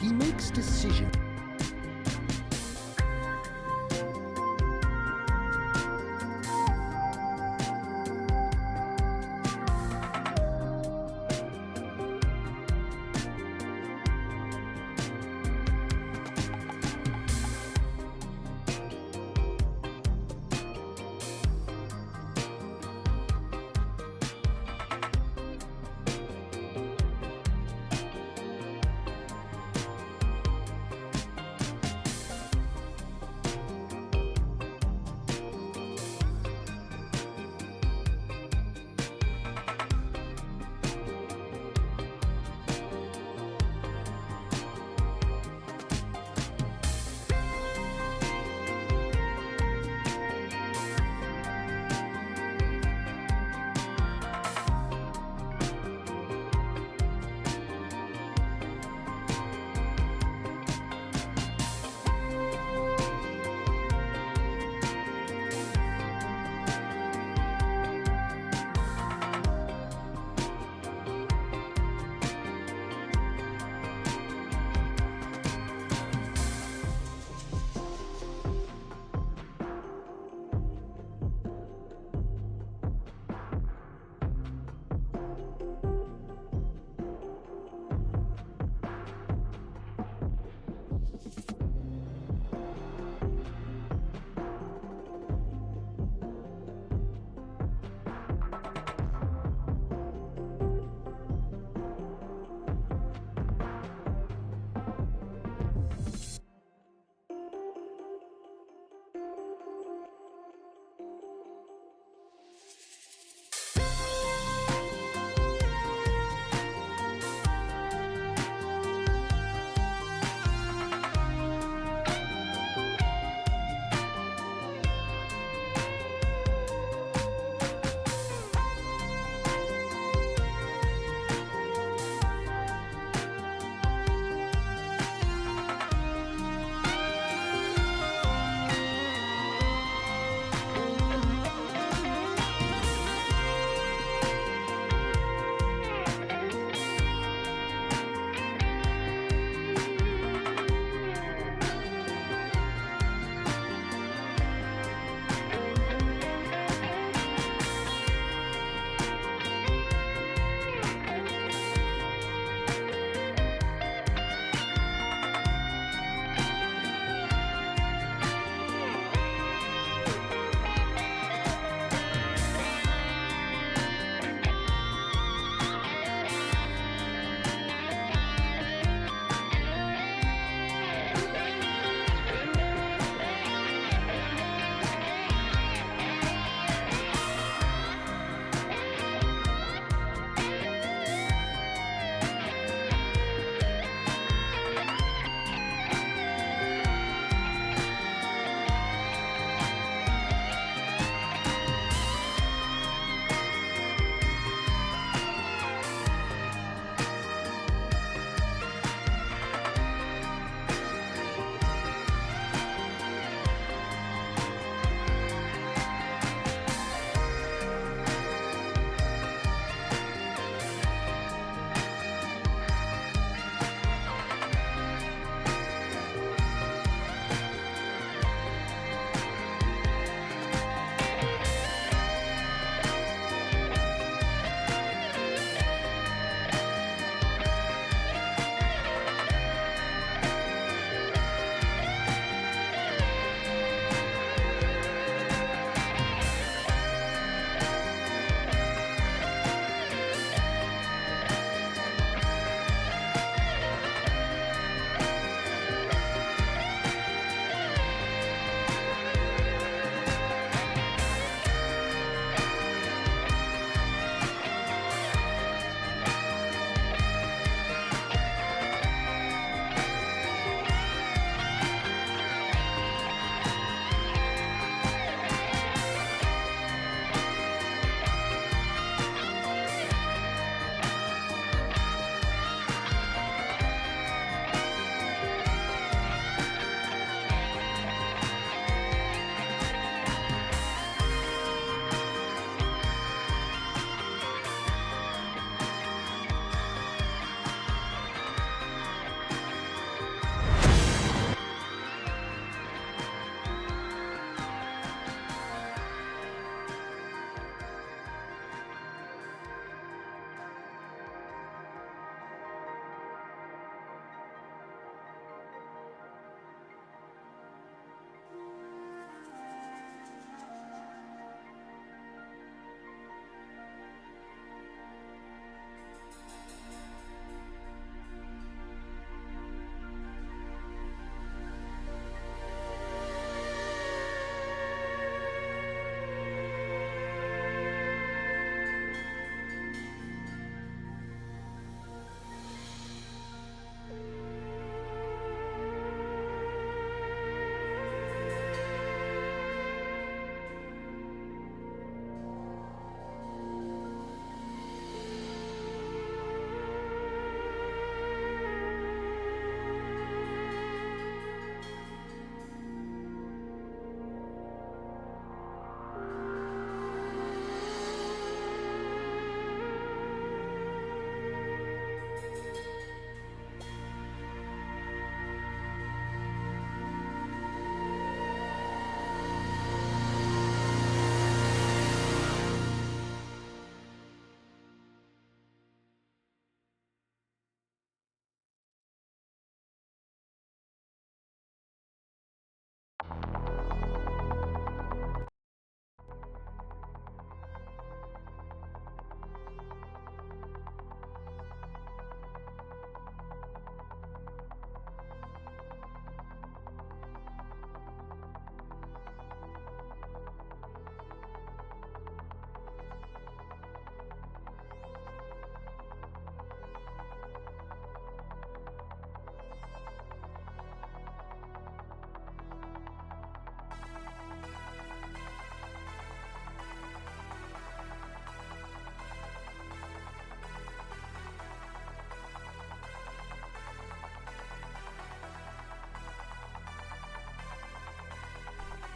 He makes decisions.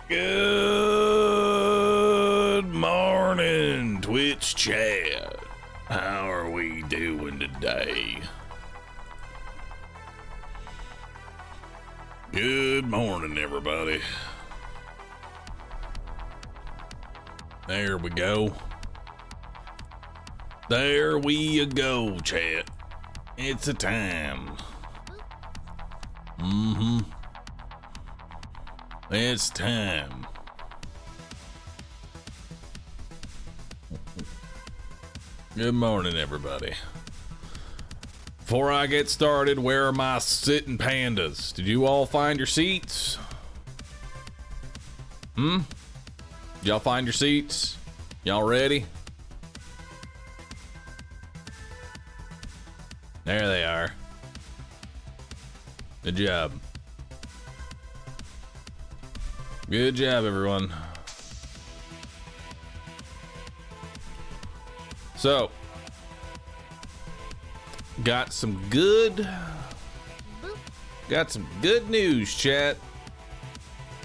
Good morning, Twitch chat. How are we doing today? Good morning, everybody. There we go. There we go, chat. It's a time. It's time. Good morning, everybody. Before I get started, where are my sitting pandas? Did you all find your seats? Did y'all find your seats? Y'all ready? There they are. Good job. Good job, everyone. So, got some good news, chat.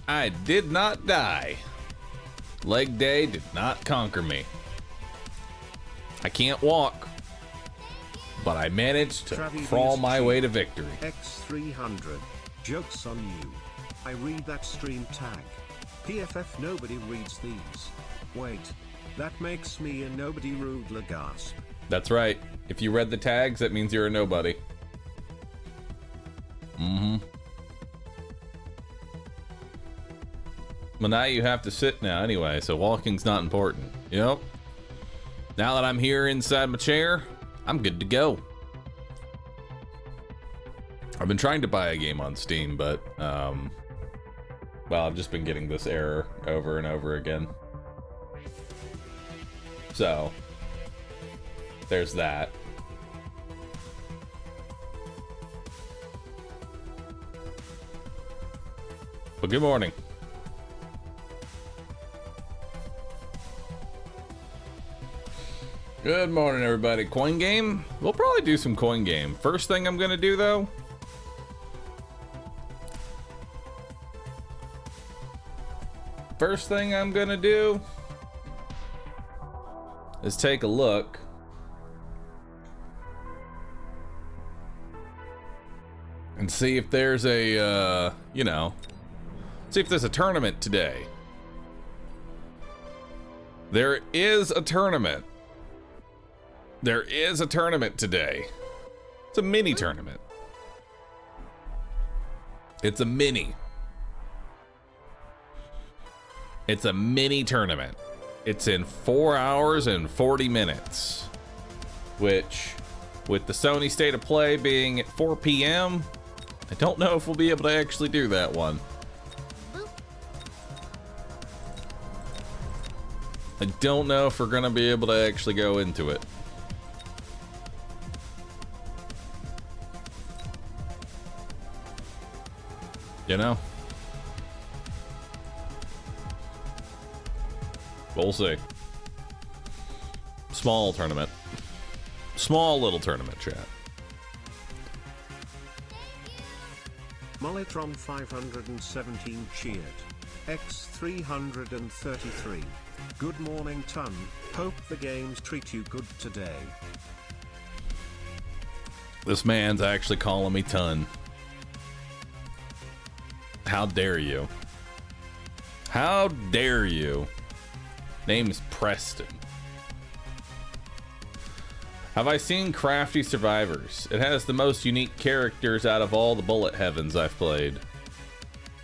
I did not die. Leg day did not conquer me. I can't walk, but I managed to crawl my way to victory. X300. Joke's on you. I read that stream tag. PFF nobody reads these. Wait. That makes me a nobody Rudler gasp. That's right. If you read the tags, that means you're a nobody. Well, now you have to sit now anyway, so walking's not important. Yep. Now that I'm here inside my chair, I'm good to go. I've been trying to buy a game on Steam, but, well, I've just been getting this error over and over again. So, there's that. But good morning. Good morning, everybody. Coin game? We'll probably do some coin game. First thing I'm gonna do, though, is take a look and see if there's a, see if there's a tournament today. There is a tournament. There is a tournament today. It's a mini tournament. It's a mini. It's a mini tournament. It's in 4 hours and 40 minutes, which, with the Sony State of Play being at 4 p.m., I don't know if we'll be able to actually do that one. I don't know if we're gonna be able to actually go into it. You know? We'll see. Small tournament. Small little tournament, chat. Molitron 517 cheered. X333. Good morning, Ton. Hope the games treat you good today. This man's actually calling me Ton. How dare you? How dare you? Name's Preston. Have I seen Crafty Survivors? It has the most unique characters out of all the Bullet Heavens I've played.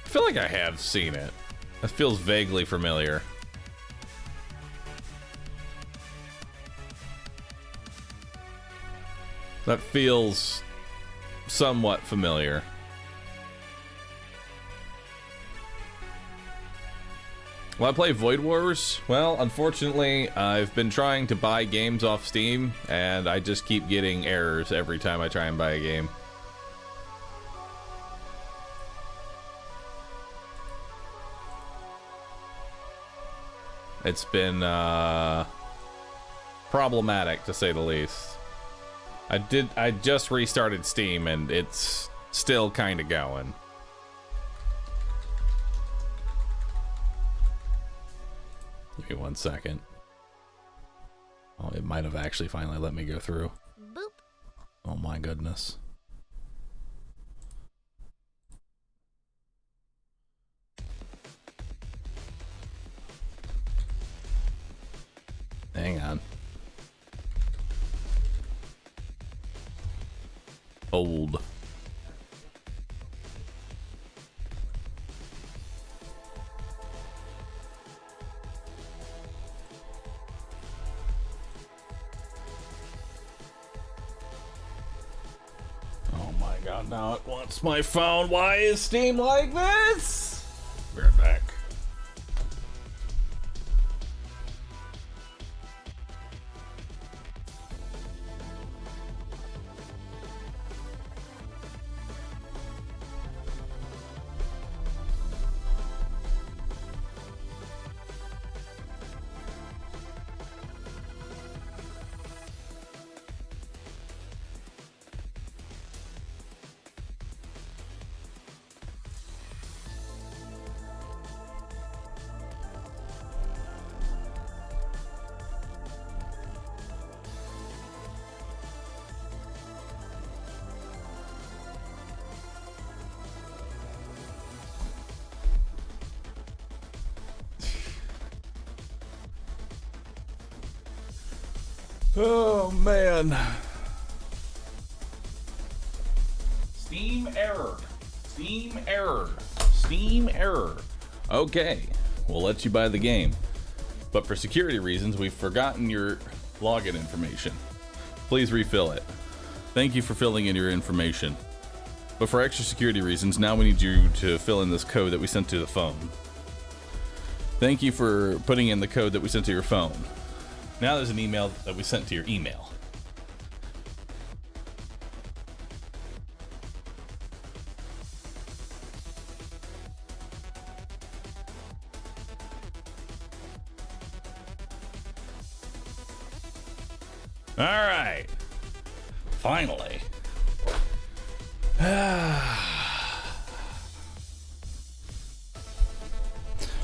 I feel like I have seen it. That feels vaguely familiar. That feels somewhat familiar. Will I play Void Wars? Well, unfortunately, I've been trying to buy games off Steam, and I just keep getting errors every time I try and buy a game. It's been problematic, to say the least. I just restarted Steam, and it's still kind of going. Give me 1 second. Oh, it might have actually finally let me go through. Boop. Oh my goodness. Hang on. Old. Oh my god, now it wants my phone. Why is Steam like this? Be right back. Oh man. Steam error. Steam error. Steam error. Okay, we'll let you buy the game. But for security reasons, we've forgotten your login information. Please refill it. Thank you for filling in your information. But for extra security reasons, now we need you to fill in this code that we sent to the phone. Thank you for putting in the code that we sent to your phone. Now there's an email that we sent to your email. All right. Finally.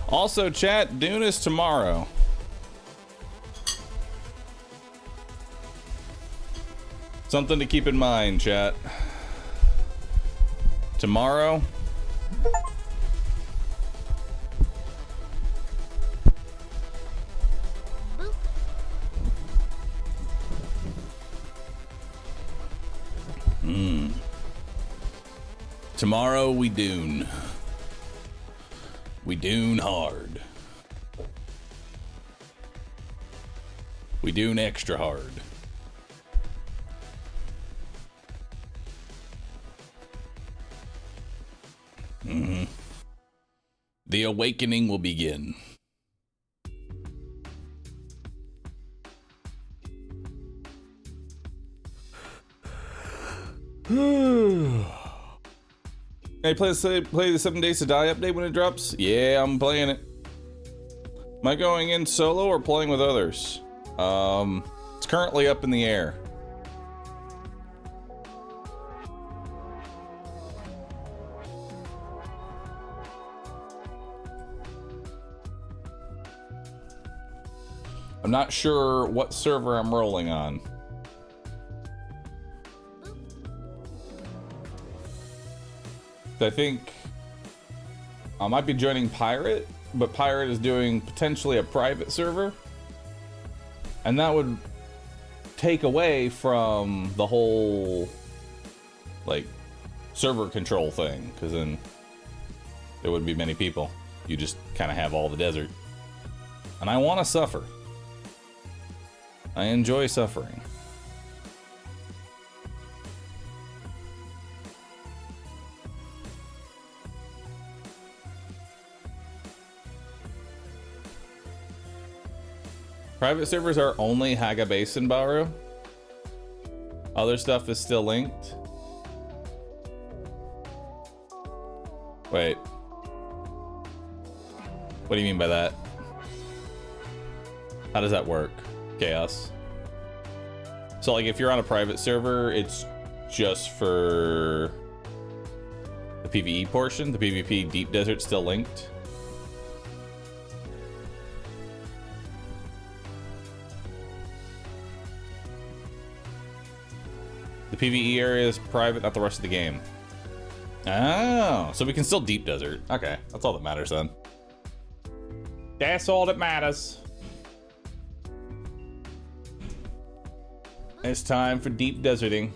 Also, chat, Dune is tomorrow. Something to keep in mind, chat. Tomorrow. Tomorrow we dune. We dune hard. We dune extra hard. The awakening will begin. Hey, play the 7 Days to Die update when it drops? Yeah, I'm playing it. Am I going in solo or playing with others? It's currently up in the air. I'm not sure what server I'm rolling on. I think I might be joining Pirate, but Pirate is doing potentially a private server. And that would take away from the whole, like, server control thing, because then there wouldn't be many people. You just kind of have all the desert. And I want to suffer. I enjoy suffering. Private servers are only Mechabellum. Other stuff is still linked. Wait. What do you mean by that? How does that work? Chaos. So like if you're on a private server, it's just for the PvE portion. The PvP Deep Desert's still linked. The PvE area is private, not the rest of the game. Oh, so we can still deep desert. Okay, that's all that matters then. That's all that matters. It's time for deep deserting.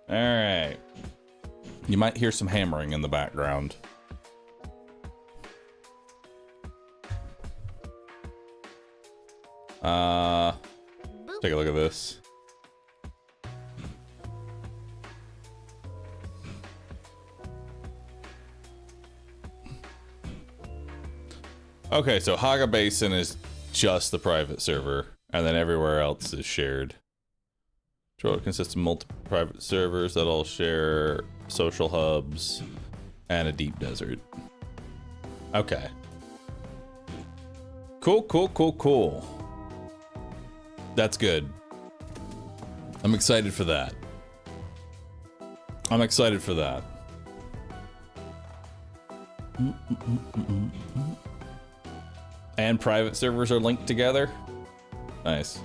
All right. You might hear some hammering in the background. Take a look at this. Okay, so Haga Basin is just the private server, and then everywhere else is shared. It consists of multiple private servers that all share social hubs and a deep desert. Okay. Cool. That's good. I'm excited for that. And private servers are linked together. Nice.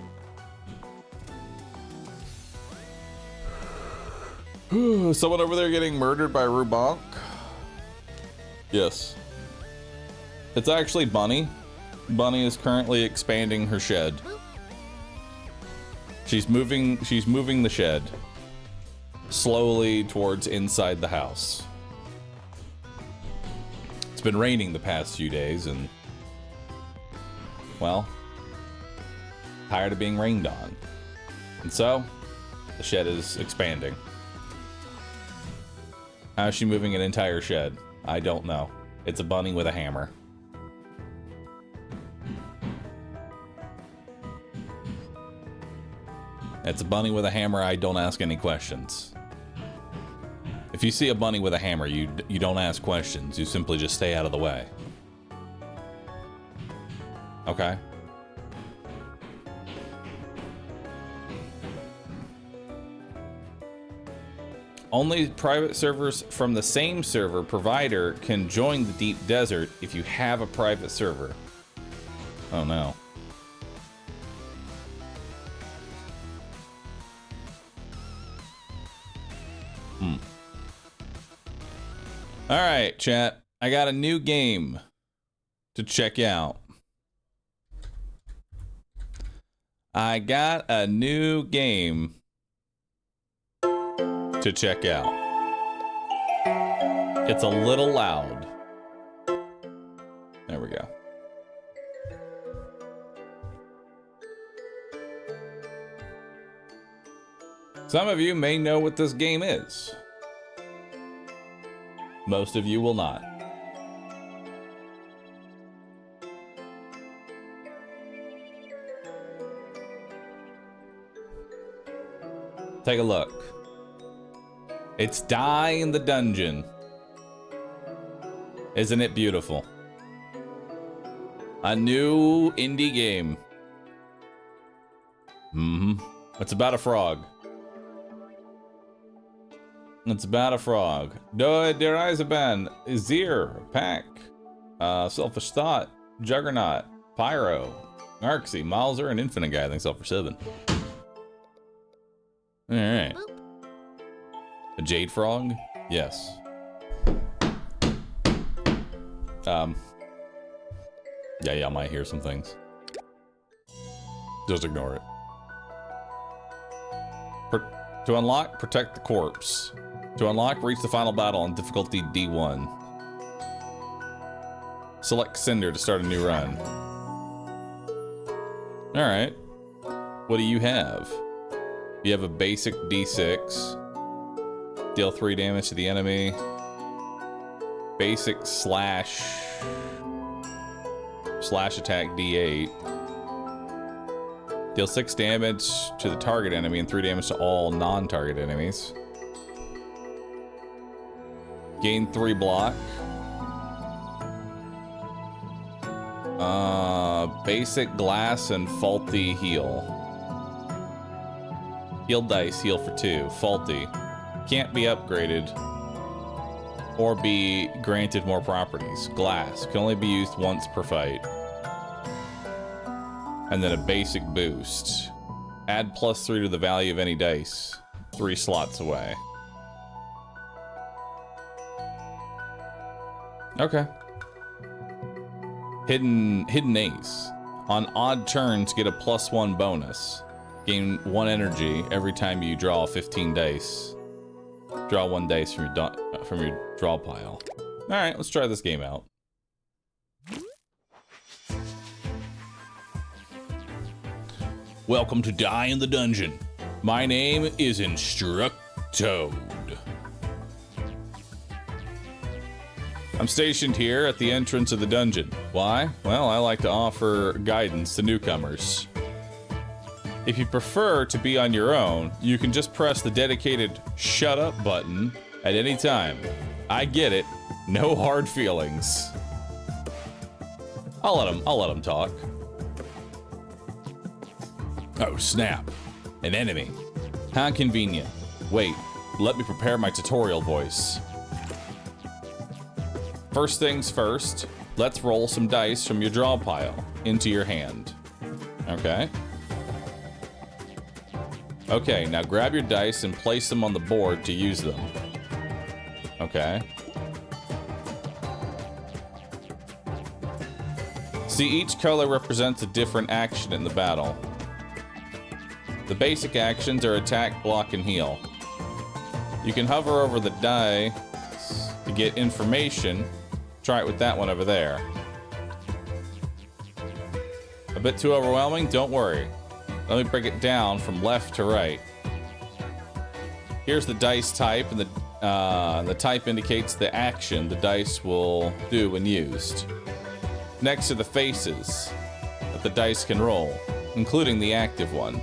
Someone over there getting murdered by Rubank? Yes. It's actually Bunny. Bunny is currently expanding her shed. She's moving the shed slowly towards inside the house. It's been raining the past few days and, well, tired of being rained on. And so, the shed is expanding. How is she moving an entire shed? I don't know. It's a bunny with a hammer. It's a bunny with a hammer. I don't ask any questions. If you see a bunny with a hammer, you don't ask questions. You simply just stay out of the way. Okay? Only private servers from the same server provider can join the deep desert if you have a private server. Oh no. All right, chat. I got a new game to check out. I got a new game to check out. It's a little loud. There we go. Some of you may know what this game is. Most of you will not. Take a look. It's Die in the Dungeon. Isn't it beautiful? A new indie game. It's about a frog. It's about a frog. Der Eisenbahn, Zir, Pack, Selfish Thought, Juggernaut, Pyro, Arxie, Mauser, and Infinite Guy. I think Selfish 7. Alright. A Jade Frog? Yes. Yeah, y'all might hear some things. Just ignore it. To unlock, protect the corpse. To unlock, reach the final battle on difficulty D1. Select Cinder to start a new run. Alright. What do you have? You have a basic D6. Deal 3 damage to the enemy. Basic slash attack D8. Deal 6 damage to the target enemy and 3 damage to all non-target enemies. Gain 3 block. Basic glass and faulty heal. Heal dice, heal for 2. Faulty. Can't be upgraded or be granted more properties. Glass. Can only be used once per fight. And then a basic boost. Add +3 to the value of any dice. 3 slots away. Okay. Hidden Ace. On odd turns, get a +1 bonus. Gain 1 energy every time you draw 15 dice. Draw 1 dice from your draw pile. All right, let's try this game out. Welcome to Die in the Dungeon. My name is Instructoad. I'm stationed here at the entrance of the dungeon. Why? Well, I like to offer guidance to newcomers. If you prefer to be on your own, you can just press the dedicated shut up button at any time. I get it. No hard feelings. I'll let him talk. Oh, snap. An enemy. How convenient. Wait, let me prepare my tutorial voice. First things first, let's roll some dice from your draw pile into your hand. Okay. Okay, now grab your dice and place them on the board to use them. Okay. See, each color represents a different action in the battle. The basic actions are attack, block, and heal. You can hover over the die to get information. Try it with that one over there. A bit too overwhelming? Don't worry. Let me break it down from left to right. Here's the dice type, and the type indicates the action the dice will do when used. Next are the faces that the dice can roll, including the active one.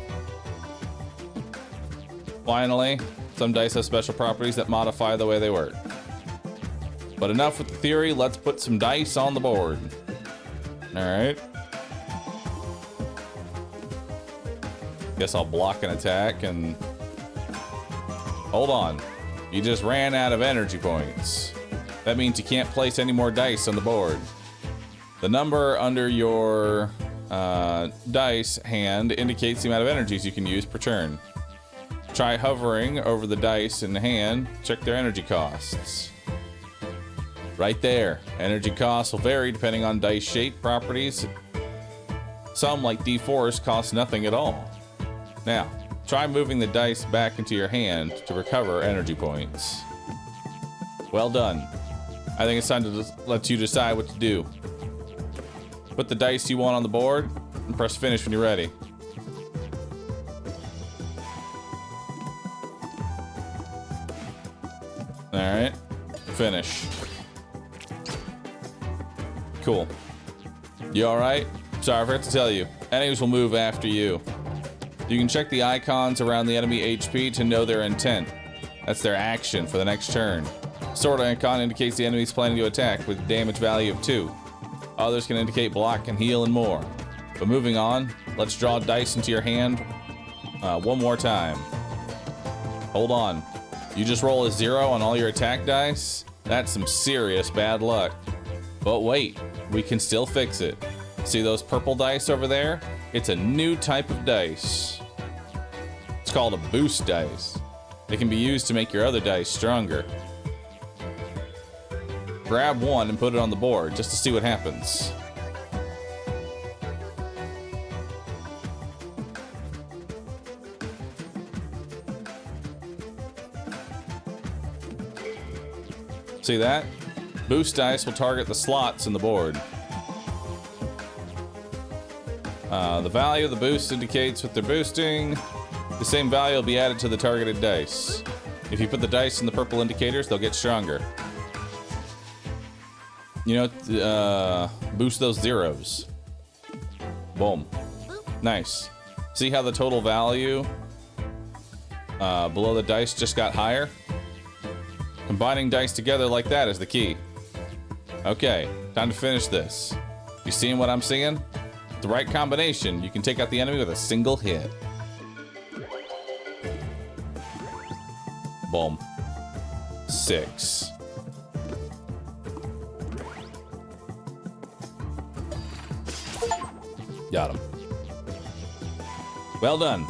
Finally, some dice have special properties that modify the way they work. But enough with the theory, let's put some dice on the board. Alright. Guess I'll block an attack and... Hold on. You just ran out of energy points. That means you can't place any more dice on the board. The number under your dice hand indicates the amount of energies you can use per turn. Try hovering over the dice in the hand. Check their energy costs. Right there. Energy costs will vary depending on dice shape properties. Some, like D4s, cost nothing at all. Now, try moving the dice back into your hand to recover energy points. Well done. I think it's time to let you decide what to do. Put the dice you want on the board and press finish when you're ready. Alright. Finish. Cool. You alright? Sorry, I forgot to tell you. Enemies will move after you. You can check the icons around the enemy HP to know their intent. That's their action for the next turn. Sword icon indicates the enemy's planning to attack with damage value of 2. Others can indicate block and heal and more. But moving on, let's draw dice into your hand one more time. Hold on. You just roll a 0 on all your attack dice? That's some serious bad luck. But wait, we can still fix it. See those purple dice over there? It's a new type of dice. It's called a boost dice. It can be used to make your other dice stronger. Grab one and put it on the board just to see what happens. See that? Boost dice will target the slots in the board. The value of the boost indicates what they're boosting. The same value will be added to the targeted dice. If you put the dice in the purple indicators, they'll get stronger. You know, boost those zeros. Boom. Nice. See how the total value below the dice just got higher? Combining dice together like that is the key. Okay, time to finish this. You seeing what I'm seeing? With the right combination, you can take out the enemy with a single hit. Boom. 6. Got him. Well done.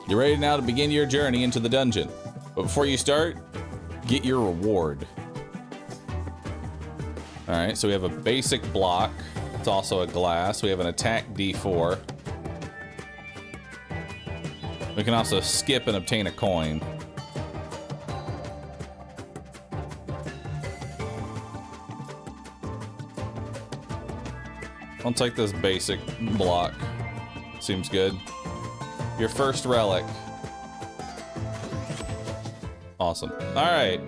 You're ready now to begin your journey into the dungeon. But before you start, get your reward. Alright, so we have a basic block. It's also a glass. We have an attack D4. We can also skip and obtain a coin. I'll take this basic block. Seems good. Your first relic. Awesome. Alright.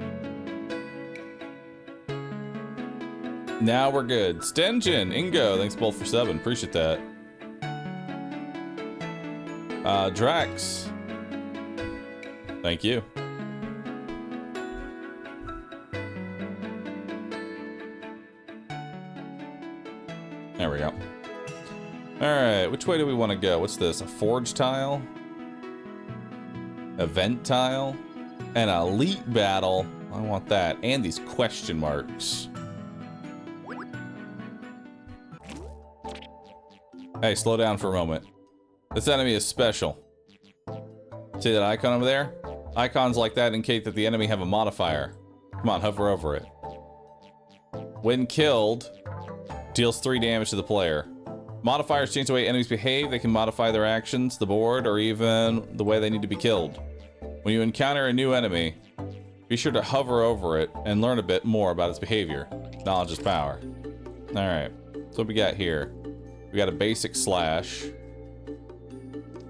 Now we're good. Stengen, Ingo, thanks both for 7. Appreciate that. Drax. Thank you. There we go. Alright, which way do we want to go? What's this? A forge tile? Event tile? An elite battle. I want that. And these question marks. Hey, slow down for a moment. This enemy is special. See that icon over there? Icons like that indicate that the enemy have a modifier. Come on, hover over it. When killed, deals 3 damage to the player. Modifiers change the way enemies behave. They can modify their actions, the board, or even the way they need to be killed. When you encounter a new enemy, be sure to hover over it and learn a bit more about its behavior. Knowledge is power. Alright, so what we got here? We got a basic slash.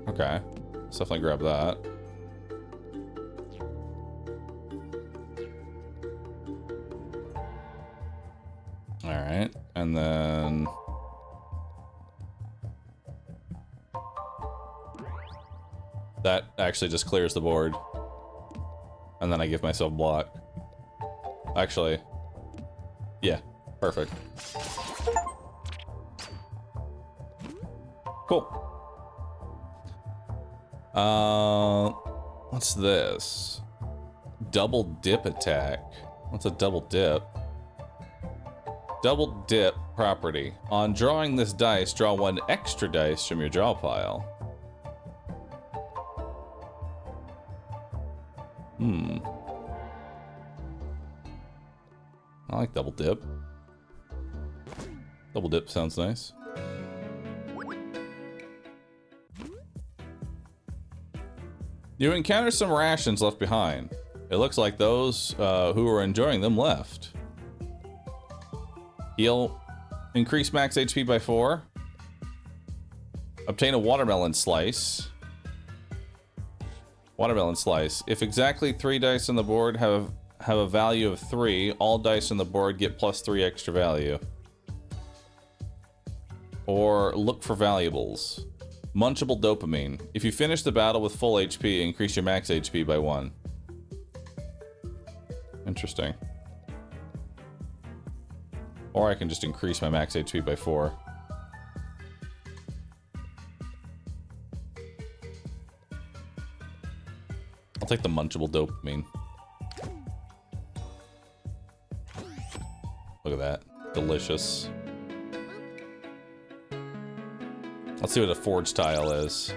Okay, let's definitely grab that. Alright, and then... that actually just clears the board. And then I give myself block. Actually, yeah, perfect. Cool. What's this? Double dip attack. What's a double dip? Double dip property. On drawing this dice, draw 1 extra dice from your draw pile. I like double dip. Double dip sounds nice. You encounter some rations left behind. It looks like those who are enjoying them left. Heal. Increase max HP by 4. Obtain a watermelon slice. Watermelon slice. If exactly 3 dice on the board have a value of 3, all dice on the board get +3 extra value. Or look for valuables. Munchable dopamine. If you finish the battle with full HP, increase your max HP by 1. Interesting. Or I can just increase my max HP by 4. I'll take the munchable dopamine. Look at that. Delicious. Let's see what a forge tile is.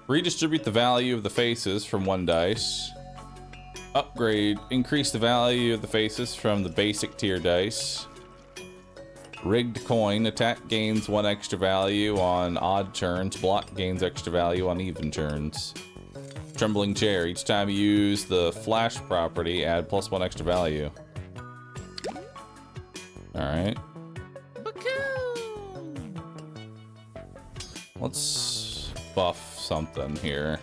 Redistribute the value of the faces from 1 dice. Upgrade. Increase the value of the faces from the basic tier dice. Rigged coin. Attack gains 1 extra value on odd turns. Block gains extra value on even turns. Trembling chair. Each time you use the flash property, add +1 extra value. Alright. Let's buff something here.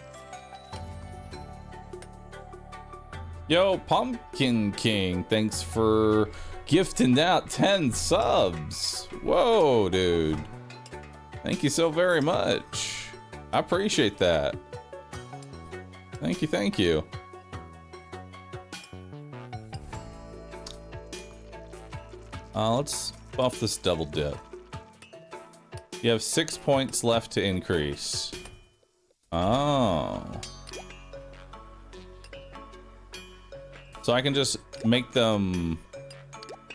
Yo, Pumpkin King, thanks for gifting out 10 subs. Whoa, dude. Thank you so very much. I appreciate that. Thank you, thank you. Let's buff this double dip. You have 6 points left to increase. Oh. So I can just make them...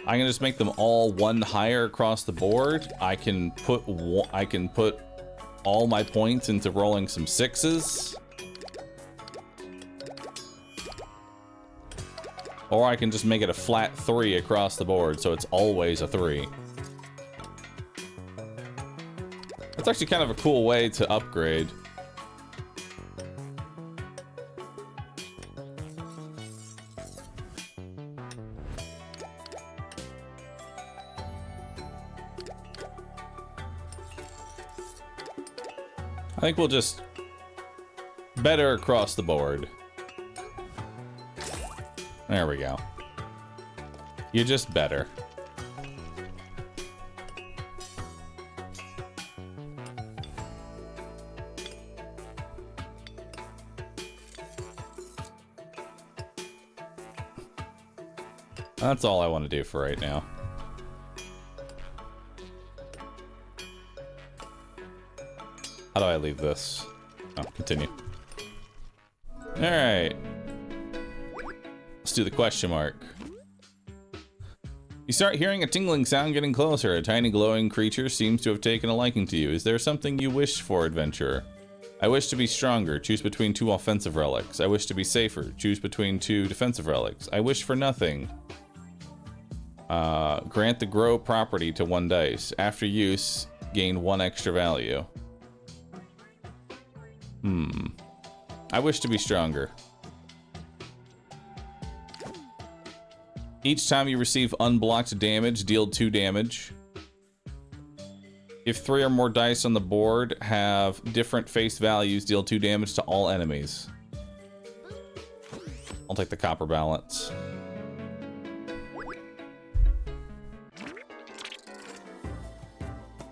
I can just make them all one higher across the board. I can put all my points into rolling some 6s. Or I can just make it a flat 3 across the board, so it's always a 3. That's actually kind of a cool way to upgrade. I think we'll just better across the board. There we go. You're just better. That's all I want to do for right now. How do I leave this? Oh, continue. Alright. Let's do the question mark. You start hearing a tingling sound getting closer. A tiny glowing creature seems to have taken a liking to you. Is there something you wish for, adventurer? I wish to be stronger. Choose between 2 offensive relics. I wish to be safer. Choose between 2 defensive relics. I wish for nothing. Grant the grow property to 1 dice. After use, gain 1 extra value. I wish to be stronger. Each time you receive unblocked damage, deal 2 damage. If 3 or more dice on the board have different face values, deal 2 damage to all enemies. I'll take the copper balance.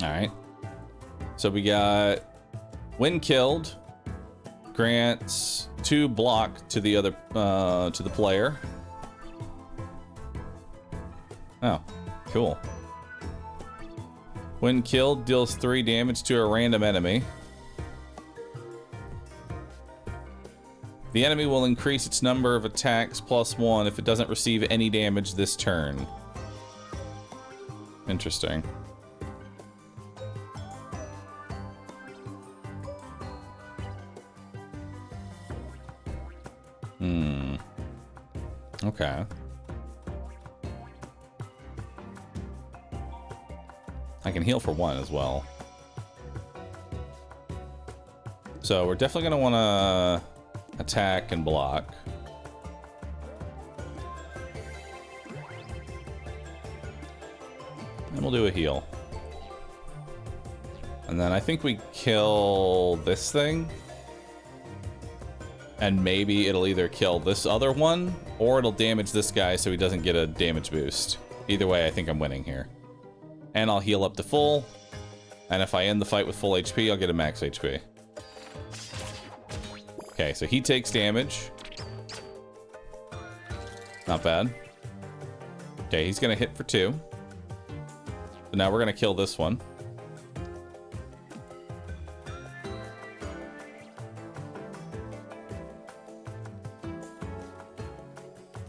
Alright. So we got when killed, grants 2 block to the other to the player. Oh, cool. When killed, deals 3 damage to a random enemy. The enemy will increase its number of attacks +1 if it doesn't receive any damage this turn. Interesting. Okay. I can heal for 1 as well. So we're definitely going to want to attack and block. And we'll do a heal. And then I think we kill this thing. And maybe it'll either kill this other one, or it'll damage this guy so he doesn't get a damage boost. Either way, I think I'm winning here. And I'll heal up to full. And if I end the fight with full HP, I'll get a max HP. Okay, so he takes damage. Not bad. Okay, he's gonna hit for 2. So now we're gonna kill this one.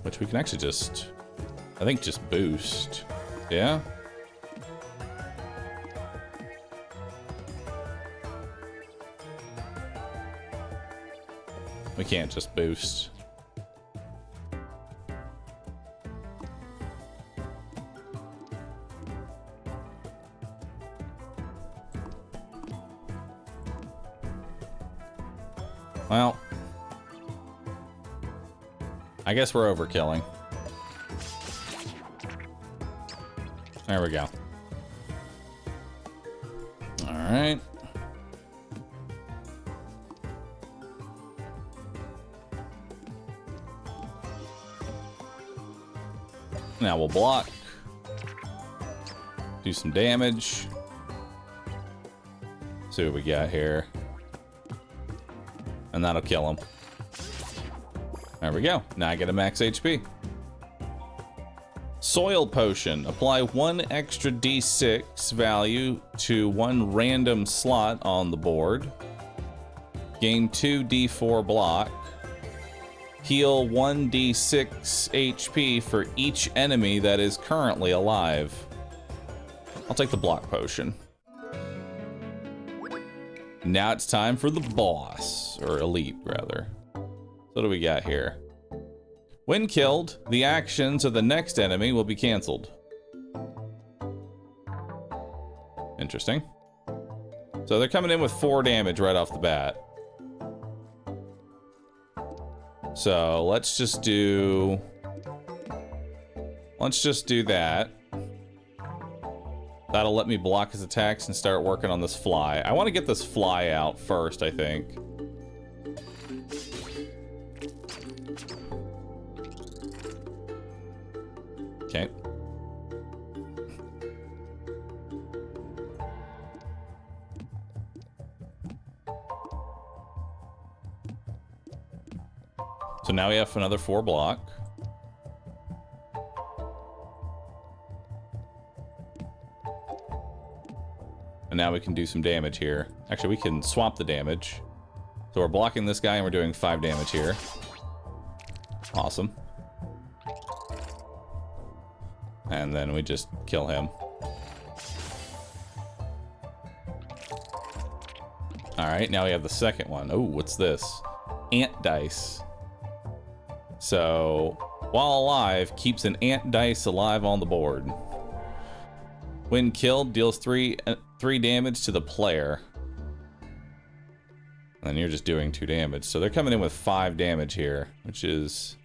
Which we can actually just, I think, just boost. Yeah? We can't just boost. Well, I guess we're overkilling. There we go. All right. Now we'll block. Do some damage. See what we got here. And that'll kill him. There we go. Now I get a max HP. Soil Potion. Apply 1 extra D6 value to 1 random slot on the board. Gain 2 D4 block. Heal 1 D6 HP for each enemy that is currently alive. I'll take the block potion. Now it's time for the boss, or elite, rather. So what do we got here? When killed, the actions of the next enemy will be canceled. Interesting. So they're coming in with 4 damage right off the bat. So let's just do that. That'll let me block his attacks and start working on this fly. I want to get this fly out first, I think. Okay. So now we have another 4 block. And now we can do some damage here. Actually, we can swap the damage. So we're blocking this guy and we're doing 5 damage here. Awesome. And then we just kill him. Alright, now we have the second one. Oh, what's this? Ant dice. So, while alive, keeps an ant dice alive on the board. When killed, deals 3 damage to the player. And then you're just doing 2 damage. So they're coming in with 5 damage here, which is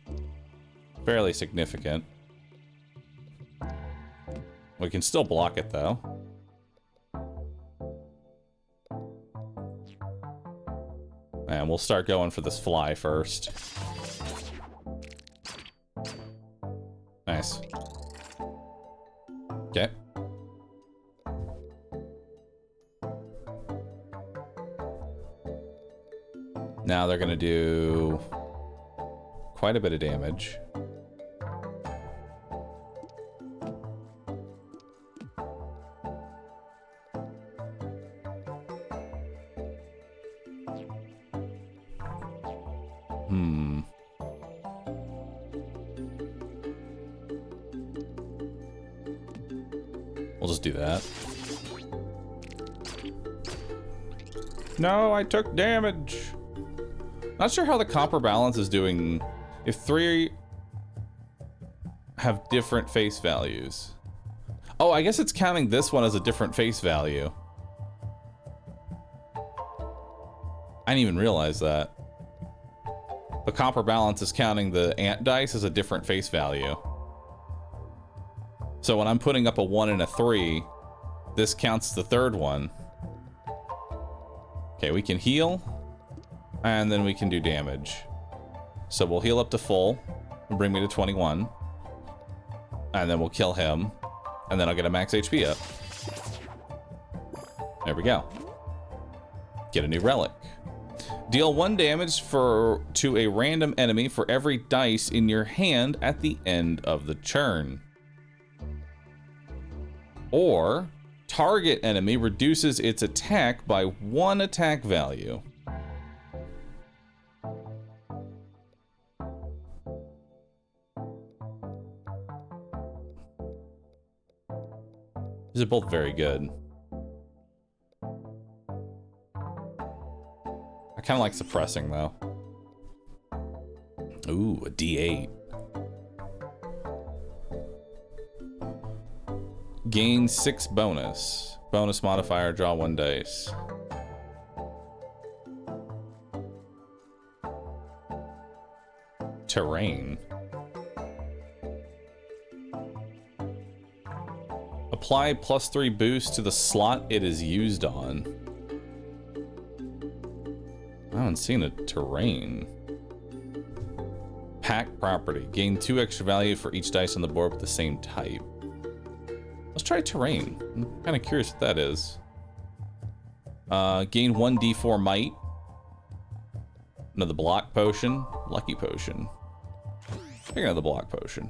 fairly significant. We can still block it, though. And we'll start going for this fly first. Nice. Okay. Now they're gonna do quite a bit of damage. We'll just do that. No, I took damage. Not sure how the copper balance is doing. If 3 have different face values. Oh, I guess it's counting this one as a different face value. I didn't even realize that. The copper balance is counting the ant dice as a different face value. So when I'm putting up a 1 and a 3, this counts the third one. Okay, we can heal, and then we can do damage. So we'll heal up to full, and bring me to 21, and then we'll kill him, and then I'll get a max HP up. There we go. Get a new relic. Deal 1 damage to a random enemy for every dice in your hand at the end of the turn. Or, target enemy reduces its attack by 1 attack value. These are both very good. I kind of like suppressing, though. Ooh, a D8. Gain 6 bonus. Bonus modifier, draw 1 dice. Terrain. Apply +3 boost to the slot it is used on. I haven't seen a terrain. Pack property. Gain 2 extra value for each dice on the board with the same type. Let's try terrain. I'm kind of curious what that is. Gain 1 D4 might. Another block potion. Lucky potion. Take another block potion.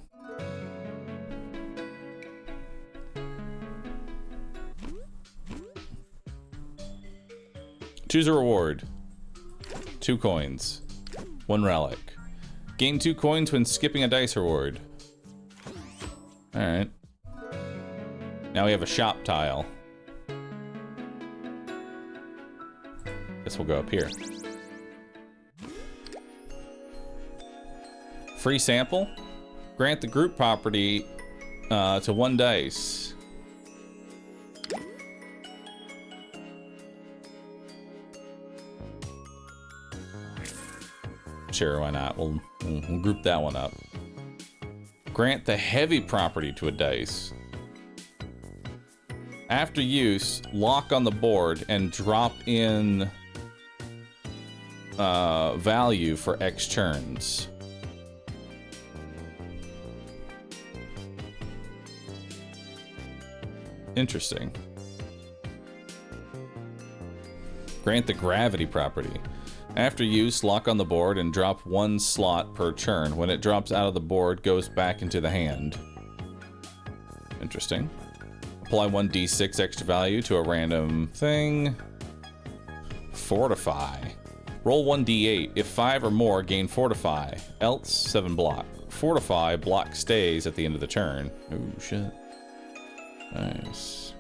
Choose a reward. 2 coins. 1 relic. Gain 2 coins when skipping a dice reward. Alright. Now we have a shop tile. Guess we'll go up here. Free sample. Grant the group property to 1 dice. Sure, why not? We'll group that one up. Grant the heavy property to a dice. After use, lock on the board and drop in value for X turns. Interesting. Grant the gravity property. After use, lock on the board and drop 1 slot per turn. When it drops out of the board, goes back into the hand. Interesting. Apply 1d6 extra value to a random thing. Fortify. Roll 1d8. If 5 or more, gain Fortify. Else, 7 block. Fortify, block stays at the end of the turn. Oh, shit. Nice.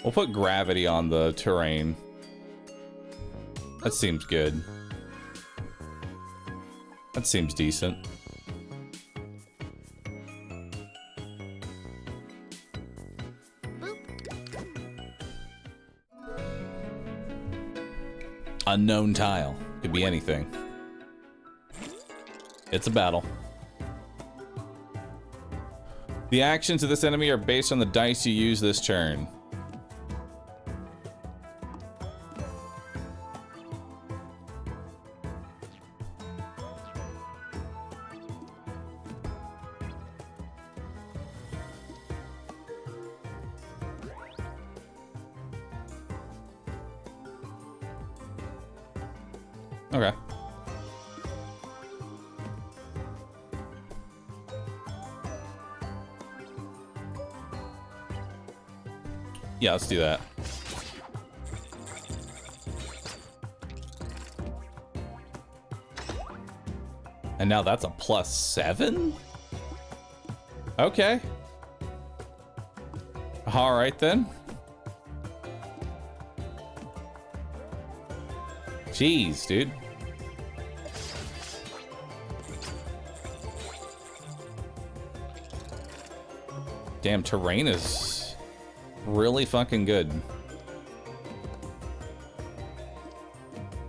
We'll put gravity on the terrain. That seems good. That seems decent. Unknown tile. Could be anything. It's a battle. The actions of this enemy are based on the dice you use this turn. Okay. Yeah, let's do that. And now that's a +7? Okay. All right then. Jeez, dude. Damn, terrain is really fucking good.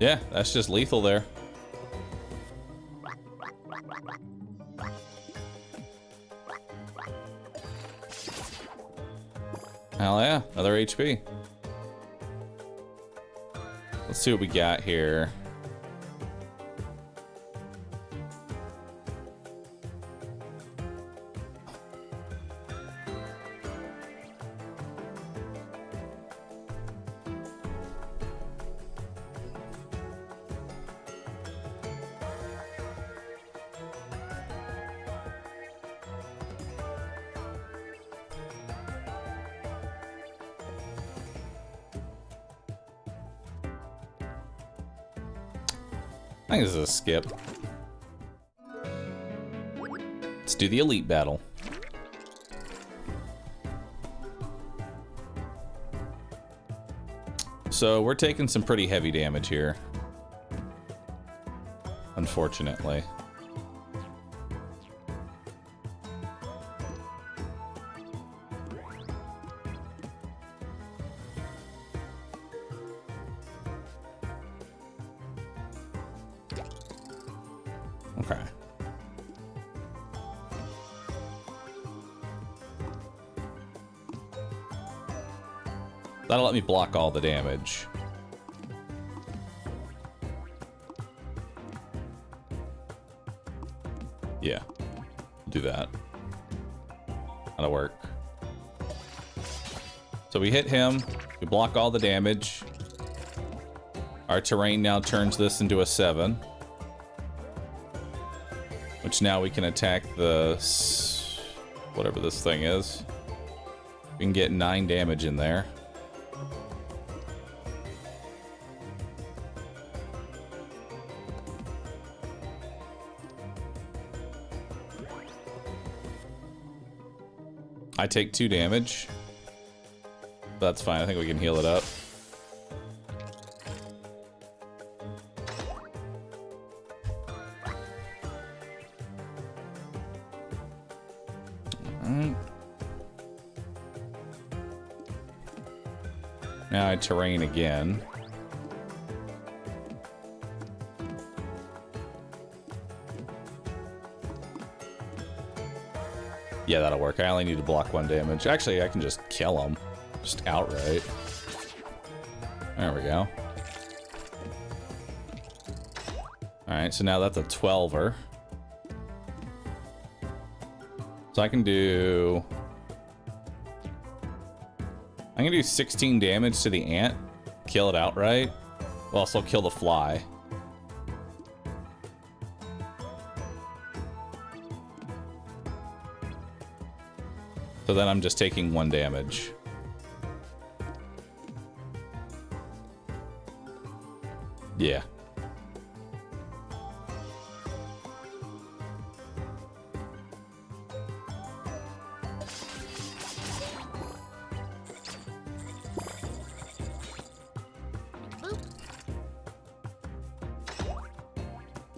Yeah, that's just lethal there. Hell yeah, another HP. Let's see what we got here. I think this is a skip. Let's do the elite battle. So we're taking some pretty heavy damage here, unfortunately. Okay. That'll let me block all the damage. Yeah, do that. That'll work. So we hit him, we block all the damage. Our terrain now turns this into a 7. Which now we can attack the... whatever this thing is. We can get 9 damage in there. I take 2 damage. That's fine. I think we can heal it up. Alright. Now I terrain again. Yeah, that'll work. I only need to block 1 damage. Actually, I can just kill him. Just outright. There we go. Alright, so now that's a 12er. So I can do... I'm gonna do 16 damage to the ant. Kill it outright. We'll also kill the fly. So then I'm just taking 1 damage. Yeah.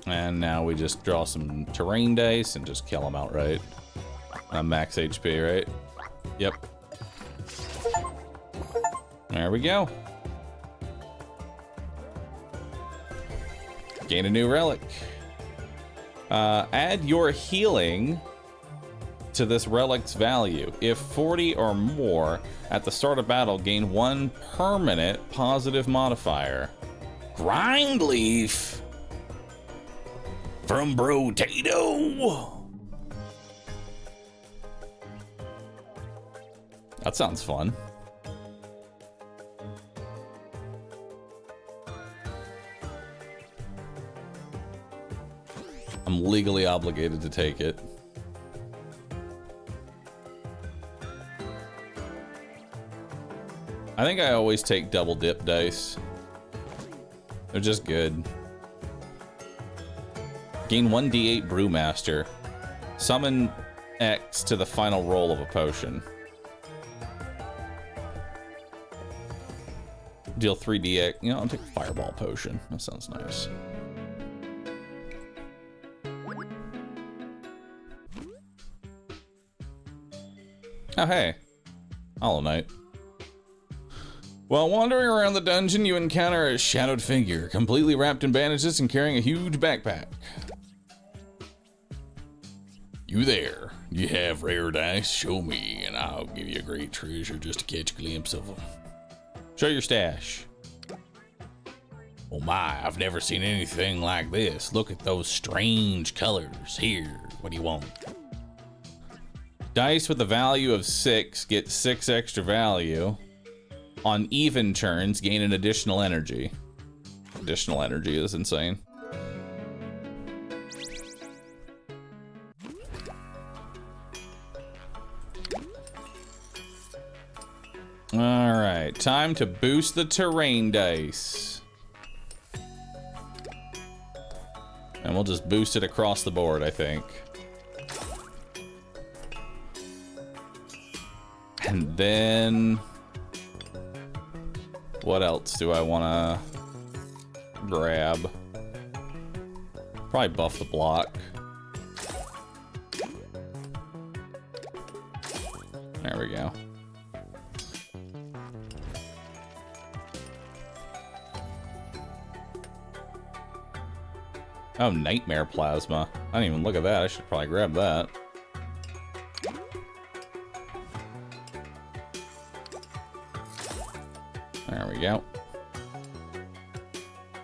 And now we just draw some terrain dice and just kill them outright. I'm max HP, right? Yep. There we go. Gain a new relic. Add your healing to this relic's value. If 40 or more at the start of battle, gain 1 permanent positive modifier. Grind leaf from Brotato. That sounds fun. I'm legally obligated to take it. I think I always take double dip dice. They're just good. Gain 1d8 Brewmaster. Summon X to the final roll of a potion. Deal 3d8. You know, I'll take a Fireball Potion. That sounds nice. Oh, hey. Hollow Knight. While wandering around the dungeon, you encounter a shadowed figure, completely wrapped in bandages and carrying a huge backpack. You there? You have rare dice? Show me, and I'll give you a great treasure just to catch a glimpse of them. Show your stash. Oh my, I've never seen anything like this. Look at those strange colors. Here, what do you want? Dice with a value of 6 get 6 extra value. On even turns, gain an additional energy. Additional energy is insane. Alright, time to boost the terrain dice. And we'll just boost it across the board, I think. And then... what else do I want to grab? Probably buff the block. There we go. Oh, Nightmare Plasma. I didn't even look at that. I should probably grab that. There we go.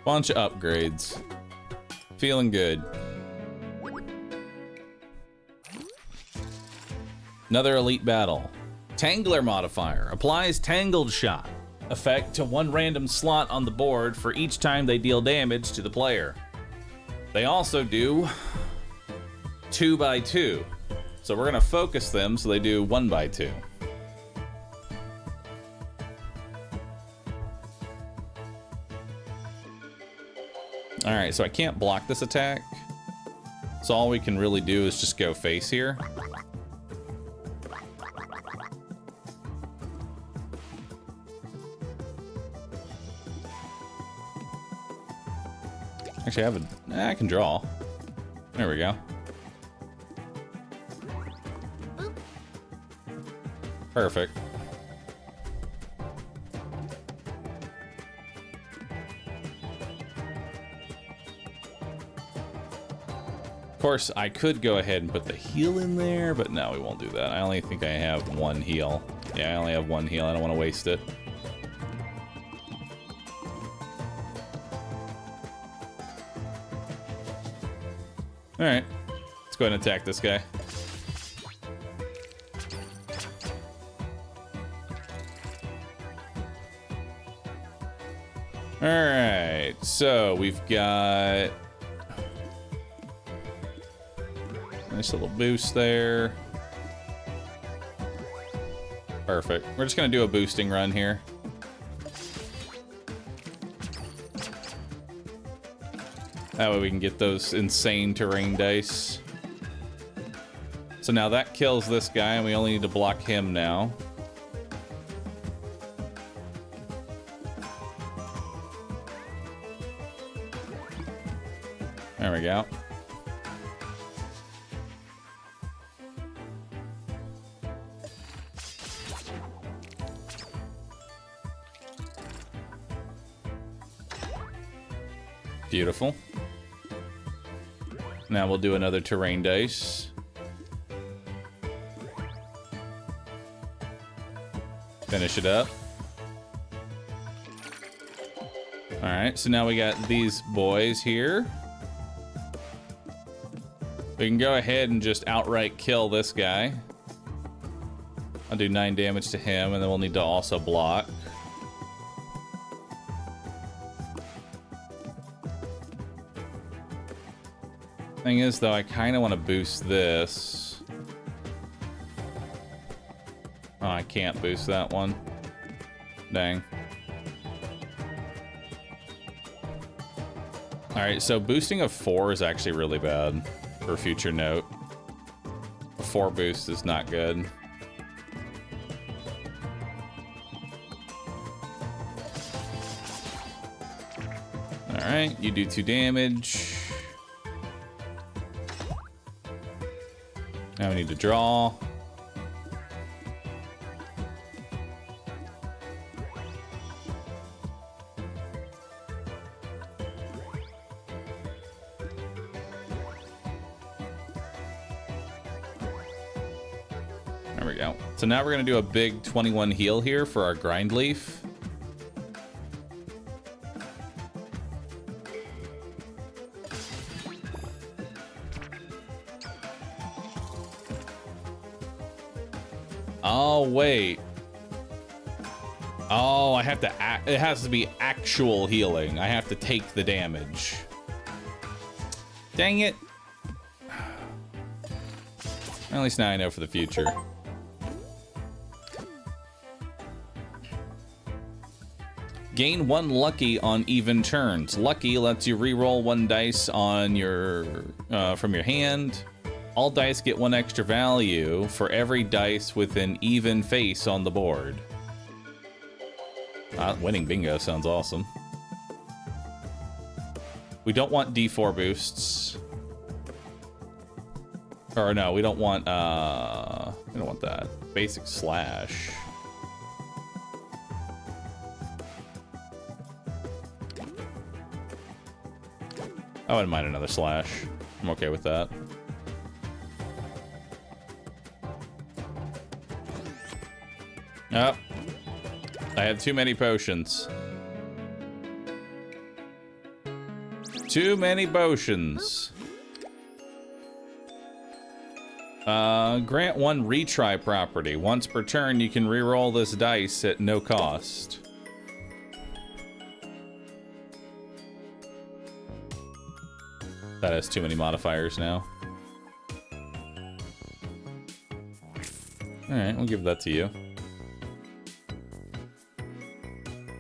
Bunch of upgrades. Feeling good. Another elite battle. Tangler modifier. Applies Tangled Shot effect to 1 random slot on the board for each time they deal damage to the player. They also do 2x2. So we're gonna focus them so they do 1x2. Alright, so I can't block this attack. So all we can really do is just go face here. Actually, I can draw. There we go. Perfect. Of course, I could go ahead and put the heal in there, but no, we won't do that. I only think I have one heal. Yeah, I only have one heal. I don't want to waste it. Alright, let's go ahead and attack this guy. Alright, so we've got... nice little boost there. Perfect. We're just gonna do a boosting run here. That way we can get those insane terrain dice. So now that kills this guy, and we only need to block him now. There we go. Beautiful. Now we'll do another terrain dice. Finish it up. Alright, so now we got these boys here. We can go ahead and just outright kill this guy. I'll do 9 damage to him, and then we'll need to also block. Thing is, though, I kind of want to boost this. Oh, I can't boost that one. Dang. Alright, so boosting a 4 is actually really bad, for future note. A 4 boost is not good. Alright, you do 2 damage. Now we need to draw. There we go. So now we're going to do a big 21 heal here for our grind leaf. Oh, wait. Oh, I have to... it has to be actual healing. I have to take the damage. Dang it. At least now I know for the future. Gain 1 lucky on even turns. Lucky lets you re-roll 1 dice on your from your hand. All dice get 1 extra value for every dice with an even face on the board. Winning bingo sounds awesome. We don't want D4 boosts. Or no, we don't want that. Basic slash. I wouldn't mind another slash. I'm okay with that. Oh, I have too many potions. Too many potions. Grant 1 retry property. Once per turn, you can reroll this dice at no cost. That has too many modifiers now. Alright, we'll give that to you.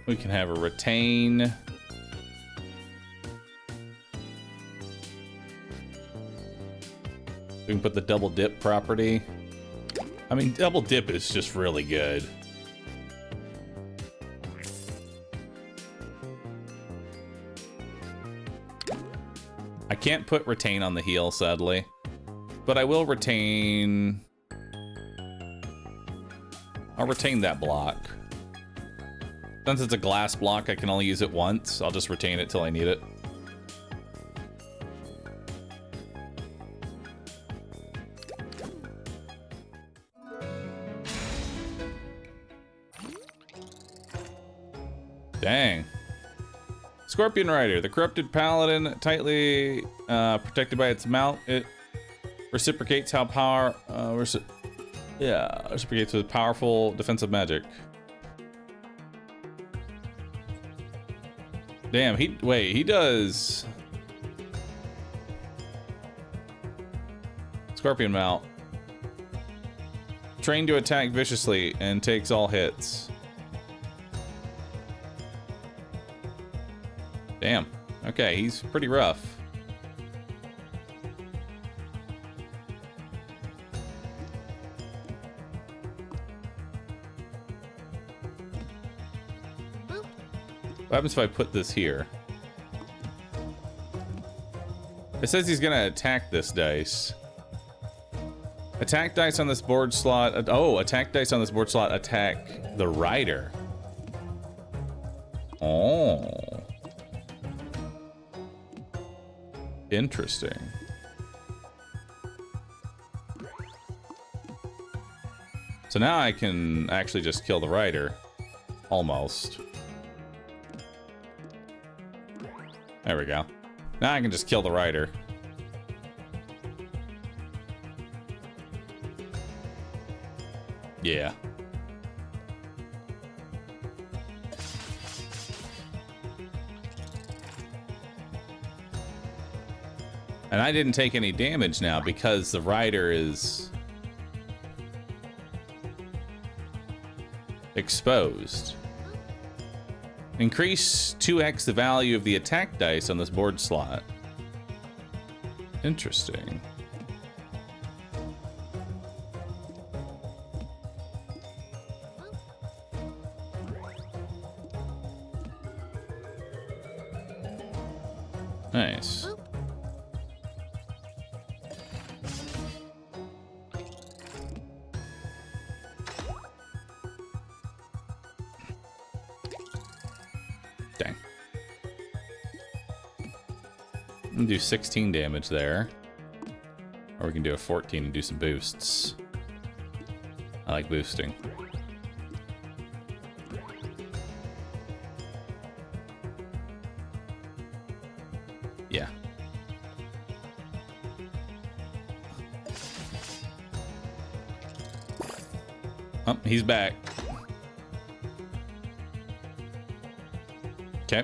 We can have a retain. We can put the double dip property. I mean, double dip is just really good. I can't put retain on the heel, sadly. But I will retain... I'll retain that block. Since it's a glass block, I can only use it once. I'll just retain it till I need it. Dang. Scorpion Rider, the corrupted paladin, tightly protected by its mount. It reciprocates how reciprocates with powerful defensive magic. Damn, he does Scorpion mount. Trained to attack viciously and takes all hits. Damn. Okay, he's pretty rough. What happens if I put this here? It says he's gonna attack this dice. Attack dice on this board slot. Oh, attack dice on this board slot attack the rider. Oh. Interesting. So now I can actually just kill the rider. Almost. There we go. Now I can just kill the rider. Yeah. And I didn't take any damage now because the rider is exposed. Increase 2x the value of the attack dice on this board slot. Interesting. Nice. Dang. We can do 16 damage there. Or we can do a 14 and do some boosts. I like boosting. Yeah. Oh, he's back. Okay.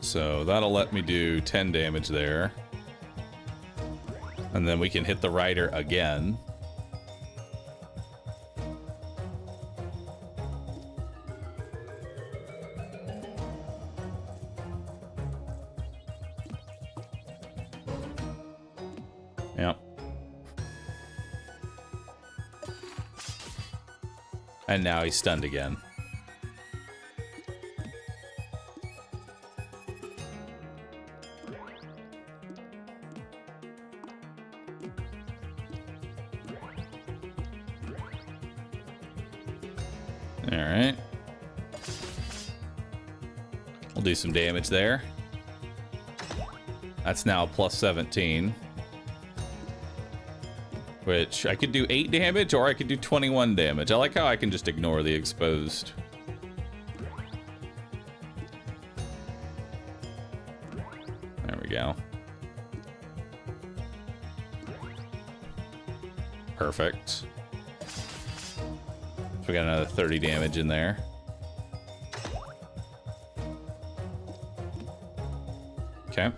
So that'll let me do 10 damage there. And then we can hit the rider again. Yep. And now he's stunned again. All right. We'll do some damage there. That's now plus 17. Which I could do 8 damage or I could do 21 damage. I like how I can just ignore the exposed. There we go. Perfect. So we got another 30 damage in there. Okay.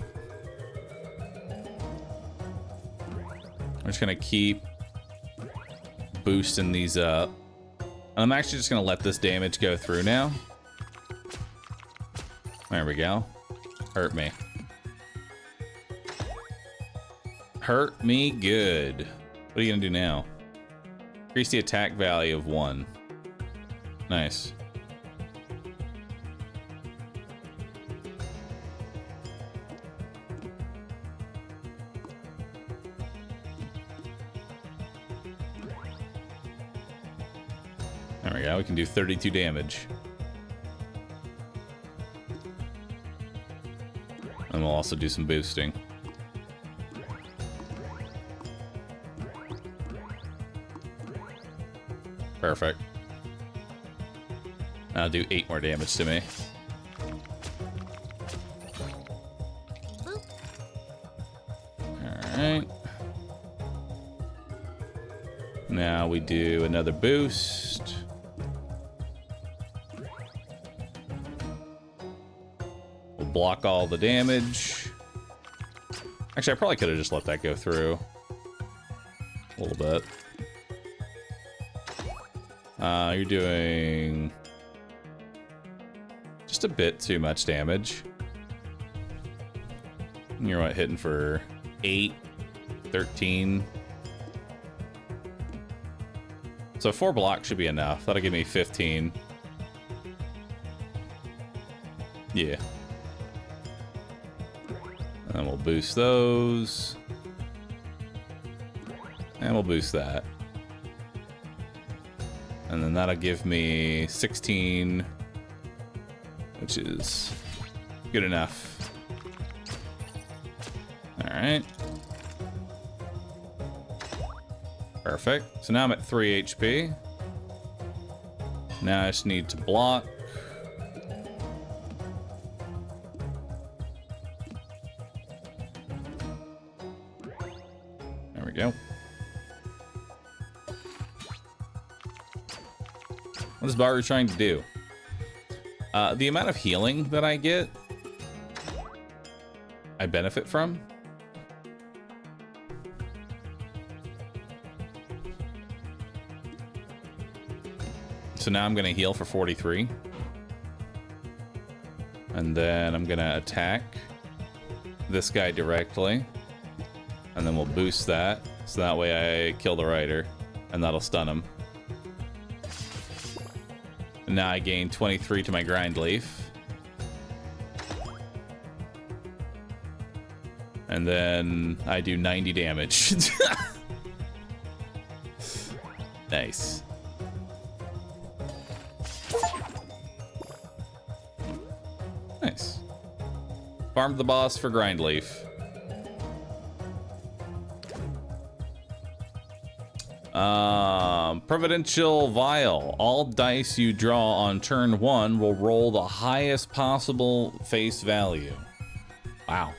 I'm just gonna keep boosting these up. I'm actually just gonna let this damage go through now. There we go. Hurt me. Hurt me good. What are you gonna do now? Increase the attack value of 1. Nice. There we go. We can do 32 damage. And we'll also do some boosting. Perfect. That'll do 8 more damage to me. Alright. Now we do another boost. We'll block all the damage. Actually, I probably could have just let that go through. A little bit. You're doing just a bit too much damage. You're what, hitting for 8, 13. So 4 blocks should be enough. That'll give me 15. Yeah. And we'll boost those. And we'll boost that. And then that'll give me 16, which is good enough. All right. Perfect. So now I'm at 3 HP. Now I just need to block. There we go. What is Bahroo trying to do? The amount of healing that I get, I benefit from. So now I'm going to heal for 43. And then I'm going to attack this guy directly. And then we'll boost that. So that way I kill the rider. And that'll stun him. And now I gain 23 to my grind leaf. And then I do 90 damage. Nice. Nice. Farmed the boss for grind leaf. Providential Vial. All dice you draw on turn 1 will roll the highest possible face value. Wow.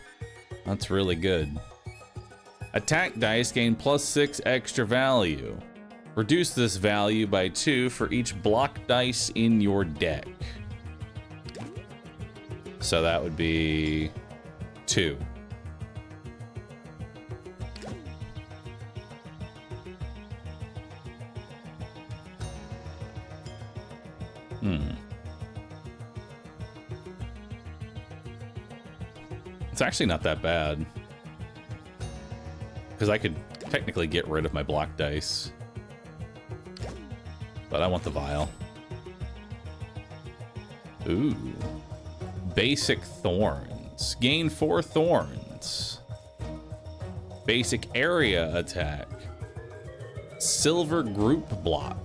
That's really good. Attack dice gain +6 extra value. Reduce this value by 2 for each block dice in your deck. So that would be 2. It's actually not that bad. Because I could technically get rid of my block dice. But I want the vial. Ooh. Basic Thorns. Gain 4 thorns. Basic area attack. Silver group block.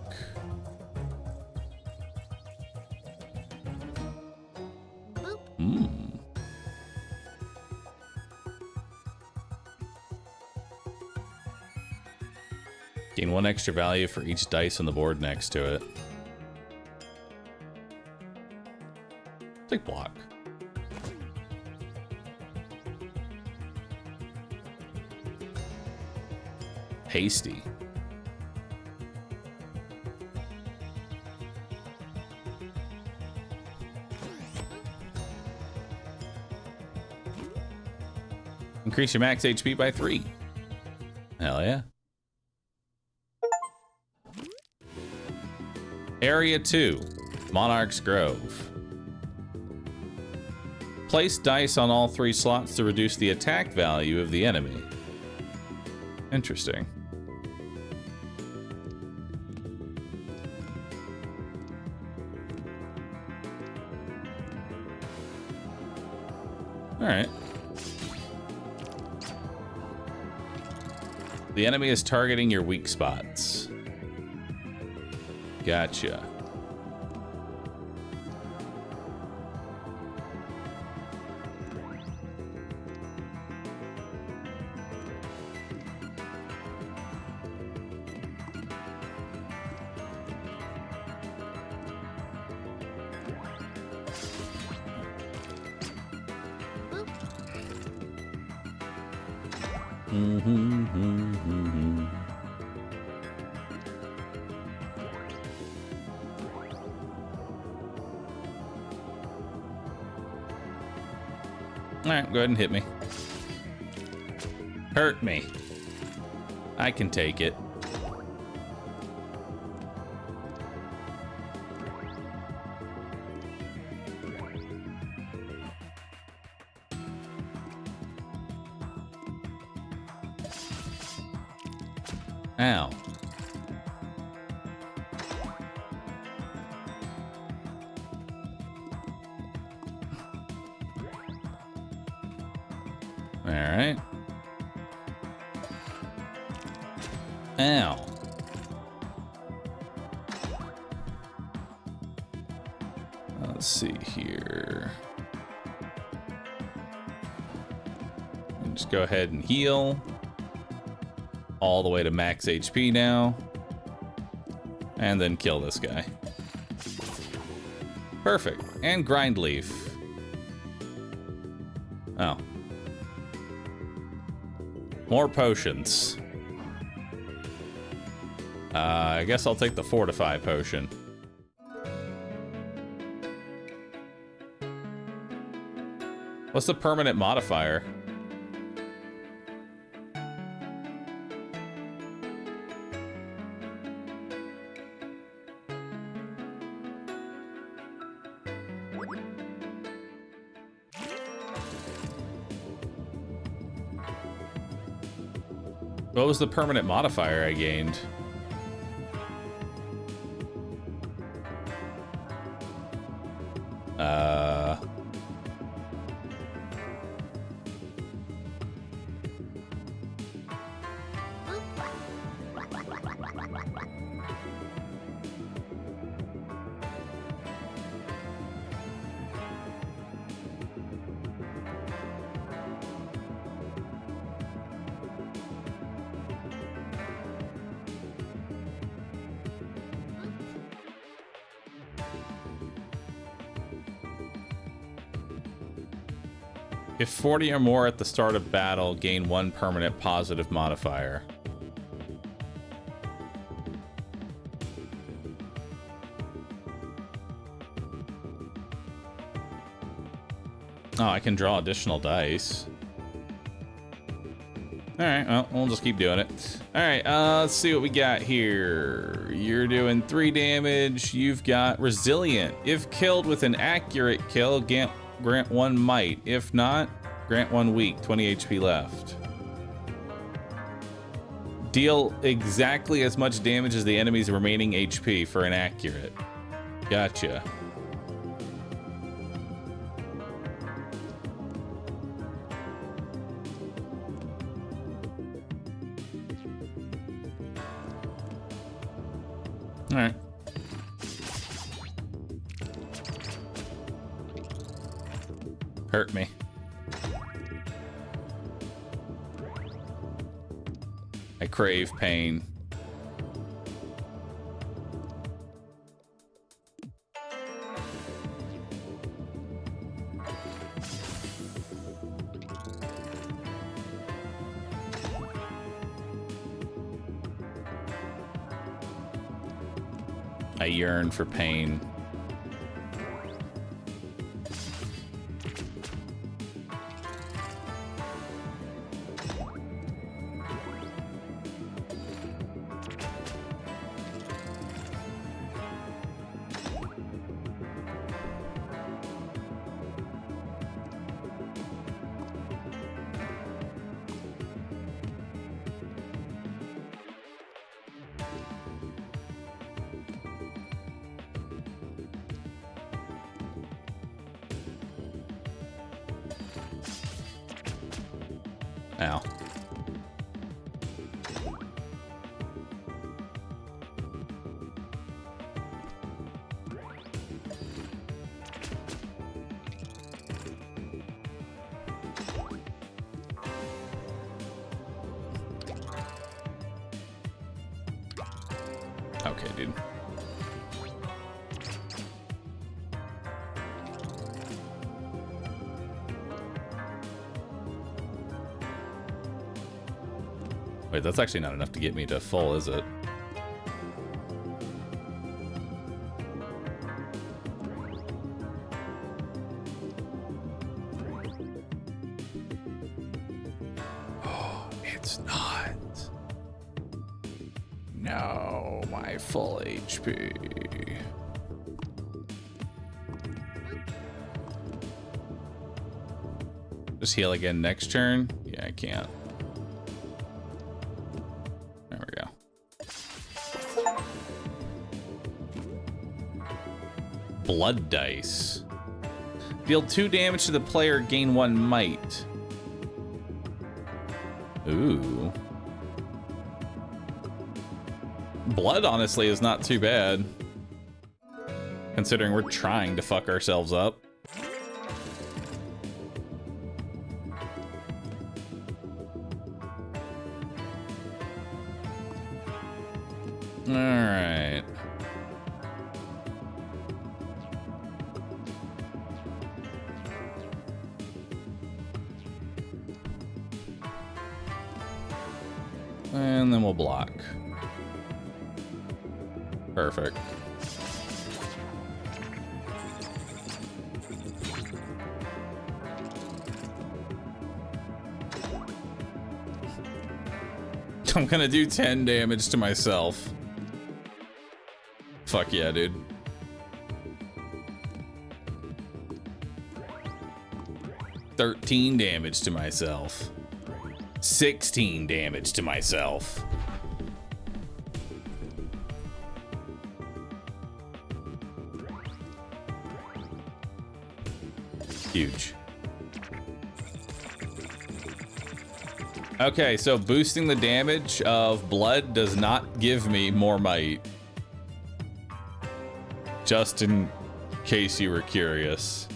Gain 1 extra value for each dice on the board next to it. Take block. Hasty. Increase your max HP by 3. Hell yeah. Area 2, Monarch's Grove. Place dice on all 3 slots to reduce the attack value of the enemy. Interesting. Alright. The enemy is targeting your weak spots. Gotcha. Alright, go ahead and hit me. Hurt me. I can take it. Ow. All right. Ow. Let's see here. Just go ahead and heal. All the way to max HP now. And then kill this guy. Perfect. And grind leaf. Oh. More potions. I guess I'll take the fortify potion. What's the permanent modifier? What was the permanent modifier I gained? If 40 or more at the start of battle, gain 1 permanent positive modifier. Oh, I can draw additional dice. Alright, well, we'll just keep doing it. Alright, let's see what we got here. You're doing 3 damage. You've got Resilient. If killed with an accurate kill, grant 1 might. If not, grant 1 weak. 20 HP left. Deal exactly as much damage as the enemy's remaining HP for an accurate. Gotcha. All right. Hurt me. I crave pain. I yearn for pain. Ow. Okay, dude. Wait, that's actually not enough to get me to full, is it? Oh, it's not. No, my full HP. Just heal again next turn? Yeah, I can't. There we go. Blood dice. Deal 2 damage to the player, gain 1 might. Ooh. Blood, honestly, is not too bad. Considering we're trying to fuck ourselves up. Alright. And then we'll block. Perfect. I'm gonna do 10 damage to myself. Fuck yeah, dude. $13 damage to myself. 16 damage to myself. Huge. Okay, so boosting the damage of blood does not give me more might. Just in case you were curious.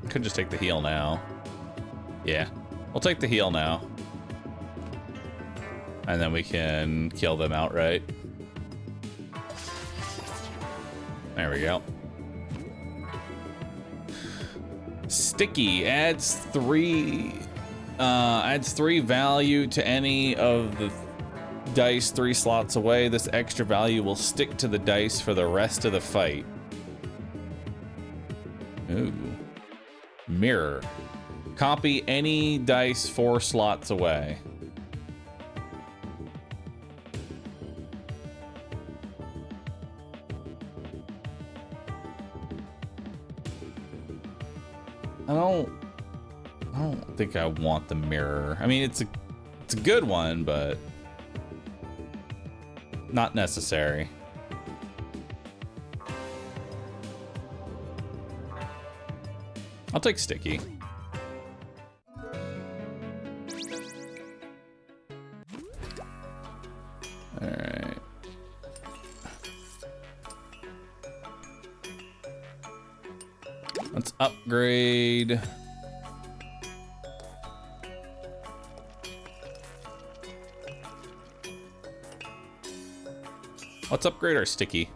Could just take the heal now. Yeah, we'll take the heal now. And then we can kill them outright. There we go. Sticky adds 3 value to any of the dice 3 slots away. This extra value will stick to the dice for the rest of the fight. Ooh. Mirror. Copy any dice 4 slots away. I don't think I want the mirror. I mean, it's a good one, but not necessary. I'll take sticky. All right. Let's upgrade. Let's upgrade our sticky.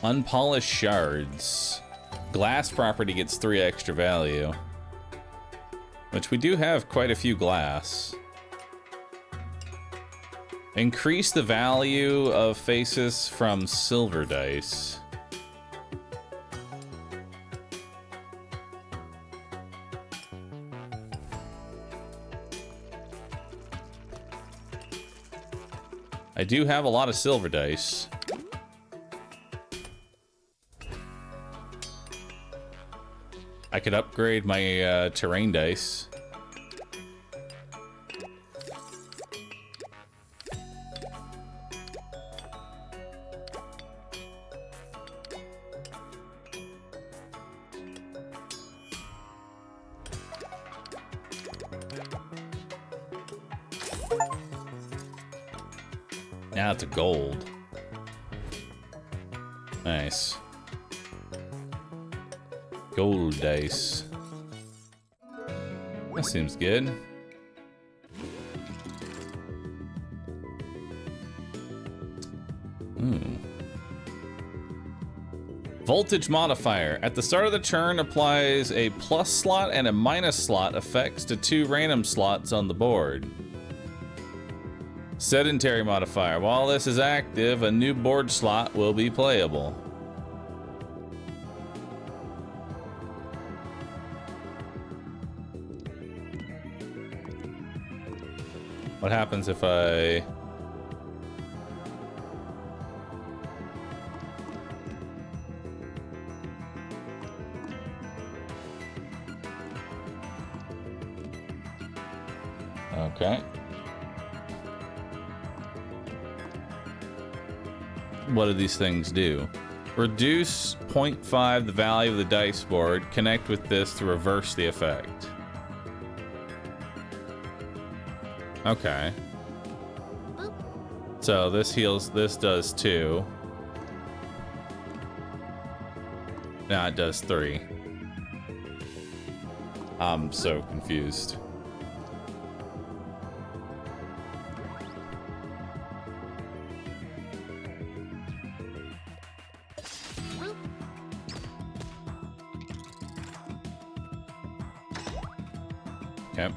Unpolished shards. Glass property gets 3 extra value. Which we do have quite a few glass. Increase the value of faces from silver dice. I do have a lot of silver dice. I could upgrade my terrain dice. Now it's a gold. Nice. Gold dice. That seems good. Voltage modifier. At the start of the turn, applies a plus slot and a minus slot effects to 2 random slots on the board. Sedentary modifier. While this is active, a new board slot will be playable. What happens if I... Okay. What do these things do? Reduce 0.5 the value of the dice board. Connect with this to reverse the effect. Okay. So this heals, this does 2. Now it does 3. I'm so confused. Okay.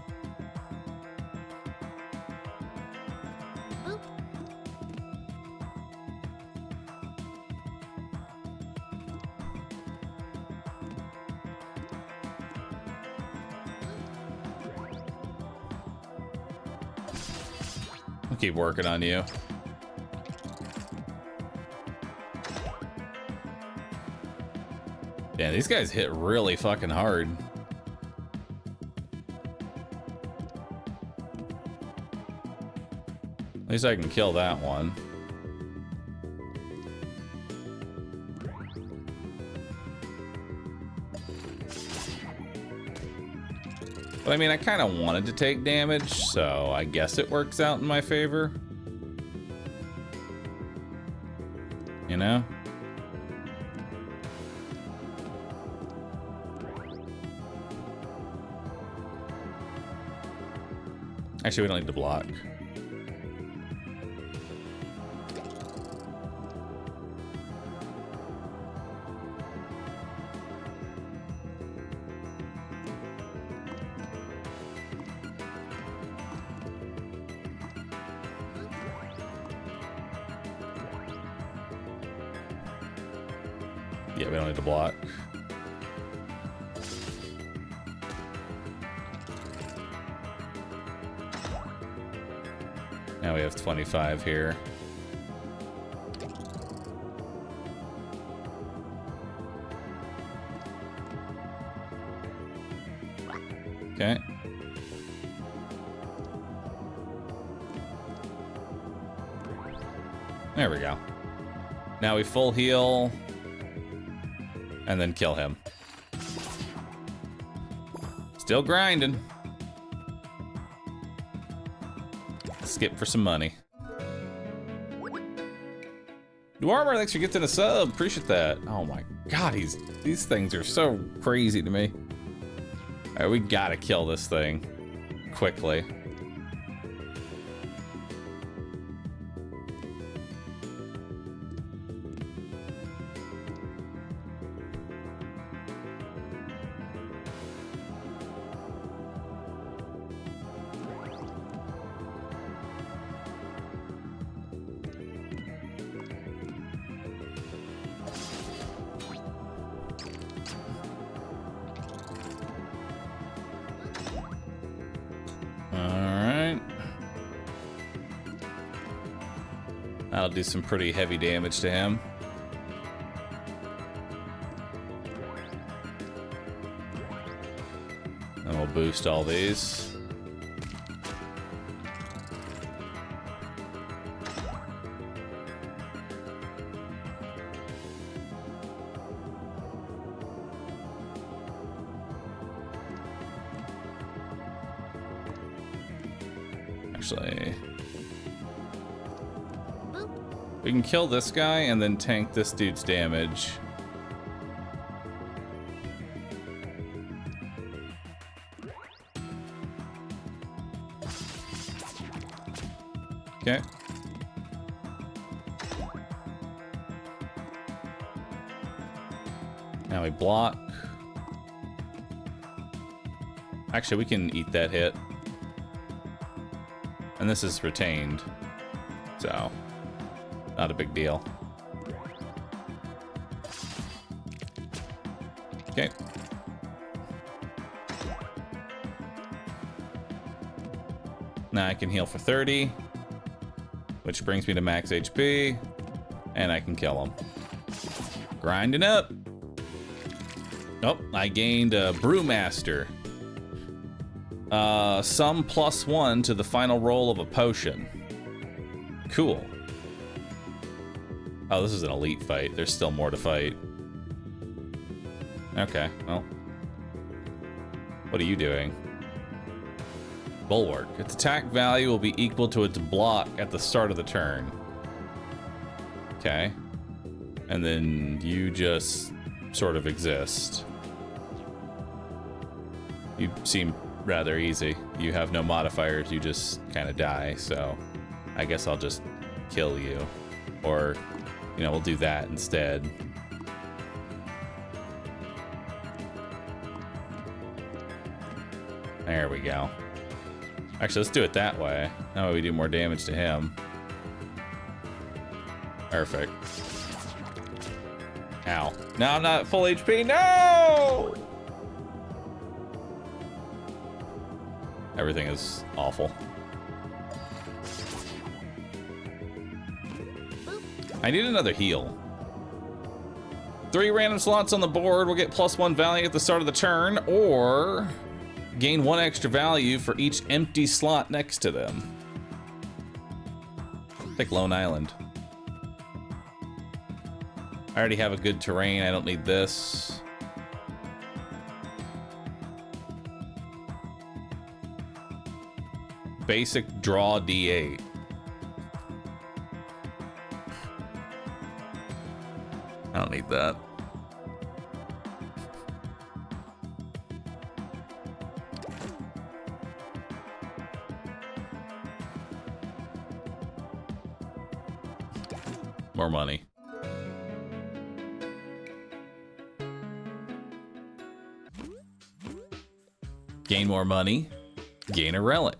I'll keep working on you. Yeah, these guys hit really fucking hard. At least I can kill that one. But I mean, I kind of wanted to take damage, so I guess it works out in my favor. You know? Actually, we don't need to block. Yeah, we don't need to block. Now we have 25 here. Okay. There we go. Now we full heal. And then kill him. Still grinding. Skip for some money. Dwarmer, thanks for getting a sub. Appreciate that. Oh my god, these things are so crazy to me. Alright, we gotta kill this thing quickly. That'll do some pretty heavy damage to him. And we'll boost all these. Actually, we can kill this guy and then tank this dude's damage. Okay. Now we block. Actually, we can eat that hit. And this is retained, so not a big deal. Okay. Now I can heal for 30, which brings me to max HP, and I can kill him. Grinding up. Oh, I gained a Brewmaster. Some +1 to the final roll of a potion. Cool. Oh, this is an elite fight. There's still more to fight. Okay, well. What are you doing? Bulwark. Its attack value will be equal to its block at the start of the turn. Okay. And then you just sort of exist. You seem rather easy. You have no modifiers, you just kind of die, so I guess I'll just kill you. Or, you know, we'll do that instead. There we go. Actually, let's do it that way. That way we do more damage to him. Perfect. Ow. No, I'm not at full HP. No! Everything is awful. I need another heal. 3 random slots on the board will get +1 value at the start of the turn, or gain 1 extra value for each empty slot next to them. Pick Lone Island. I already have a good terrain, I don't need this. Basic draw D8. I don't need that. More money. Gain more money. Gain a relic.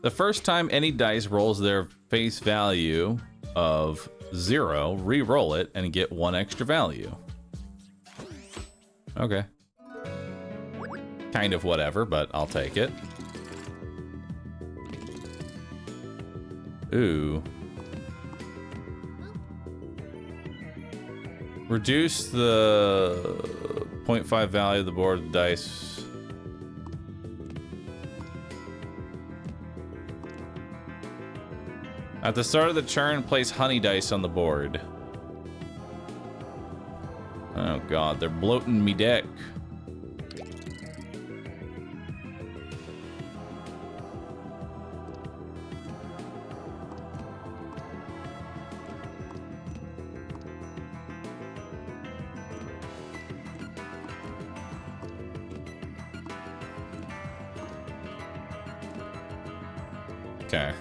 The first time any dice rolls their face value of 0, re-roll it and get 1 extra value. Okay. Kind of whatever, but I'll take it. Ooh. Reduce the 0.5 value of the board of the dice. At the start of the turn, place honey dice on the board. Oh god, they're bloating me deck. Okay.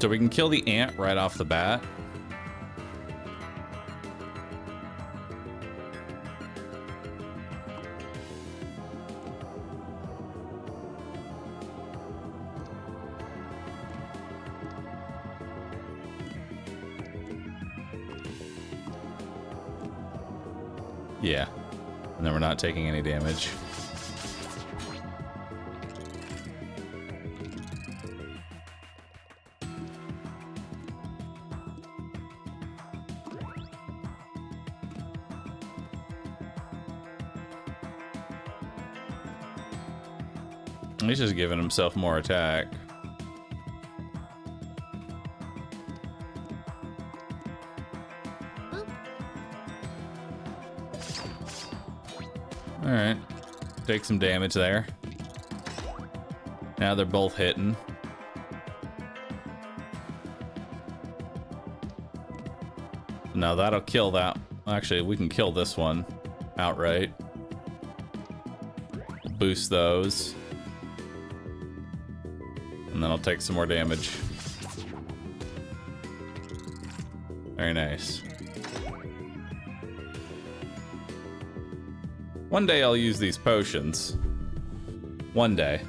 So we can kill the ant right off the bat. Yeah. And then we're not taking any damage. He's just giving himself more attack. Alright. Take some damage there. Now they're both hitting. Now that'll kill that. Actually, we can kill this one outright. Boost those. And then I'll take some more damage. Very nice. One day I'll use these potions. One day.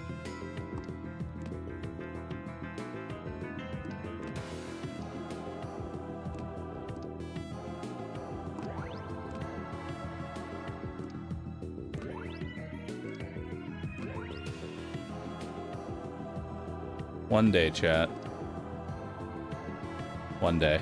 One day, chat. One day.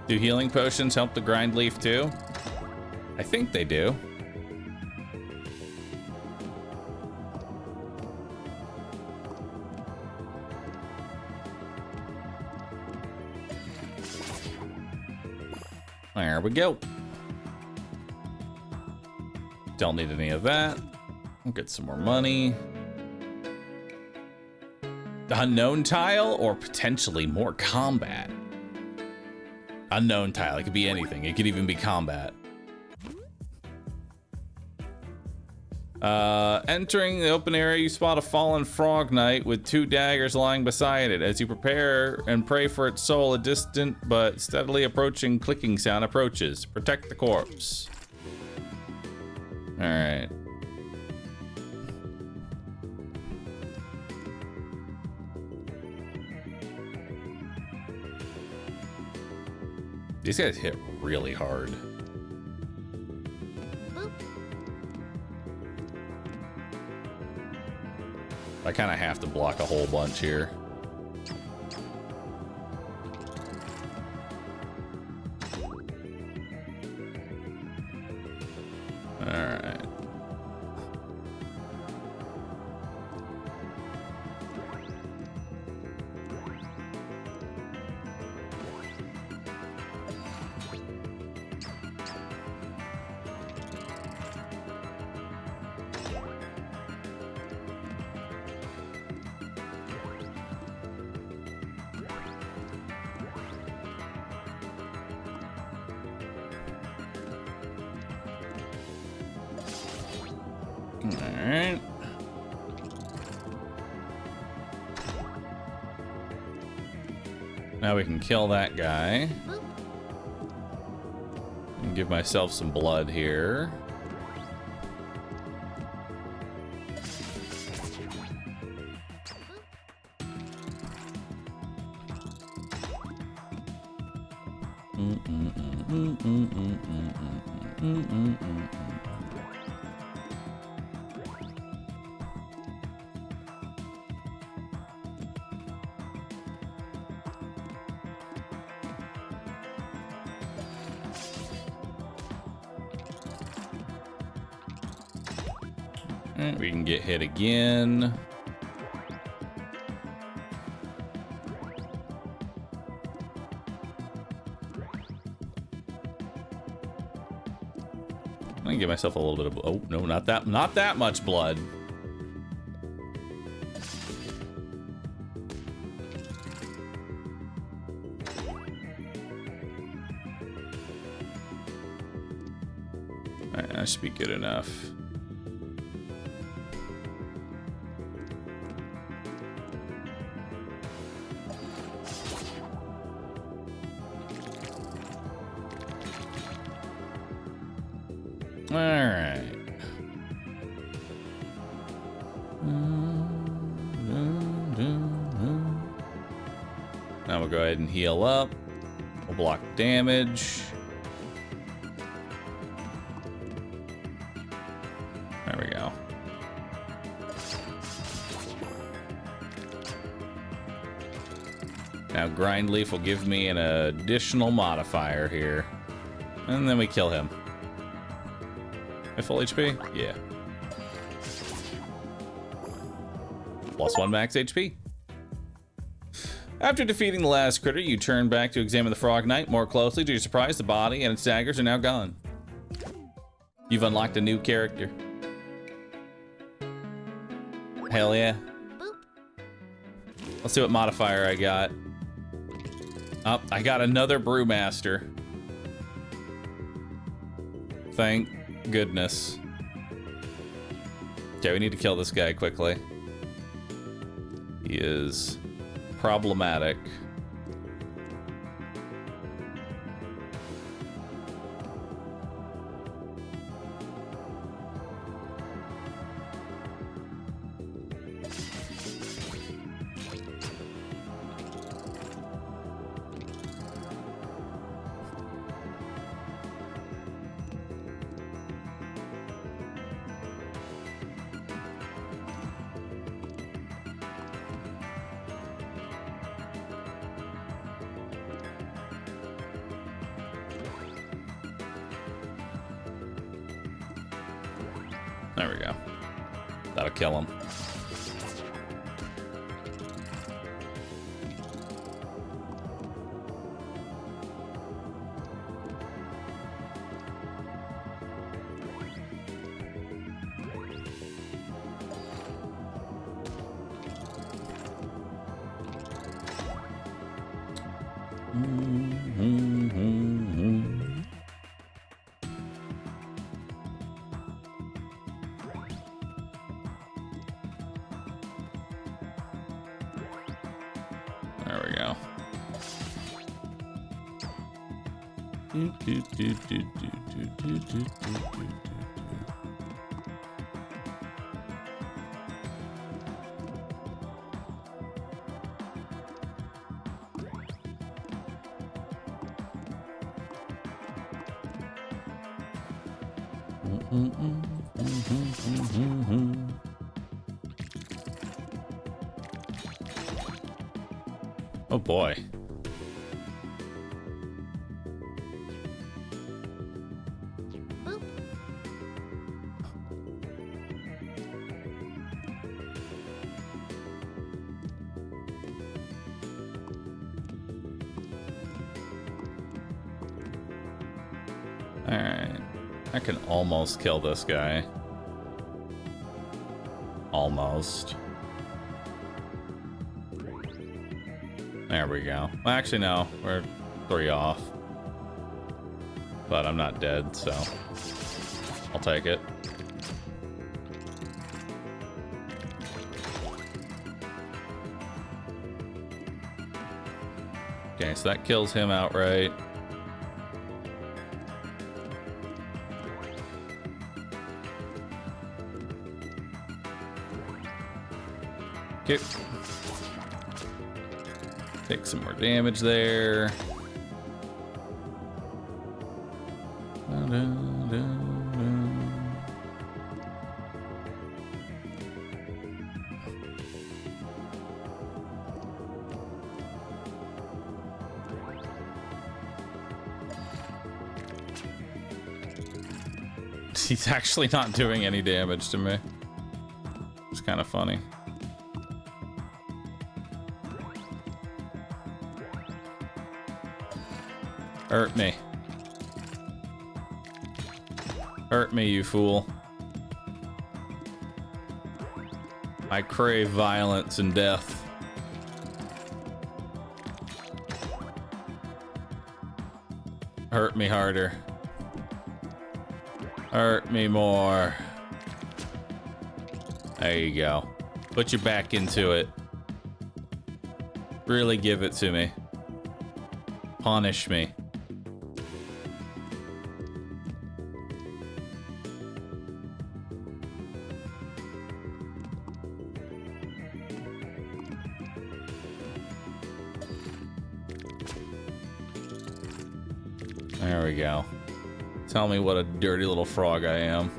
Do healing potions help the grind leaf too? I think they do. There we go. Don't need any of that. We'll get some more money. The unknown tile or potentially more combat? Unknown tile, it could be anything. It could even be combat. Entering the open area, you spot a fallen frog knight with 2 daggers lying beside it. As you prepare and pray for its soul, a distant but steadily approaching clicking sound approaches. Protect the corpse. All right. These guys hit really hard. I kind of have to block a whole bunch here. All right. Alright. Now we can kill that guy. And give myself some blood here. We can get hit again. I'm gonna give myself a little bit of, oh no, not that much blood. All right, that should be good enough. All right. Now we'll go ahead and heal up. We'll block damage. There we go. Now Grind Leaf will give me an additional modifier here. And then we kill him. At full HP? Yeah. +1 max HP. After defeating the last critter, you turn back to examine the Frog Knight more closely. To your surprise, the body and its daggers are now gone. You've unlocked a new character. Hell yeah. Let's see what modifier I got. Oh, I got another Brewmaster. Thank goodness. Okay, we need to kill this guy quickly. He is problematic. There we go. That'll kill him. There we go. Oh boy. Alright. I can almost kill this guy. Almost. There we go. Well, actually, no. We're 3 off. But I'm not dead, so I'll take it. Okay, so that kills him outright. Okay. Take some more damage there. He's actually not doing any damage to me. It's kind of funny. Hurt me. Hurt me, you fool. I crave violence and death. Hurt me harder. Hurt me more. There you go. Put your back into it. Really give it to me. Punish me. There we go. Tell me what a dirty little frog I am.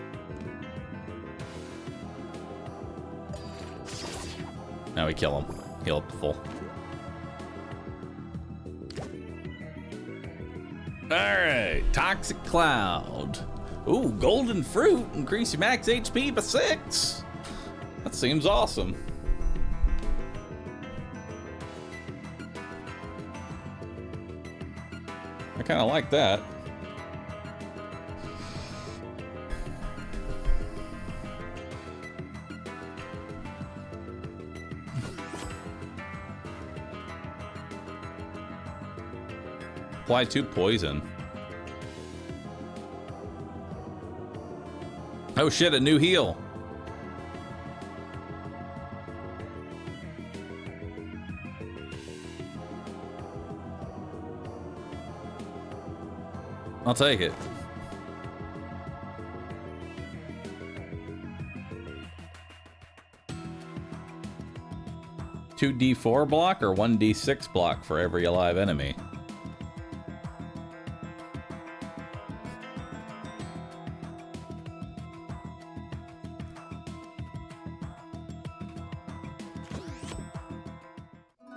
Now we kill him. Heal up to full. Alright, Toxic Cloud. Ooh, Golden Fruit. Increase your max HP by 6. That seems awesome. I kind of like that. Apply 2 poison. Oh shit, a new heal. I'll take it. Two D4 block or 1D6 block for every alive enemy.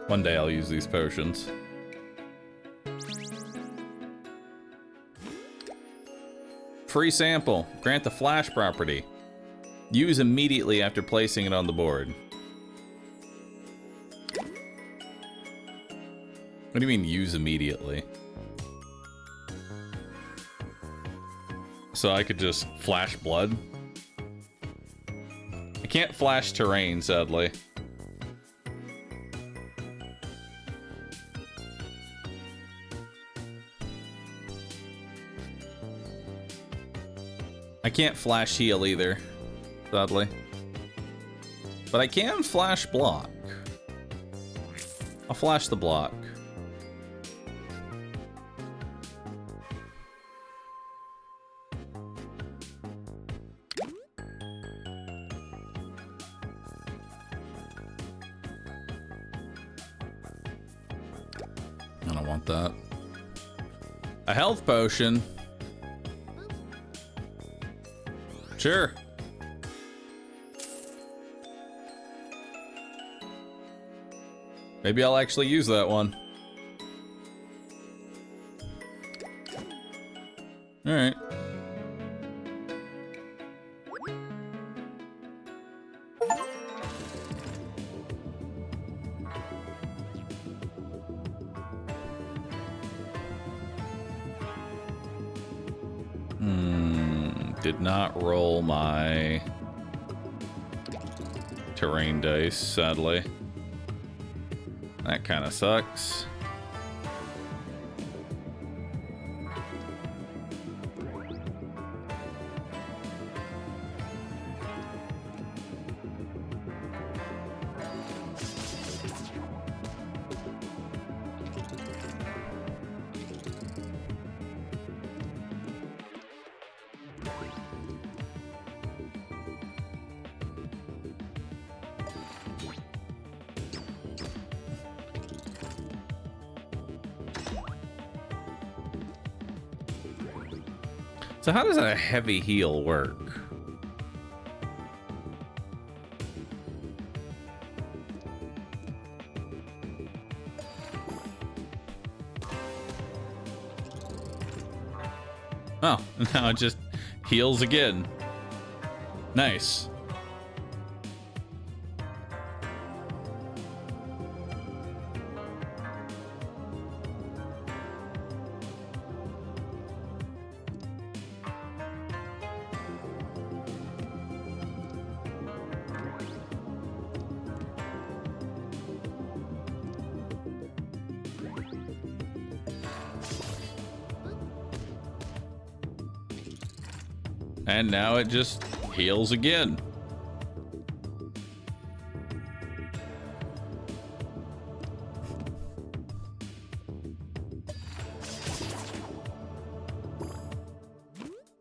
One day I'll use these potions. Free sample. Grant the flash property. Use immediately after placing it on the board. What do you mean use immediately? So I could just flash blood? I can't flash terrain, sadly. I can't flash heal either, sadly. But I can flash block. I'll flash the block. I don't want that. A health potion. Sure. Maybe I'll actually use that one. All right. Did not roll my terrain dice, sadly. That kind of sucks. So how does a heavy heal work? Oh, now it just heals again. Nice. And now it just heals again.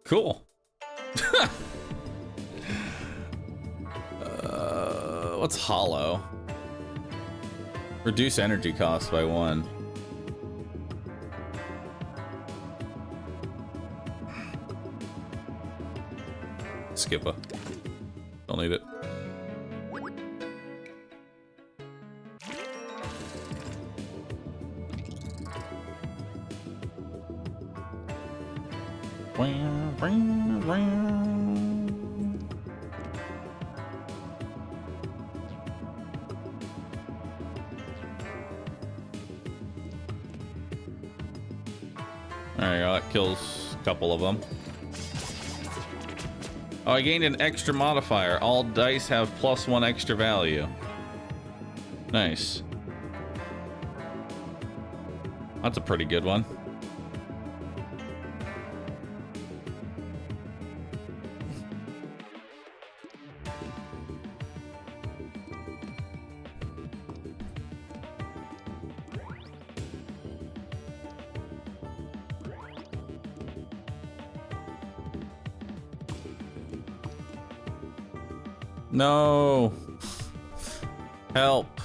Cool. What's hollow? Reduce energy cost by 1. Kippa. Don't need it. There you go, that kills a couple of them. Oh, I gained an extra modifier. All dice have +1 extra value. Nice. That's a pretty good one. No. Help.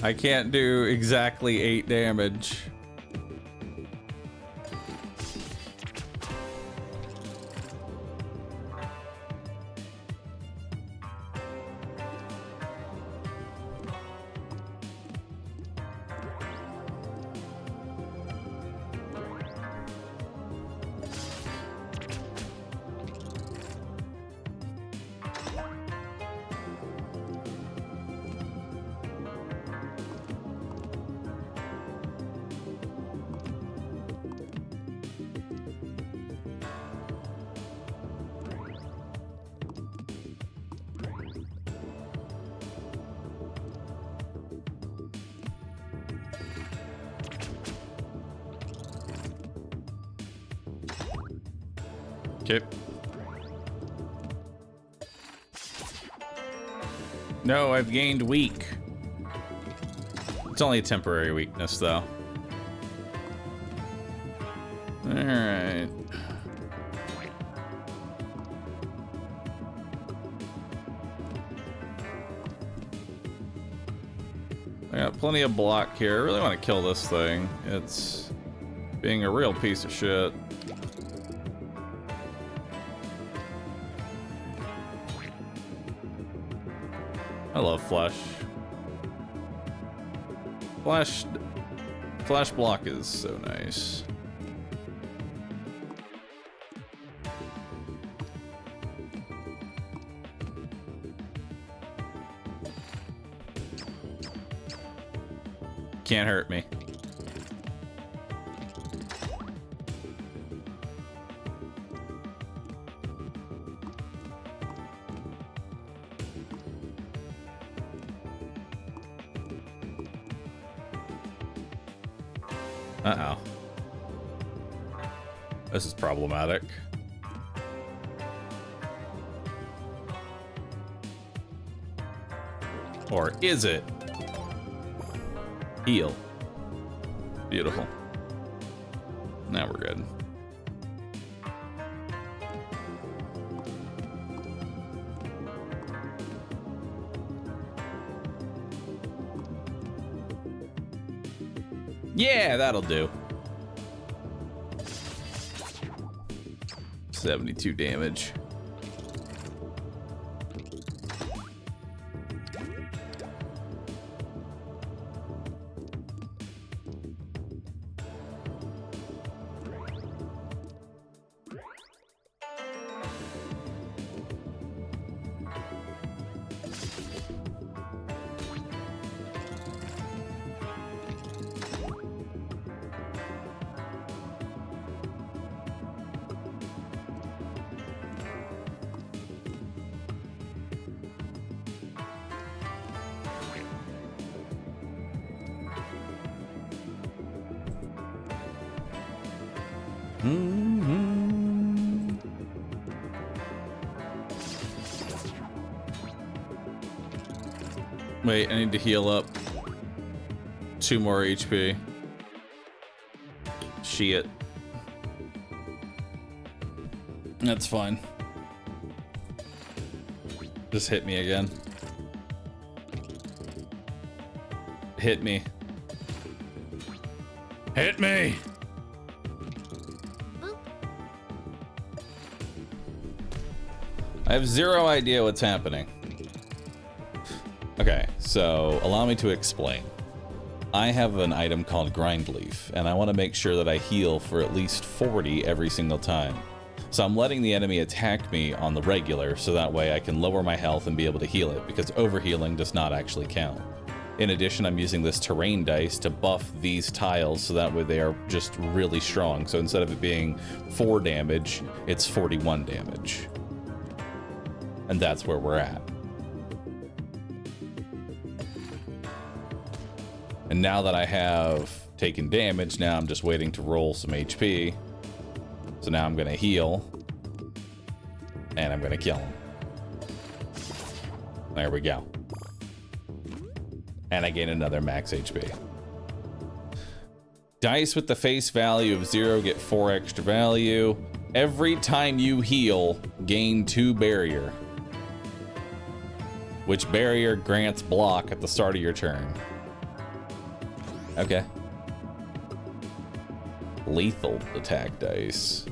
I can't do exactly 8 damage. Okay. No, I've gained weak. It's only a temporary weakness, though. Alright. I got plenty of block here. I really want to kill this thing. It's being a real piece of shit. I love flash. Flash block is so nice. Can't hurt me. Uh-oh. This is problematic. Or is it? Heal. Beautiful. Now we're good. Yeah, that'll do. 72 damage. Wait, I need to heal up 2 more HP. Shit. That's fine. Just hit me again. Hit me. Hit me! I have zero idea what's happening. Okay, so allow me to explain. I have an item called Grind Leaf, and I want to make sure that I heal for at least 40 every single time. So I'm letting the enemy attack me on the regular, so that way I can lower my health and be able to heal it, because overhealing does not actually count. In addition, I'm using this terrain dice to buff these tiles, so that way they are just really strong. So instead of it being 4 damage, it's 41 damage. And that's where we're at. And now that I have taken damage, now I'm just waiting to roll some HP. So now I'm gonna heal. And I'm gonna kill him. There we go. And I gain another max HP. Dice with the face value of 0 get 4 extra value. Every time you heal, gain 2 barrier. Which barrier grants block at the start of your turn. Okay. Lethal attack dice.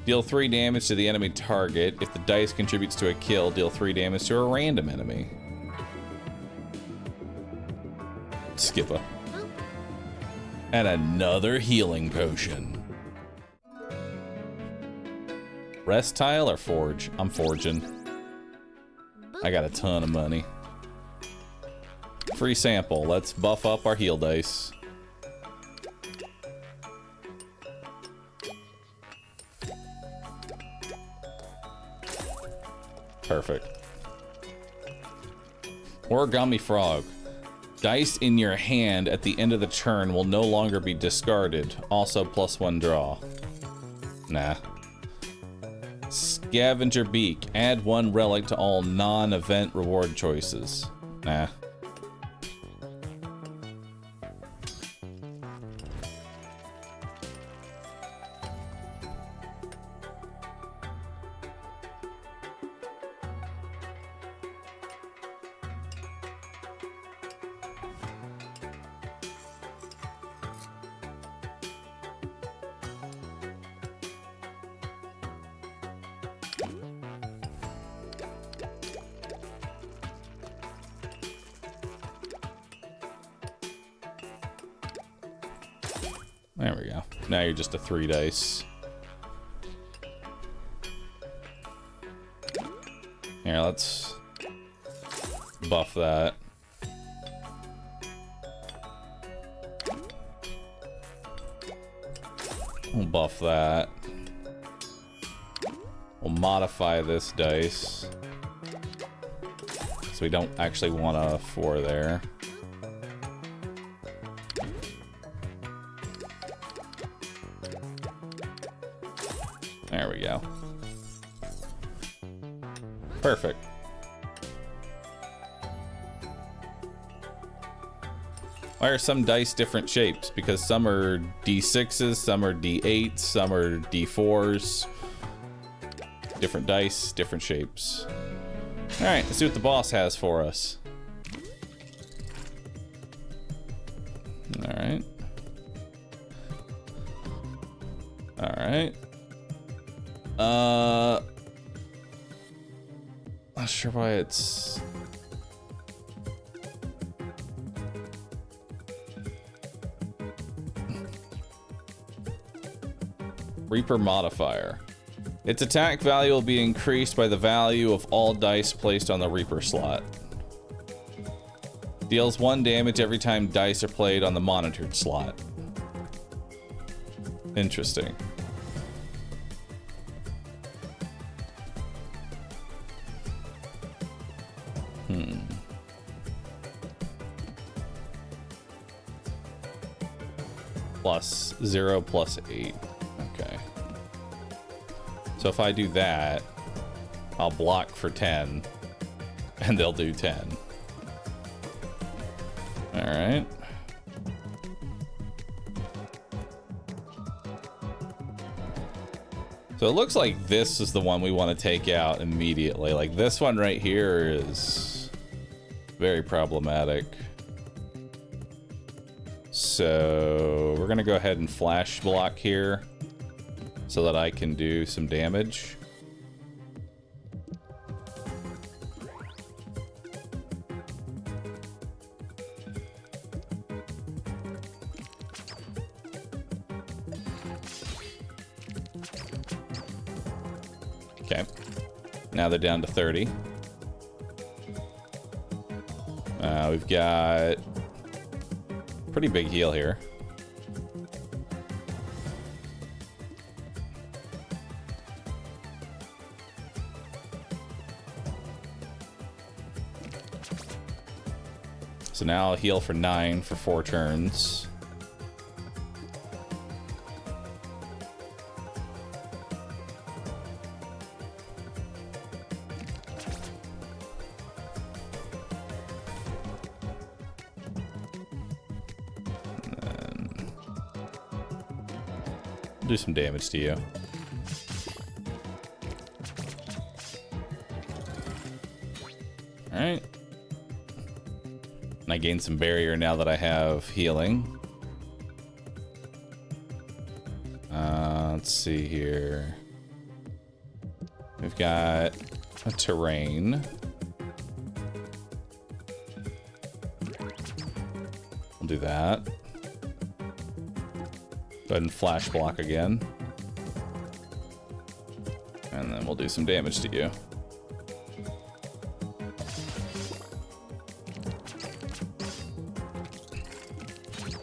Deal 3 damage to the enemy target. If the dice contributes to a kill, deal 3 damage to a random enemy. Skipper. And another healing potion. Rest tile or forge? I'm forging. I got a ton of money. Free sample. Let's buff up our heal dice. Perfect. Origami frog. Dice in your hand at the end of the turn will no longer be discarded. Also +1 draw. Nah. Scavenger beak. Add 1 relic to all non-event reward choices. Nah. There we go. Now you're just a 3 dice. Here, let's buff that. We'll buff that. We'll modify this dice. So we don't actually want a 4 there. There we go. Perfect. Why are some dice different shapes? Because some are D6s, some are D8s, some are D4s. Different dice, different shapes. Alright, let's see what the boss has for us. Alright. Alright. Not sure why it's... Reaper modifier. Its attack value will be increased by the value of all dice placed on the Reaper slot. Deals 1 damage every time dice are played on the monitored slot. Interesting. Plus 0 plus 8. Okay. So if I do that, I'll block for 10, and they'll do 10. Alright. So it looks like this is the one we want to take out immediately. Like this one right here is very problematic. So we're gonna go ahead and flash block here so that I can do some damage. Okay. Now they're down to 30. We've got pretty big heal here. So now I'll heal for 9 for 4 turns. Do some damage to you. Alright. And I gain some barrier now that I have healing. Let's see here. We've got a terrain. We'll do that. Go ahead and flash block again. And then we'll do some damage to you.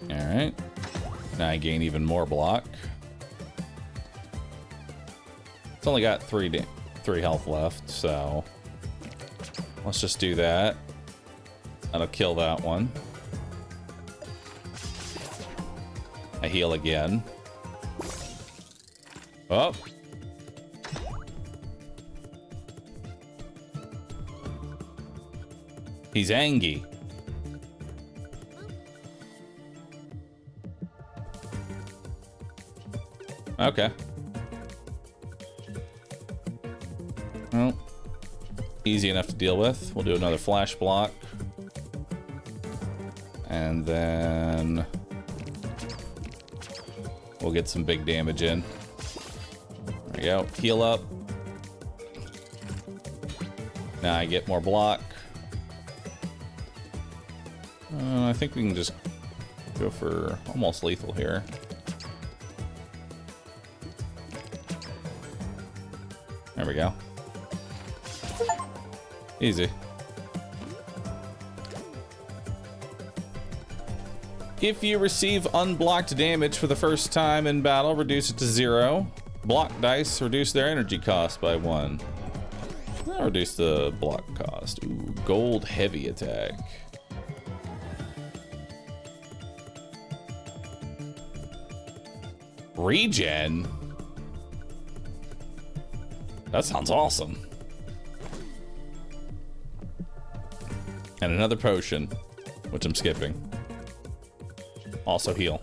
Alright. Now I gain even more block. It's only got 3 health left, so let's just do that. That'll kill that one. I heal again. Oh. He's angry. Okay. Well, easy enough to deal with. We'll do another flash block. And then we'll get some big damage in. There we go. Heal up. Now I get more block. I think we can just go for almost lethal here. There we go. Easy. If you receive unblocked damage for the first time in battle, reduce it to 0. Block dice reduce their energy cost by 1. That'll reduce the block cost. Ooh, gold heavy attack. Regen? That sounds awesome. And another potion, which I'm skipping. Also heal.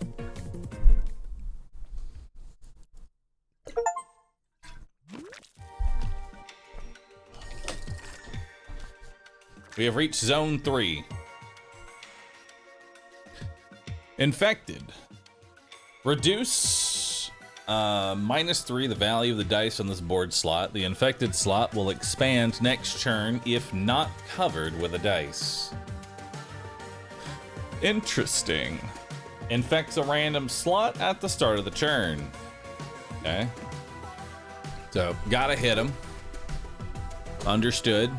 We have reached zone 3. Infected. Reduce -3 the value of the dice on this board slot. The infected slot will expand next turn if not covered with a dice. Interesting. Infects a random slot at the start of the turn. Okay. So, gotta hit him. Understood.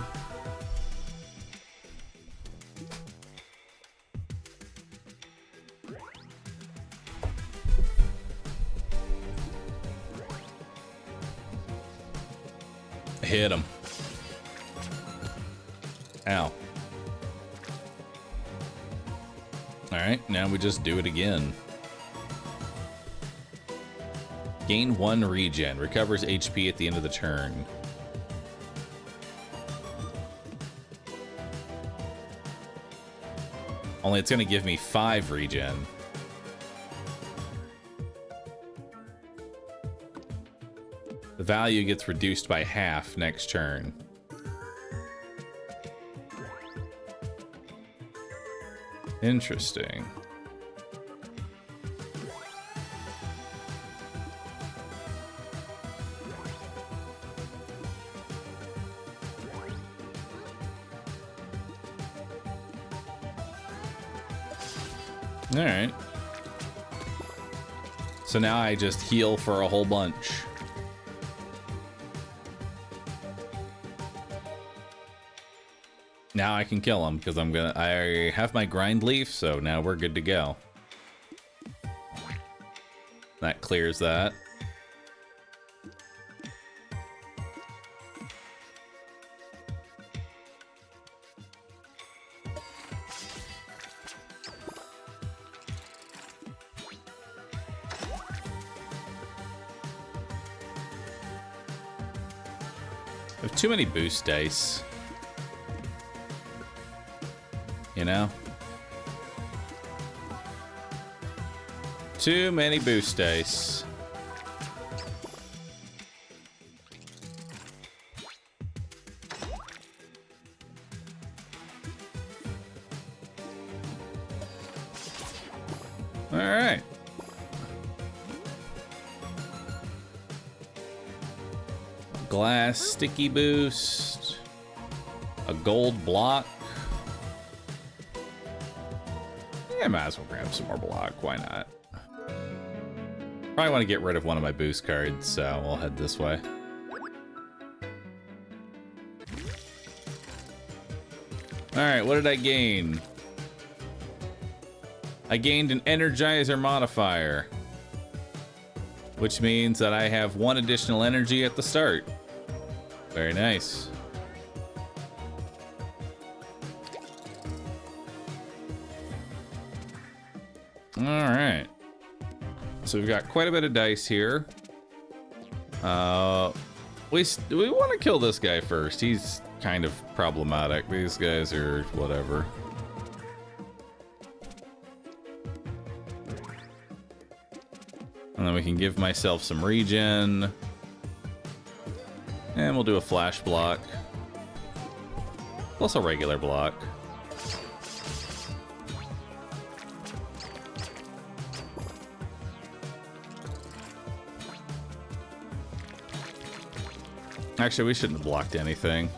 Hit him. Ow. Alright, now we just do it again. Gain 1 regen. Recovers HP at the end of the turn. Only it's going to give me 5 regen. The value gets reduced by half next turn. Interesting. All right. So now I just heal for a whole bunch. Now I can kill him because I have my grind leaf, so now we're good to go. That clears that. I have too many boost dice. You know? Too many boost dice. All right. Glass sticky boost. A gold block. Yeah, might as well grab some more block. Why not? Probably want to get rid of one of my boost cards, so we'll head this way. Alright, what did I gain? I gained an Energizer modifier, which means that I have 1 additional energy at the start. Very nice. Alright. So we've got quite a bit of dice here. We want to kill this guy first. He's kind of problematic. These guys are whatever. And then we can give myself some regen. And we'll do a flash block. Plus a regular block. Actually, we shouldn't have blocked anything.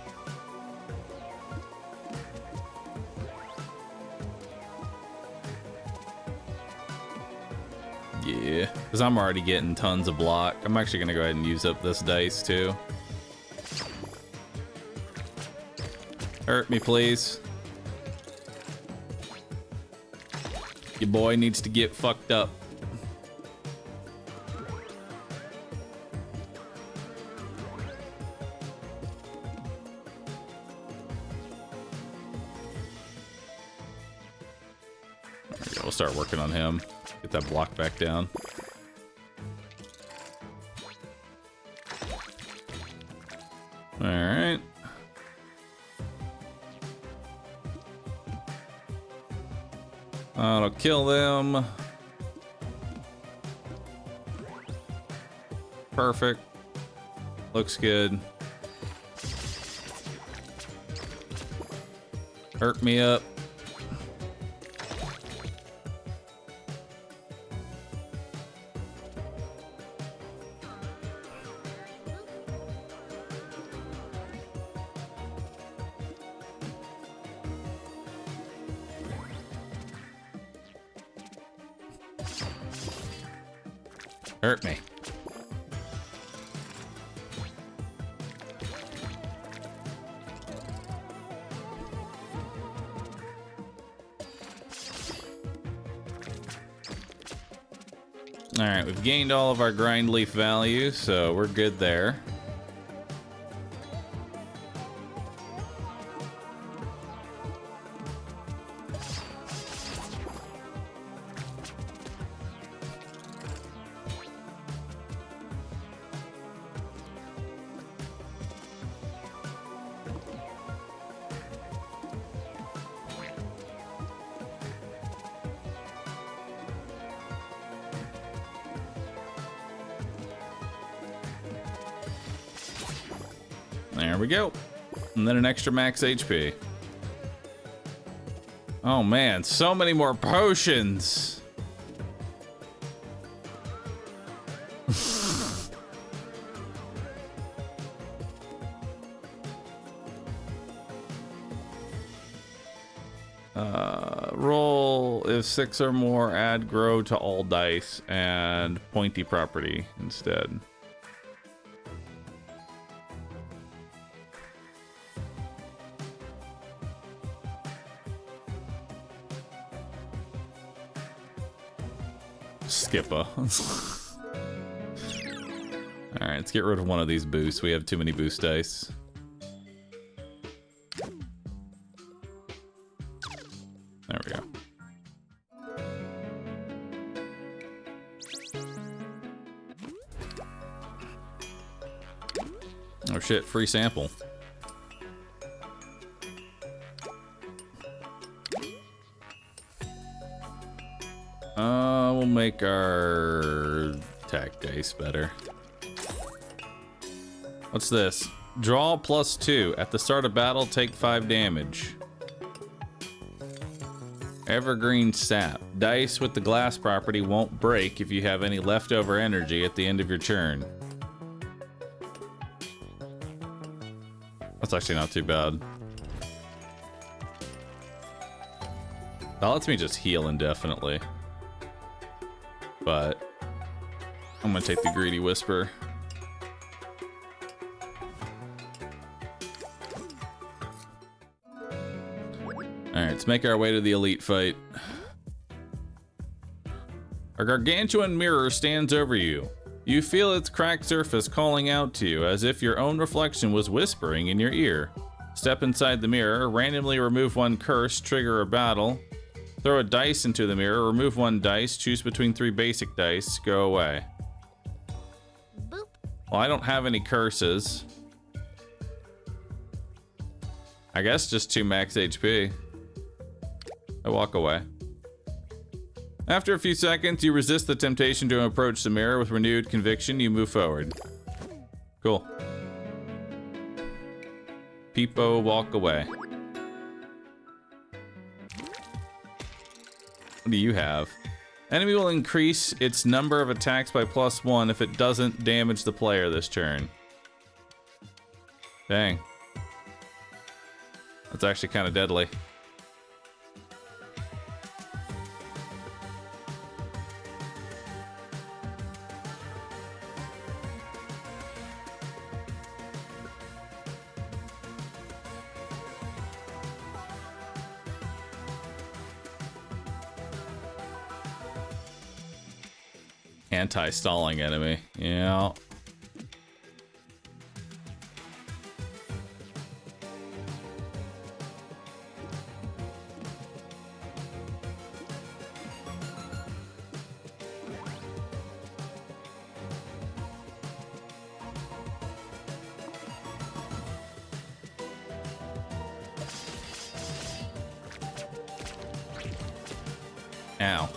Yeah, because I'm already getting tons of block. I'm actually going to go ahead and use up this dice, too. Hurt me, please. Your boy needs to get fucked up. We'll start working on him. Get that block back down. All right. I'll kill them. Perfect. Looks good. Hurt me up. Hurt me. All right, we've gained all of our grind leaf value, so we're good there. There we go. And then an extra max HP. Oh man, so many more potions. Roll if 6 or more, add grow to all dice and pointy property instead. Skipper. Alright, let's get rid of one of these boosts. We have too many boost dice. There we go. Oh shit, free sample. We'll make our attack dice better. What's this? Draw +2. At the start of battle, take 5 damage. Evergreen sap. Dice with the glass property won't break if you have any leftover energy at the end of your turn. That's actually not too bad. That lets me just heal indefinitely. But I'm gonna take the Greedy Whisper. Alright, let's make our way to the elite fight. A gargantuan mirror stands over you. You feel its cracked surface calling out to you, as if your own reflection was whispering in your ear. Step inside the mirror, randomly remove one curse, trigger a battle. Throw a dice into the mirror, remove 1 dice, choose between 3 basic dice, go away. Boop. Well, I don't have any curses. I guess just 2 max HP. I walk away. After a few seconds, you resist the temptation to approach the mirror with renewed conviction. You move forward. Cool. Peepo, walk away. What do you have? Enemy will increase its number of attacks by +1 if it doesn't damage the player this turn. Dang. That's actually kind of deadly. Anti-stalling enemy. Yeah. Ow.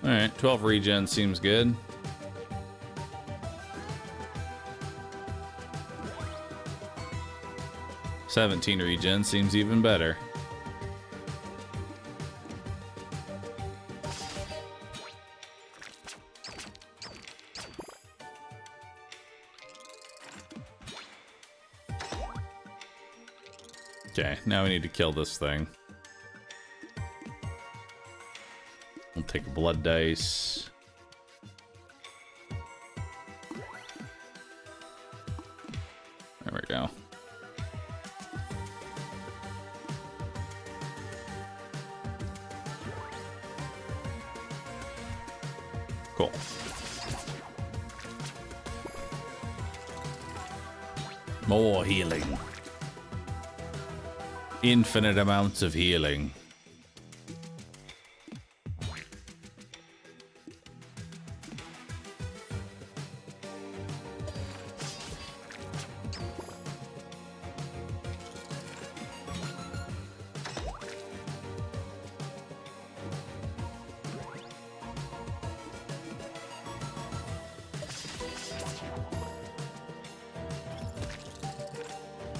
Alright, 12 regen seems good. $17 regen seems even better. Okay, now we need to kill this thing. We'll take a blood dice. There we go. Cool. More healing. Infinite amounts of healing.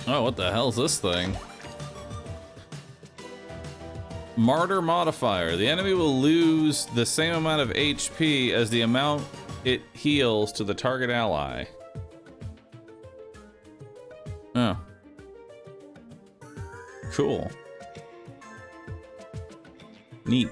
Oh, what the hell's this thing? Martyr modifier. The enemy will lose the same amount of HP as the amount it heals to the target ally. Oh. Cool. Neat.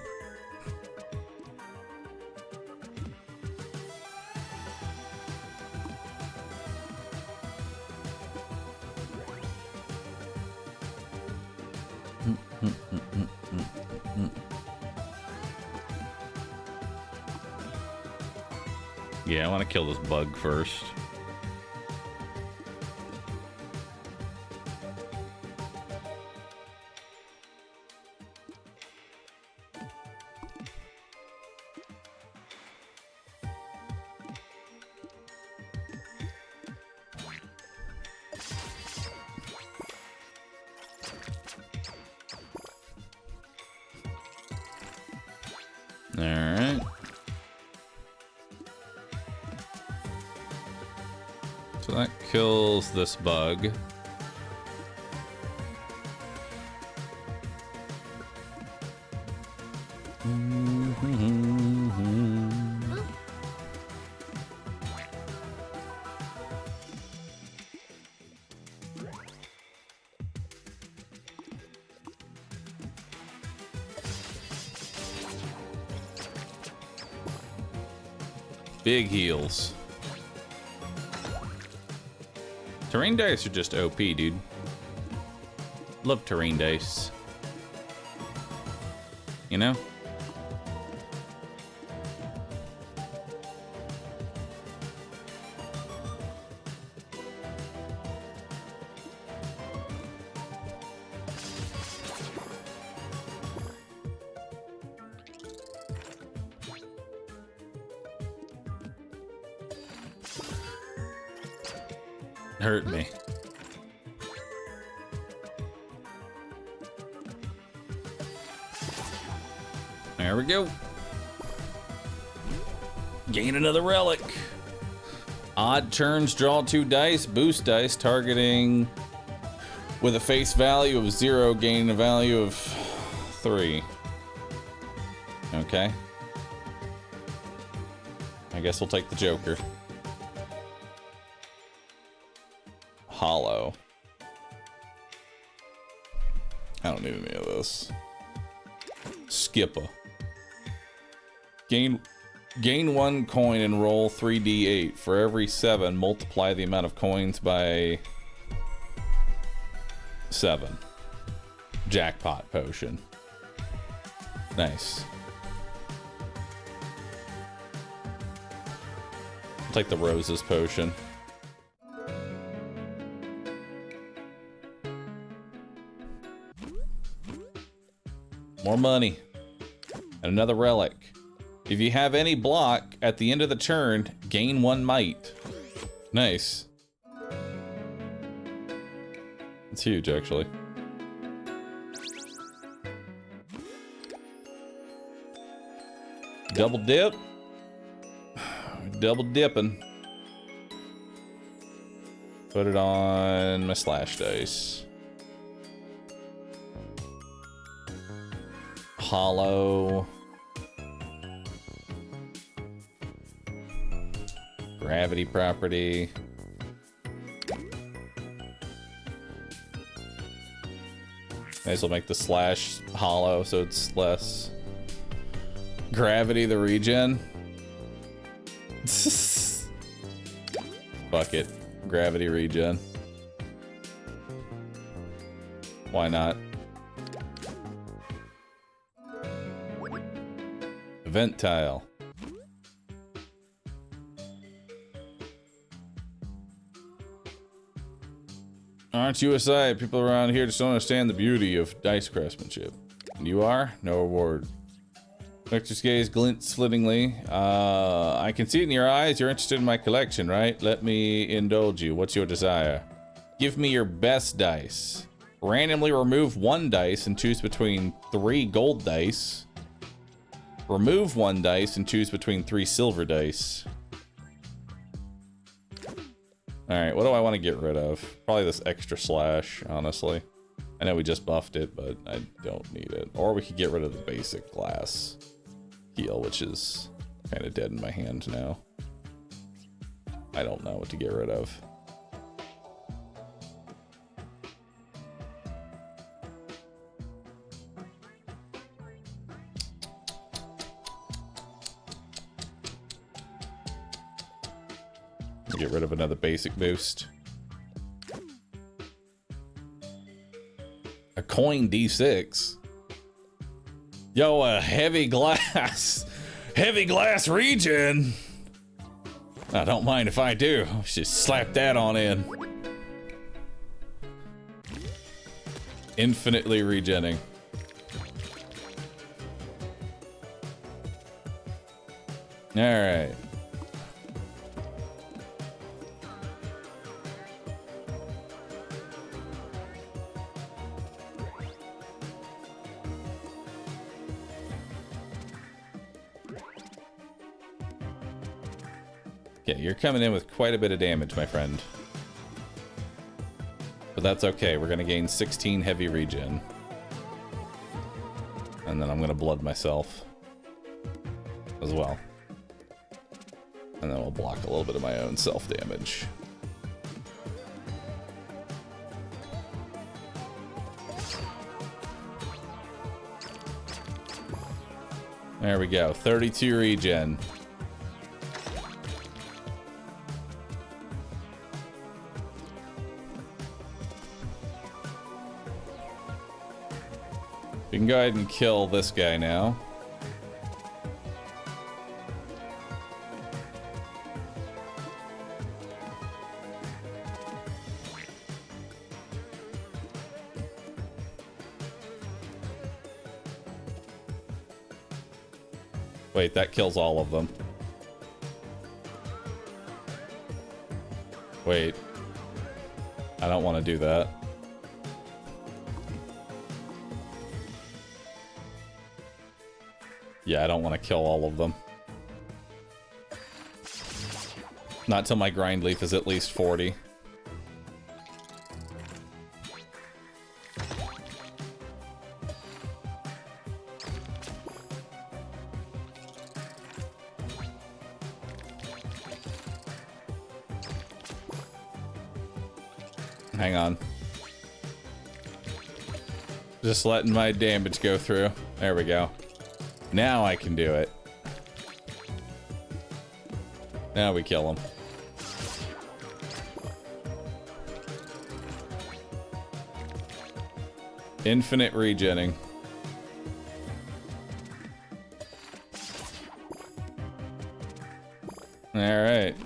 Yeah, I want to kill this bug first. Alright. So that kills this bug. Big heals. Terrain dice are just OP, dude. Love terrain dice. You know? Hurt me. There we go. Gain another relic. Odd turns, draw 2 dice, boost dice, targeting with a face value of 0, gain a value of 3. Okay. I guess we'll take the Joker. Hollow. I don't need any of this. Skipper. Gain 1 coin and roll 3d8. For every 7, multiply the amount of coins by 7. Jackpot potion. Nice. I'll take the roses potion. More money. And another relic. If you have any block at the end of the turn, gain 1 might. Nice. It's huge, actually. Double dip. Double dipping. Put it on my slash dice. Hollow. Gravity property. May as well make the slash hollow so it's less gravity, the regen. Fuck it. Gravity regen. Why not? Event tile. Aren't you a sight? People around here just don't understand the beauty of dice craftsmanship. And you are? No reward. Victor's gaze glints flittingly. I can see it in your eyes. You're interested in my collection, right? Let me indulge you. What's your desire? Give me your best dice. Randomly remove 1 dice and choose between 3 gold dice. Remove 1 dice and choose between 3 silver dice. Alright, what do I want to get rid of? Probably this extra slash, honestly. I know we just buffed it, but I don't need it. Or we could get rid of the basic glass heal, which is kind of dead in my hand now. I don't know what to get rid of. Get rid of another basic boost. A coin D6. Yo, a heavy glass. Heavy glass regen. I don't mind if I do. Just slap that on in. Infinitely regenning. All right. Yeah, you're coming in with quite a bit of damage, my friend. But that's okay. We're going to gain 16 heavy regen. And then I'm going to blood myself as well. And then we'll block a little bit of my own self-damage. There we go. 32 regen. We can go ahead and kill this guy now. Wait, that kills all of them. Wait. I don't want to do that. Yeah, I don't want to kill all of them. Not till my grind leaf is at least 40. Hang on. Just letting my damage go through. There we go. Now I can do it. Now we kill him. Infinite regenning. Alright.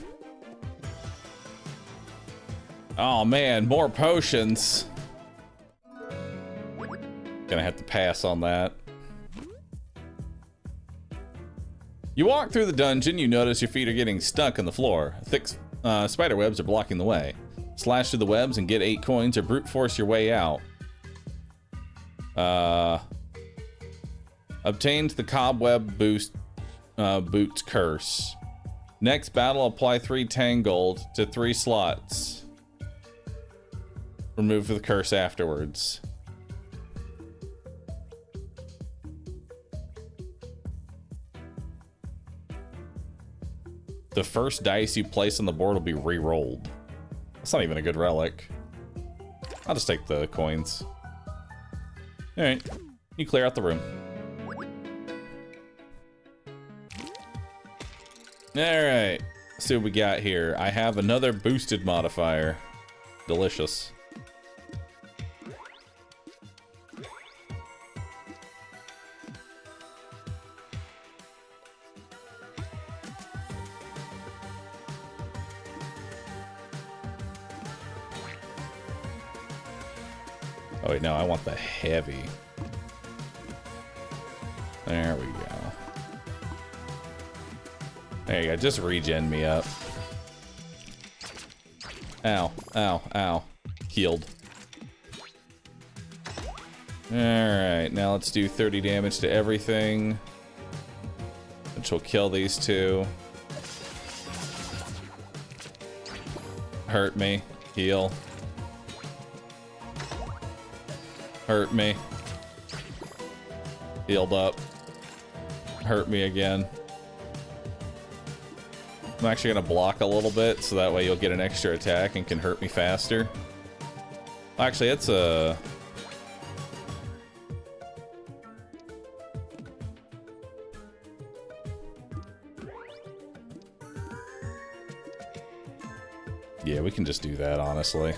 Oh man, more potions. Gonna have to pass on that. You walk through the dungeon, you notice your feet are getting stuck on the floor. Thick spider webs are blocking the way. Slash through the webs and get 8 coins or brute force your way out. Obtained the cobweb boots curse. Next battle, apply 3 tang gold to 3 slots. Remove the curse afterwards. The first dice you place on the board will be re-rolled. That's not even a good relic. I'll just take the coins. Alright, you clear out the room. Alright, let's see what we got here. I have another boosted modifier. Delicious. Oh wait, no, I want the heavy. There we go. There you go, just regen me up. Ow, ow, ow. Healed. Alright, now let's do 30 damage to everything. Which will kill these 2. Hurt me. Heal. Hurt me. Healed up. Hurt me again. I'm actually gonna block a little bit so that way you'll get an extra attack and can hurt me faster. Actually, it's a... Yeah, we can just do that, honestly.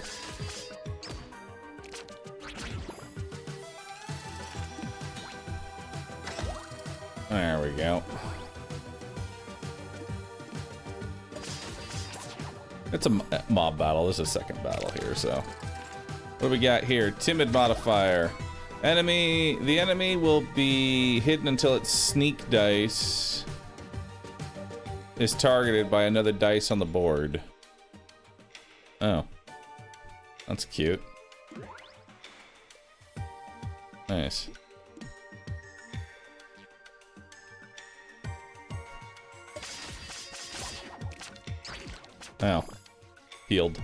There we go. It's a mob battle. This is a second battle here, so. What do we got here? Timid modifier. Enemy. The enemy will be hidden until its sneak dice is targeted by another dice on the board. Oh. That's cute. Nice. Oh. Healed.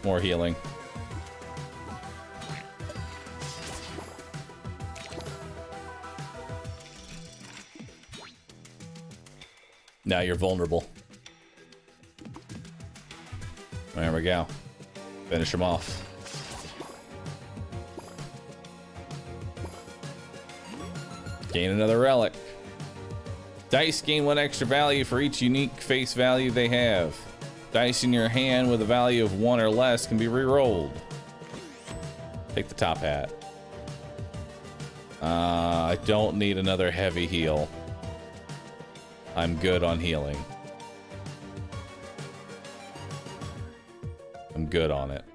More healing. Now you're vulnerable. There we go. Finish him off. Gain another relic. Dice gain 1 extra value for each unique face value they have. Dice in your hand with a value of 1 or less can be re-rolled. Take the top hat. I don't need another heavy heal. I'm good on healing. I'm good on it.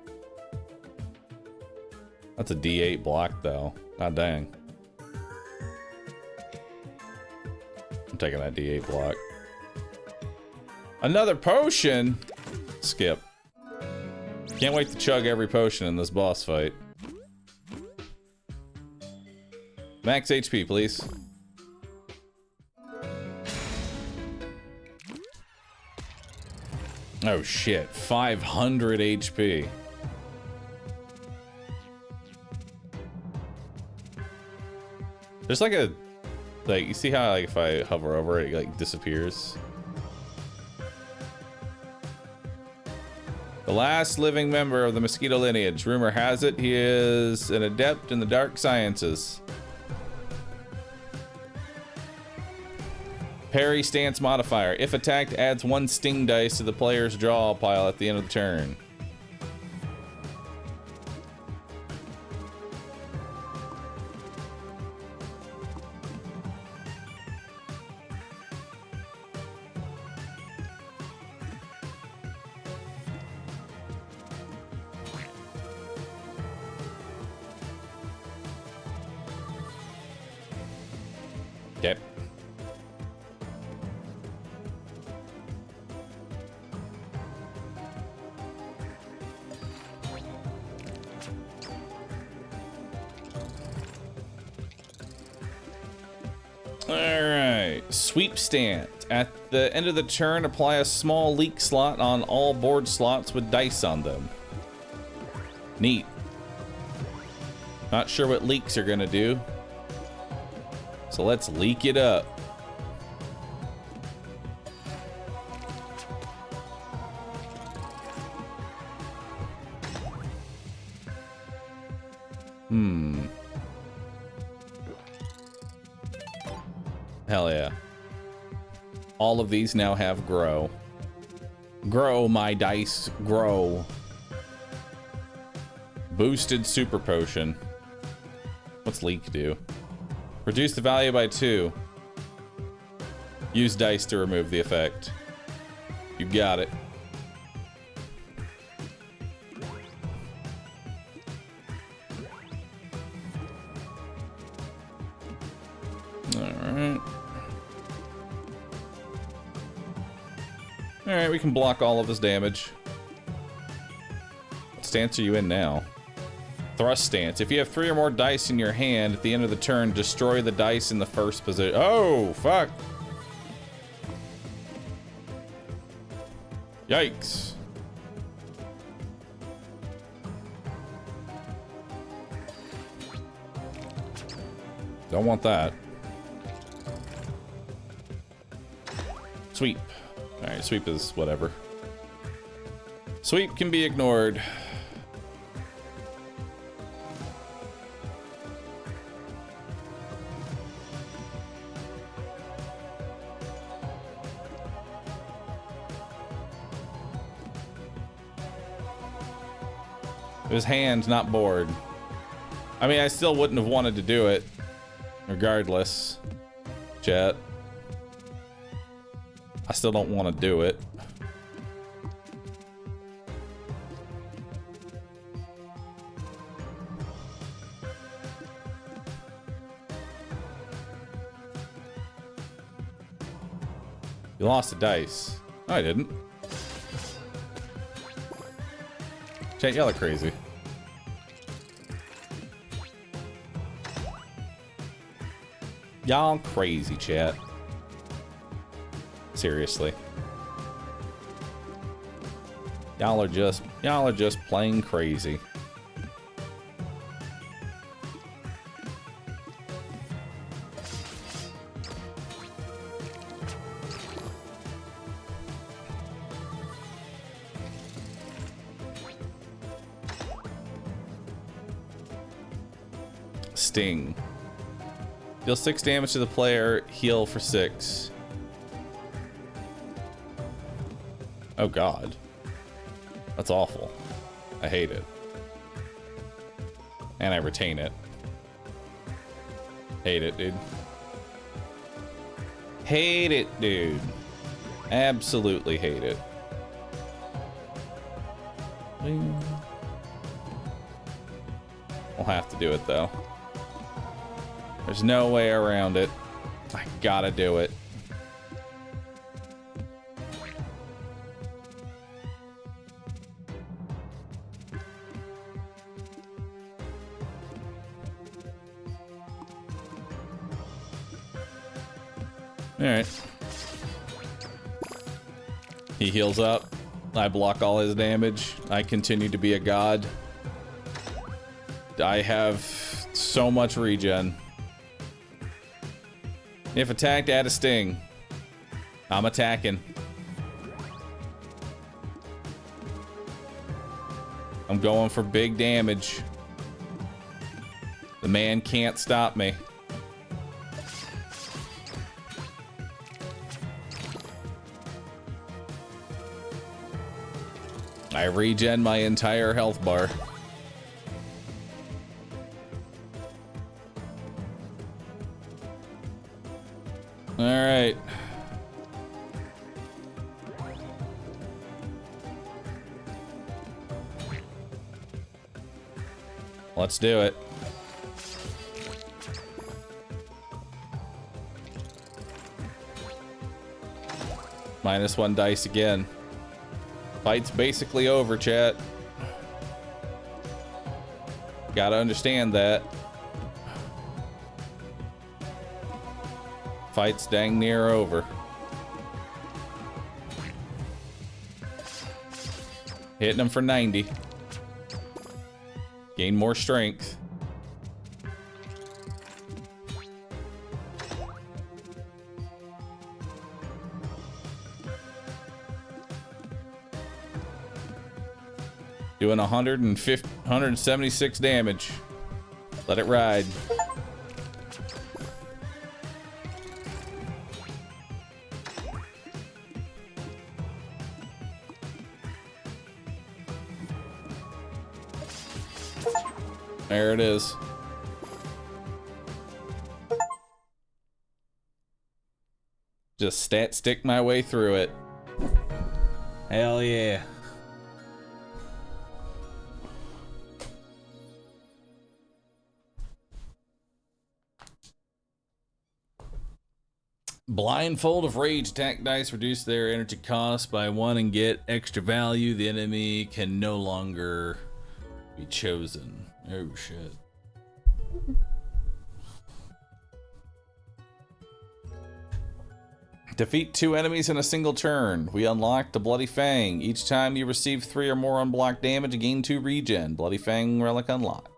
That's a D8 block, though. God dang. I'm taking that D8 block. Another potion? Skip. Can't wait to chug every potion in this boss fight. Max HP, please. Oh shit, 500 HP. There's like a, like, you see how like if I hover over it, it like disappears? The last living member of the mosquito lineage. Rumor has it he is an adept in the dark sciences. Parry stance modifier. If attacked, adds 1 sting dice to the player's draw pile at the end of the turn. Okay. Alright, sweep stance. At the end of the turn, apply a small leak slot on all board slots with dice on them. Neat. Not sure what leaks are gonna do. So let's leak it up. Hell yeah. All of these now have grow. Grow, my dice, grow. Boosted super potion. What's leak do? Reduce the value by 2. Use dice to remove the effect. You got it. Alright. Alright, we can block all of his damage. What stance are you in now? Thrust stance. If you have 3 or more dice in your hand at the end of the turn, destroy the dice in the first position. Oh, fuck. Yikes. Don't want that. Sweep. Alright, sweep is whatever. Sweep can be ignored. It was hand, not board. I mean, I still wouldn't have wanted to do it. Regardless. Chat. I still don't want to do it. You lost a dice. No, I didn't. Chat, y'all are crazy. Y'all crazy, chat. Seriously. Y'all are just plain crazy. Sting. Deal 6 damage to the player, heal for 6. Oh god. That's awful. I hate it. And I retain it. Hate it, dude. Hate it, dude. Absolutely hate it. We'll have to do it though. There's no way around it. I gotta do it. Alright. He heals up. I block all his damage. I continue to be a god. I have so much regen. If attacked, add a sting. I'm attacking. I'm going for big damage. The man can't stop me. I regen my entire health bar. All right. Let's do it. -1 dice again. Fight's basically over, chat. Gotta understand that. Fight's dang near over. Hitting him for 90. Gain more strength. Doing 176 damage. Let it ride. There it is. Just stick my way through it. Hell yeah. Blindfold of Rage. Attack dice reduce their energy cost by 1 and get extra value. The enemy can no longer be chosen. Oh, shit. Defeat 2 enemies in a single turn. We unlocked the Bloody Fang. Each time you receive 3 or more unblocked damage, gain 2 regen. Bloody Fang relic unlocked.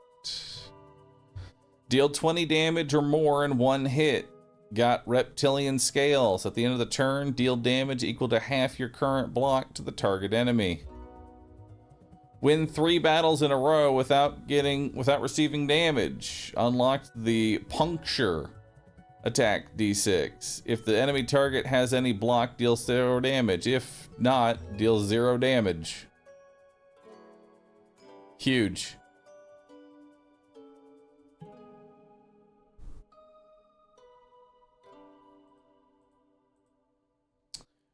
Deal 20 damage or more in 1 hit. Got reptilian scales. At the end of the turn, deal damage equal to half your current block to the target enemy. Win 3 battles in a row without receiving damage. Unlocked the Puncture attack D6. If the enemy target has any block, deal 0 damage. If not, deal 0 damage. Huge.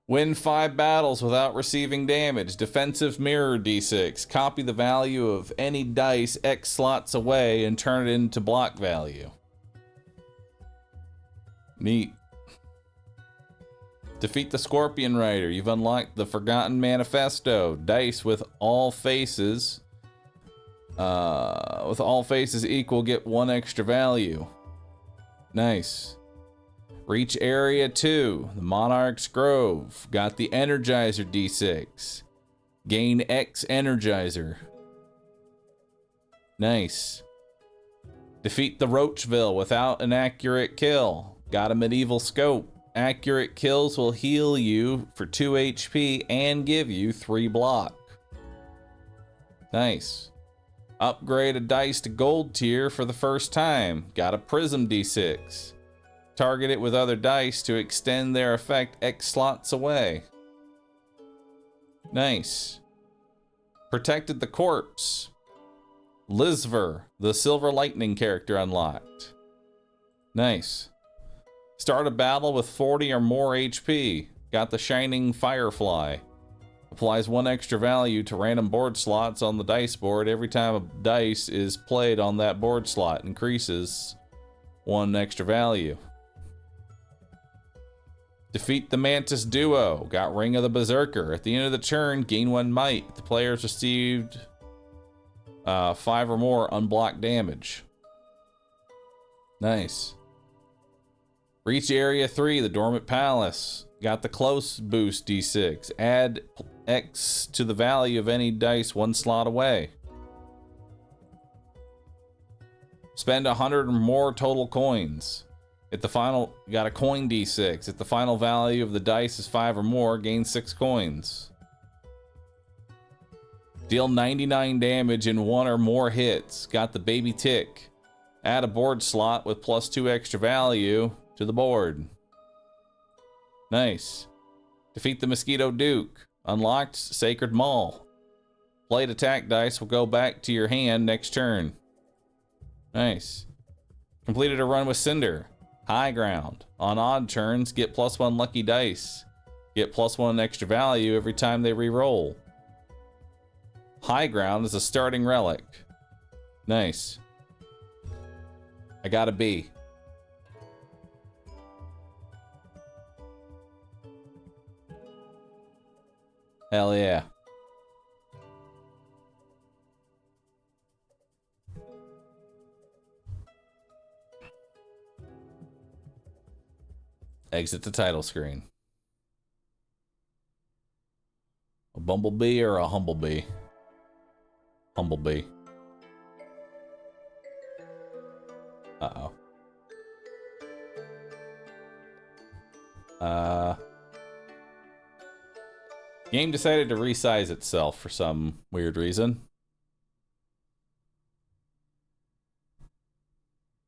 Win 5 battles without receiving damage. Defensive Mirror D6. Copy the value of any dice X slots away and turn it into block value. Neat. Defeat the Scorpion Rider. You've unlocked the Forgotten Manifesto. Dice with all faces. With all faces equal, get 1 extra value. Nice. Reach Area 2, the Monarch's Grove. Got the Energizer D6. Gain X Energizer. Nice. Defeat the Roachville without an accurate kill. Got a Medieval Scope. Accurate kills will heal you for 2 HP and give you 3 block. Nice. Upgrade a dice to Gold tier for the first time. Got a Prism D6. Target it with other dice to extend their effect X slots away. Nice. Protected the Corpse. Lizver, the Silver Lightning character unlocked. Nice. Start a battle with 40 or more HP. Got the Shining Firefly. Applies 1 extra value to random board slots on the dice board every time a dice is played on that board slot. Increases 1 extra value. Defeat the Mantis Duo. Got Ring of the Berserker. At the end of the turn, gain 1 might. The players received 5 or more unblocked damage. Nice. Reach Area 3, the Dormant Palace. Got the Close Boost D6. Add X to the value of any dice 1 slot away. Spend 100 or more total coins. If the final, got a coin D6. If the final value of the dice is 5 or more, gain 6 coins. Deal 99 damage in 1 or more hits. Got the Baby Tick. Add a board slot with +2 extra value to the board. Nice. Defeat the Mosquito Duke. Unlocked Sacred Maul. Played attack dice will go back to your hand next turn. Nice. Completed a run with Cinder. High Ground. On odd turns, get +1 lucky dice. Get +1 extra value every time they re-roll. High Ground is a starting relic. Nice. I got a B. Hell yeah. Exit the title screen. A bumblebee or a humblebee? Humblebee. Uh-oh. Game decided to resize itself for some weird reason.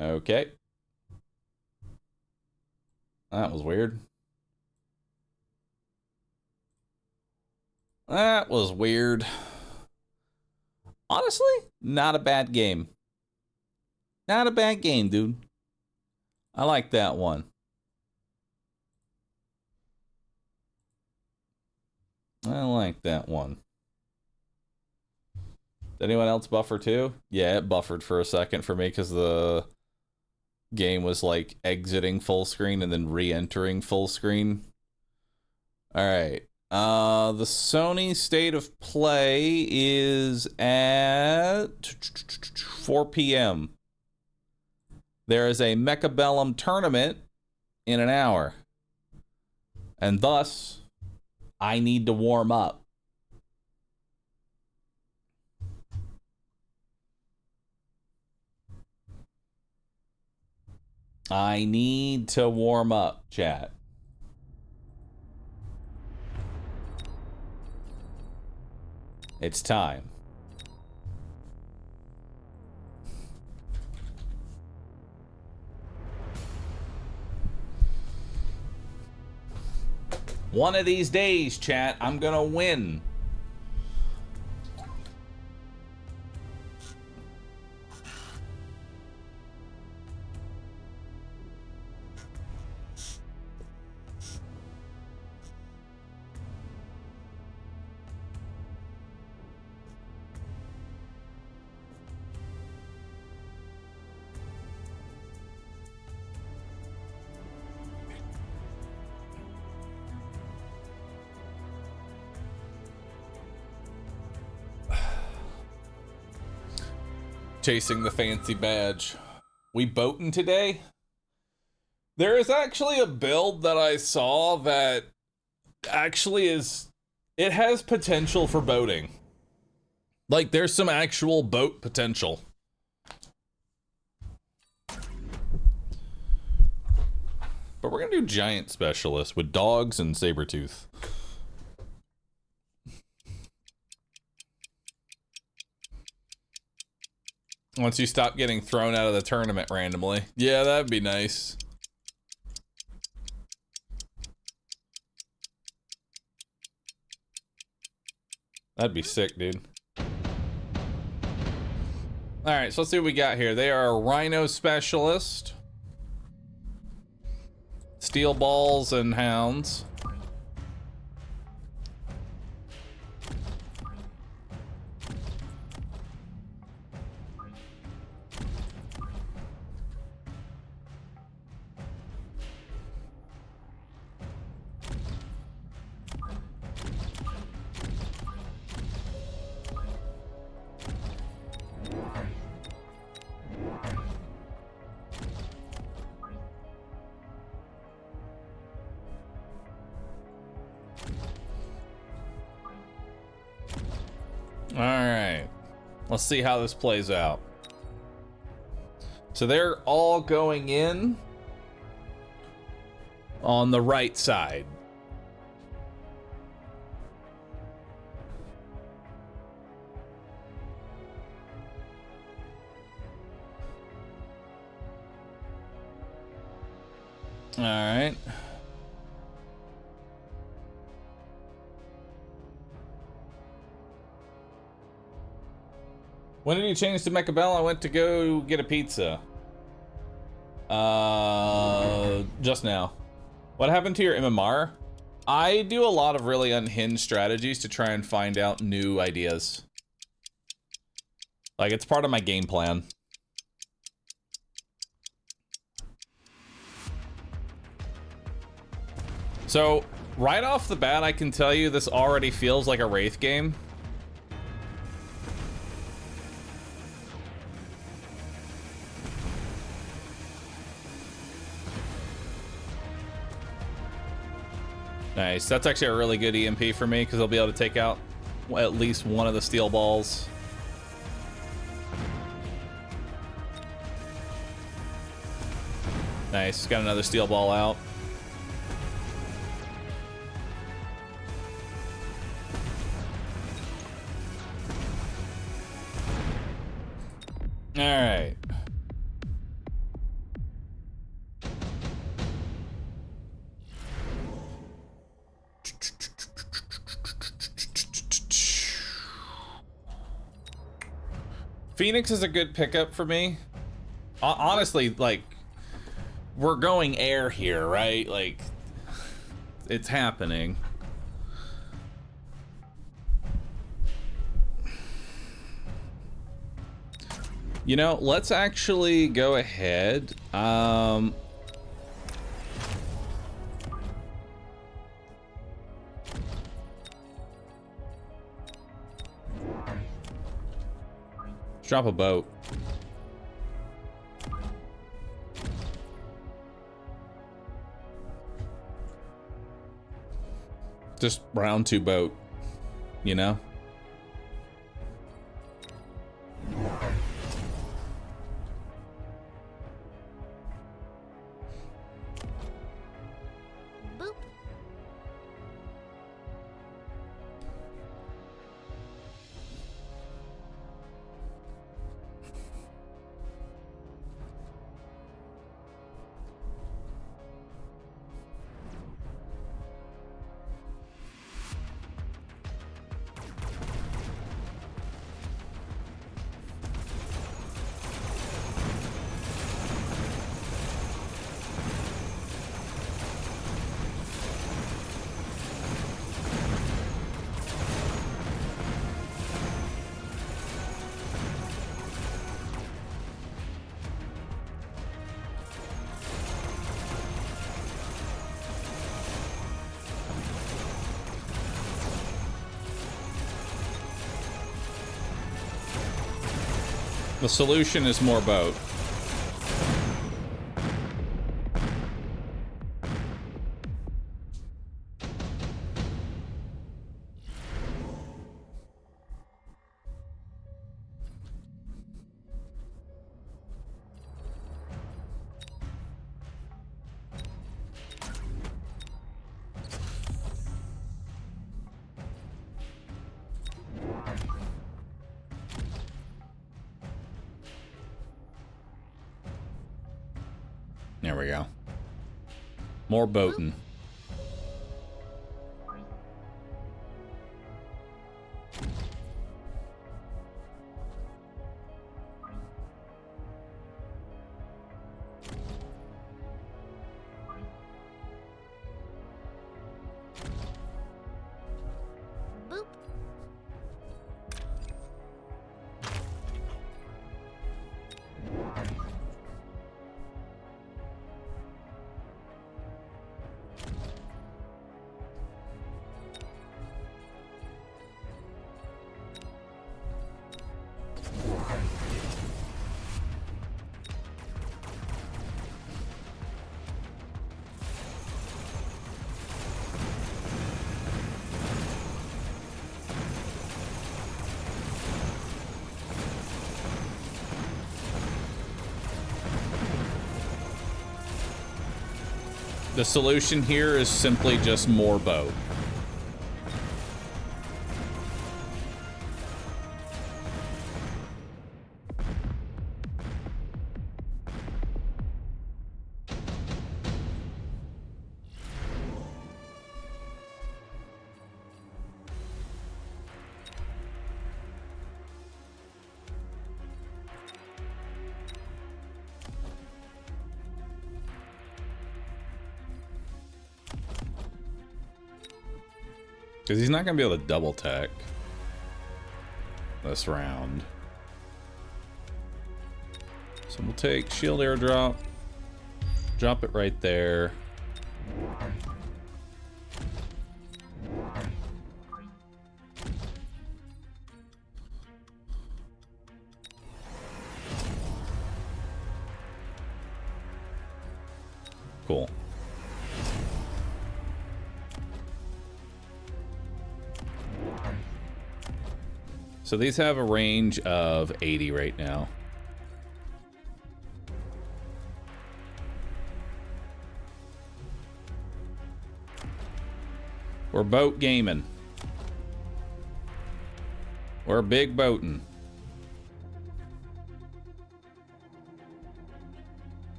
Okay. That was weird. That was weird. Honestly, not a bad game. Not a bad game, dude. I like that one. I like that one. Did anyone else buffer too? Yeah, it buffered for a second for me because the game was like exiting full screen and then re-entering full screen. All right. The Sony State of Play is at 4 p.m. There is a Mechabellum tournament in an hour. And thus, I need to warm up. I need to warm up, chat. It's time. One of these days, chat, I'm gonna win. Chasing the fancy badge. We boating today? There is actually a build that I saw that actually it has potential for boating. Like, there's some actual boat potential. But we're gonna do giant specialist with dogs and sabertooth. Once you stop getting thrown out of the tournament randomly. Yeah, that'd be nice. That'd be sick, dude. Alright, so let's see what we got here. They are a Rhino Specialist. Steel Balls and Hounds. Alright, let's see how this plays out. So they're all going in on the right side. Alright. When did you change to Mechabellum? I went to go get a pizza. Just now. What happened to your MMR? I do a lot of really unhinged strategies to try and find out new ideas. Like, it's part of my game plan. So, right off the bat, I can tell you this already feels like a Wraith game. Nice. That's actually a really good EMP for me because I'll be able to take out at least one of the steel balls. Nice. Got another steel ball out. All right. Phoenix is a good pickup for me. Honestly, like, we're going air here, right? Like, it's happening. You know, let's actually go ahead. Drop a boat. Just round 2 boat, you know? Boop. The solution is more boat. There we go. More boating. Boop. The solution here is simply just more boat. Because he's not going to be able to double tech this round. So we'll take shield airdrop, drop it right there. Cool. So these have a range of 80 right now. We're boat gaming. We're big boating.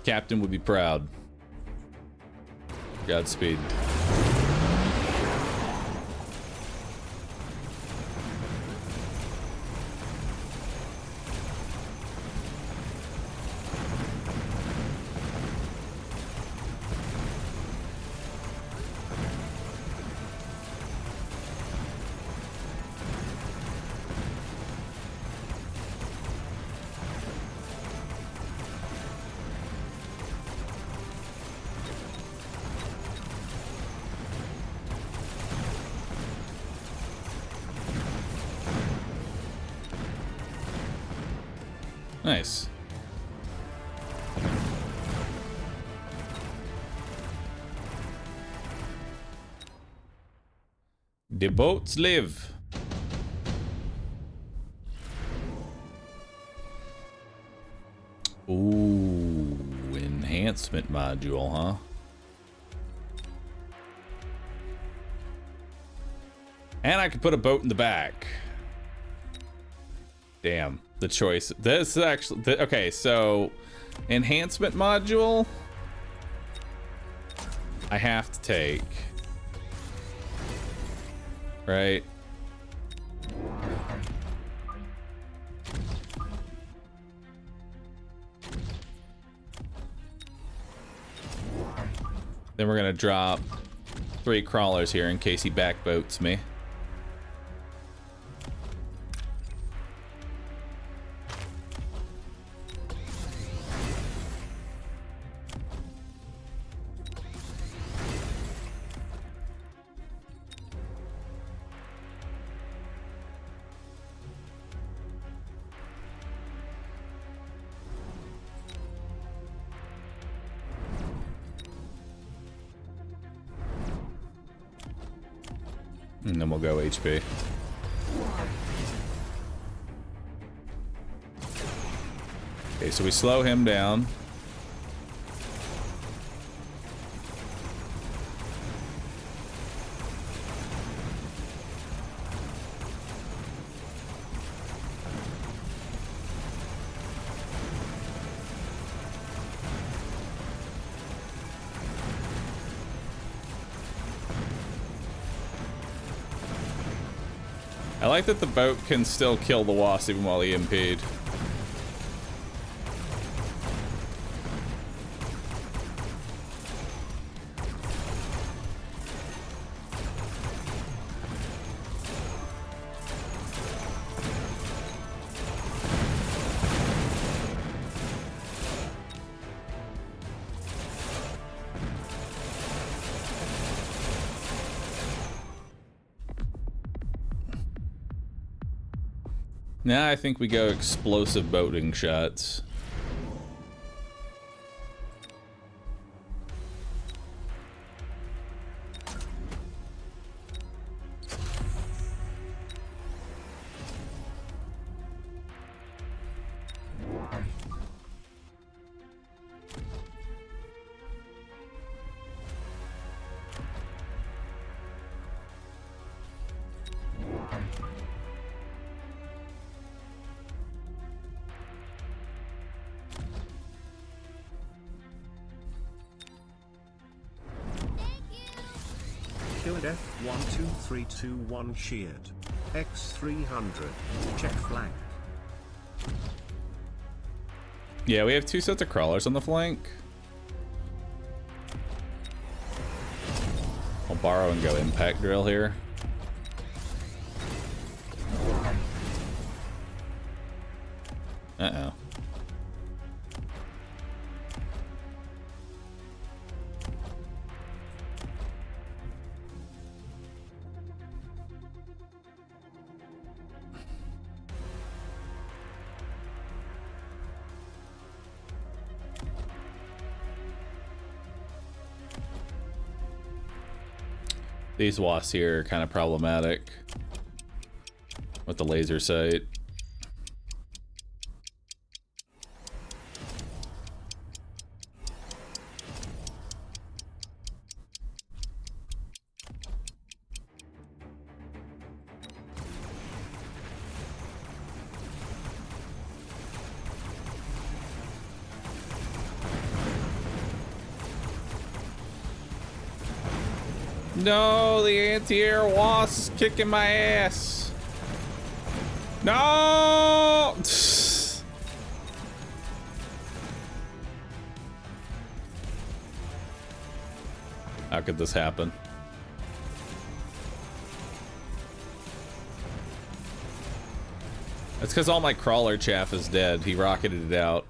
Captain would be proud. Godspeed. Nice. The boats live. Ooh, enhancement module, huh? And I could put a boat in the back. Damn, the choice. This is actually okay. So, enhancement module. I have to take. Right. Then we're gonna drop 3 crawlers here in case he backboats me. And then we'll go HP. Okay, so we slow him down. I like that the boat can still kill the wasp even while EMP'd. Now I think we go explosive boating shots. Killed F12321 sheared. X300. Check flank. Yeah, we have 2 sets of crawlers on the flank. I'll borrow and go impact drill here. Uh-oh. These wasps here are kind of problematic with the laser sight. No, the anti-air wasp is kicking my ass. No! How could this happen? It's because all my crawler chaff is dead. He rocketed it out.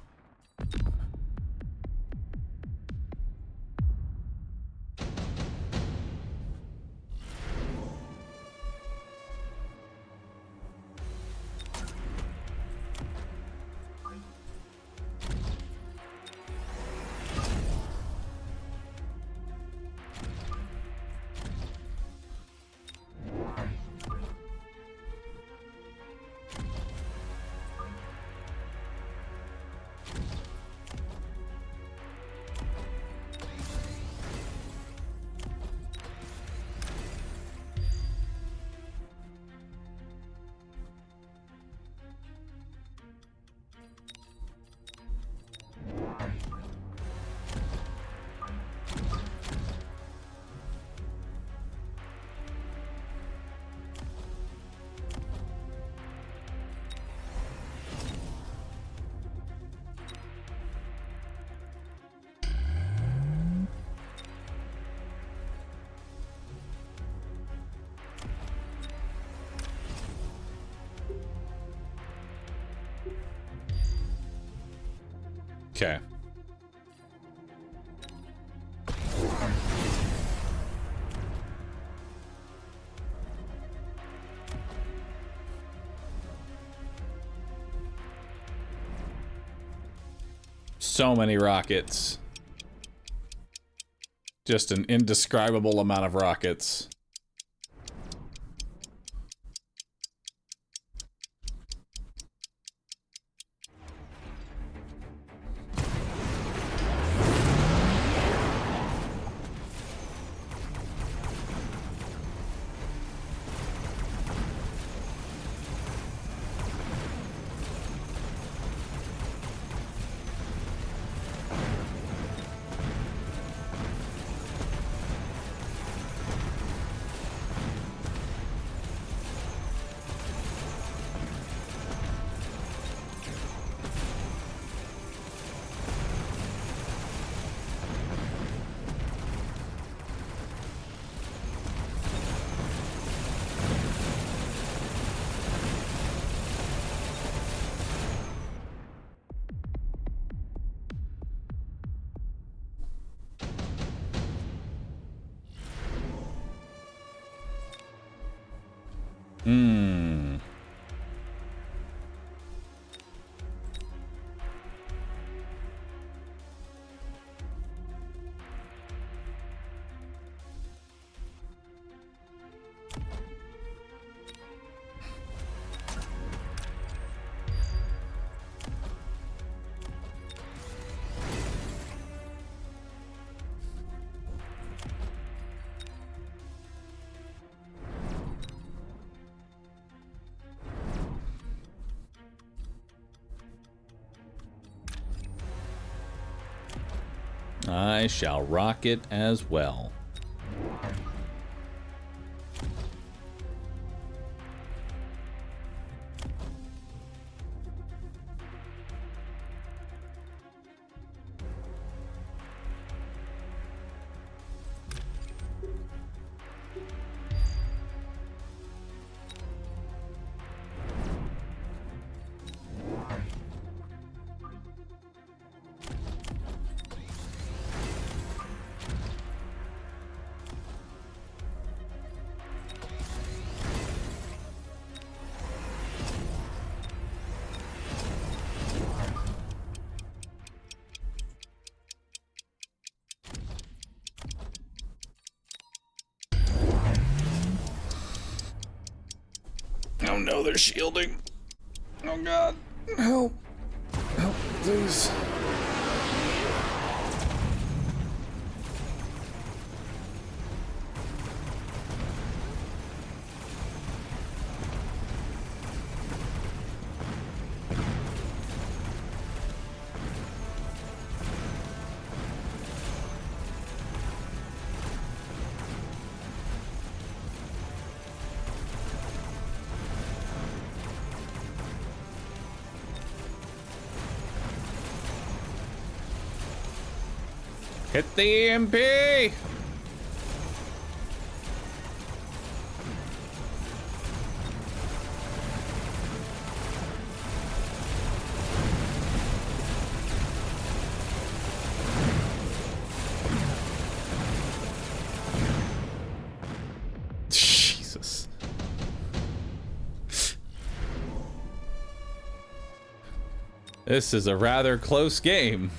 Okay. So many rockets. Just an indescribable amount of rockets. Hmm. I shall rock it as well. Oh no, they're shielding. Oh god. Help. Help, please. Hit the EMP! Jesus. This is a rather close game.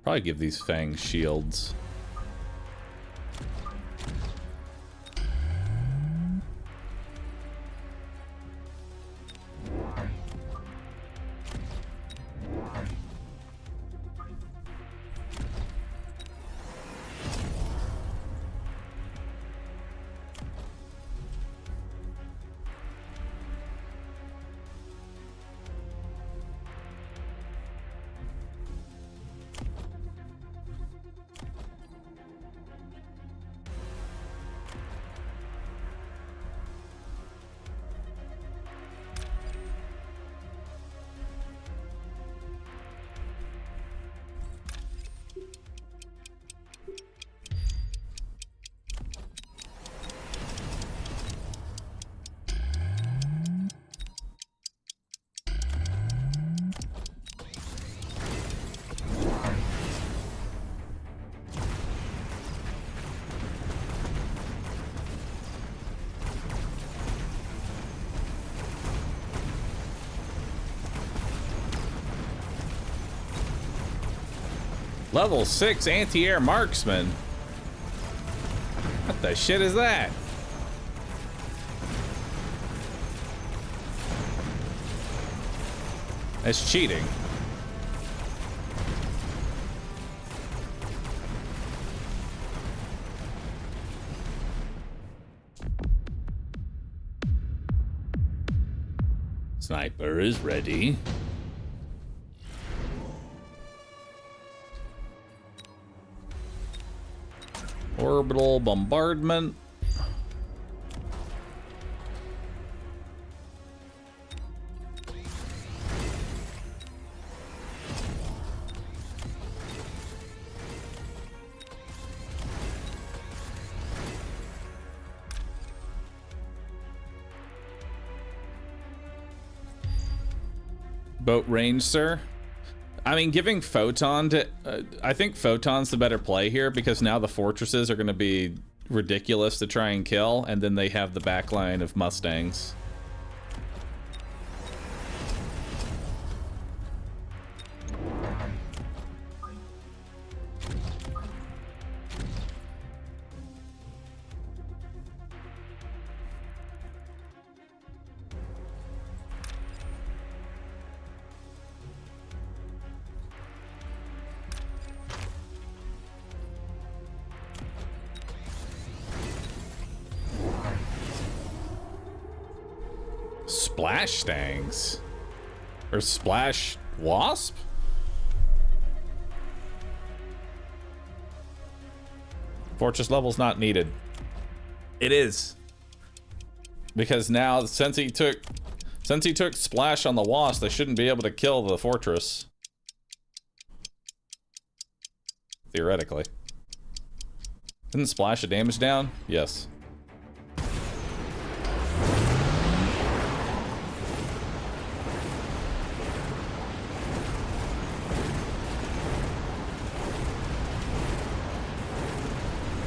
Probably give these fangs shields. Level 6 anti-air marksman. What the shit is that? That's cheating. Sniper is ready. Orbital bombardment. Boat range, sir. I mean, giving Photon to... I think Photon's the better play here because now the fortresses are going to be ridiculous to try and kill, and then they have the backline of Mustangs. Splash Stangs? Or Splash Wasp? Fortress level's not needed. It is. Because now, since he took Splash on the Wasp, they shouldn't be able to kill the fortress. Theoretically. Isn't Splash a damage down? Yes.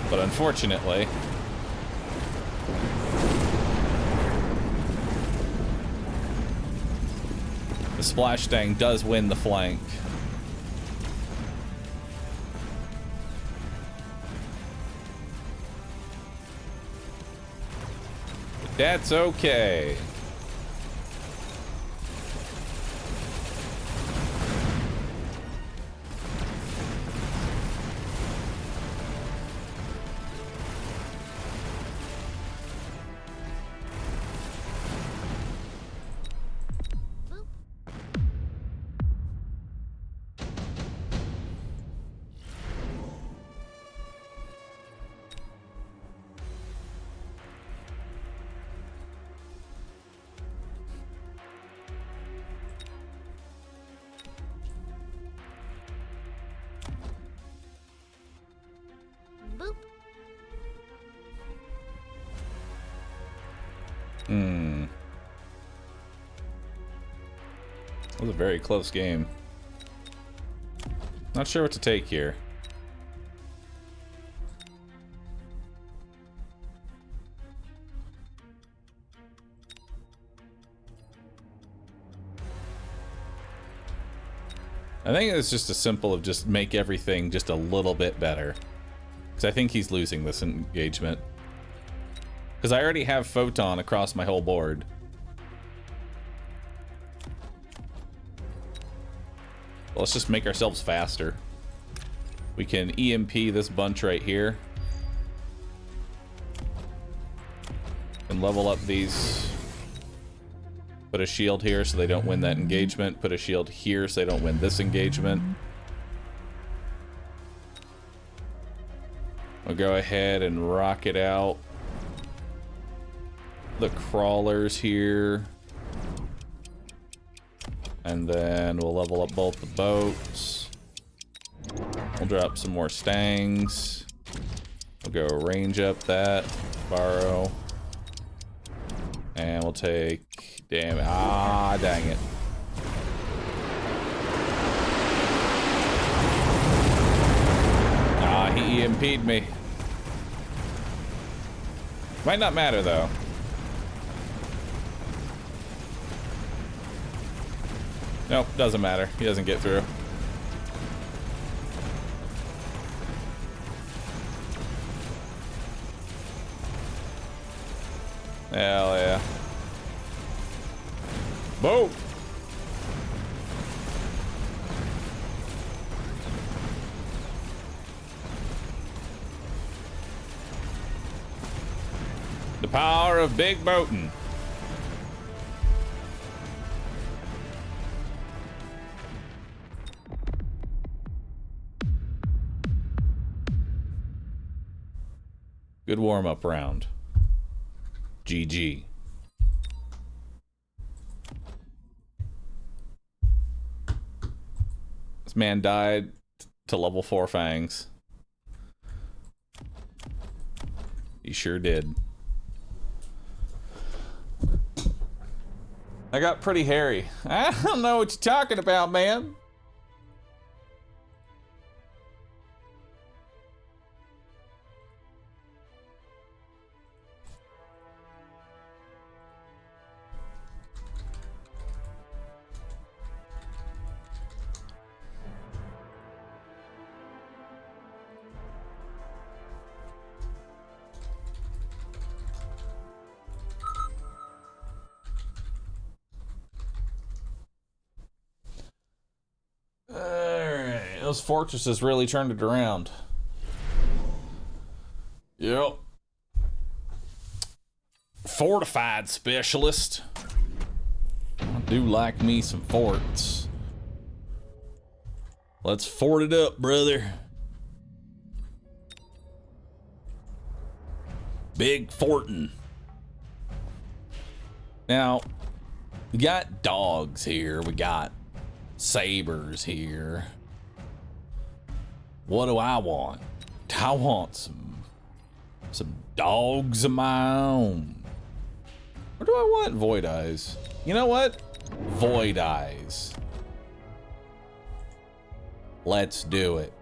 But unfortunately, the Splash Stang does win the flank. But that's okay. That was a very close game. Not sure what to take here. I think it's just as simple of just make everything just a little bit better. Because I think he's losing this engagement. Because I already have Photon across my whole board. Let's just make ourselves faster. We can EMP this bunch right here. And level up these. Put a shield here so they don't win that engagement. Put a shield here so they don't win this engagement. We'll go ahead and rocket out the crawlers here. And then we'll level up both the boats. We'll drop some more Stangs. We'll go range up that. Bahroo. And we'll take... Damn it. Ah, dang it. Ah, he EMP'd me. Might not matter, though. Nope, doesn't matter. He doesn't get through. Hell yeah. Boom! The power of big boating. Good warm-up round. GG. This man died to level 4 fangs. He sure did. I got pretty hairy. I don't know what you're talking about, man. Those fortresses really turned it around. Yep. Fortified specialist. I do like me some forts. Let's fort it up, brother. Big fortin'. Now, we got dogs here. We got sabers here. What do I want? I want some dogs of my own. Or do I want void eyes? You know what? Void eyes. Let's do it.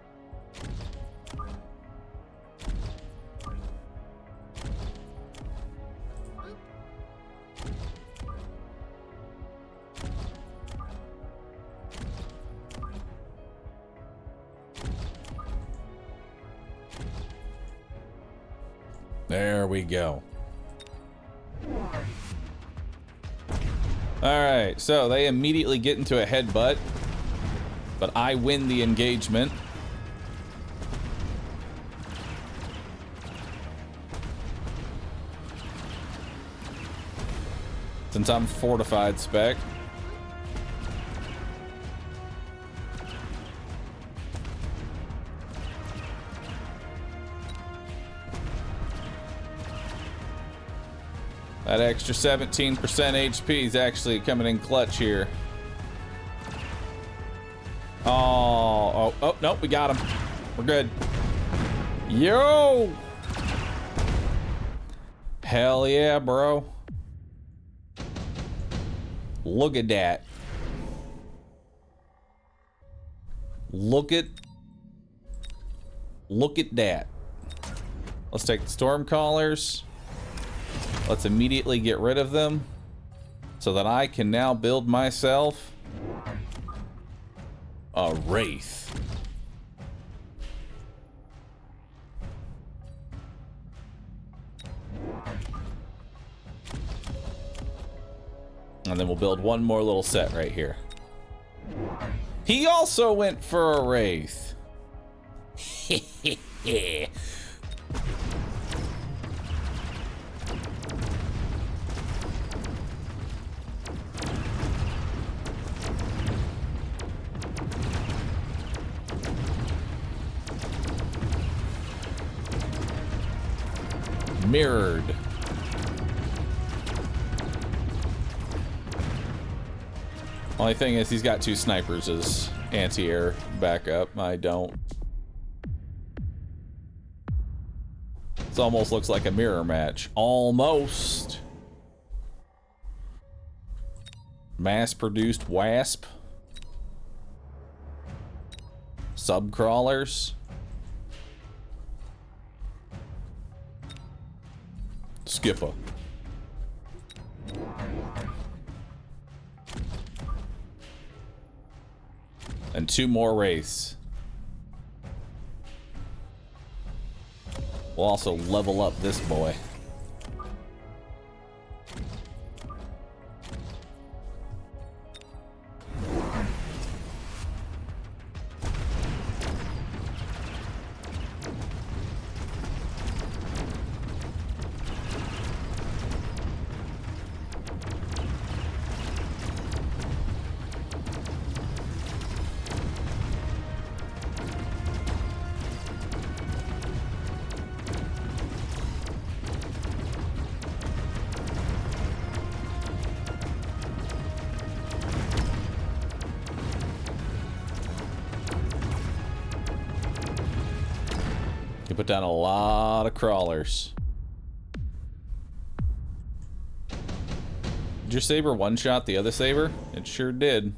There we go. Alright, so they immediately get into a headbutt, but I win the engagement. Since I'm fortified spec. That extra 17% HP is actually coming in clutch here. Oh, nope, we got him. We're good. Yo! Hell yeah, bro. Look at that. Look at that. Let's take the storm callers. Let's immediately get rid of them so that I can now build myself a wraith. And then we'll build one more little set right here. He also went for a wraith. Mirrored. Only thing is he's got 2 snipers as anti-air backup. I don't. This almost looks like a mirror match. Almost. Mass-produced wasp. Subcrawlers. Skipper. And 2 more wraiths. We'll also level up this boy. You put down a lot of crawlers. Did your saber one-shot the other saber? It sure did.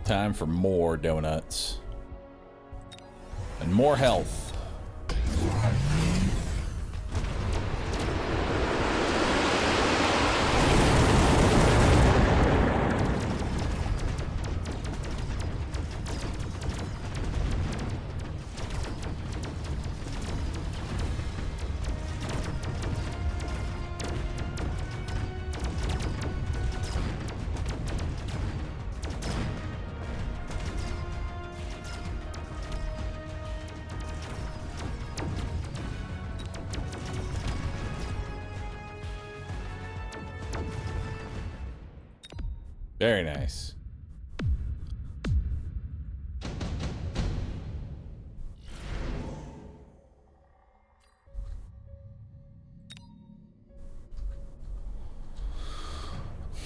Time for more donuts. And more health. Very nice.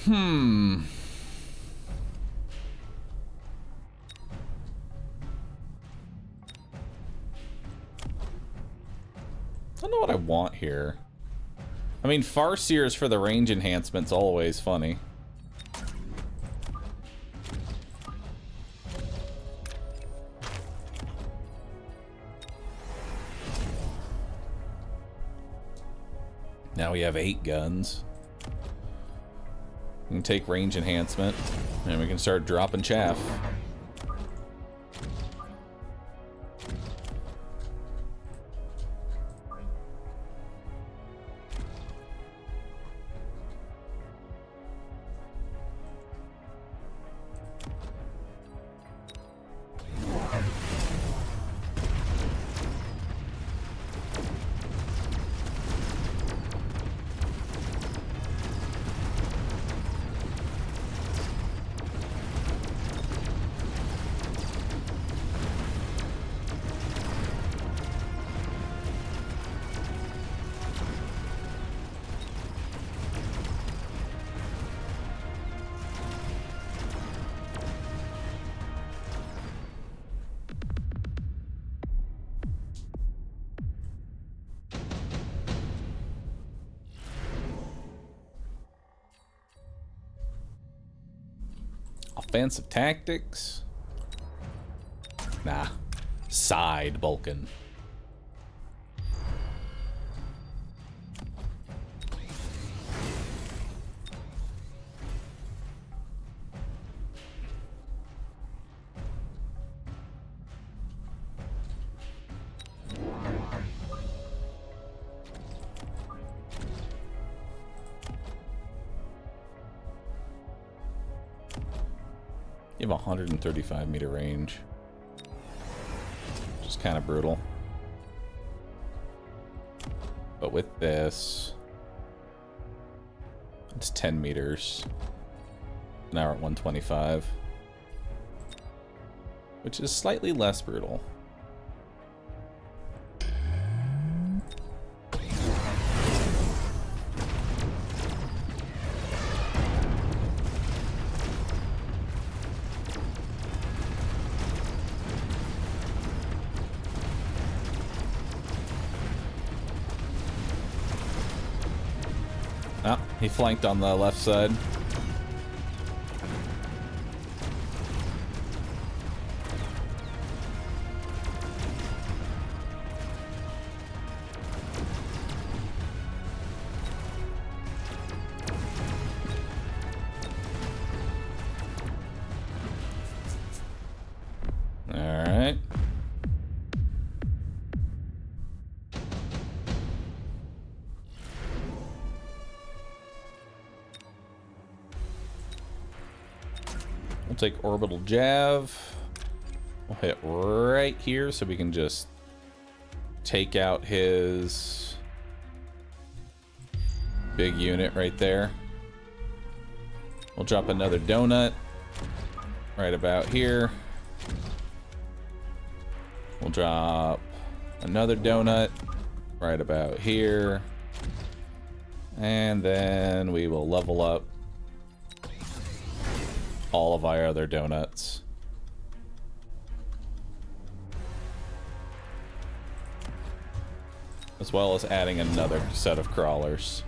I don't know what I want here. I mean, Farseers for the range enhancement's always funny. Now we have 8 guns. We can take range enhancement, and we can start dropping chaff. Offensive tactics? Nah. Side Vulcan. You have 135 meter range, which is kind of brutal. But with this, it's 10 meters. Now we're at 125, which is slightly less brutal. He flanked on the left side. All right. We'll take orbital jav. We'll hit right here so we can just take out his big unit right there. We'll drop another donut right about here. We'll drop another donut right about here. And then we will level up all of our other donuts. As well as adding another set of crawlers.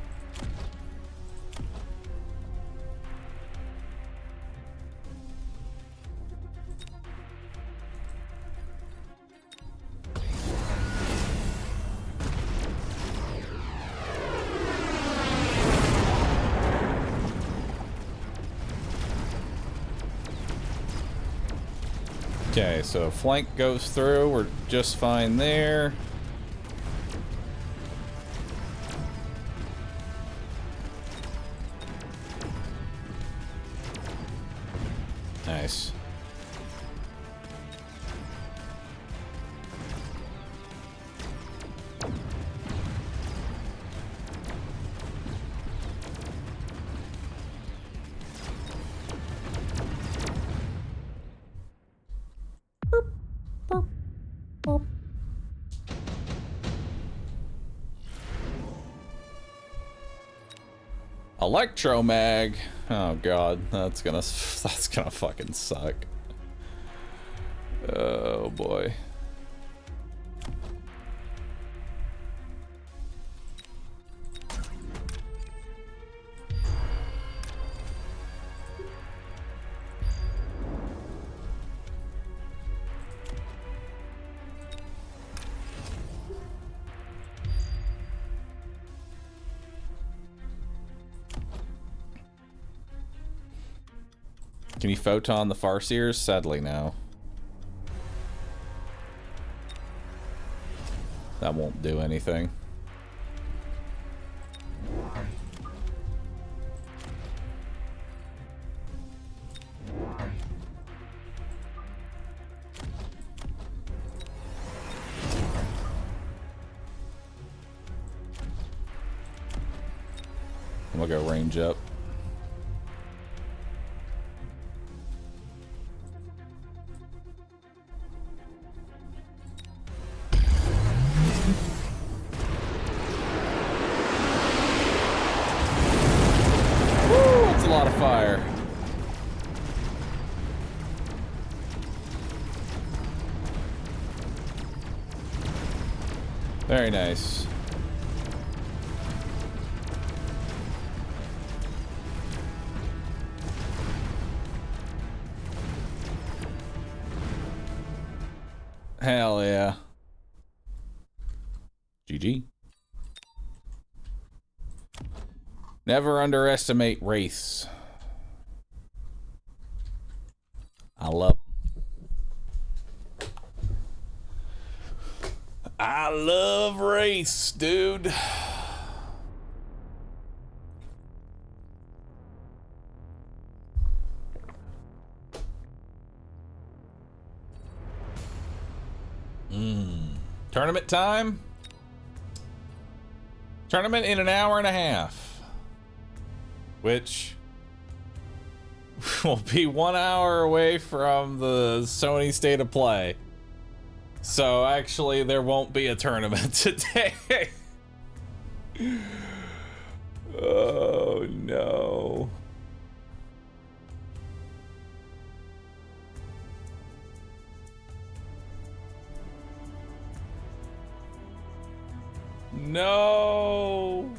Okay, so flank goes through, we're just fine there. Nice. Electromag. Oh god, that's gonna fucking suck. Oh boy. Can you photon the Farseers? Sadly, no. That won't do anything. I'm gonna go range up. Very nice. Hell yeah. GG. Never underestimate Wraiths. I love Wraiths, dude. Tournament time? Tournament in an hour and a half. Which will be 1 hour away from the Sony State of Play. So actually there won't be a tournament today. Oh no. No.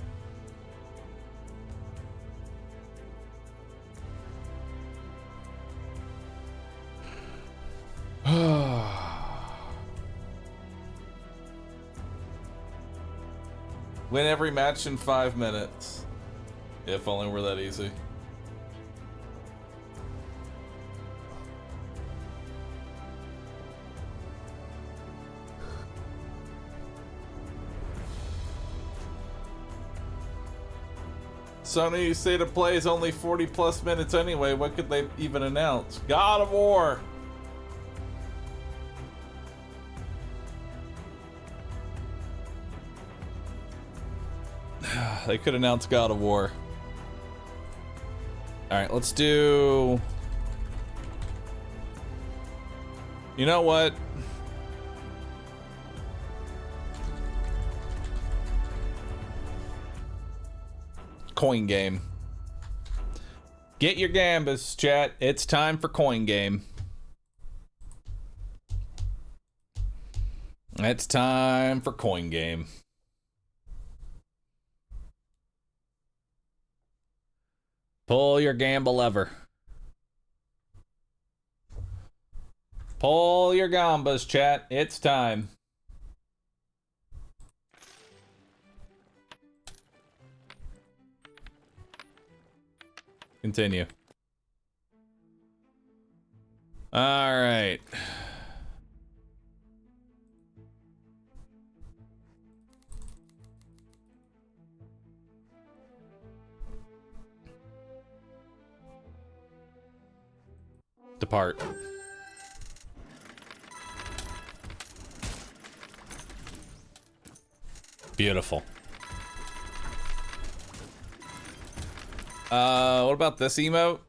Win every match in 5 minutes. If only were that easy. Sony State of Play is only 40 plus minutes anyway. What could they even announce? God of War. They could announce God of War. Alright, let's do... You know what? Coin game. Get your gambas, chat. It's time for coin game. It's time for coin game. Pull your gamble lever. Pull your gambas, chat. It's time. Continue. All right. Depart. Beautiful. What about this emote?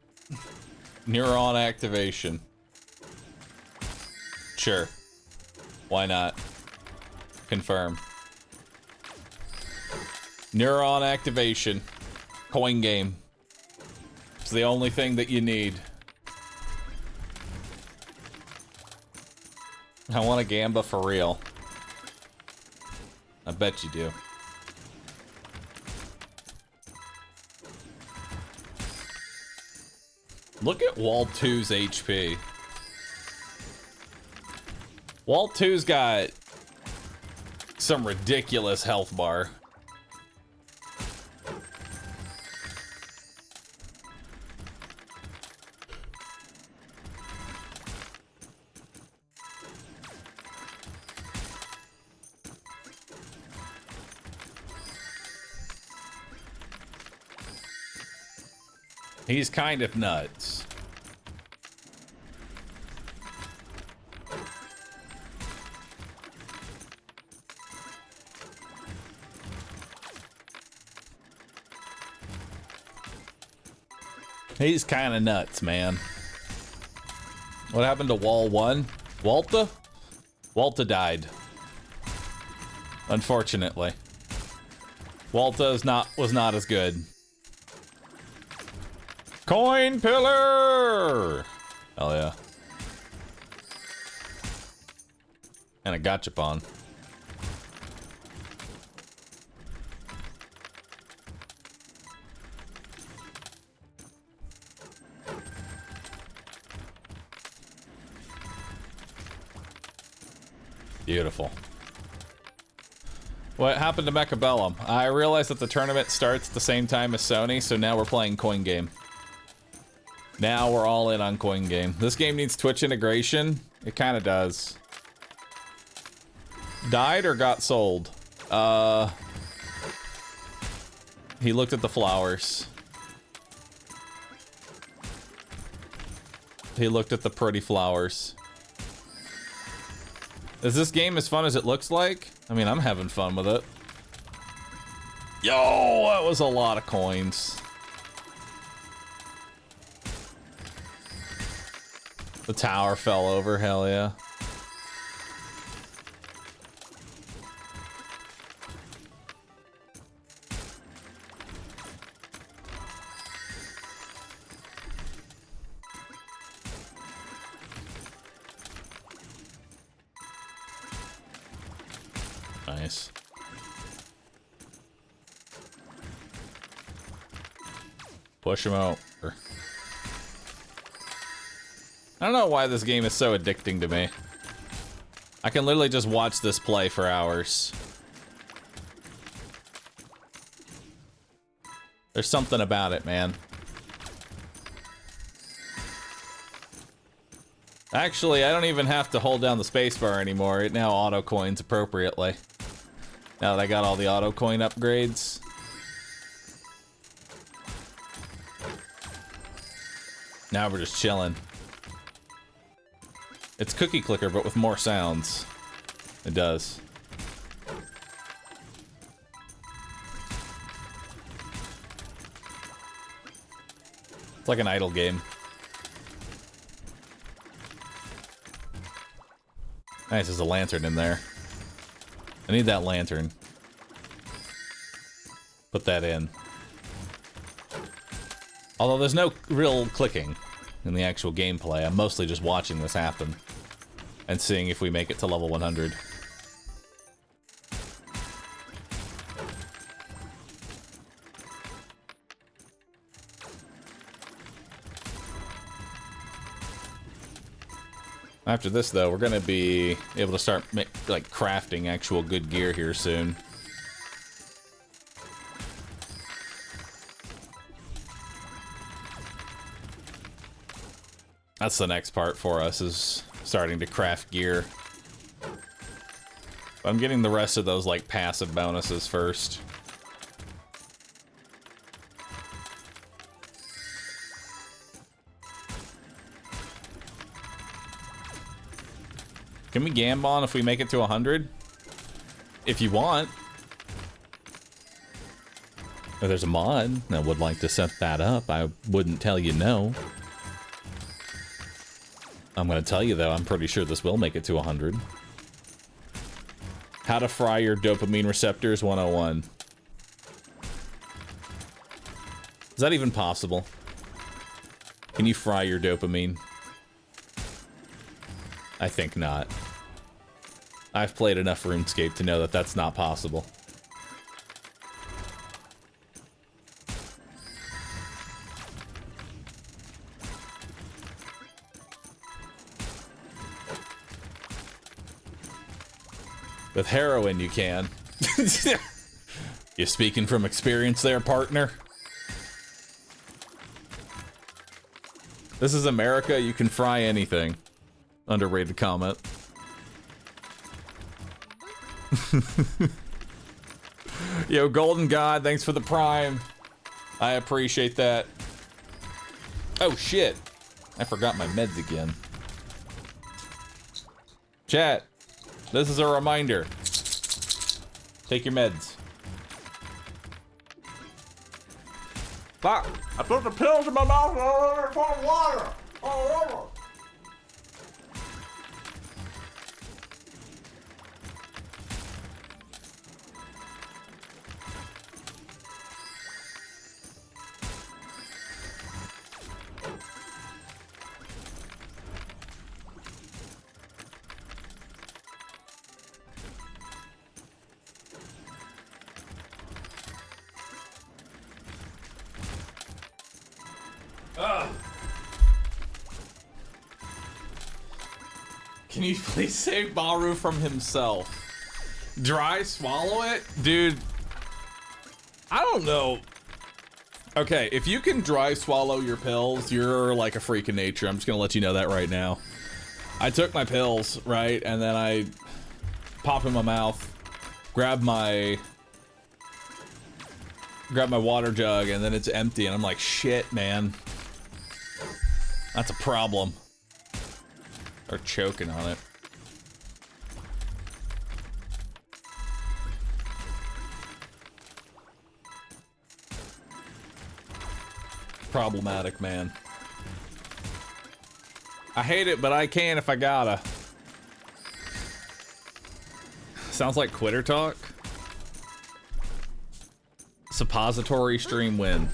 Neuron activation. Sure. Why not? Confirm. Neuron activation. Coin game. It's the only thing that you need. I want a gamba for real. I bet you do. Look at Wall 2's HP. Wall 2's got some ridiculous health bar. He's kind of nuts. He's kind of nuts, man. What happened to Wall 1? Walta? Walta died. Unfortunately. Walta was not as good. Coin pillar! Hell yeah. And a gachapon. Beautiful. What happened to Mechabellum? I realized that the tournament starts at the same time as Sony, so now we're playing coin game. Now we're all in on coin game. This game needs Twitch integration. It kind of does. Died or got sold? He looked at the flowers. He looked at the pretty flowers. Is this game as fun as it looks like? I mean, I'm having fun with it. Yo, that was a lot of coins. The tower fell over, hell yeah. Nice. Push him out. I don't know why this game is so addicting to me. I can literally just watch this play for hours. There's something about it, man. Actually, I don't even have to hold down the spacebar anymore. It now auto coins appropriately. Now that I got all the auto coin upgrades. Now we're just chilling. It's Cookie Clicker, but with more sounds. It does. It's like an idle game. Nice, there's a lantern in there. I need that lantern. Put that in. Although there's no real clicking in the actual gameplay. I'm mostly just watching this happen. And seeing if we make it to level 100. After this, though, we're gonna be able to start like crafting actual good gear here soon. That's the next part for us, is starting to craft gear. I'm getting the rest of those like passive bonuses first. Can we Gambon if we make it to 100? If you want. If there's a mod that would like to set that up, I wouldn't tell you no. I'm gonna tell you though, I'm pretty sure this will make it to 100. How to fry your dopamine receptors 101. Is that even possible? Can you fry your dopamine? I think not. I've played enough RuneScape to know that that's not possible. With heroin, you can. You speaking from experience there, partner? This is America, you can fry anything. Underrated comment. Yo, Golden God, thanks for the prime. I appreciate that. Oh shit, I forgot my meds again. Chat, this is a reminder. Take your meds. Fuck, I put the pills in my mouth and I full of water. All over. Can you please save Bahroo from himself? Dry swallow it? Dude, I don't know. Okay, if you can dry swallow your pills, you're like a freak of nature. I'm just gonna let you know that right now. I took my pills, right? And then I pop in my mouth, grab my water jug, and then it's empty, and I'm like, shit, man. That's a problem. Or choking on it. Problematic, man. I hate it, but I can if I gotta. Sounds like quitter talk. Suppository stream win.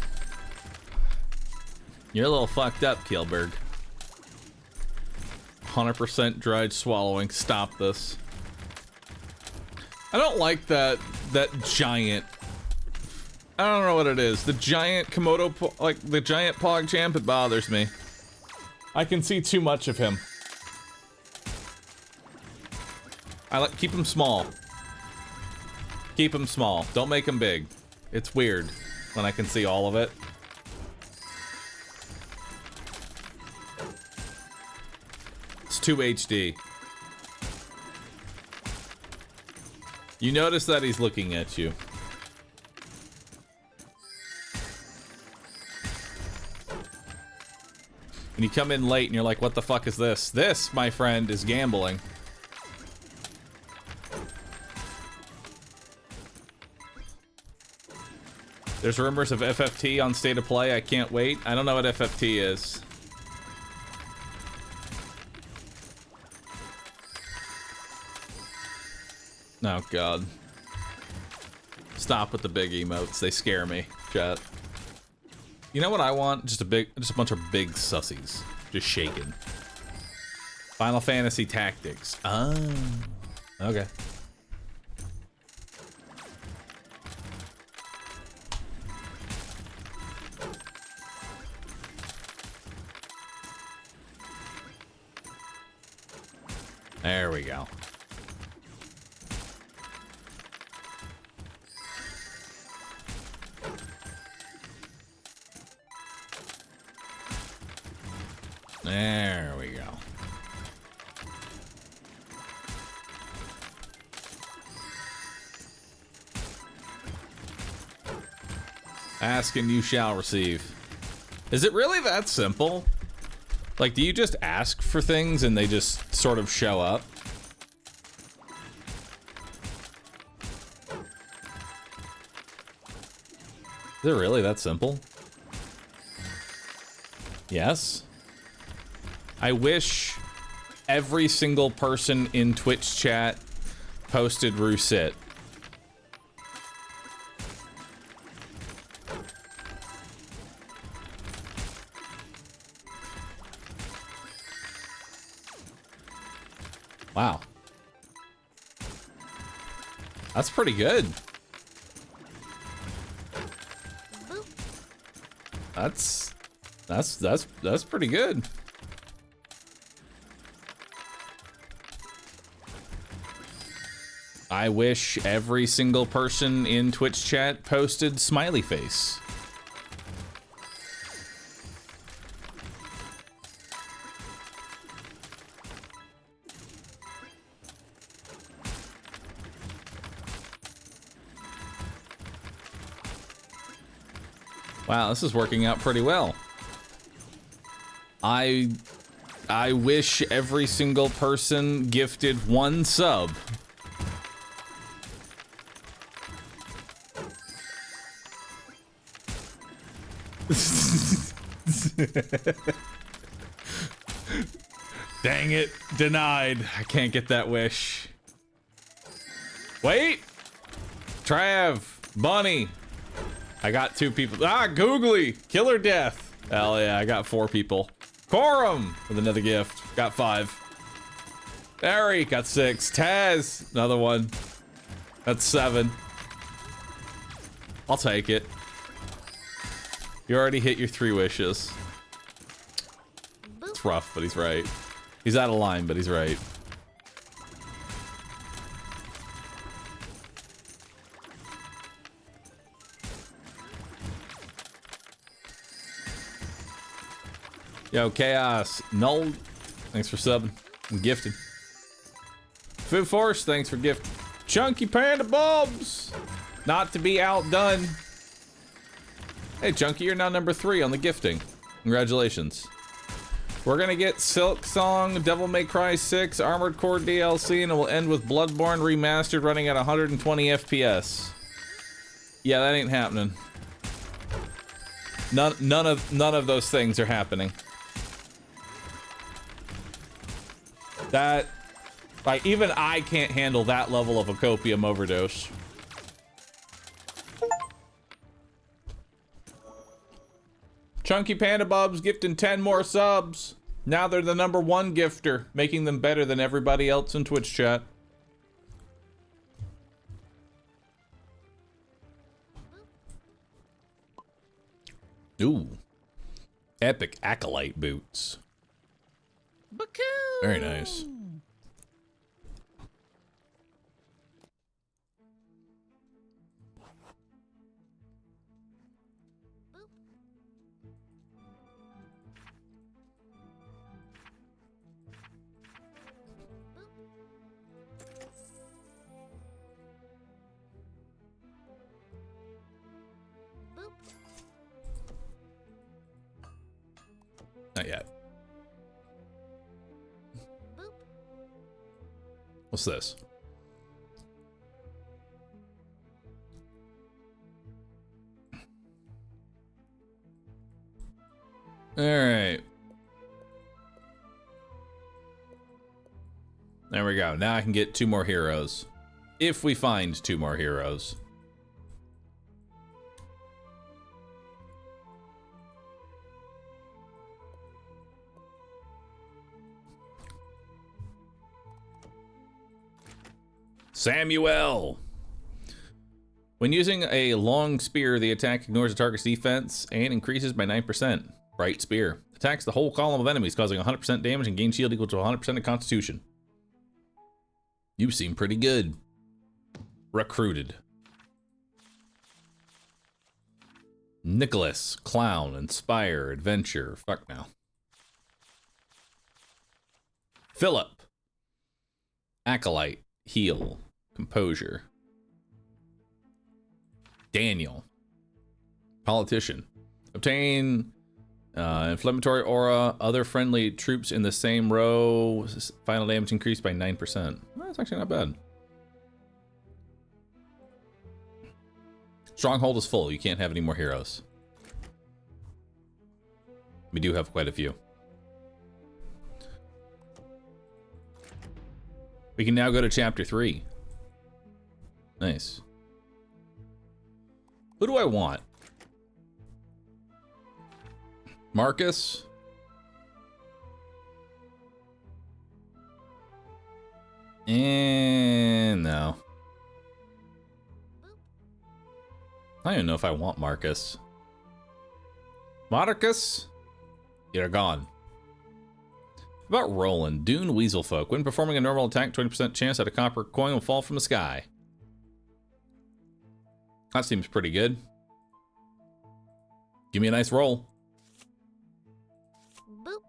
You're a little fucked up, Kilberg. 100% dried swallowing. Stop this. I don't like that giant. I don't know what it is. The giant Komodo, like the giant PogChamp, it bothers me. I can see too much of him. Keep him small. Keep him small. Don't make him big. It's weird when I can see all of it. It's too HD. You notice that he's looking at you. When you come in late and you're like, what the fuck is this? This, my friend, is gambling. There's rumors of FFT on State of Play. I can't wait. I don't know what FFT is. Oh, God. Stop with the big emotes. They scare me, chat. You know what I want? Just a bunch of big sussies. Just shaking. Final Fantasy Tactics. Oh. Okay. There we go. There we go. Ask and you shall receive. Is it really that simple? Like, do you just ask for things and they just sort of show up? Is it really that simple? Yes. I wish every single person in Twitch chat posted Rousset. Wow. That's pretty good. That's pretty good. I wish every single person in Twitch chat posted smiley face. Wow, this is working out pretty well. I wish every single person gifted 1 sub. Dang it, denied. I can't get that wish. Wait! Trav, Bunny. I got 2 people. Ah, Googly, Killer Death. Hell yeah, I got 4 people. Corum with another gift. Got 5. Barry got 6. Taz, another one. That's 7. I'll take it. You already hit your 3 wishes. It's rough, but he's right. He's out of line, but he's right. Yo, Chaos, Null, thanks for subbing and gifting. Food Force, thanks for gifting. Chunky Panda Bulbs, not to be outdone. Hey, Chunky, you're now number 3 on the gifting. Congratulations. We're gonna get Silk Song, Devil May Cry 6, Armored Core DLC, and it will end with Bloodborne Remastered running at 120 FPS. Yeah, that ain't happening. None of those things are happening. That, like, even I can't handle that level of a copium overdose. Chunky Panda Bubs gifting 10 more subs. Now they're the number 1 gifter, making them better than everybody else in Twitch chat. Ooh. Epic Acolyte boots. Very nice. Not yet. What's this? All right. There we go. Now I can get 2 more heroes. If we find 2 more heroes. Samuel! When using a long spear, the attack ignores the target's defense and increases by 9%. Bright spear. Attacks the whole column of enemies, causing 100% damage and gain shield equal to 100% of constitution. You seem pretty good. Recruited. Nicholas, Clown, Inspire, Adventure. Fuck now. Philip. Acolyte, Heal, Composure. Daniel. Politician. Obtain inflammatory aura. Other friendly troops in the same row. Final damage increased by 9%. Well, that's actually not bad. Stronghold is full. You can't have any more heroes. We do have quite a few. We can now go to chapter 3. Nice. Who do I want? Marcus? And no. I don't even know if I want Marcus. Marcus? You're gone. How about Roland? Dune Weaselfolk. When performing a normal attack, 20% chance that a copper coin will fall from the sky. That seems pretty good. Give me a nice roll. Boop.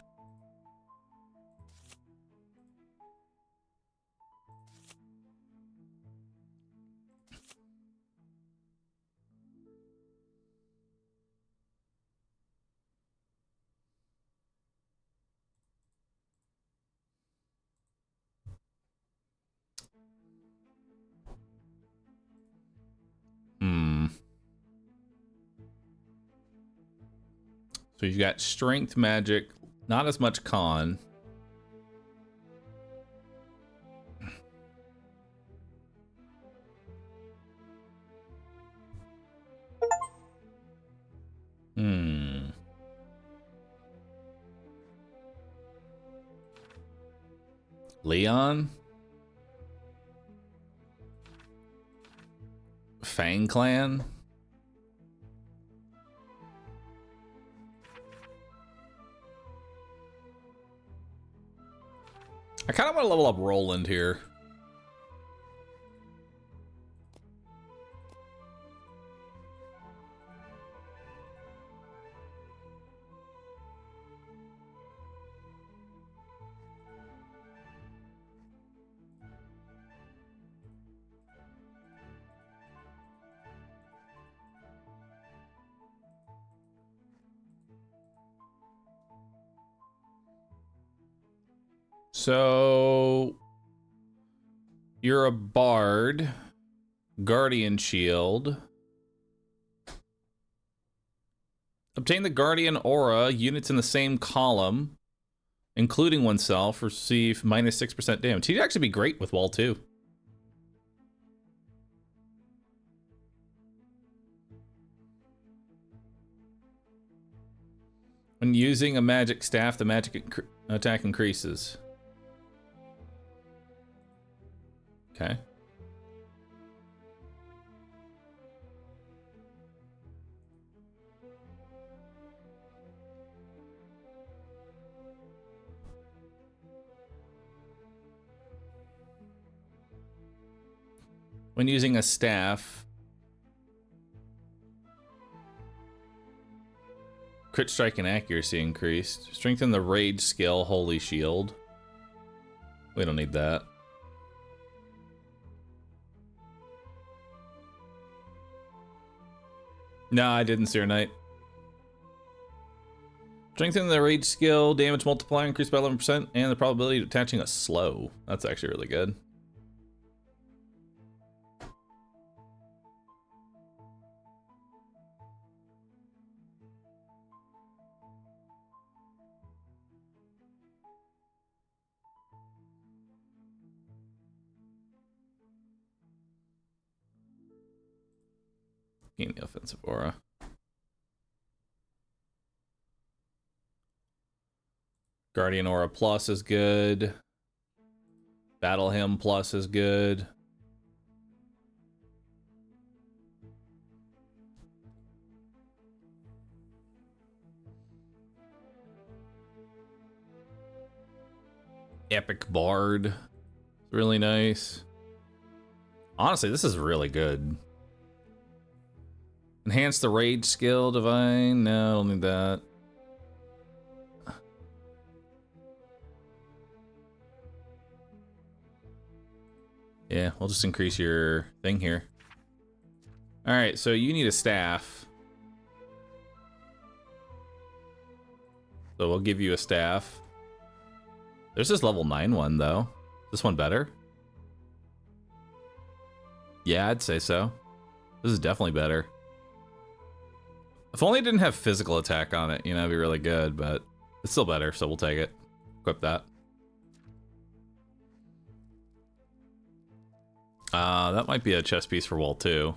So you've got strength magic, not as much con. Leon? Fang Clan? I kind of want to level up Roland here. So you're a bard, guardian shield. Obtain the guardian aura. Units in the same column, including oneself, receive minus 6% damage. He'd actually be great with wall 2. When using a magic staff, the magic attack increases. Okay. When using a staff, crit strike and accuracy increased. Strengthen the rage skill, holy shield. We don't need that. No, I didn't, Seer Knight. Strengthen the rage skill, damage multiplier increased by 11%, and the probability of attaching a slow. That's actually really good. Gain the offensive aura. Guardian Aura Plus is good. Battle Hymn Plus is good. Epic Bard. It's really nice. Honestly, this is really good. Enhance the rage skill, divine. No, I don't need that. Yeah, we'll just increase your thing here. All right, so you need a staff. So we'll give you a staff. There's this level 9 one, though. Is this one better? Yeah, I'd say so. This is definitely better. If only it didn't have physical attack on it, you know, it'd be really good, but it's still better, so we'll take it. Equip that. That might be a chess piece for wall 2.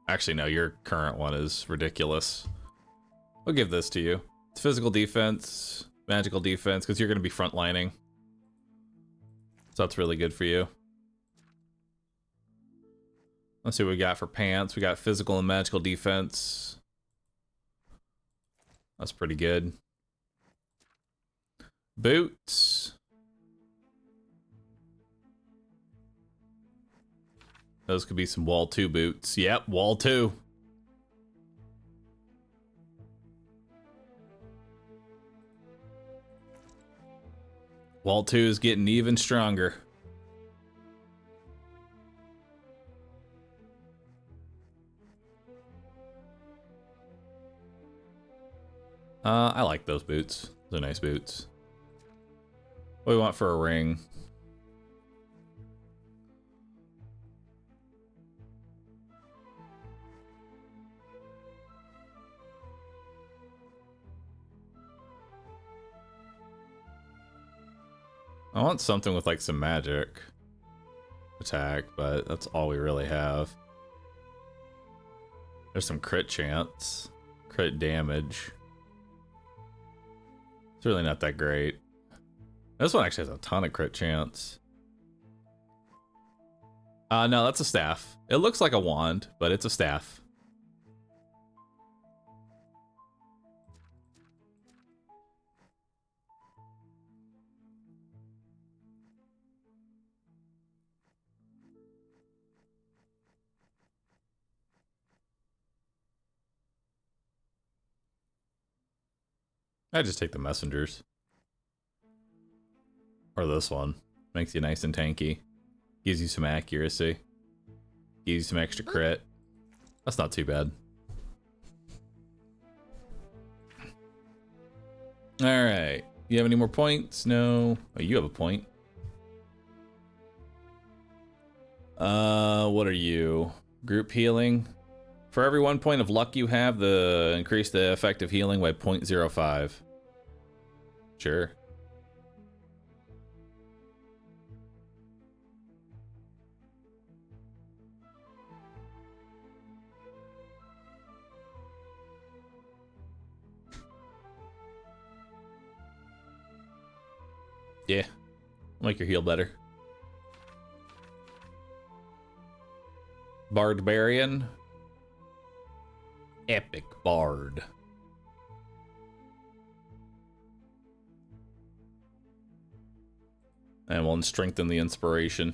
Actually, no, your current one is ridiculous. I'll give this to you. It's physical defense, magical defense, because you're going to be frontlining. So that's really good for you. Let's see what we got for pants. We got physical and magical defense. That's pretty good. Boots. Those could be some wall 2 boots. Yep, wall 2. Wall 2 is getting even stronger. I like those boots. Those are nice boots. What do we want for a ring? I want something with like some magic attack, but that's all we really have. There's some crit chance, crit damage. It's really not that great. This one actually has a ton of crit chance. No, that's a staff. It looks like a wand, but it's a staff. I just take the messengers. Or this one. Makes you nice and tanky. Gives you some accuracy. Gives you some extra crit. That's not too bad. Alright. You have any more points? No. Oh, you have a point. What are you? Group healing. For every 1 point of luck you have, increase the effective healing by 0.05. Sure. Yeah. Make your heal better. Barbarian. Epic Bard. And we'll strengthen the inspiration.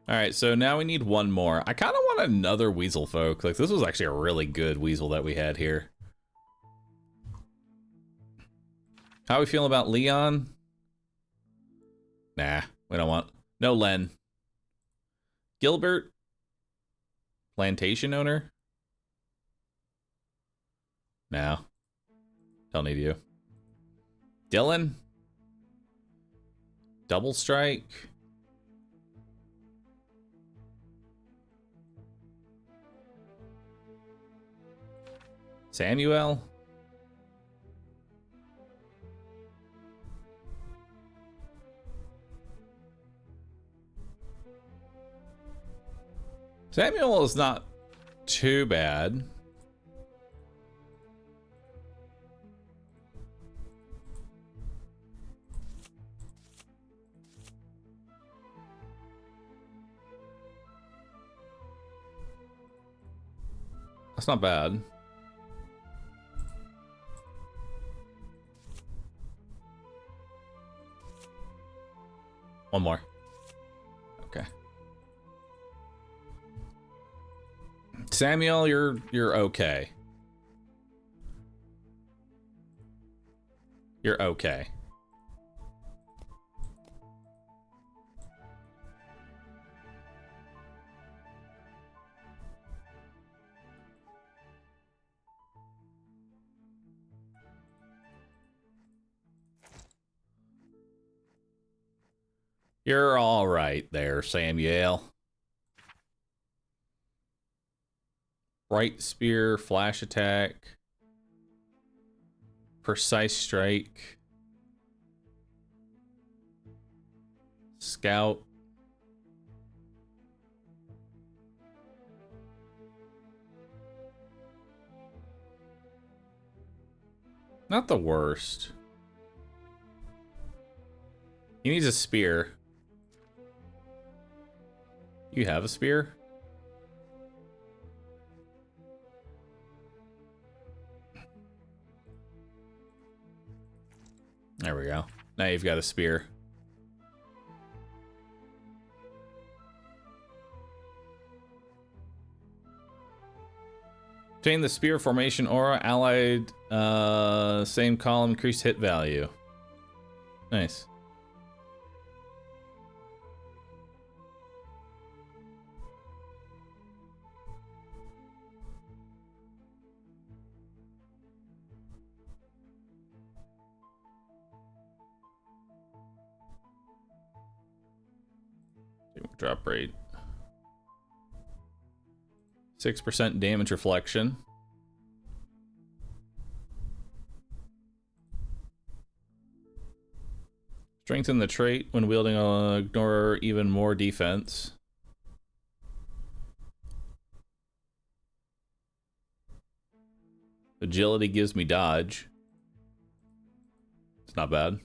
Alright, so now we need one more. I kind of want another Weasel Folk. Like, this was actually a really good Weasel that we had here. How are we feeling about Leon? Nah, we don't want... No Len. Gilbert? Plantation owner? No. Don't need you. Dylan? Double Strike? Samuel? Samuel is not too bad. That's not bad. One more. Okay. Samuel, you're okay. You're okay. You're all right there, Samuel. Bright spear, flash attack, precise strike, scout. Not the worst. He needs a spear. You have a spear? There we go. Now you've got a spear. Obtain the spear formation aura, allied, same column, increased hit value. Nice. Drop rate. 6% damage reflection. Strengthen the trait when wielding ignore even more defense. Agility gives me dodge. It's not bad.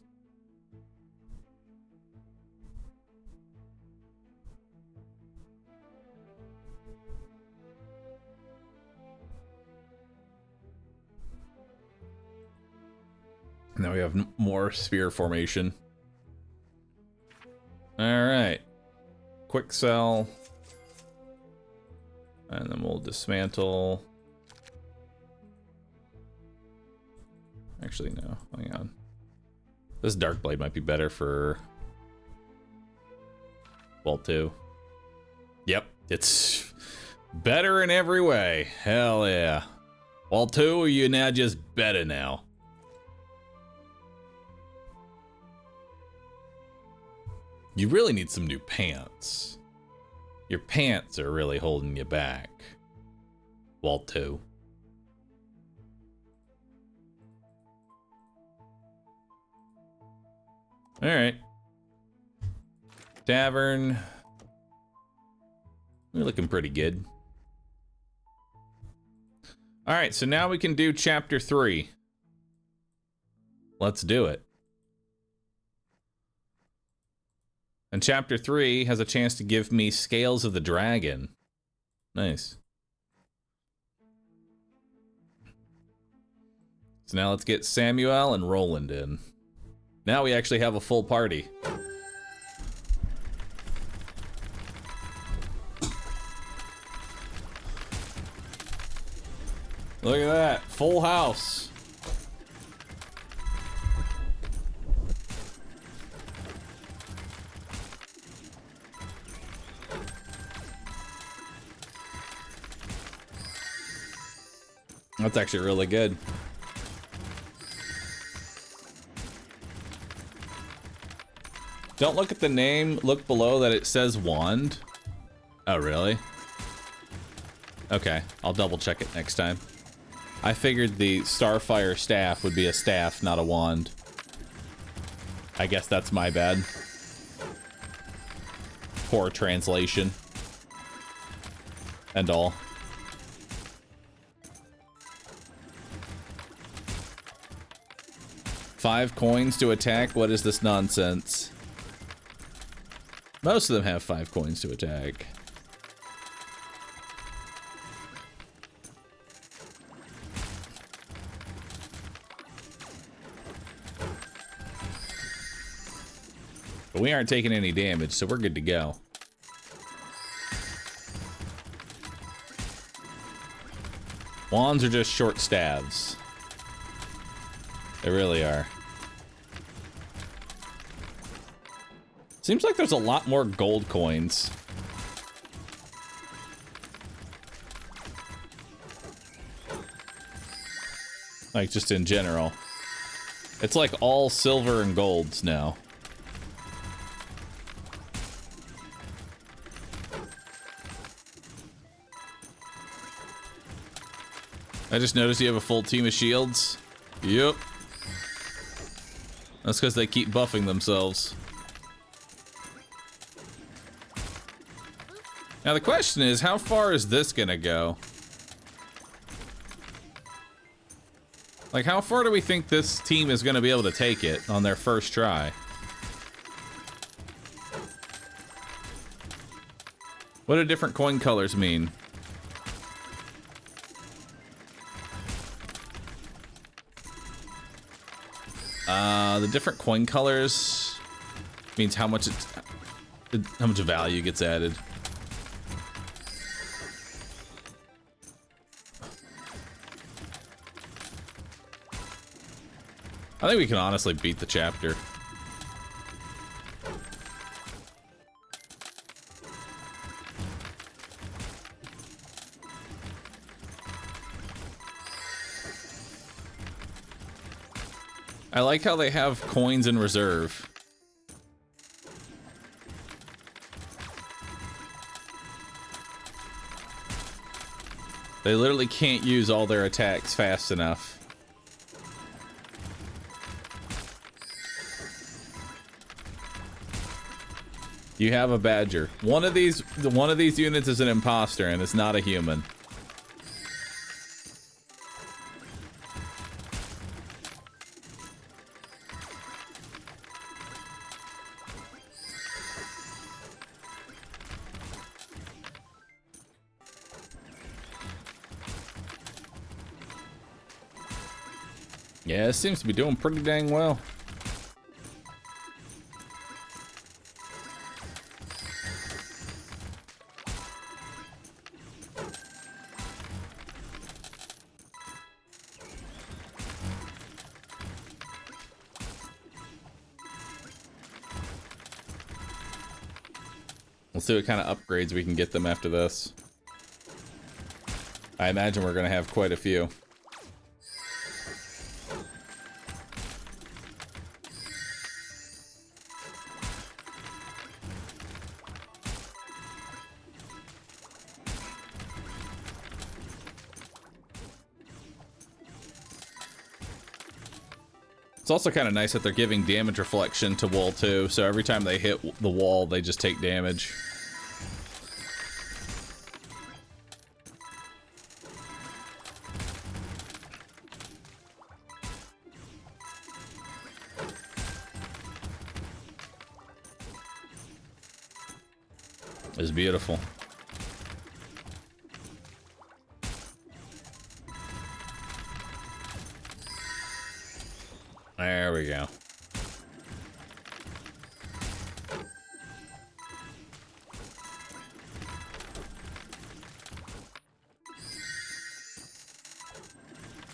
Now we have more spear formation. Alright. Quick sell. And then we'll dismantle. Actually, no. Hang on. This Dark Blade might be better for Vault 2. Yep. It's better in every way. Hell yeah. Vault 2, you're now just better now. You really need some new pants. Your pants are really holding you back. Vault 2. Alright. Tavern. We're looking pretty good. Alright, so now we can do chapter 3. Let's do it. And chapter 3 has a chance to give me Scales of the Dragon. Nice. So now let's get Samuel and Roland in. Now we actually have a full party. Look at that, full house. That's actually really good. Don't look at the name, look below that it says wand. Oh, really? Okay, I'll double check it next time. I figured the Starfire staff would be a staff, not a wand. I guess that's my bad. Poor translation. and all. Five coins to attack? What is this nonsense? Most of them have 5 coins to attack. But we aren't taking any damage, so we're good to go. Wands are just short stabs. They really are. Seems like there's a lot more gold coins. Like, just in general. It's like all silver and golds now. I just noticed you have a full team of shields. Yep. That's because they keep buffing themselves. Now the question is, how far is this gonna go? Like, how far do we think this team is gonna be able to take it on their first try? What do different coin colors mean? The different coin colors means how much value gets added. I think we can honestly beat the chapter. I like how they have coins in reserve. They literally can't use all their attacks fast enough. You have a badger. One of these units is an imposter and it's not a human. Yeah, it seems to be doing pretty dang well. Let's see what kind of upgrades we can get them after this. I imagine we're going to have quite a few. It's also kind of nice that they're giving damage reflection to wool too, so every time they hit the wall, they just take damage. It's beautiful. There we go.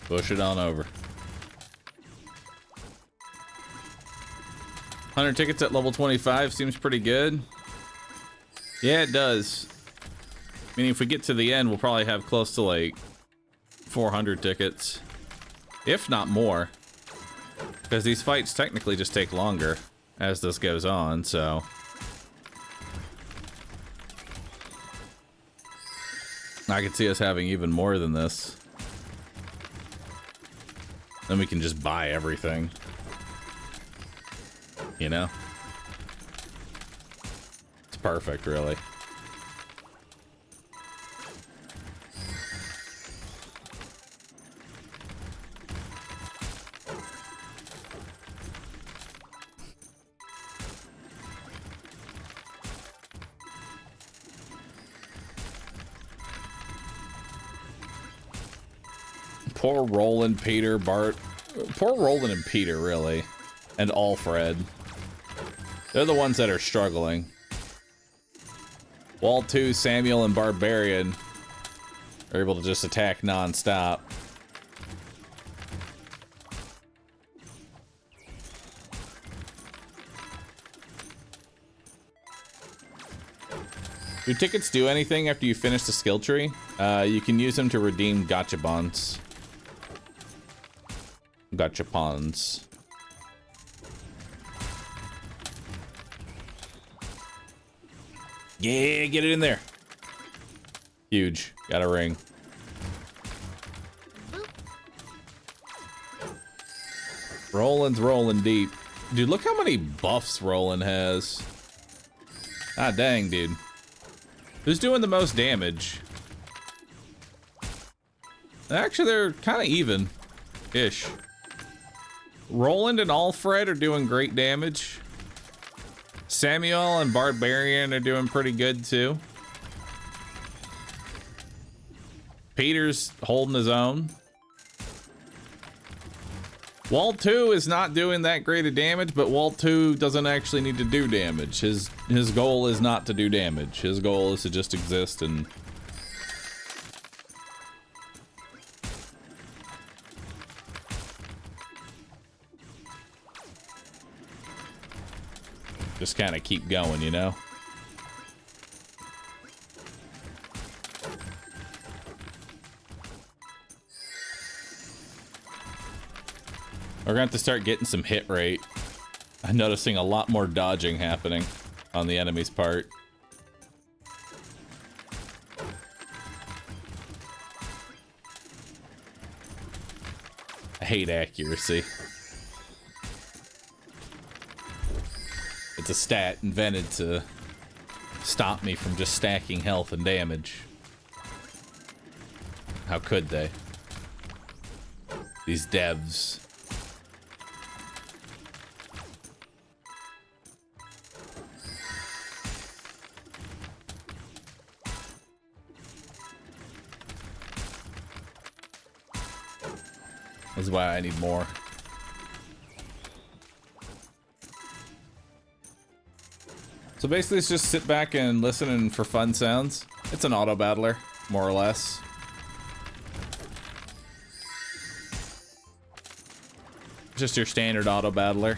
Push it on over. 100 tickets at level 25 seems pretty good. Yeah, it does. I mean, if we get to the end, we'll probably have close to like 400 tickets, if not more. Because these fights technically just take longer as this goes on, so... I could see us having even more than this. Then we can just buy everything. You know? It's perfect, really. Poor Roland, Peter, Bart. Poor Roland and Peter, really. And Alfred. They're the ones that are struggling. Wall 2, Samuel, and Barbarian are able to just attack non-stop. Do tickets do anything after you finish the skill tree? You can use them to redeem gachapons. Gachapons. Yeah, get it in there. Huge. Got a ring. Roland's rolling deep. Dude, look how many buffs Roland has. Ah, dang, dude. Who's doing the most damage? Actually, they're kind of even-ish. Roland and Alfred are doing great damage. Samuel and Barbarian are doing pretty good, too. Peter's holding his own. Wall 2 is not doing that great of damage, but Wall 2 doesn't actually need to do damage. His goal is not to do damage. His goal is to just exist and... just kind of keep going, you know? We're gonna have to start getting some hit rate. I'm noticing a lot more dodging happening on the enemy's part. I hate accuracy. It's a stat invented to stop me from just stacking health and damage. How could they? These devs. That's why I need more. So basically it's just sit back and listen and for fun sounds. It's an auto battler, more or less. Just your standard auto battler.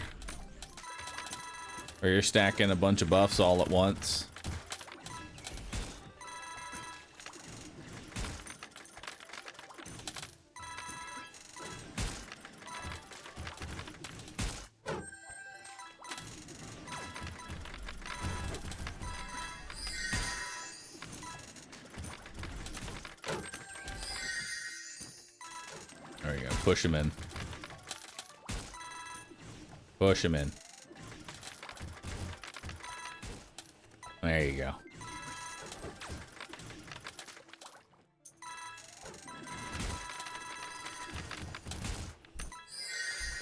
Where you're stacking a bunch of buffs all at once. There you go. Push him in. Push him in. There you go.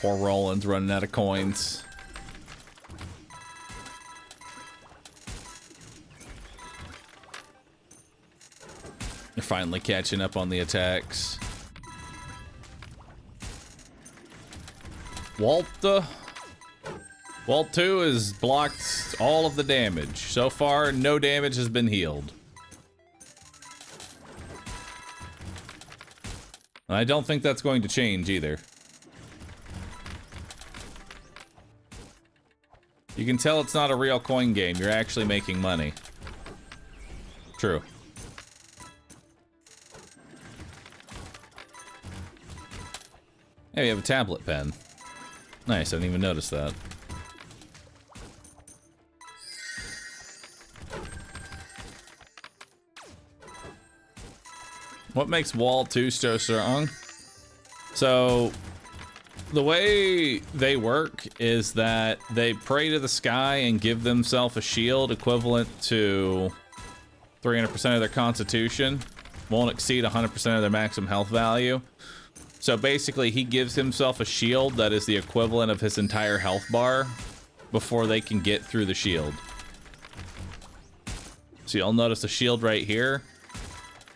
Poor Roland's running out of coins. They're finally catching up on the attacks. Wall 2 has blocked all of the damage. So far, no damage has been healed. And I don't think that's going to change either. You can tell it's not a real coin game. You're actually making money. True. Hey, we have a tablet pen. Nice, I didn't even notice that. What makes Wall 2 so strong? So, the way they work is that they pray to the sky and give themselves a shield equivalent to 300% of their constitution. Won't exceed 100% of their maximum health value. So basically, he gives himself a shield that is the equivalent of his entire health bar before they can get through the shield. So you'll notice the shield right here,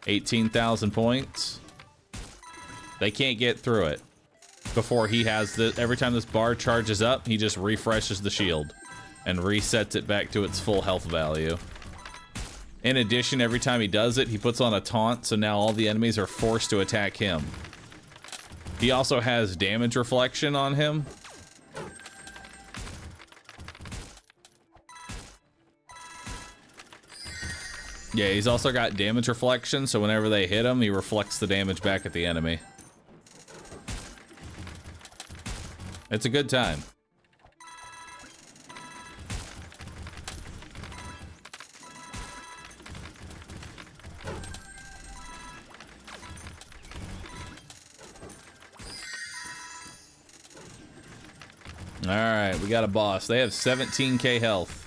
18,000 points. They can't get through it before he has the. Every time this bar charges up, he just refreshes the shield and resets it back to its full health value. In addition, every time he does it, he puts on a taunt, so now all the enemies are forced to attack him. He also has damage reflection on him. Yeah, he's also got damage reflection, so whenever they hit him, he reflects the damage back at the enemy. It's a good time. All right, we got a boss. They have 17k health.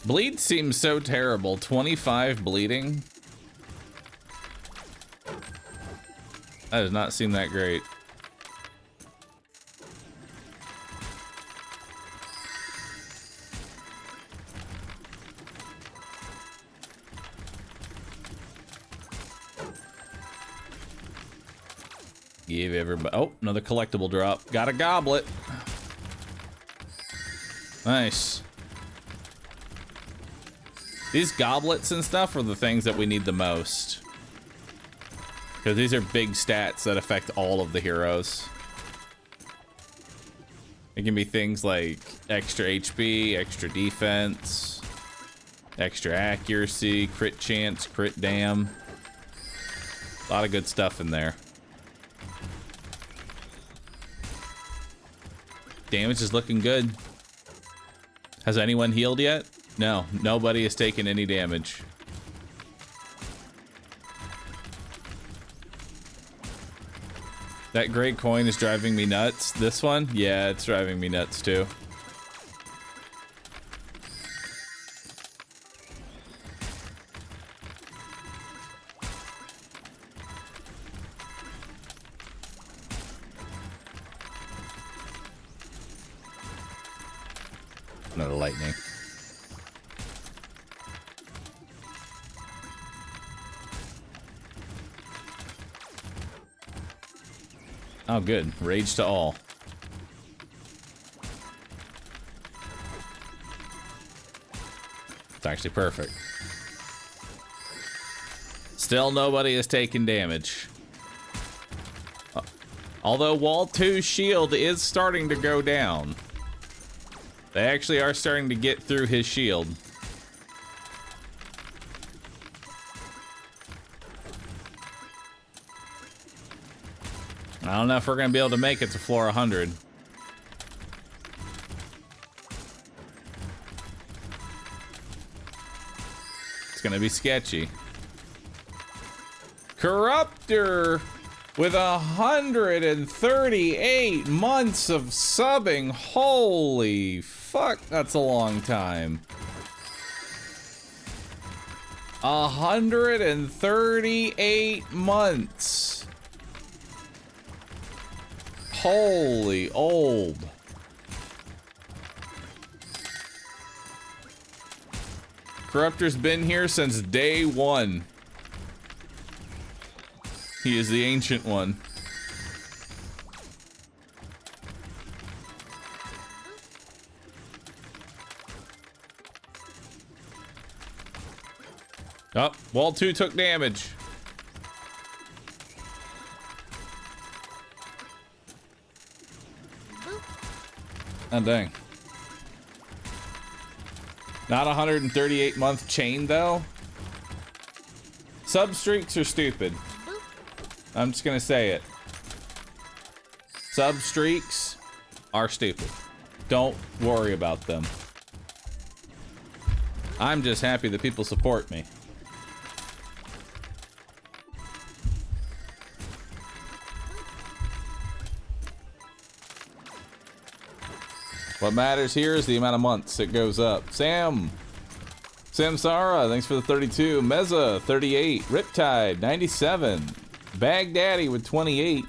Bleed seems so terrible. 25 bleeding. That does not seem that great. Give everybody. Oh, another collectible drop. Got a goblet. Nice. These goblets and stuff are the things that we need the most. Because these are big stats that affect all of the heroes. It can be things like extra HP, extra defense, extra accuracy, crit chance, crit dam. A lot of good stuff in there. Damage is looking good. Has anyone healed yet? No, nobody has taken any damage. That gray coin is driving me nuts. This one? Yeah, it's driving me nuts too. Another lightning. Oh, good. Rage to all. It's actually perfect. Still nobody has taken damage. Although Wall 2's shield is starting to go down. They actually are starting to get through his shield. I don't know if we're gonna be able to make it to floor 100. It's gonna be sketchy. Corruptor with 138 months of subbing. Holy fuck, that's a long time. 138 months. Holy old. Corruptor's been here since day one. He is the ancient one. Oh, Wall 2 took damage. Oh, dang. Not 138 month chain though. Sub streaks are stupid. I'm just gonna say it. Sub streaks are stupid. Don't worry about them. I'm just happy that people support me. What matters here is the amount of months it goes up. Samsara, thanks for the 32. Meza, 38. Riptide, 97. Baghdaddy with 28.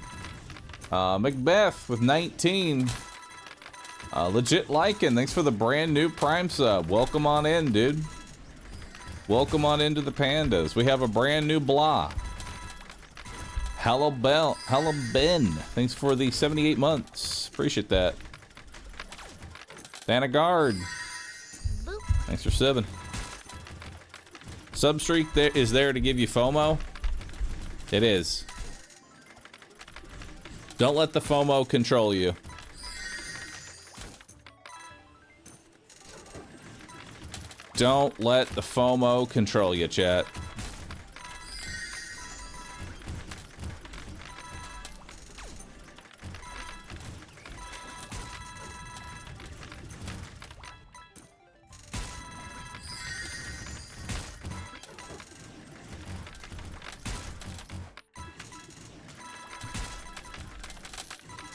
Macbeth with 19. Legit Lycan, thanks for the brand new Prime sub. Welcome on in, dude. Welcome on into the pandas. We have a brand new blah. Hello Ben. Thanks for the 78 months. Appreciate that. Vanguard. Thanks for 7. Substreak there is there to give you FOMO. It is. Don't let the FOMO control you. Don't let the FOMO control you, chat.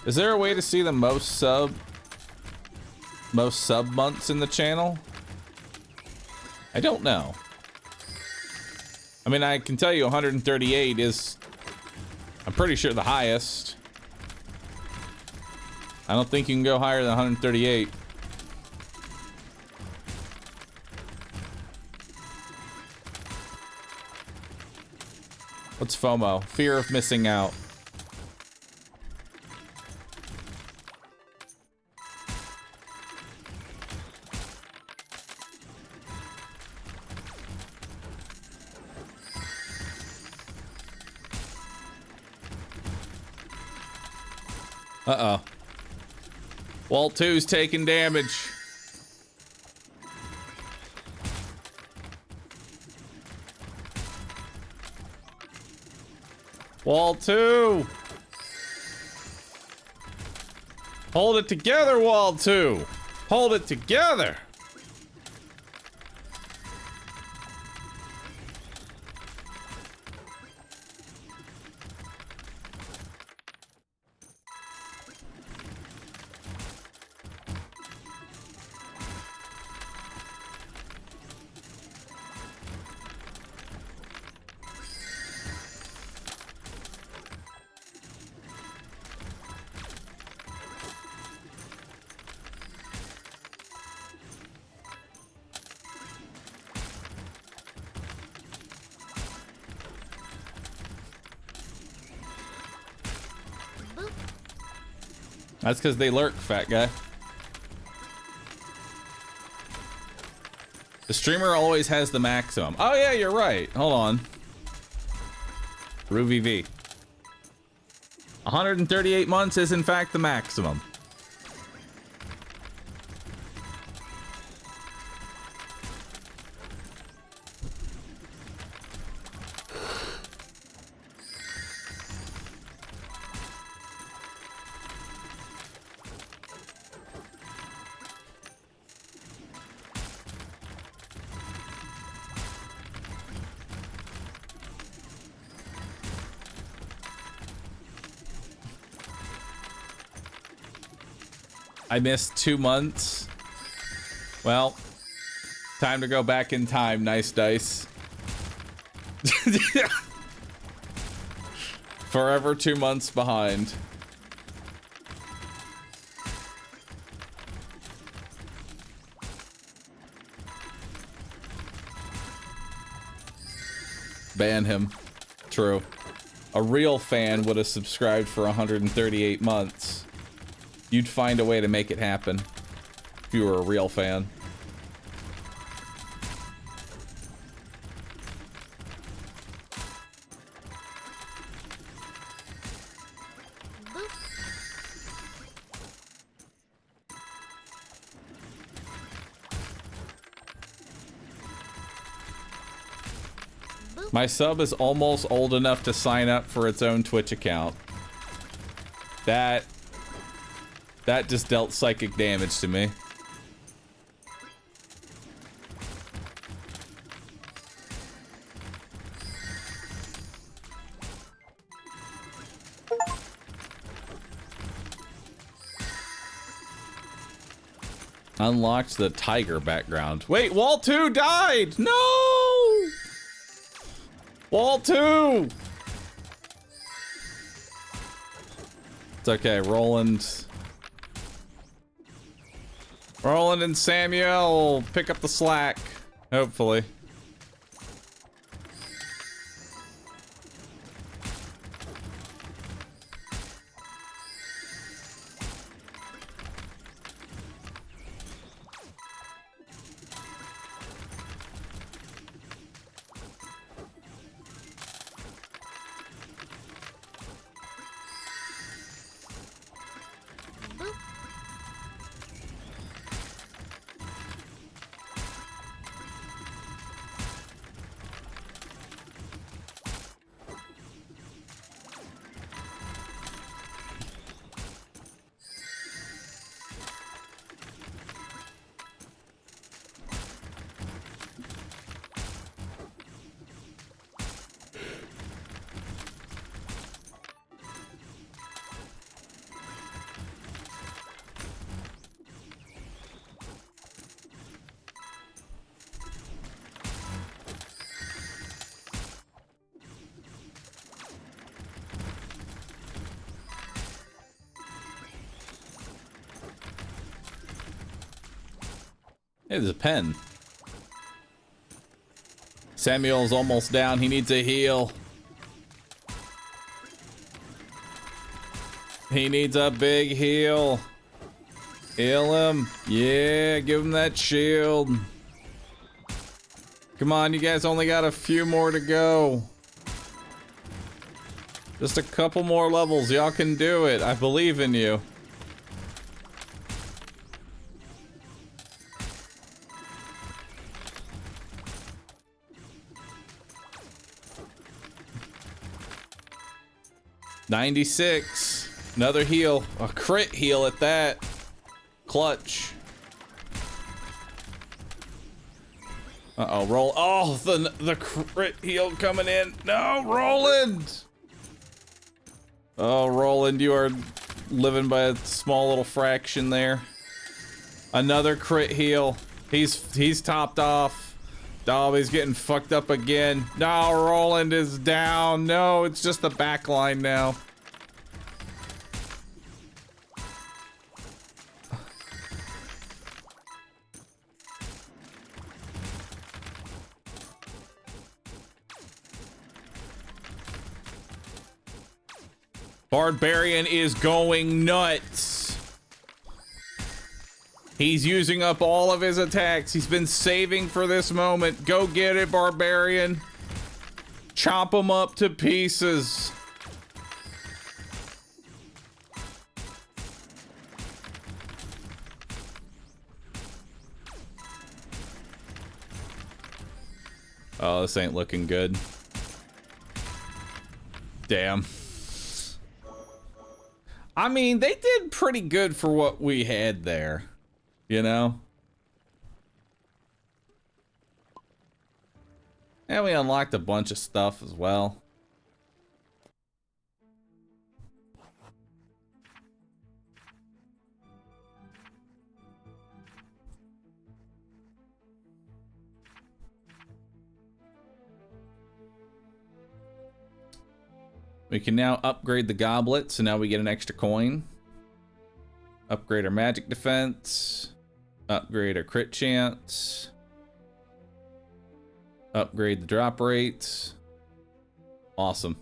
Is there a way to see the most sub months in the channel? I don't know. I mean, I can tell you 138 is, I'm pretty sure, the highest. I don't think you can go higher than 138. What's FOMO? Fear of missing out. Uh-oh. Walt 2's taking damage. Walt 2! Hold it together, Walt 2! Hold it together! That's because they lurk, fat guy. The streamer always has the maximum. Oh yeah, you're right. Hold on. RuVV. 138 months is in fact the maximum. I missed 2 months. Well, time to go back in time, nice dice. Forever 2 months behind. Ban him. True. A real fan would have subscribed for 138 months. You'd find a way to make it happen if you were a real fan. My sub is almost old enough to sign up for its own Twitch account. That just dealt psychic damage to me. Unlocked the tiger background. Wait, Wall 2 died! No! Wall 2! It's okay, Roland. Roland and Samuel will pick up the slack, hopefully. Hey, there's a pen. Samuel's almost down. He needs a heal. He needs a big heal. Heal him. Yeah, give him that shield. Come on, you guys only got a few more to go. Just a couple more levels. Y'all can do it. I believe in you. $96. Another heal. A crit heal at that. Clutch. Uh-oh, roll. Oh, the crit heal coming in. No, Roland! Oh, Roland, you are living by a small little fraction there. Another crit heal. He's topped off. Oh, he's getting fucked up again. No, Roland is down. No, it's just the back line now. Barbarian is going nuts. He's using up all of his attacks. He's been saving for this moment. Go get it, Barbarian. Chop him up to pieces. Oh, this ain't looking good. Damn. I mean, they did pretty good for what we had there. You know? And we unlocked a bunch of stuff as well. We can now upgrade the goblet, so now we get an extra coin. Upgrade our magic defense. Upgrade our crit chance. Upgrade the drop rates. Awesome.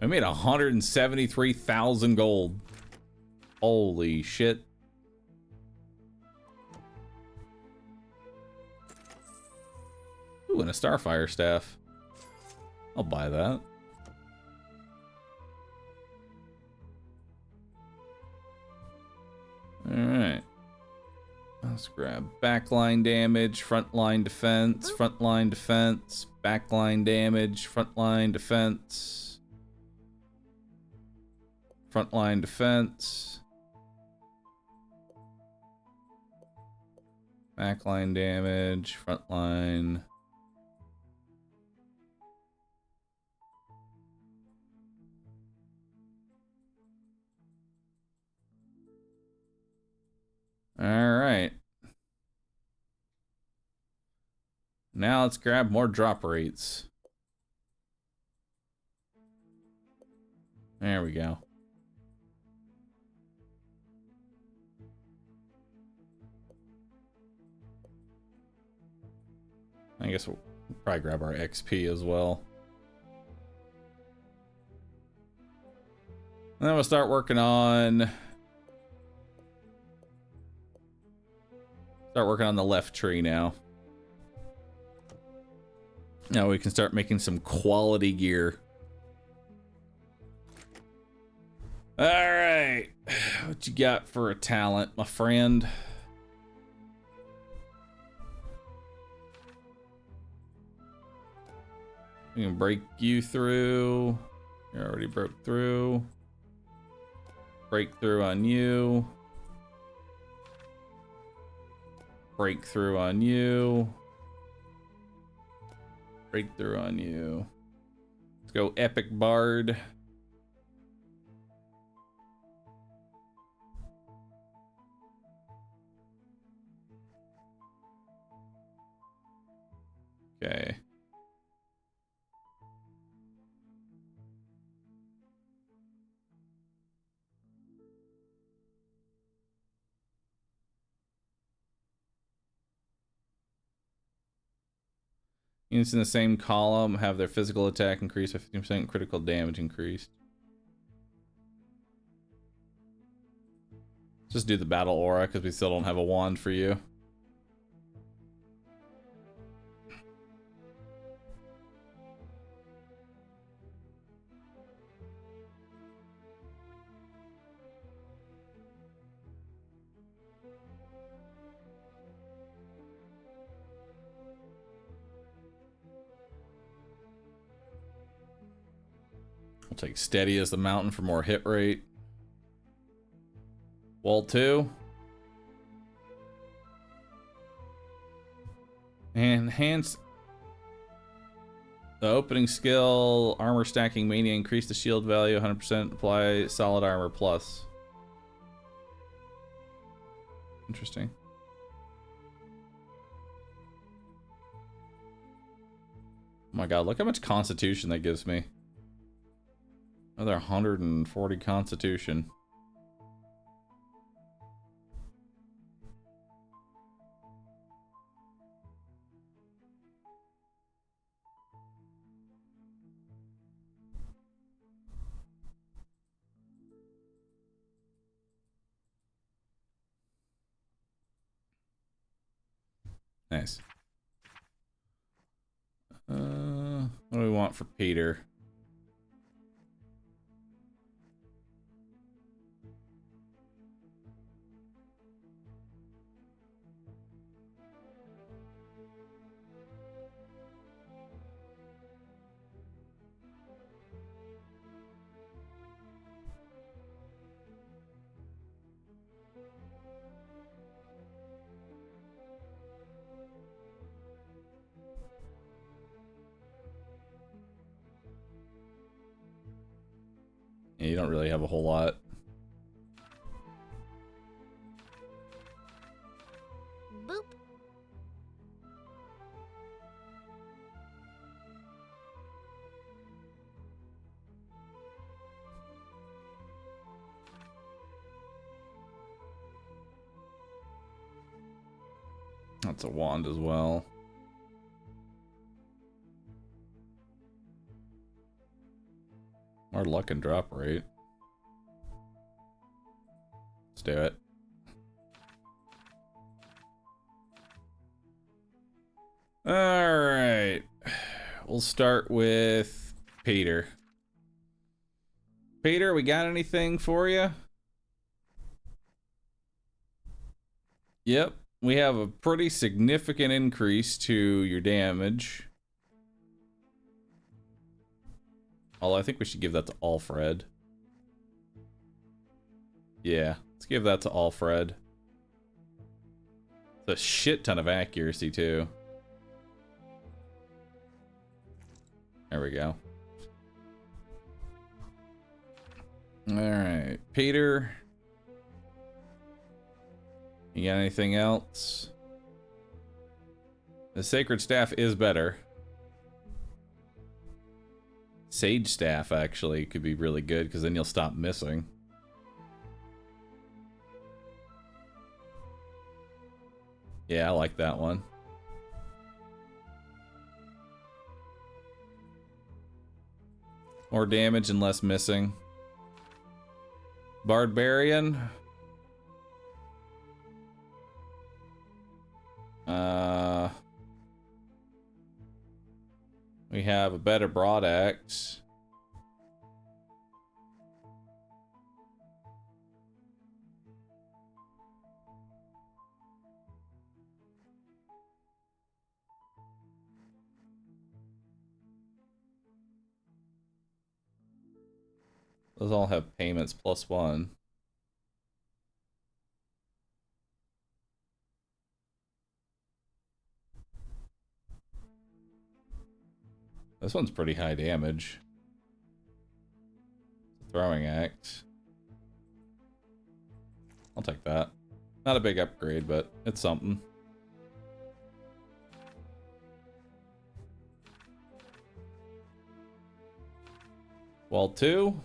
I made 173,000 gold. Holy shit. Ooh, and a Starfire staff. I'll buy that. Alright. Let's grab backline damage, frontline defense, frontline defense, backline damage, frontline defense, frontline defense, backline damage, frontline. All right. Now let's grab more drop rates. There we go. I guess we'll probably grab our XP as well. And then we'll start working on... Start working on the left tree now. Now we can start making some quality gear. Alright. What you got for a talent, my friend? We can break you through. You already broke through. Breakthrough on you. Breakthrough on you. Breakthrough on you. Let's go Epic Bard. Okay. Units in the same column have their physical attack increased by 15%, critical damage increased. Just do the battle aura because we still don't have a wand for you. We'll take steady as the mountain for more hit rate. Wall 2. Enhance the opening skill, armor stacking mania, increase the shield value 100%, apply solid armor plus. Interesting. Oh my god, look how much constitution that gives me. Another 140 constitution. Nice. What do we want for Peter? Yeah, you don't really have a whole lot. Boop. That's a wand as well. More luck and drop rate. Let's do it. Alright. We'll start with Peter. Peter, we got anything for you? Yep. We have a pretty significant increase to your damage. Although I think we should give that to Alfred. Yeah, let's give that to Alfred. It's a shit ton of accuracy, too. There we go. Alright, Peter. You got anything else? The Sacred Staff is better. Sage Staff, actually, could be really good, because then you'll stop missing. Yeah, I like that one. More damage and less missing. Barbarian. We have a better broad axe. Those all have payments +1. This one's pretty high damage. Throwing axe. I'll take that. Not a big upgrade, but it's something. Well, 2.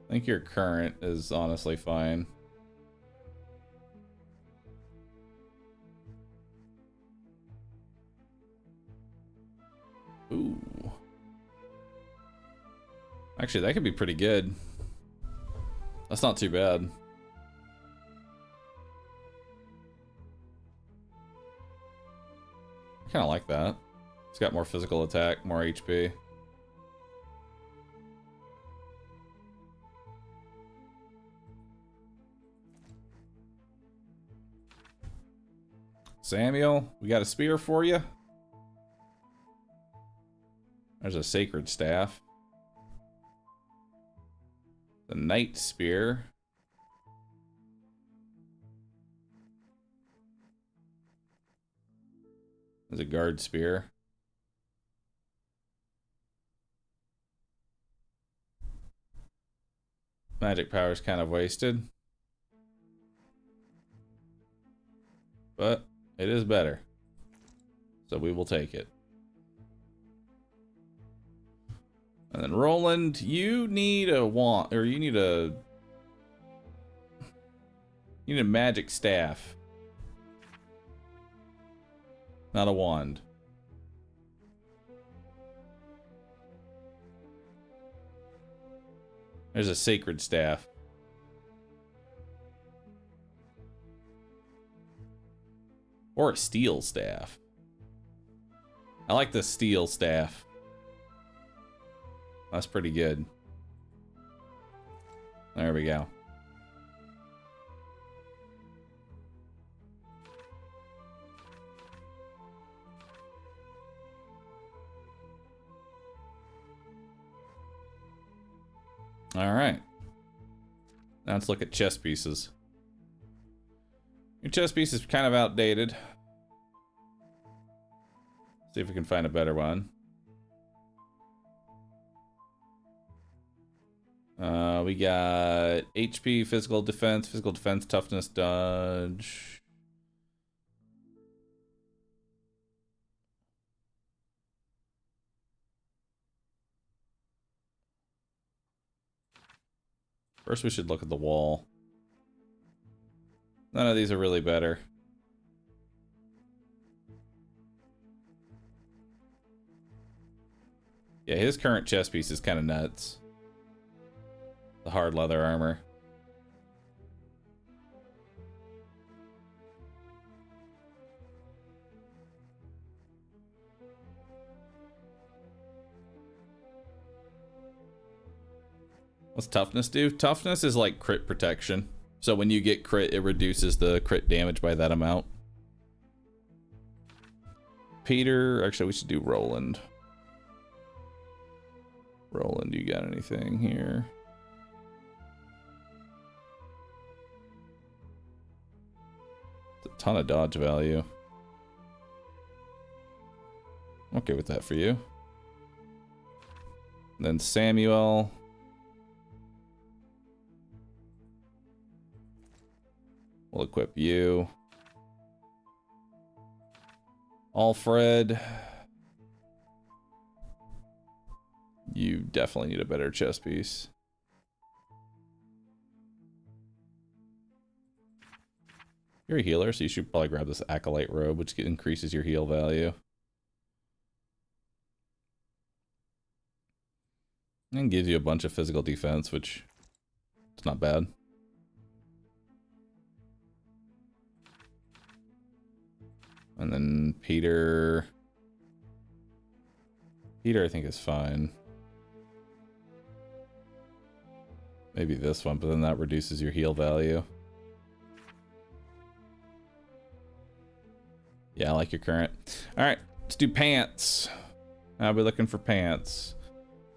I think your current is honestly fine. Ooh. Actually, that could be pretty good. That's not too bad. I kind of like that. It's got more physical attack, more HP. Samuel, we got a spear for you. There's a sacred staff. The knight spear. There's a guard spear. Magic power is kind of wasted, but it is better, so we will take it. And then Roland, you need a wand, or you need a magic staff, not a wand. There's a sacred staff. Or a steel staff. I like the steel staff. That's pretty good. There we go. All right. Now let's look at chess pieces. Your chess piece is kind of outdated. See if we can find a better one. We got HP, physical defense, toughness, dodge. First, we should look at the wall. None of these are really better. Yeah, his current chest piece is kind of nuts. The hard leather armor. What's toughness do? Toughness is like crit protection. So when you get crit, it reduces the crit damage by that amount. Peter, actually we should do Roland. Roland, you got anything here? It's a ton of dodge value. I'm okay with that for you. And then Samuel. We'll equip you. Alfred. You definitely need a better chess piece. You're a healer, so you should probably grab this Acolyte robe, which increases your heal value. And gives you a bunch of physical defense, which is not bad. And then Peter, I think is fine. Maybe this one, but then that reduces your heal value. Yeah, I like your current. All right, let's do pants. I'll be looking for pants.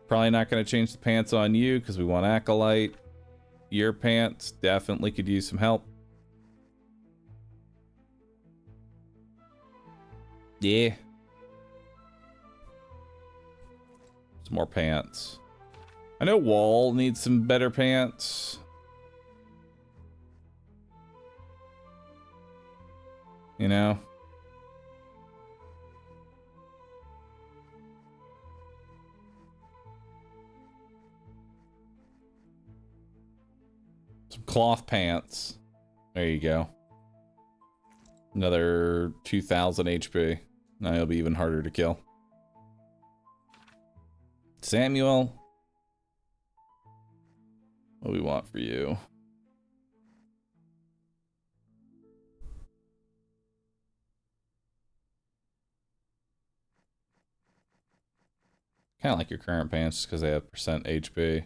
Probably not going to change the pants on you because we want Acolyte. Your pants definitely could use some help. Yeah. Some more pants. I know Wall needs some better pants. You know? Some cloth pants. There you go. Another 2,000 HP. Now he'll be even harder to kill. Samuel. What do we want for you? Kind of like your current pants just because they have percent HP.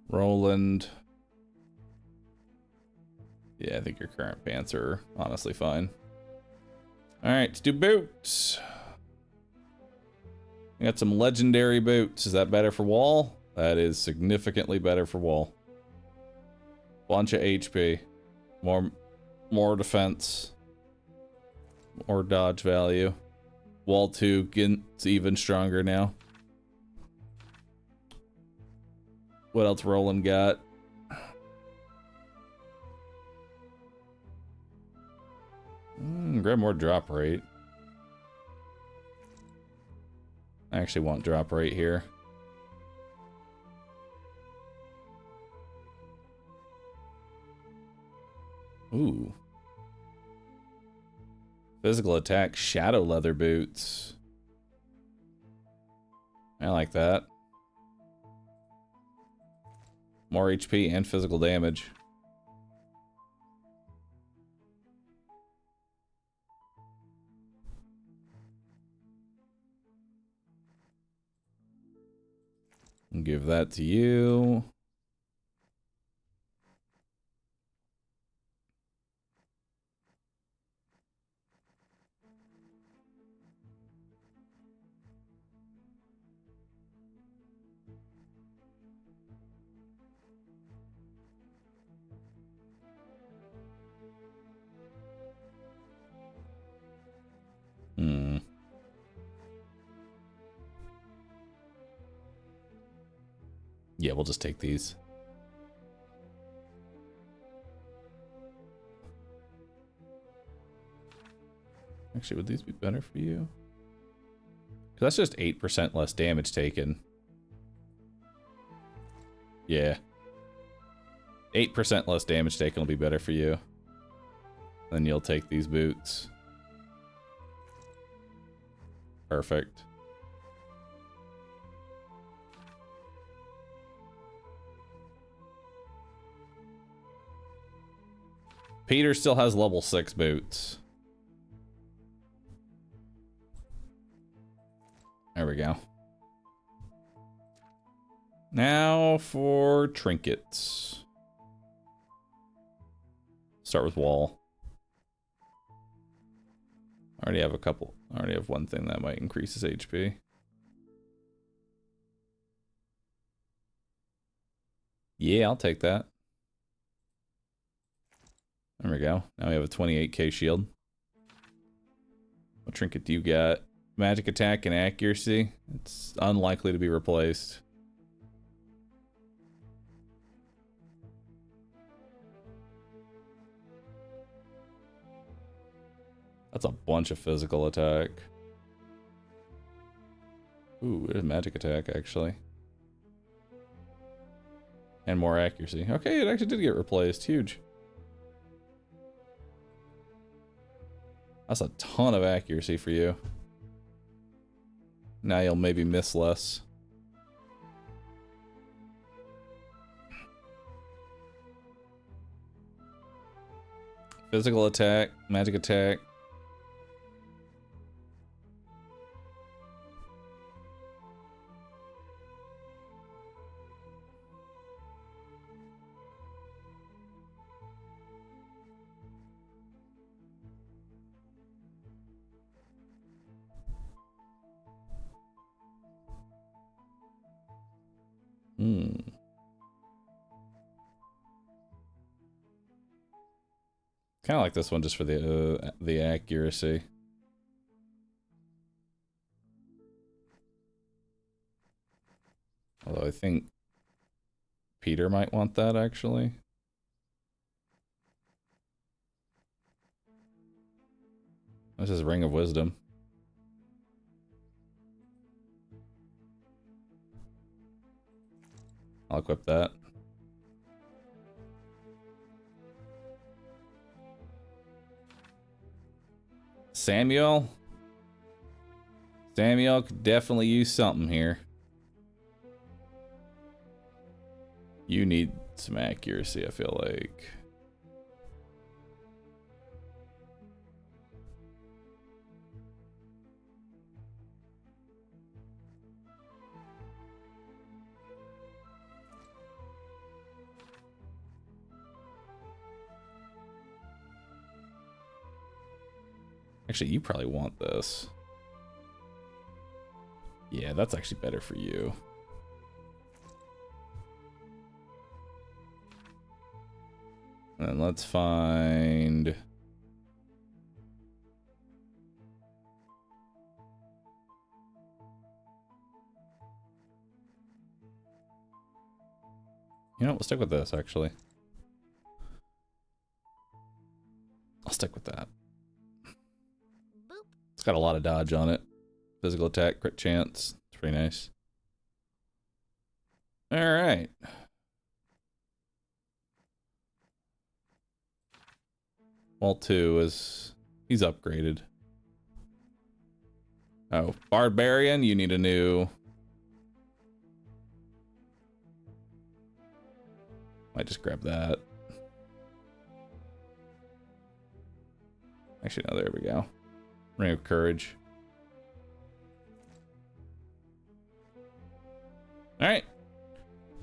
Roland. Yeah, I think your current pants are honestly fine. Alright, let's do boots. We got some legendary boots. Is that better for Wall? That is significantly better for Wall. Bunch of HP. More defense. More dodge value. Wall 2 gets even stronger now. What else Roland got? Grab more drop rate. I actually want drop rate here. Ooh. Physical attack, shadow leather boots. I like that. More HP and physical damage. I'll give that to you. Yeah, we'll just take these. Actually, would these be better for you? Because that's just 8% less damage taken. Yeah. 8% less damage taken will be better for you. Then you'll take these boots. Perfect. Peter still has level 6 boots. There we go. Now for trinkets. Start with Wall. I already have a couple. I already have one thing that might increase his HP. Yeah, I'll take that. There we go. Now we have a 28k shield. What trinket do you got? Magic attack and accuracy. It's unlikely to be replaced. That's a bunch of physical attack. Ooh, there's magic attack, actually. And more accuracy. Okay, it actually did get replaced. Huge. That's a ton of accuracy for you. Now you'll maybe miss less. Physical attack, magic attack. Kind of like this one just for the accuracy. Although I think Peter might want that actually. This is Ring of Wisdom. I'll equip that. Samuel could definitely use something here. You need some accuracy, I feel like. Actually, you probably want this. Yeah, that's actually better for you. And let's find... You know, we'll stick with this, actually. I'll stick with that. It's got a lot of dodge on it. Physical attack, crit chance. It's pretty nice. Alright. Wall 2 is... He's upgraded. Oh, Barbarian, you need a new... Might just grab that. Actually, no, there we go. Ring of Courage. Alright.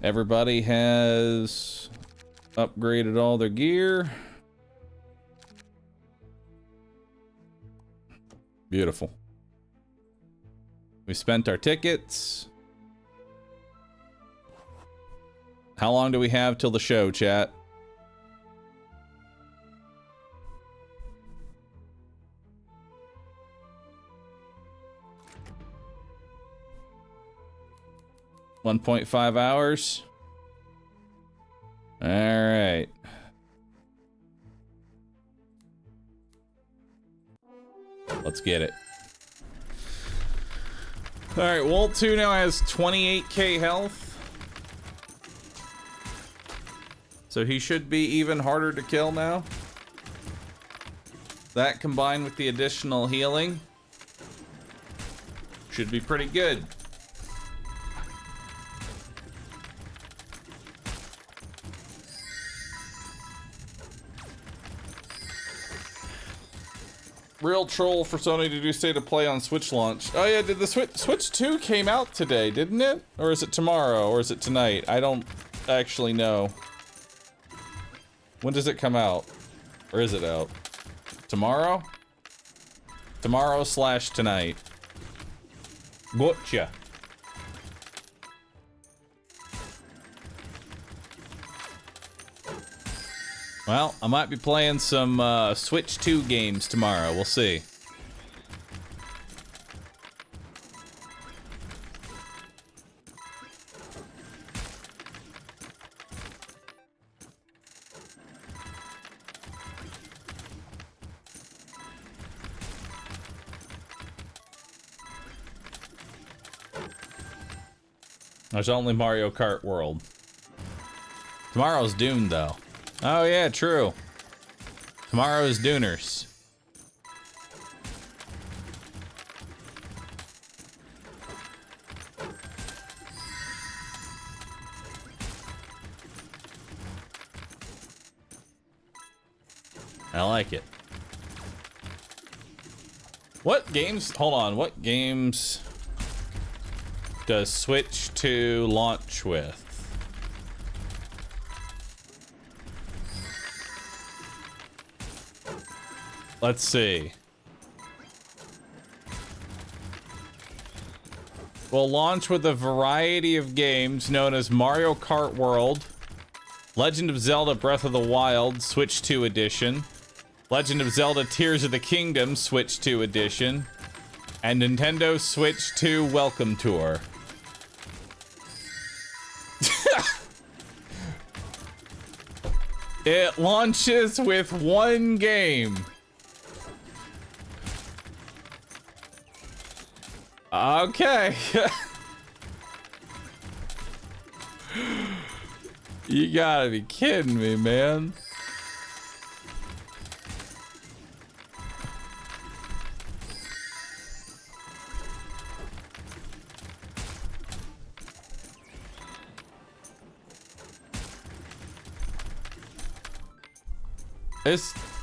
Everybody has upgraded all their gear. Beautiful. We spent our tickets. How long do we have till the show, chat? $1.5 hours. All right. Let's get it. All right, Walt 2 now has 28k health. So he should be even harder to kill now. That combined with the additional healing should be pretty good. Real troll for Sony to do state of play on Switch launch. Oh yeah, did the Switch 2 came out today, didn't it? Or is it tomorrow, or is it tonight? I don't actually know. When does it come out? Or is it out? Tomorrow? Tomorrow/tonight. Gotcha. Well, I might be playing some Switch 2 games tomorrow. We'll see. There's only Mario Kart World. Tomorrow's Dune, though. Oh, yeah, true. Tomorrow's Duners. I like it. What games? Hold on. What games does Switch 2 launch with? Let's see. Will launch with a variety of games known as Mario Kart World, Legend of Zelda Breath of the Wild Switch 2 Edition, Legend of Zelda Tears of the Kingdom Switch 2 Edition, and Nintendo Switch 2 Welcome Tour. It launches with one game. Okay. You gotta be kidding me, man.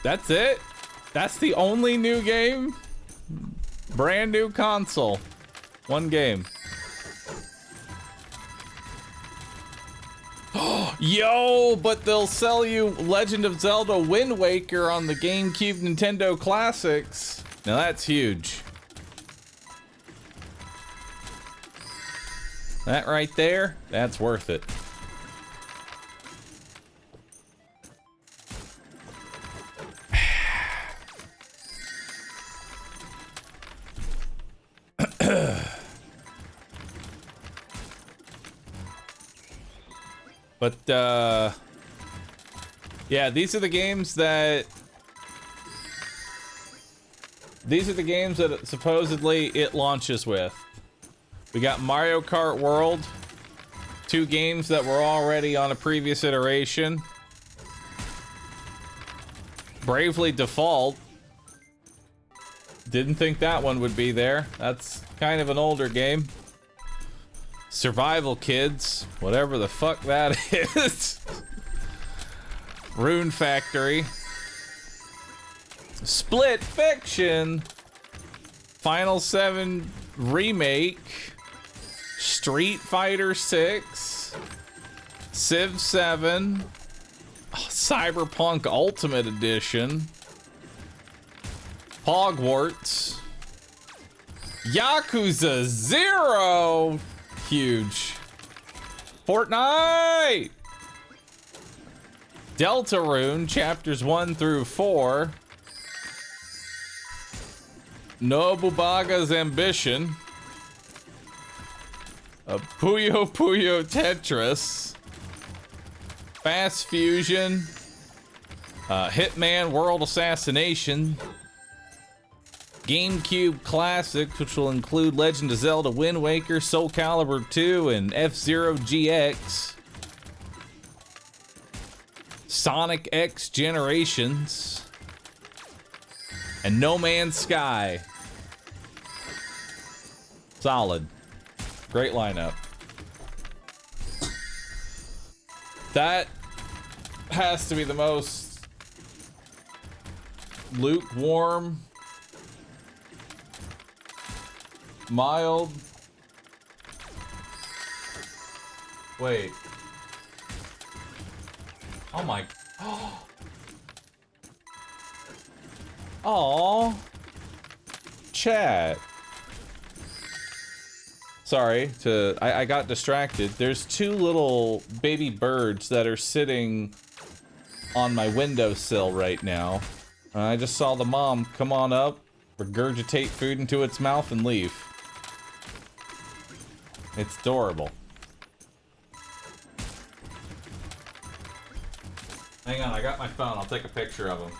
That's it? That's the only new game? Brand new console. One game. Yo, but they'll sell you Legend of Zelda Wind Waker on the GameCube Nintendo Classics. Now that's huge. That right there, that's worth it. But, yeah, these are the games that supposedly it launches with. We got Mario Kart World, 2 games that were already on a previous iteration. Bravely Default. Didn't think that one would be there. That's kind of an older game. Survival Kids, whatever the fuck that is. Rune Factory. Split Fiction. Final 7 Remake. Street Fighter 6. Civ 7. Cyberpunk Ultimate Edition. Hogwarts. Yakuza 0. Huge. Fortnite! Deltarune, chapters 1 through 4. Nobubaga's Ambition. Puyo Puyo Tetris. Fast Fusion. Hitman World Assassination. GameCube Classics, which will include Legend of Zelda Wind Waker, Soul Calibur 2, and F-Zero GX. Sonic X Generations. And No Man's Sky. Solid. Great lineup. That has to be the most lukewarm, mild. Wait. Oh my. Oh. Chat. Sorry I got distracted. There's 2 little baby birds that are sitting on my windowsill right now. I just saw the mom come on up, regurgitate food into its mouth, and leave. It's adorable. Hang on, I got my phone. I'll take a picture of them.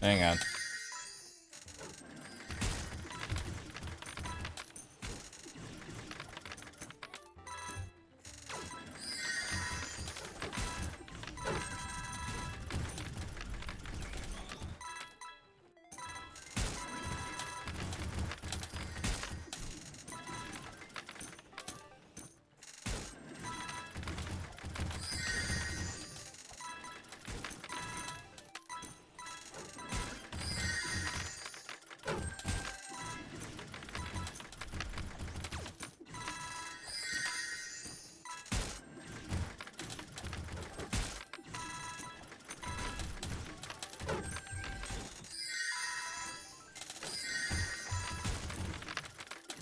Hang on.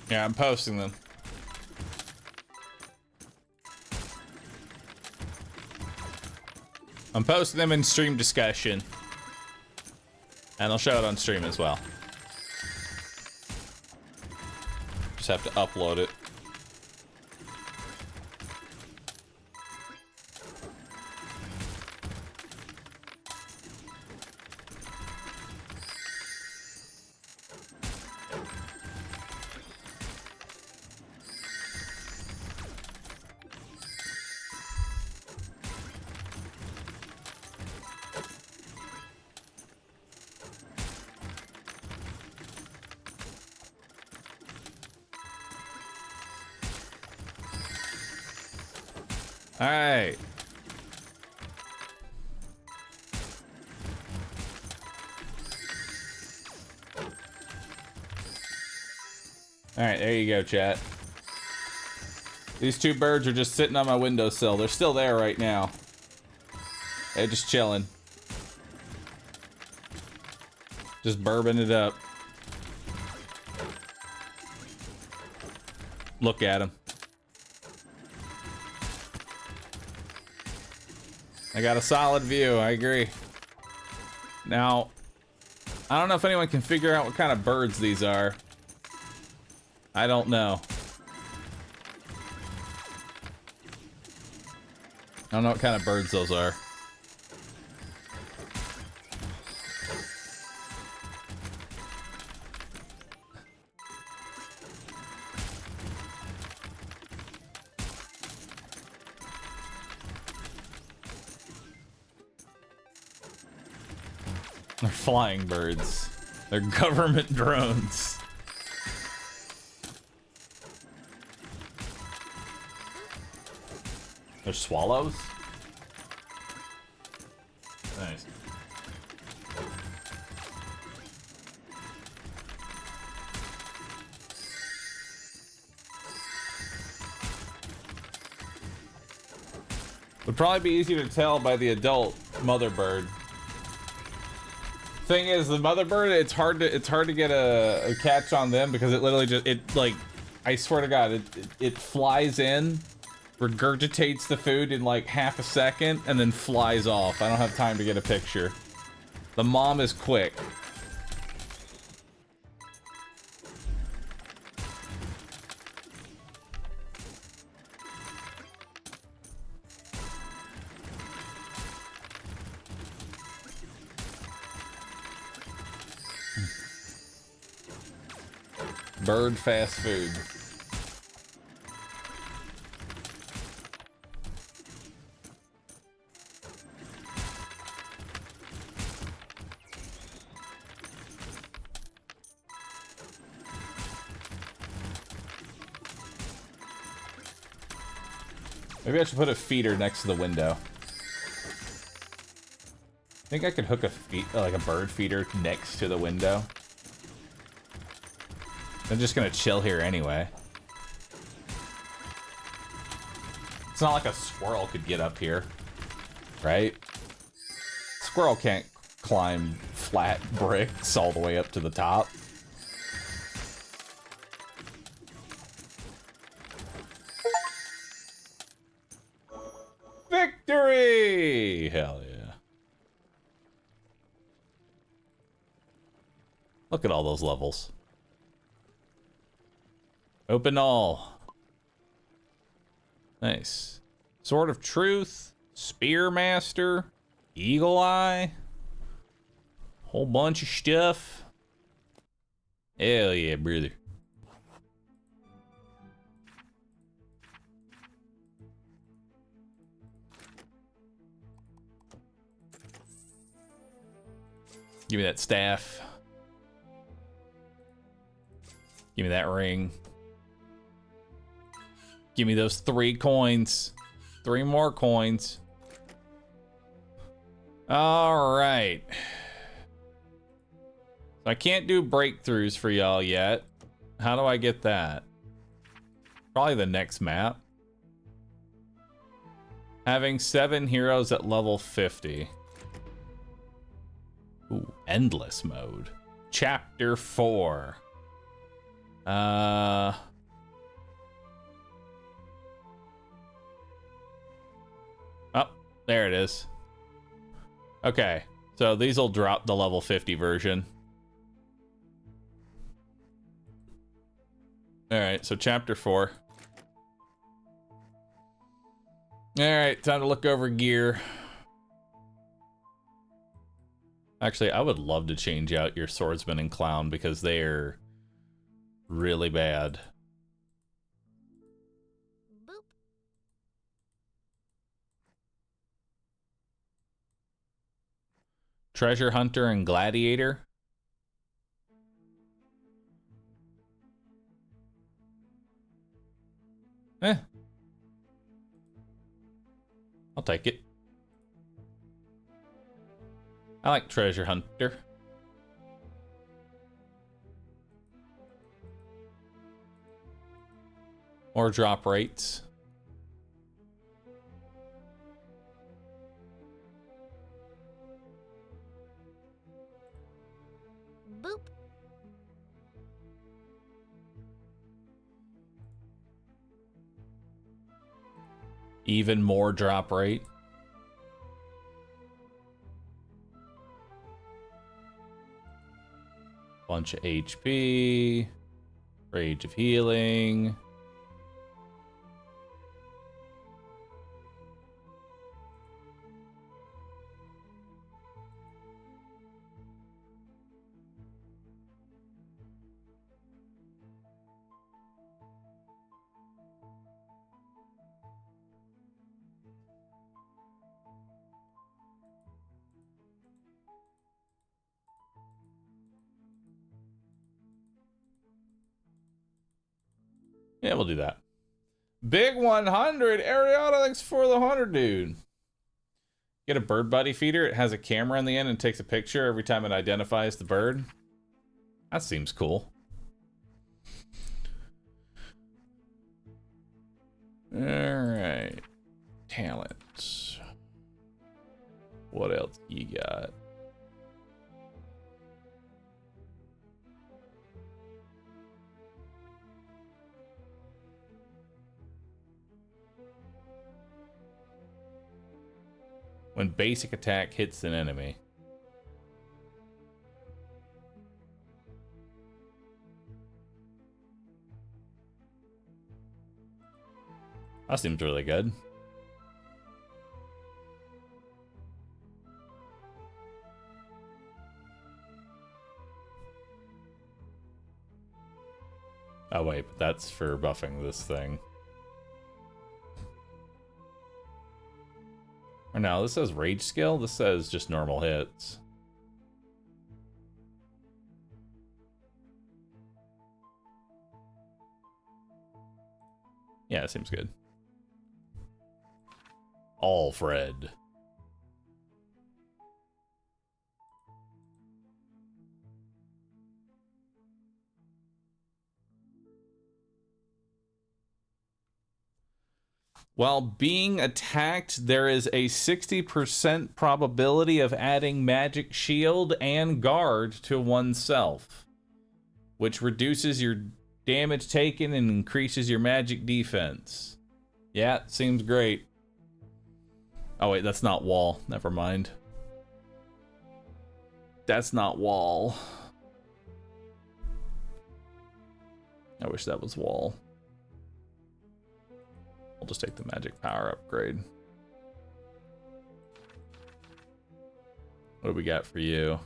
Yeah, I'm posting them. I'm posting them in stream discussion. And I'll show it on stream as well. Just have to upload it. All right. All right, there you go, chat. These two birds are just sitting on my windowsill. They're still there right now. They're just chilling. Just bourbon it up. Look at them. I got a solid view, I agree. Now, I don't know if anyone can figure out what kind of birds these are. I don't know. I don't know what kind of birds those are. They're flying birds. They're government drones. They're swallows? Nice. Would probably be easier to tell by the adult mother bird. Thing is, the mother bird, it's hard to get a catch on them because it literally just, like, I swear to God, it flies in, regurgitates the food in like half a second, and then flies off. I don't have time to get a picture. The mom is quick. Bird fast food. Maybe I should put a feeder next to the window. I think I could hook like a bird feeder next to the window. I'm just gonna chill here anyway. It's not like a squirrel could get up here, right? Squirrel can't climb flat bricks all the way up to the top. Victory! Hell yeah. Look at all those levels. Open all. Nice. Sword of Truth, Spearmaster, Eagle Eye. Whole bunch of stuff. Hell yeah, brother. Give me that staff. Give me that ring. Give me those 3 coins. 3 more coins. All right. So I can't do breakthroughs for y'all yet. How do I get that? Probably the next map. Having 7 heroes at level 50. Ooh, endless mode. Chapter 4. Oh, there it is. Okay, so these will drop the level 50 version. Alright, so chapter 4. Alright, time to look over gear. Actually, I would love to change out your swordsman and clown because they're really bad. Boop. Treasure hunter and gladiator. I'll take it. I like treasure hunter. Or drop rates. Boop. Even more drop rate. Bunch of HP. Rage of healing. Yeah, we'll do that. Big 100. Ariana, thanks for the 100, dude. Get a bird buddy feeder. It has a camera in the end and takes a picture every time it identifies the bird. That seems cool. All right. Talents. What else you got? When basic attack hits an enemy. That seems really good. Oh wait, but that's for buffing this thing. Or no, this says rage skill. This says just normal hits. Yeah, it seems good. Alfred. While being attacked, there is a 60% probability of adding magic shield and guard to oneself, which reduces your damage taken and increases your magic defense. Yeah, seems great. Oh wait, that's not wall. Never mind. That's not wall. I wish that was wall. I'll just take the magic power upgrade. What do we got for you?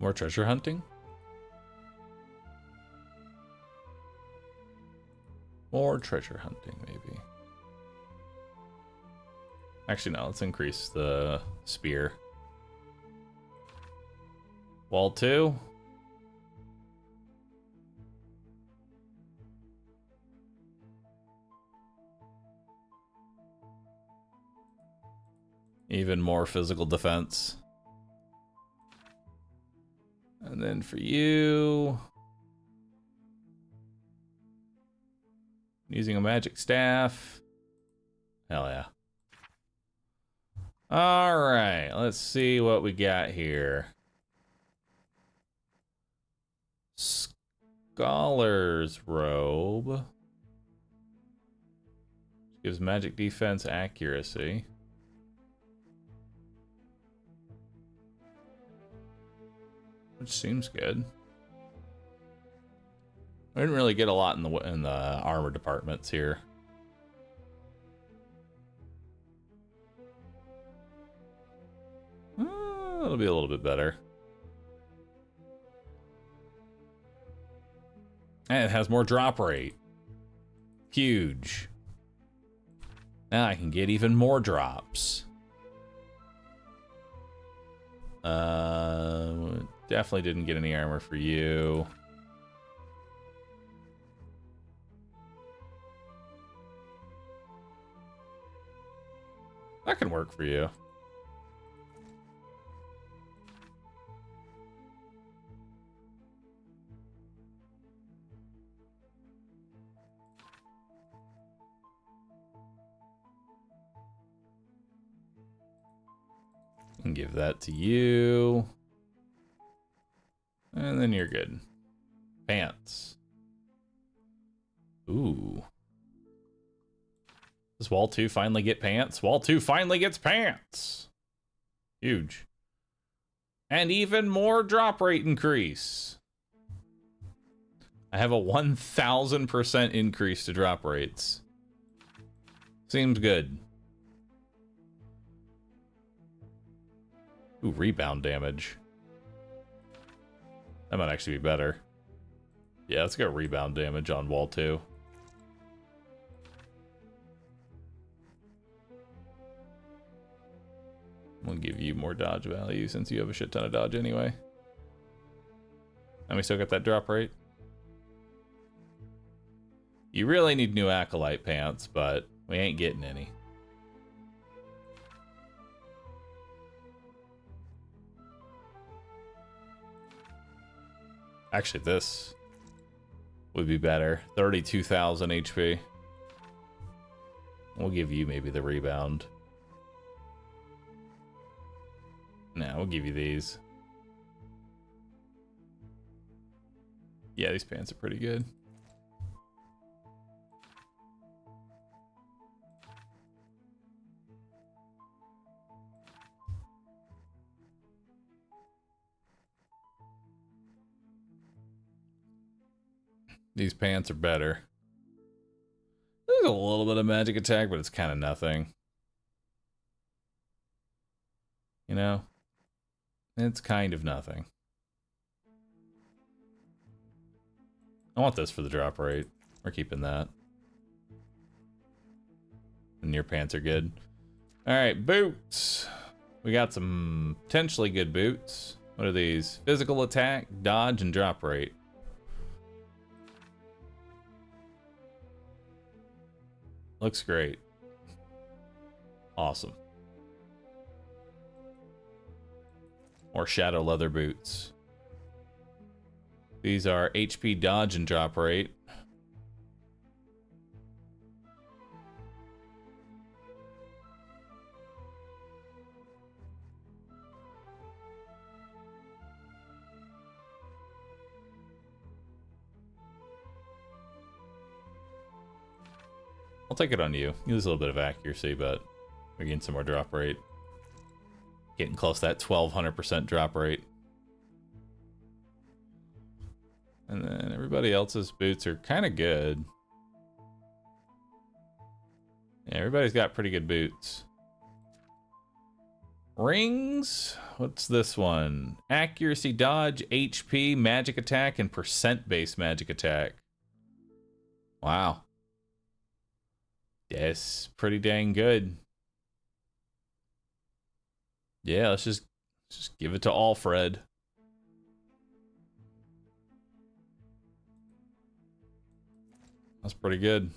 More treasure hunting? More treasure hunting, maybe. Actually, no, let's increase the spear. Wall 2. Even more physical defense. And then for you, using a magic staff. Hell yeah. All right, let's see what we got here. Scholar's robe. Gives magic defense accuracy. Which seems good. I didn't really get a lot in the armor departments here. It'll be a little bit better. And it has more drop rate. Huge. Now I can get even more drops. Definitely didn't get any armor for you. That can work for you. And give that to you. And then you're good. Pants. Ooh. Does Wall 2 finally get pants? Wall 2 finally gets pants! Huge. And even more drop rate increase. I have a 1000% increase to drop rates. Seems good. Ooh, rebound damage. That might actually be better. Yeah, let's go rebound damage on Wall 2. We'll give you more dodge value since you have a shit ton of dodge anyway. And we still got that drop rate. You really need new Acolyte pants, but we ain't getting any. Actually, this would be better. 32,000 HP. We'll give you maybe the rebound. No, we'll give you these. Yeah, these pants are pretty good. These pants are better. There's a little bit of magic attack, but it's kind of nothing. You know? It's kind of nothing. I want this for the drop rate. We're keeping that. And your pants are good. Alright, boots. We got some potentially good boots. What are these? Physical attack, dodge, and drop rate. Looks great. Awesome. More shadow leather boots. These are HP dodge and drop rate. I'll take it on you. You lose a little bit of accuracy, but we're getting some more drop rate. Getting close to that 1200% drop rate. And then everybody else's boots are kind of good. Yeah, everybody's got pretty good boots. Rings. What's this one? Accuracy, dodge, HP, magic attack, and percent-based magic attack. Wow. Yes, pretty dang good. Yeah, let's just give it to Alfred. That's pretty good.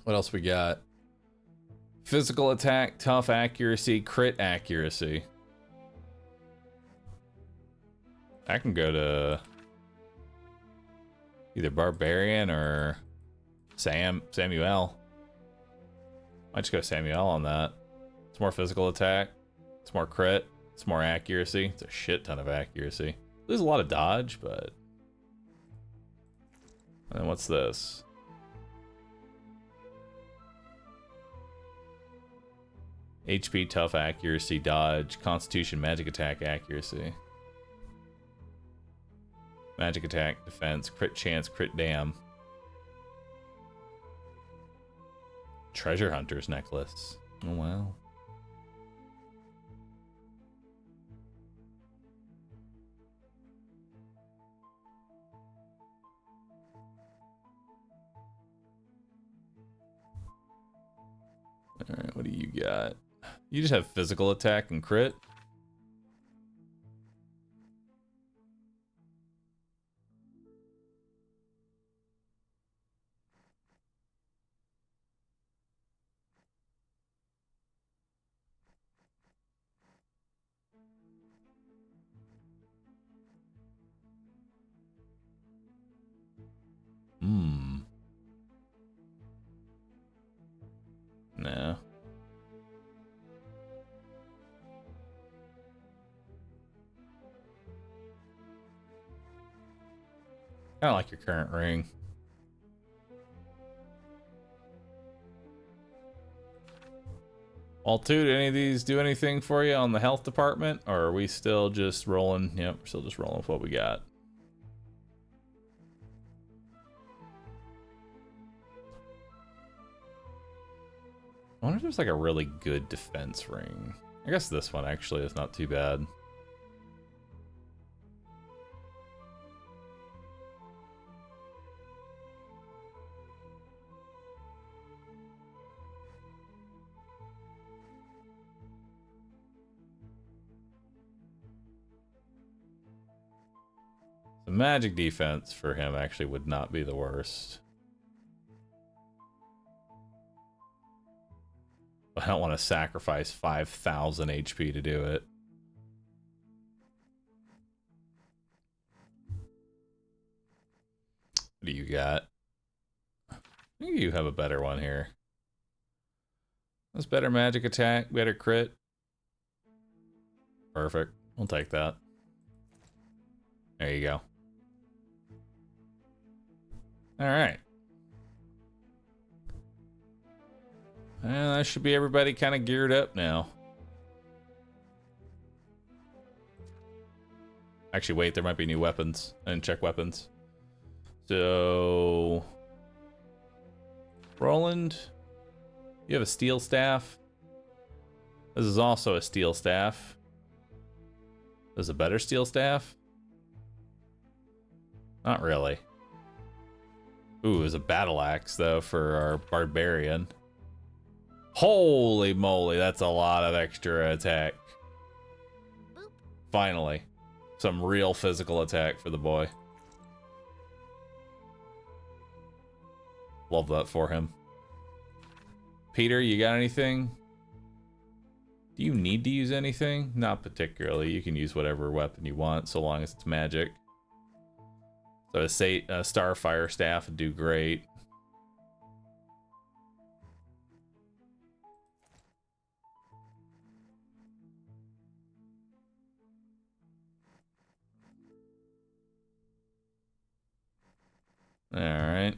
What else we got? Physical attack, tough accuracy, crit accuracy. I can go to either Barbarian or Samuel. Might just go Samuel on that. It's more physical attack. It's more crit. It's more accuracy. It's a shit ton of accuracy. There's a lot of dodge, but... And then what's this? HP, tough, accuracy, dodge, constitution, magic attack, accuracy. Magic attack, defense, crit chance, crit dam. Treasure hunter's necklace. Oh wow. Alright, what do you got? You just have physical attack and crit? No. I don't like your current ring. All two, did any of these do anything for you on the health department? Or are we still just rolling? Yep, we're still just rolling with what we got. I wonder if there's like a really good defense ring. I guess this one actually is not too bad. The magic defense for him actually would not be the worst. I don't want to sacrifice 5,000 HP to do it. What do you got? I think you have a better one here. That's better magic attack, better crit. Perfect. We'll take that. There you go. Alright. And that should be everybody kind of geared up now. Actually, wait, there might be new weapons. I didn't check weapons. So... Roland, you have a steel staff. This is also a steel staff. This is a better steel staff? Not really. Ooh, there's a battle axe, though, for our barbarian. Holy moly, that's a lot of extra attack. Boop. Finally. Some real physical attack for the boy. Love that for him. Peter, you got anything? Do you need to use anything? Not particularly. You can use whatever weapon you want, so long as it's magic. So a Starfire Staff would do great. All right.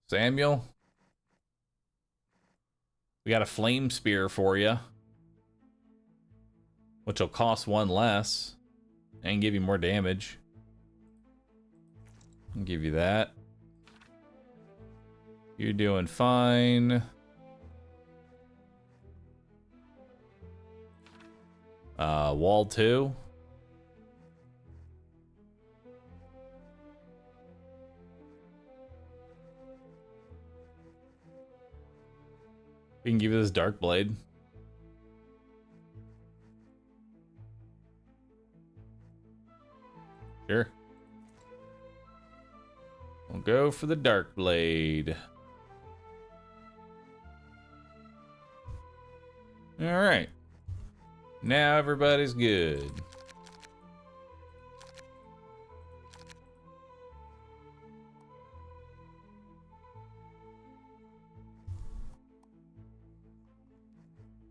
Samuel, we got a flame spear for you, which will cost one less and give you more damage. I'll give you that. You're doing fine. Wall 2. We can give you this dark blade. Sure. We'll go for the dark blade. All right. Now everybody's good.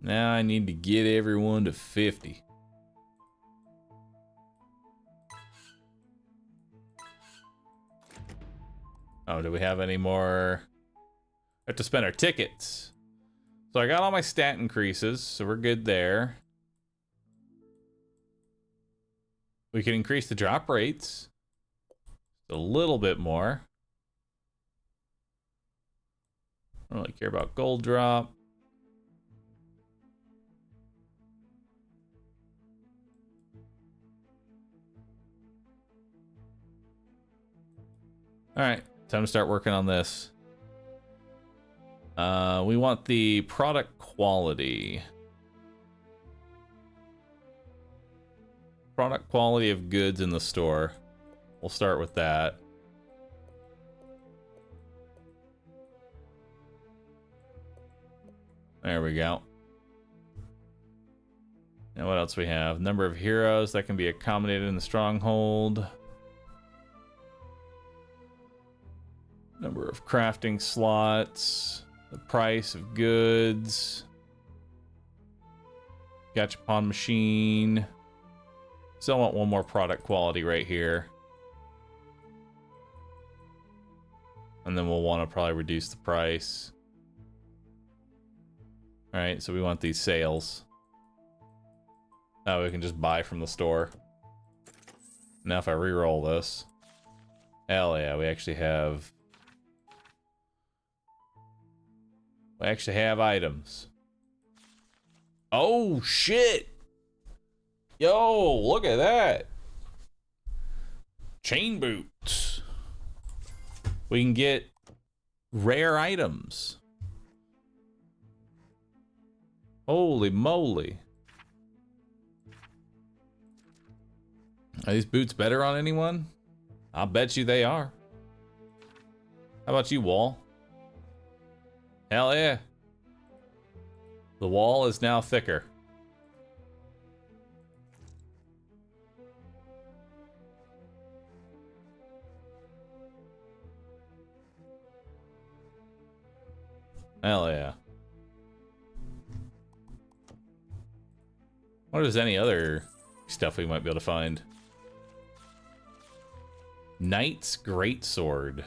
Now I need to get everyone to 50. Oh, do we have any more? We have to spend our tickets. So I got all my stat increases, so we're good there. We can increase the drop rates a little bit more. I don't really care about gold drop. All right, time to start working on this. We want the product quality. Product quality of goods in the store. We'll start with that. There we go. And what else we have? Number of heroes that can be accommodated in the stronghold. Number of crafting slots. The price of goods. Gachapon machine. So I want one more product quality right here. And then we'll want to probably reduce the price. Alright, so we want these sales. Now we can just buy from the store. Now if I re-roll this. Hell yeah, we actually have items. Oh shit! Yo, look at that. Chain boots. We can get rare items. Holy moly. Are these boots better on anyone? I'll bet you they are. How about you, Wall? Hell yeah. The wall is now thicker. Hell yeah. What is any other stuff we might be able to find? Knight's Greatsword.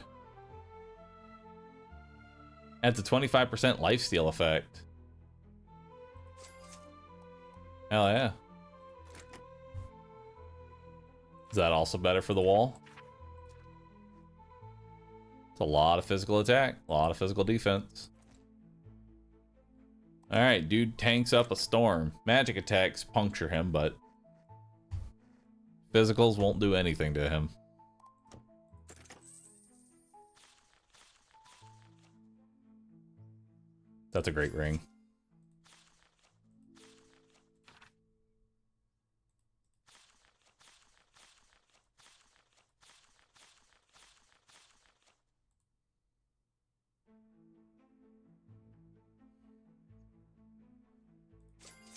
Adds a 25% lifesteal effect. Hell yeah. Is that also better for the wall? It's a lot of physical attack, a lot of physical defense. Alright, dude tanks up a storm. Magic attacks puncture him, but physicals won't do anything to him. That's a great ring.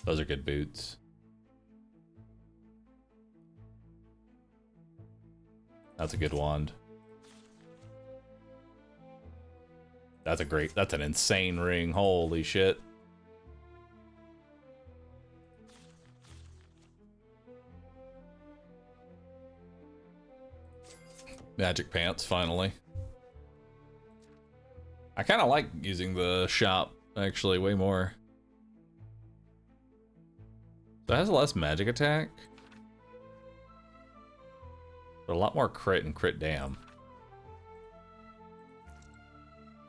Those are good boots. That's a good wand. That's an insane ring. Holy shit. Magic pants, finally. I kind of like using the shop, actually, way more. So it has less magic attack. But a lot more crit and crit dam.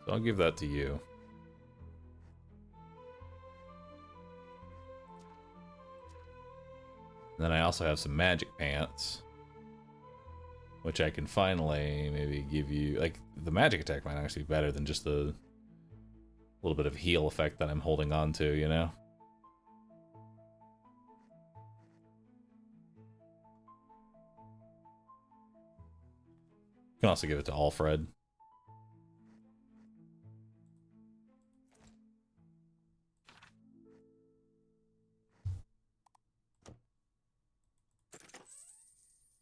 So I'll give that to you. then I also have some magic pants, which I can finally maybe give you. Like, the magic attack might actually be better than just the little bit of heal effect that I'm holding on to, you know? You can also give it to Alfred.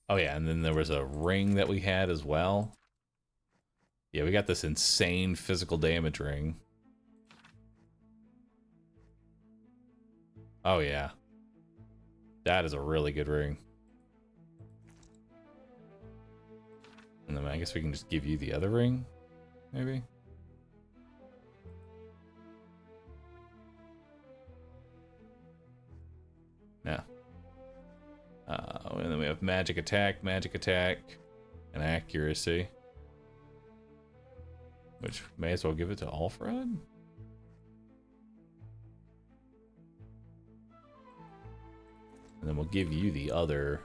Oh yeah, and then there was a ring that we had as well. Yeah, we got this insane physical damage ring. Oh yeah. That is a really good ring. And then I guess we can just give you the other ring, maybe? No. And then we have magic attack, and accuracy. Which may as well give it to Alfred? And then we'll give you the other.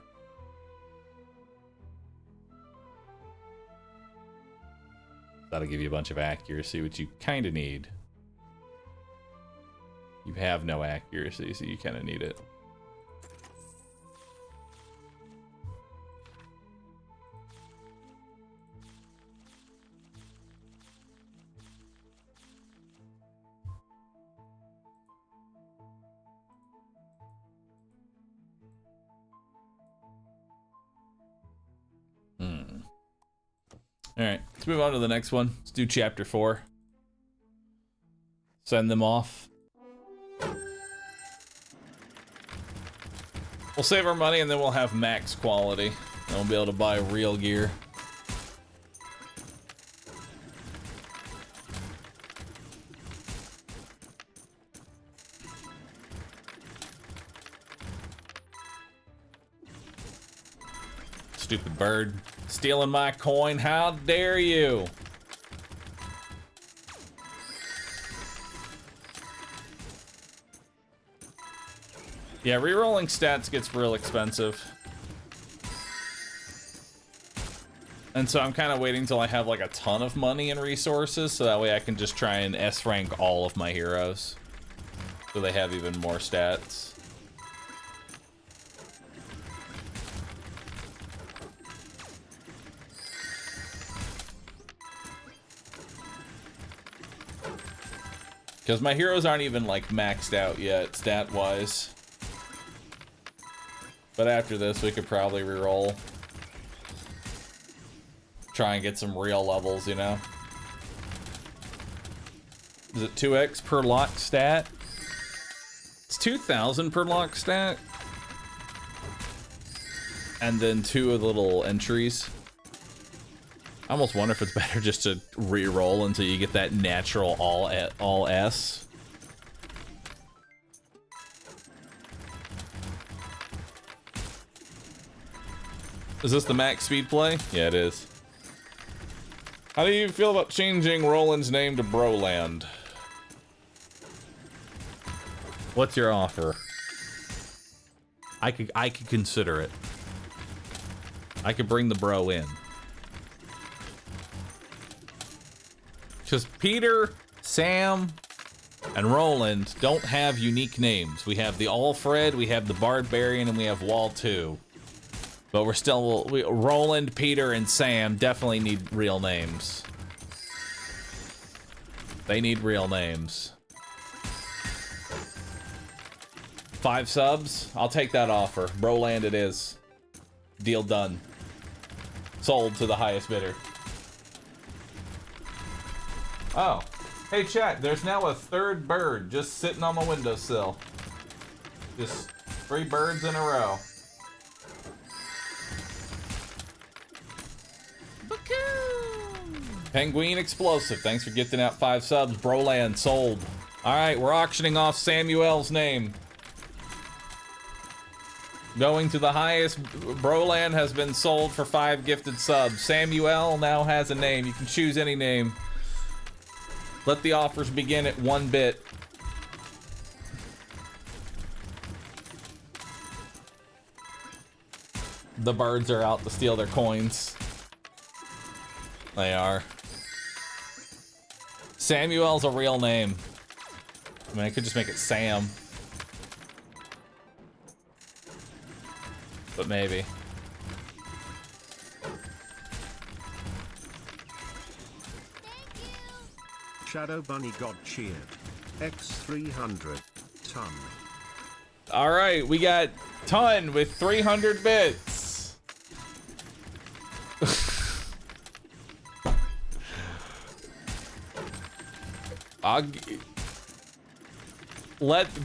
That'll give you a bunch of accuracy, which you kind of need. You have no accuracy, so you kind of need it. Alright, let's move on to the next one. Let's do chapter 4. Send them off. We'll save our money and then we'll have max quality. And we'll be able to buy real gear. Stupid bird. Stealing my coin, how dare you? Yeah, rerolling stats gets real expensive. And so I'm kind of waiting till I have like a ton of money and resources, so that way I can just try and S-rank all of my heroes. So they have even more stats. Because my heroes aren't even, like, maxed out yet, stat-wise. But after this, we could probably reroll. Try and get some real levels, you know? Is it 2x per lock stat? It's 2,000 per lock stat. And then 2 of the little entries. I almost wonder if it's better just to re-roll until you get that natural all S. Is this the max speed play? Yeah, it is. How do you feel about changing Roland's name to Broland? What's your offer? I could consider it. I could bring the bro in. Because Peter, Sam, and Roland don't have unique names. We have the Alfred, we have the Barbarian, and we have Wall 2. But we're still... Roland, Peter, and Sam definitely need real names. They need real names. 5 subs? I'll take that offer. Broland it is. Deal done. Sold to the highest bidder. Oh. Hey chat, there's now a 3rd bird just sitting on my windowsill. Just 3 birds in a row. Penguin Explosive, thanks for gifting out 5 subs. Broland sold. Alright, we're auctioning off Samuel's name. Going to the highest. Broland has been sold for 5 gifted subs. Samuel now has a name. You can choose any name. Let the offers begin at 1 bit. The birds are out to steal their coins. They are. Samuel's a real name. I mean, I could just make it Sam. But maybe. Shadow Bunny got cheered. X300. Ton. Alright, we got Ton with 300 bits.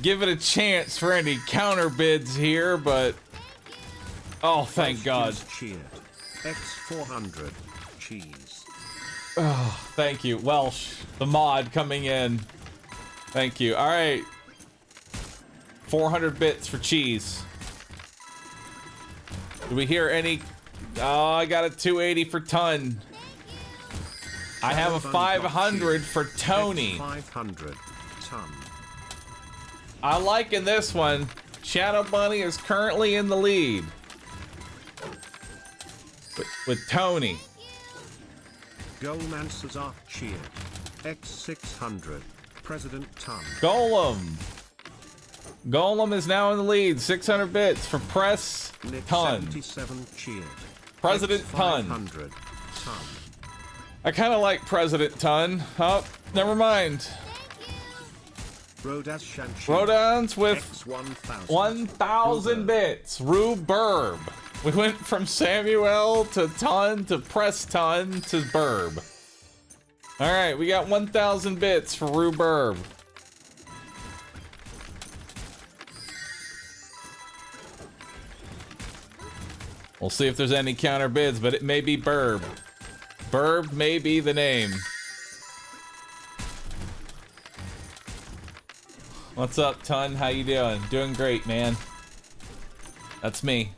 Give it a chance for any counter bids here, but oh, thank God. Cheered. X400. Cheese. Oh, thank you, Welsh, the mod coming in. Thank you. All right, 400 bits for cheese. Do we hear any? Oh, I got a 280 for Ton. I have a 500 for Tony. 500. Ton. I like in this one. Shadow Bunny is currently in the lead with Tony. Goalmancers are cheered. X600. President Ton. Golem is now in the lead. 600 bits for Press Nick Ton. 77 cheered. President Ton. 500. Ton. I kind of like President Ton. Oh, never mind. Rodans with 1,000 bits. Rue Burb. We went from Samuel to Ton to Press Ton to Burb. All right, we got 1,000 bits for Rue Burb. We'll see if there's any counter bids, but it may be Burb. Burb may be the name. What's up, Ton? How you doing? Doing great, man. That's me.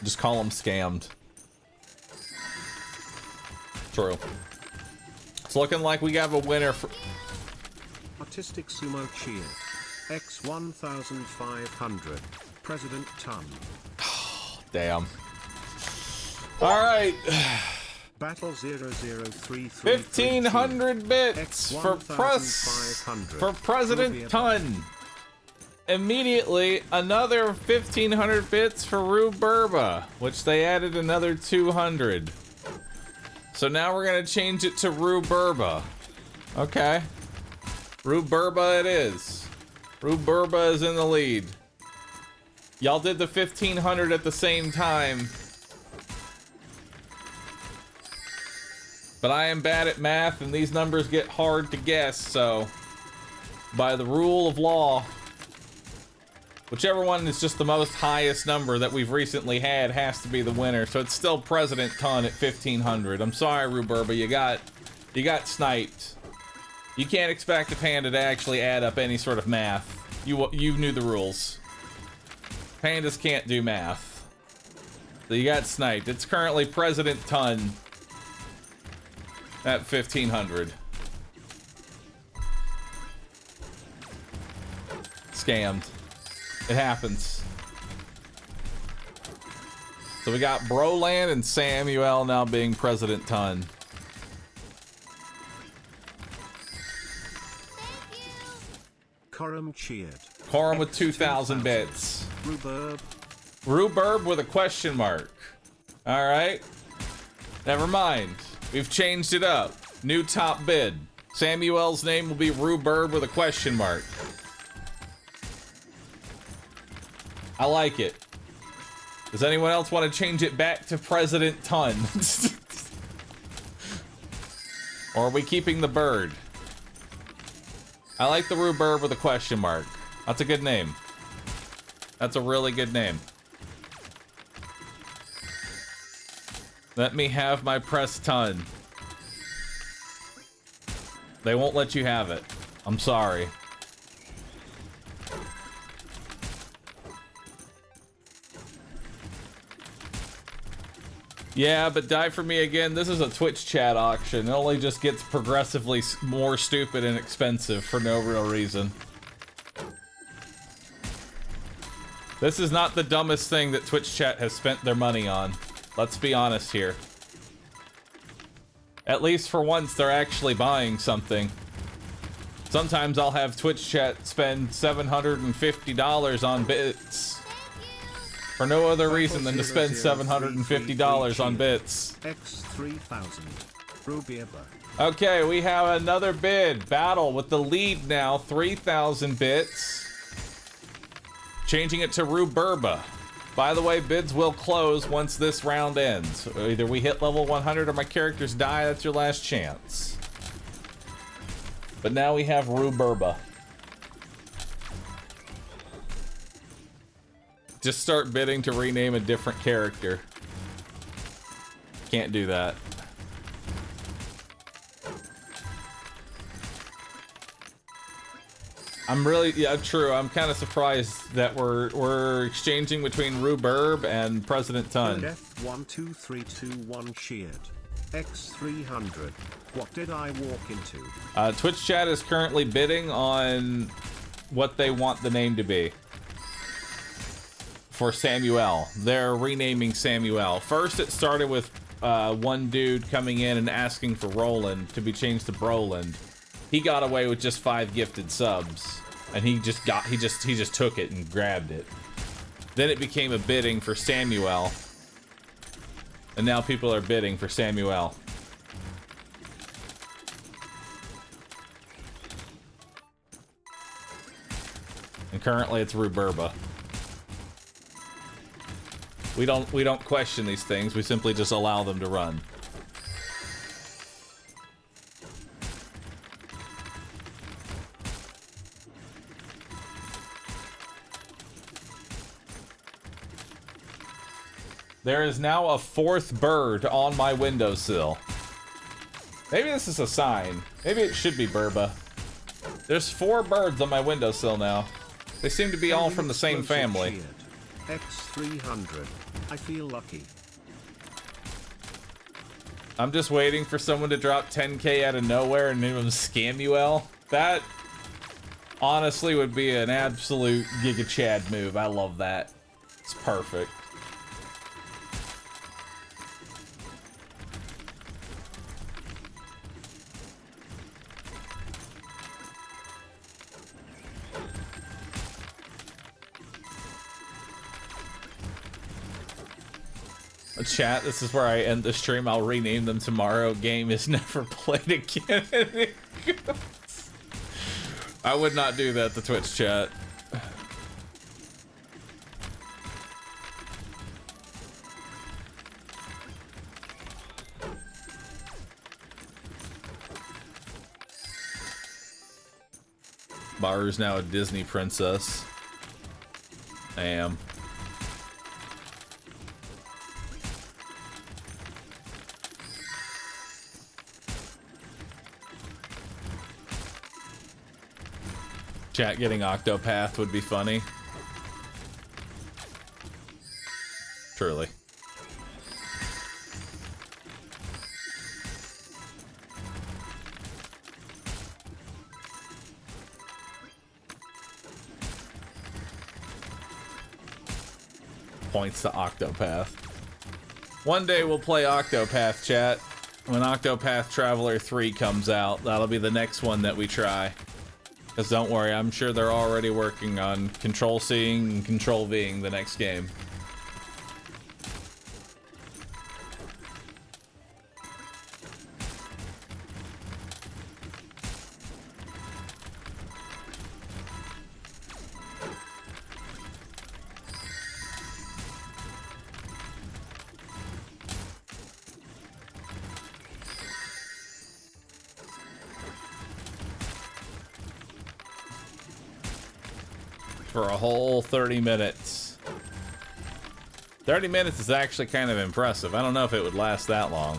Just call them scammed. True. It's looking like we have a winner for Artistic Sumo cheered. X1500. President Ton. damn. All right. Battle 0033. 1,500 bits for President Ton. Immediately, another 1,500 bits for Rue Burba, which they added another 200. So now we're gonna change it to Rue Burba. Okay. Rue Burba it is. Rue Burba is in the lead. Y'all did the 1,500 at the same time. But I am bad at math and these numbers get hard to guess, so by the rule of law, whichever one is just the most highest number that we've recently had has to be the winner. So it's still President Ton at 1,500. I'm sorry, Rue Burba, you got sniped. You can't expect a panda to actually add up any sort of math. You knew the rules. Pandas can't do math. So you got sniped. It's currently President Ton at 1,500. Scammed. It happens. So we got Broland and Samuel now being President Ton. Corum cheered. Corum with 2,000 bits. Rhuburb. Rhuburb with a question mark. All right. Never mind. We've changed it up. New top bid. Samuel's name will be Rhuburb with a question mark. I like it. Does anyone else want to change it back to President Ton? Or are we keeping the bird? I like the Rhuburb with a question mark. That's a good name. That's a really good name. Let me have my Press Ton. They won't let you have it. I'm sorry. Yeah, but die for me again. This is a Twitch chat auction. It only just gets progressively more stupid and expensive for no real reason. This is not the dumbest thing that Twitch chat has spent their money on. Let's be honest here. At least for once, they're actually buying something. Sometimes I'll have Twitch chat spend $750 on bits. For no other reason than to spend $750 on bits. X3000. Ruby ever. Okay, we have another bid. Battle with the lead now, 3,000 bits. Changing it to Ruberba. By the way, bids will close once this round ends. Either we hit level 100 or my characters die. That's your last chance. But now we have Ruberba. Just start bidding to rename a different character. Can't do that. I'm really, yeah, true. I'm kind of surprised that we're exchanging between Ruberb and President Tun. F12321 cheered. X300. What did I walk into? Twitch chat is currently bidding on what they want the name to be for Samuel. They're renaming Samuel. First, it started with one dude coming in and asking for Roland to be changed to Broland. He got away with just 5 gifted subs, and he just took it and grabbed it. Then it became a bidding for Samuel, and now people are bidding for Samuel. And currently it's Ruberba. We don't question these things, we simply just allow them to run. There is now a 4th bird on my windowsill. Maybe this is a sign. Maybe it should be Burba. There's 4 birds on my windowsill now. They seem to be all from the same family. X300. I feel lucky. I'm just waiting for someone to drop 10k out of nowhere and name him Scamuel. That honestly would be an absolute Giga Chad move. I love that. It's perfect. Chat, this is where I end the stream. I'll rename them tomorrow. Game is never played again. I would not do that to Twitch chat. Bahroo's now a Disney princess. I am. Chat getting Octopath would be funny. Truly. Points to Octopath. One day we'll play Octopath, chat. When Octopath Traveler 3 comes out, that'll be the next one that we try. Because don't worry, I'm sure they're already working on Control-Cing and Control-Ving the next game. For a whole 30 minutes. 30 minutes is actually kind of impressive. I don't know if it would last that long.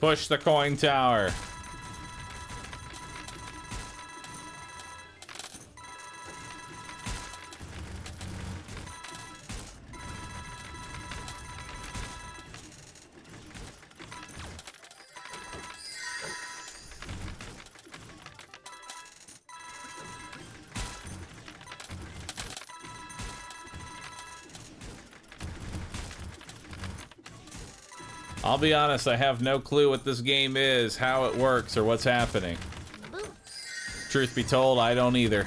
Push the coin tower. I'll be honest, I have no clue what this game is, how it works, or what's happening. Truth be told, I don't either.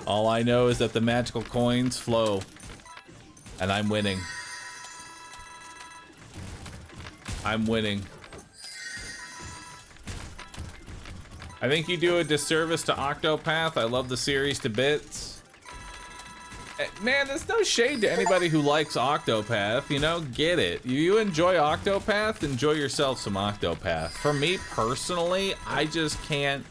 All I know is that the magical coins flow, and I'm winning. I'm winning. I think you do a disservice to Octopath. I love the series to bits. Man, there's no shade to anybody who likes Octopath, you know, get it. You enjoy Octopath, enjoy yourself some Octopath. For me personally, I just can't.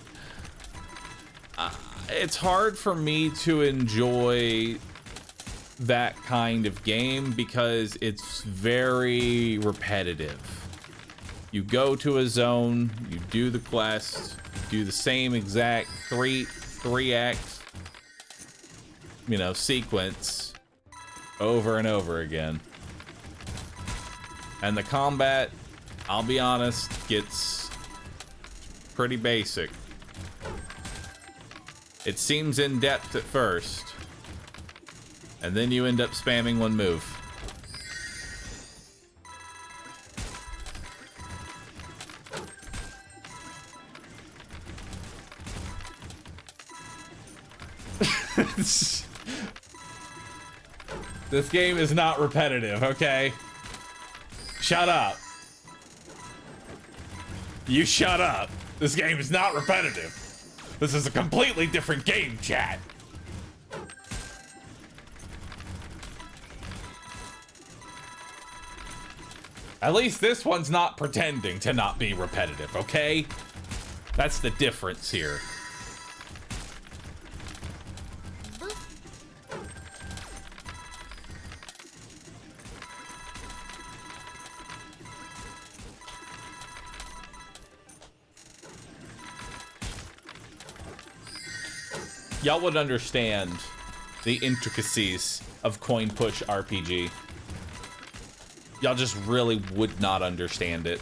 It's hard for me to enjoy that kind of game because it's very repetitive. You go to a zone, you do the quest, do the same exact three act, you know, sequence over and over again. And the combat, I'll be honest, gets pretty basic. It seems in depth at first, and then you end up spamming one move. This game is not repetitive, okay? Shut up. You shut up. This game is not repetitive. This is a completely different game, chat. At least this one's not pretending to not be repetitive, okay? That's the difference here. Y'all would understand the intricacies of coin push RPG. Y'all just really would not understand it.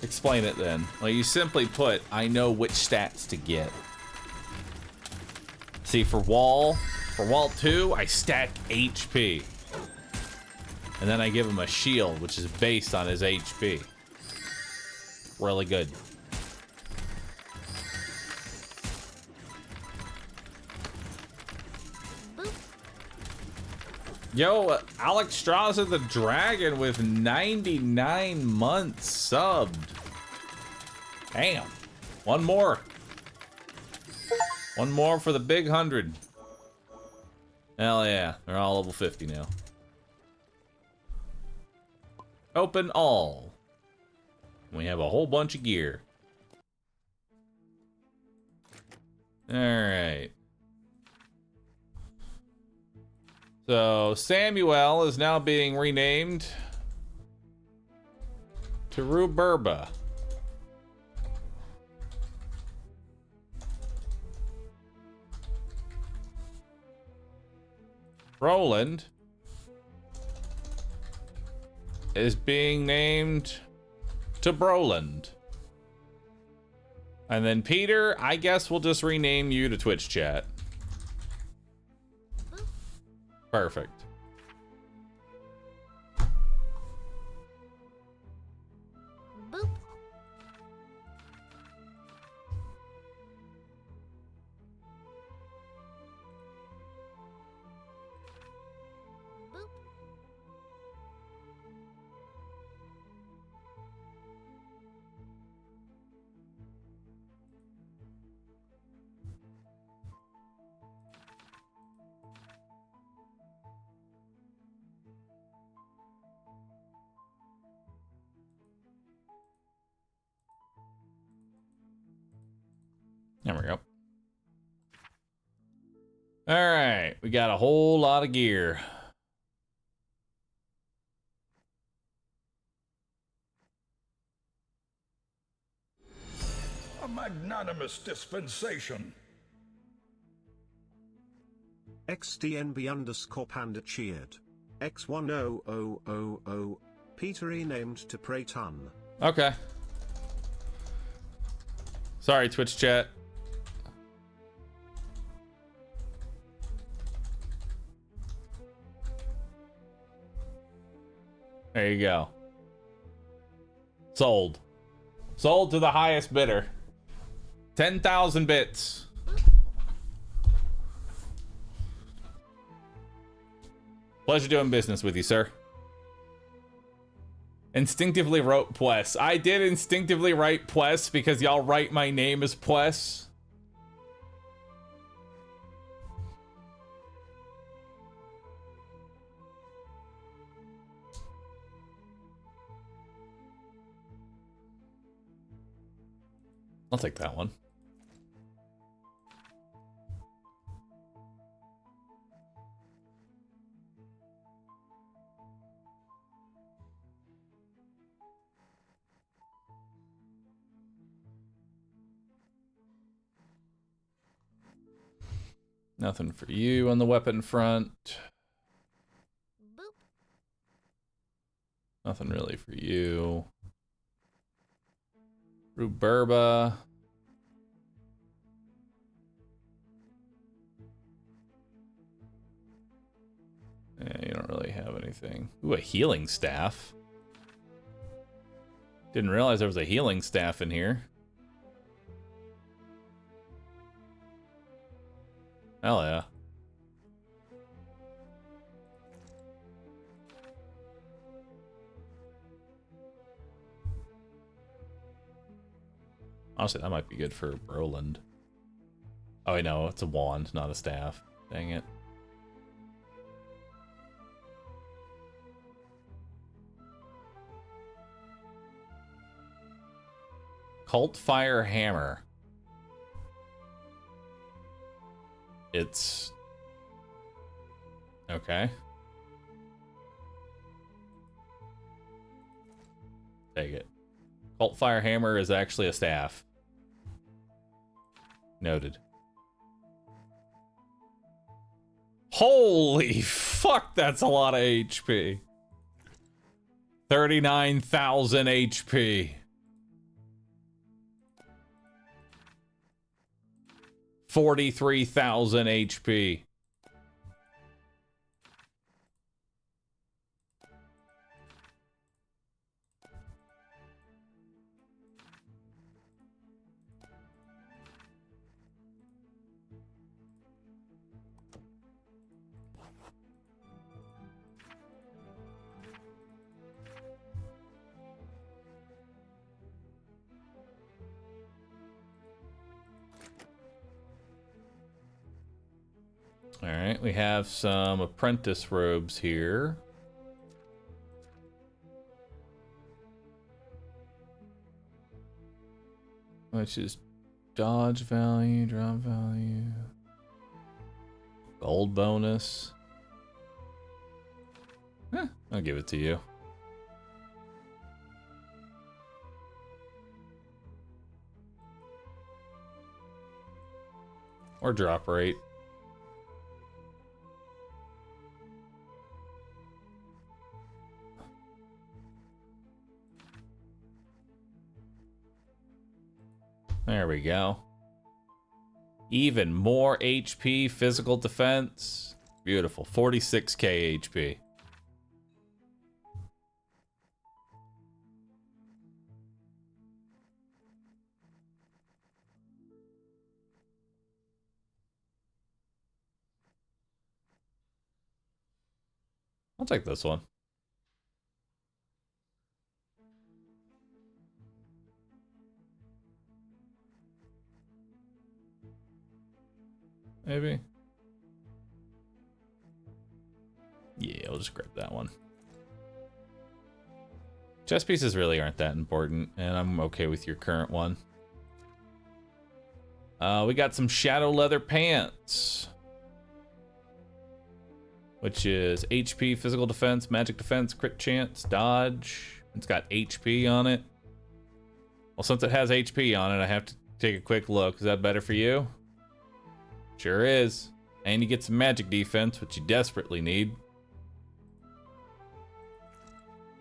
Explain it then. Well, you simply put, I know which stats to get. See, for Wall 2, I stack HP. And then I give him a shield, which is based on his HP. Really good. Yo, Alex Straza the Dragon with 99 months subbed. Damn. One more. One more for the big 100. Hell yeah. They're all level 50 now. Open all. We have a whole bunch of gear. Alright. So, Samuel is now being renamed to Ruberba. Roland is being named to Broland. And then Peter, I guess we'll just rename you to Twitch Chat. Perfect. Boop. Boop. There we go. All right, we got a whole lot of gear. A magnanimous dispensation. XDNB underscore panda cheered. X1000. Peter named to pray ton. Okay. Sorry, Twitch chat. There you go. Sold. Sold to the highest bidder. 10,000 bits. Pleasure doing business with you, sir. Instinctively wrote Pwes. I did instinctively write Pwes because y'all write my name as Pwes. I'll take that one. Nothing for you on the weapon front. Boop. Nothing really for you. Ruberba. Yeah, you don't really have anything. Ooh, a healing staff. Didn't realize there was a healing staff in here. Hell yeah. Honestly, that might be good for Roland. Oh, I know, it's a wand, not a staff. Dang it. Cult Fire Hammer. It's... okay. Take it. Cult Fire Hammer is actually a staff. Noted. Holy fuck, that's a lot of HP. 39,000 HP. 43,000 HP. All right, we have some apprentice robes here. Which is dodge value, drop value, gold bonus. I'll give it to you. Or drop rate. There we go. Even more HP, physical defense. Beautiful. 46k HP. I'll take this one. Maybe. Yeah, I'll just grab that one. Chest pieces really aren't that important, and I'm okay with your current one. We got some shadow leather pants, which is HP, physical defense, magic defense, crit chance, dodge. It's got HP on it. Well, since it has HP on it, I have to take a quick look. Is that better for you? Sure is. And you get some magic defense, which you desperately need.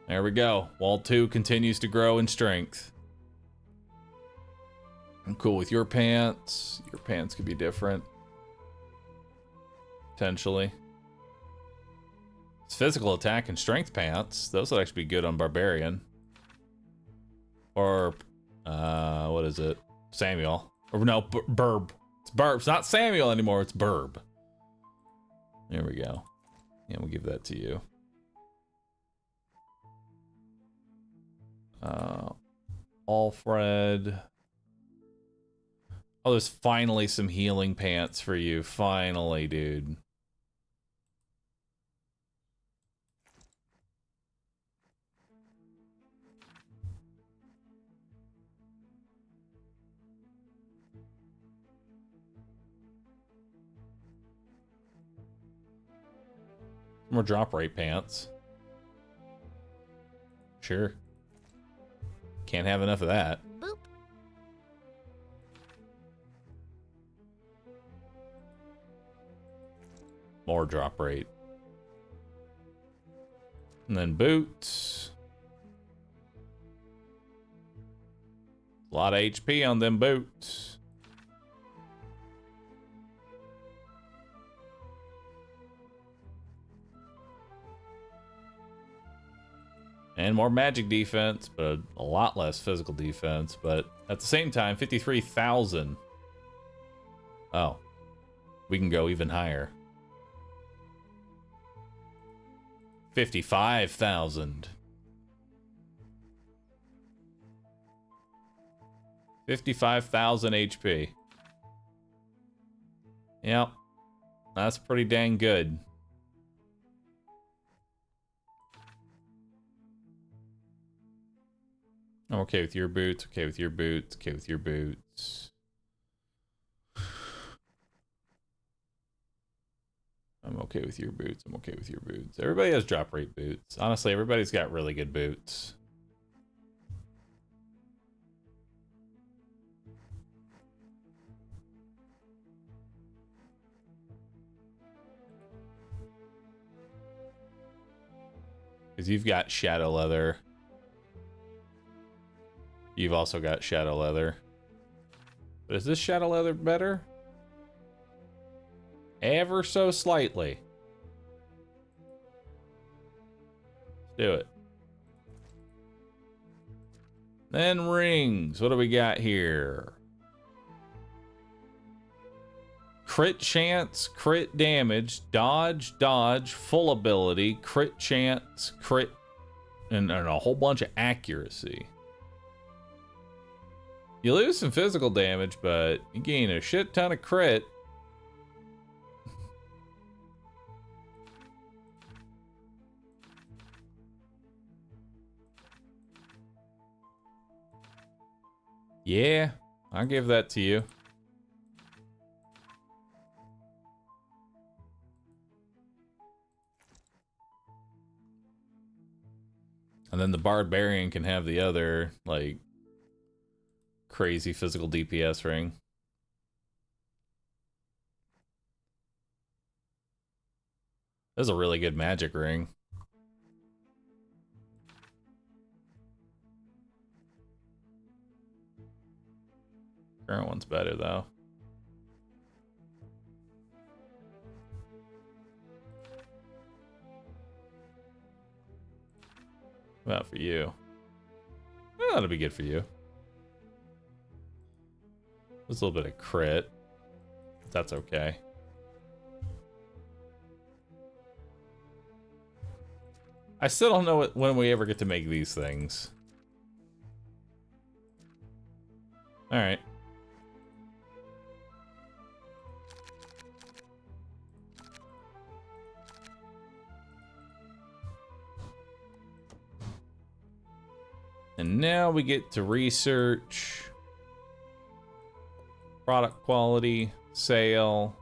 There we go. Wall 2 continues to grow in strength. I'm cool with your pants. Your pants could be different. Potentially. It's physical attack and strength pants. Those would actually be good on Barbarian. Or, what is it? Samuel. Or no, Burb. It's Burb. It's not Samuel anymore, it's Burb. There we go. Yeah, we'll give that to you. Alfred. Oh, there's finally some healing pants for you. Finally, dude. More drop rate pants. Sure. Can't have enough of that. Boop. More drop rate. And then boots. A lot of HP on them boots. And more magic defense, but a lot less physical defense. But at the same time, 53,000. Oh. We can go even higher. 55,000. 55,000 HP. Yep. That's pretty dang good. I'm okay with your boots, okay with your boots, okay with your boots. I'm okay with your boots, I'm okay with your boots. Everybody has drop rate boots. Honestly, everybody's got really good boots. Because you've got shadow leather. You've also got shadow leather. But is this shadow leather better? Ever so slightly. Let's do it. Then rings. What do we got here? Crit chance, crit damage, dodge, dodge, full ability, crit chance, crit, and a whole bunch of accuracy. You lose some physical damage, but you gain a shit ton of crit. Yeah, I'll give that to you. And then the Barbarian can have the other, like, crazy physical DPS ring. This is a really good magic ring. Current one's better, though. What about for you? Well, that'll be good for you. There's a little bit of crit. That's okay. I still don't know when we ever get to make these things. Alright. And now we get to research. Product quality, sale.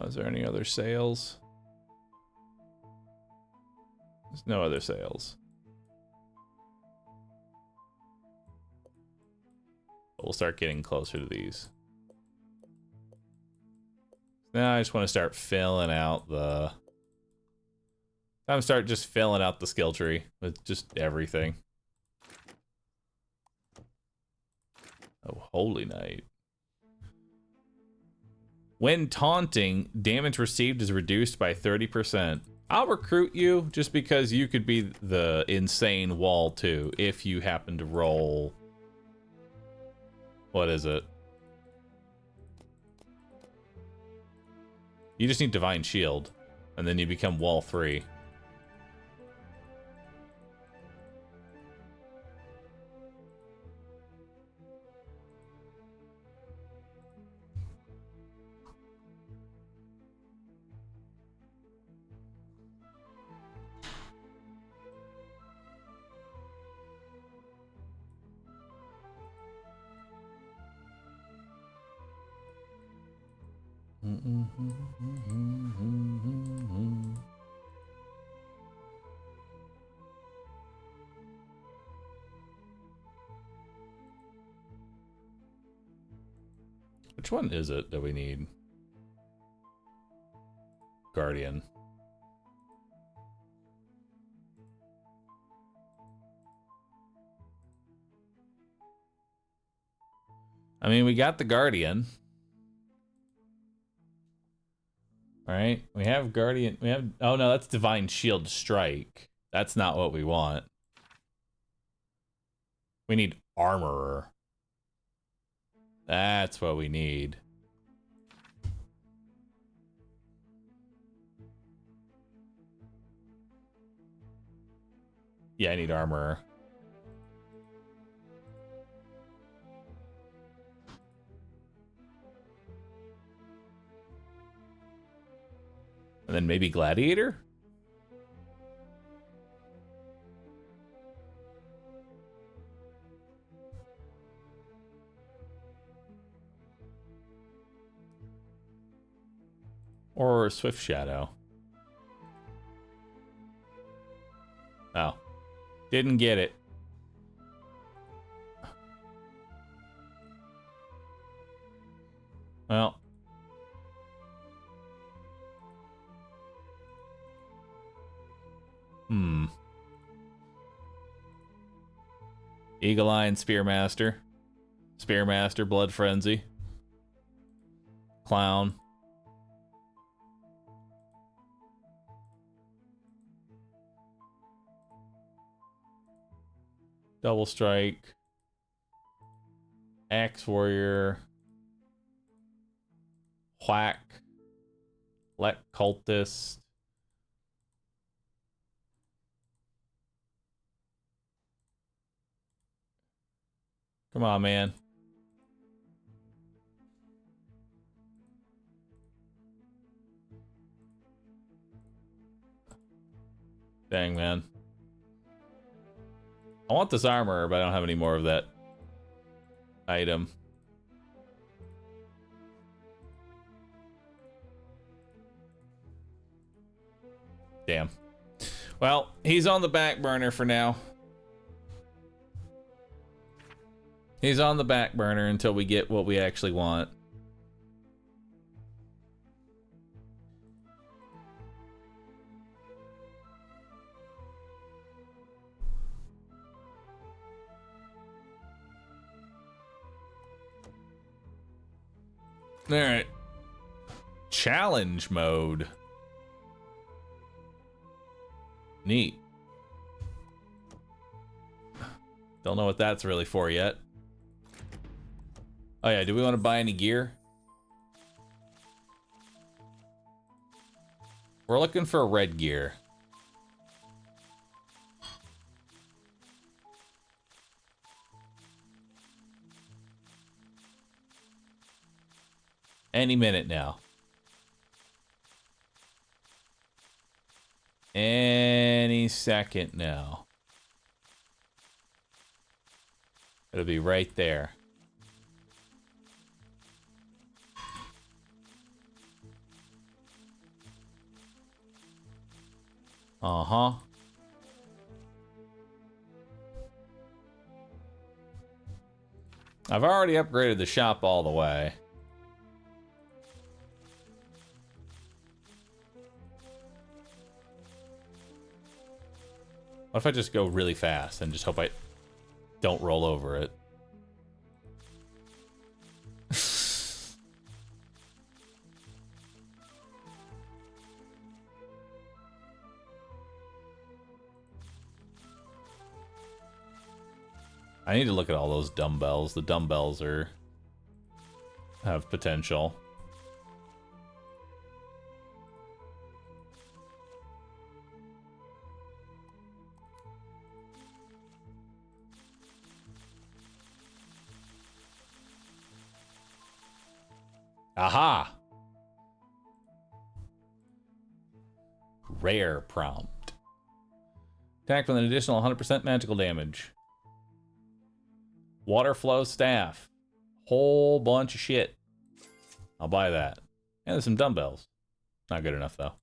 Is there any other sales? There's no other sales. But we'll start getting closer to these. Now I just want to start filling out the... Time to start just filling out the skill tree with just everything. Oh, Holy Night. When taunting, damage received is reduced by 30%. I'll recruit you just because you could be the insane wall too if you happen to roll... What is it? You just need Divine Shield, and then you become wall 3. Which one is it that we need? Guardian. I mean, we got the Guardian. All right, we have Guardian. We have... Oh, no, that's Divine Shield Strike. That's not what we want. We need Armorer. That's what we need. Yeah, I need Armorer. And then maybe Gladiator? Or Swift Shadow. Oh. Didn't get it. Well. Eagle Eye and Spearmaster. Spearmaster, Blood Frenzy. Clown. Double Strike. Axe Warrior. Whack. Let Cultist. Come on, man. Dang, man. I want this armor, but I don't have any more of that item. Damn. Well, he's on the back burner for now. He's on the back burner until we get what we actually want. All right. Challenge mode. Neat. Don't know what that's really for yet. Oh yeah, do we want to buy any gear? We're looking for a red gear. Any minute now. Any second now. It'll be right there. Uh-huh. I've already upgraded the shop all the way. What if I just go really fast and just hope I don't roll over it? I need to look at all those dumbbells. The dumbbells have potential. Aha! Rare prompt. Attack with an additional 100% magical damage. Water flow staff. Whole bunch of shit. I'll buy that. And there's some dumbbells. Not good enough, though.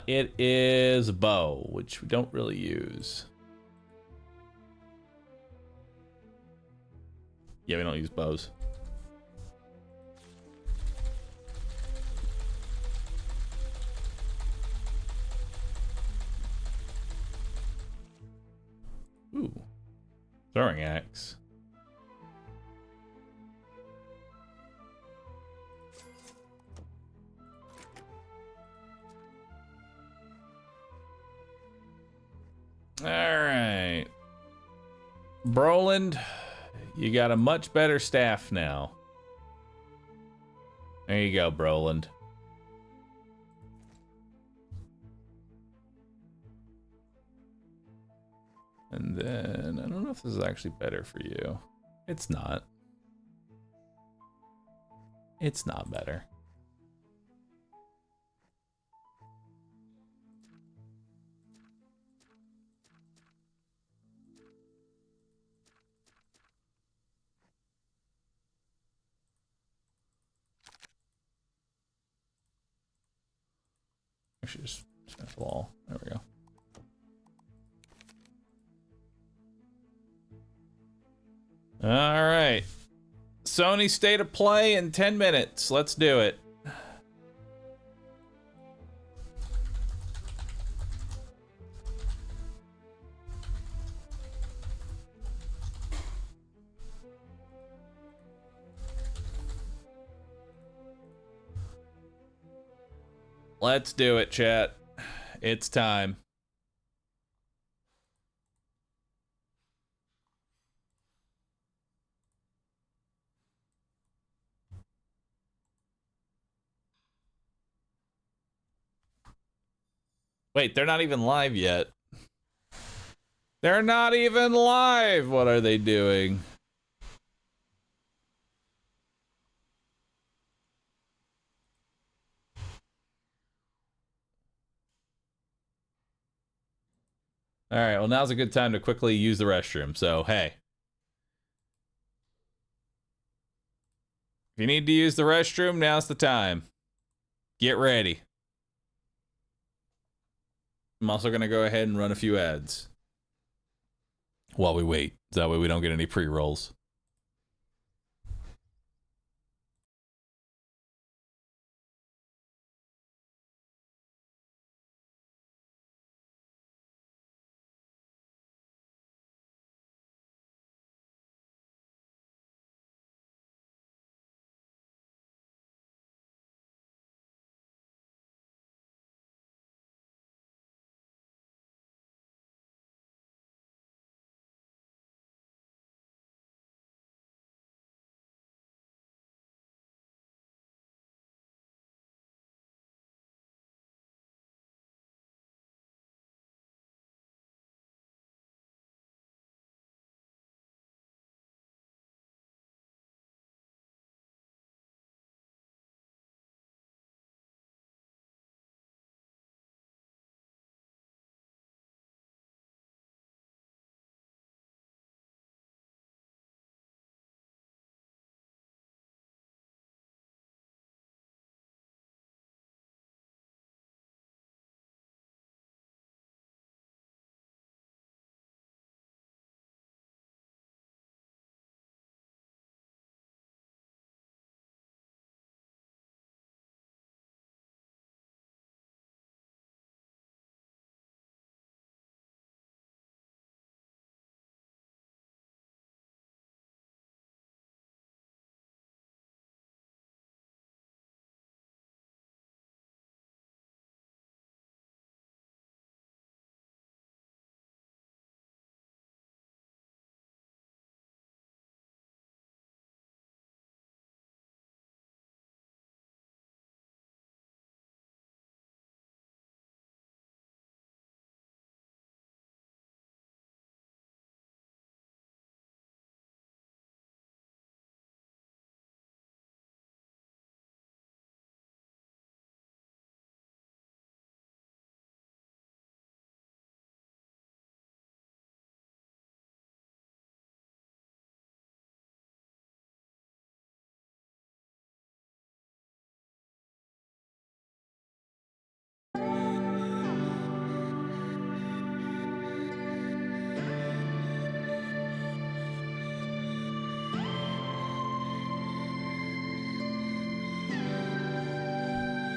It is bow, which we don't really use. Yeah, we don't use bows. Ooh. Throwing axe. Alright. Broland, you got a much better staff now. There you go, Broland. And then, I don't know if this is actually better for you. It's not. It's not better. I should just smash the wall. There we go. All right. Sony State of Play in 10 minutes. Let's do it. Let's do it, chat. It's time. Wait, they're not even live yet. They're not even live. What are they doing? All right, well, now's a good time to quickly use the restroom. So, hey. If you need to use the restroom, now's the time. Get ready. I'm also going to go ahead and run a few ads while we wait. That way we don't get any pre-rolls.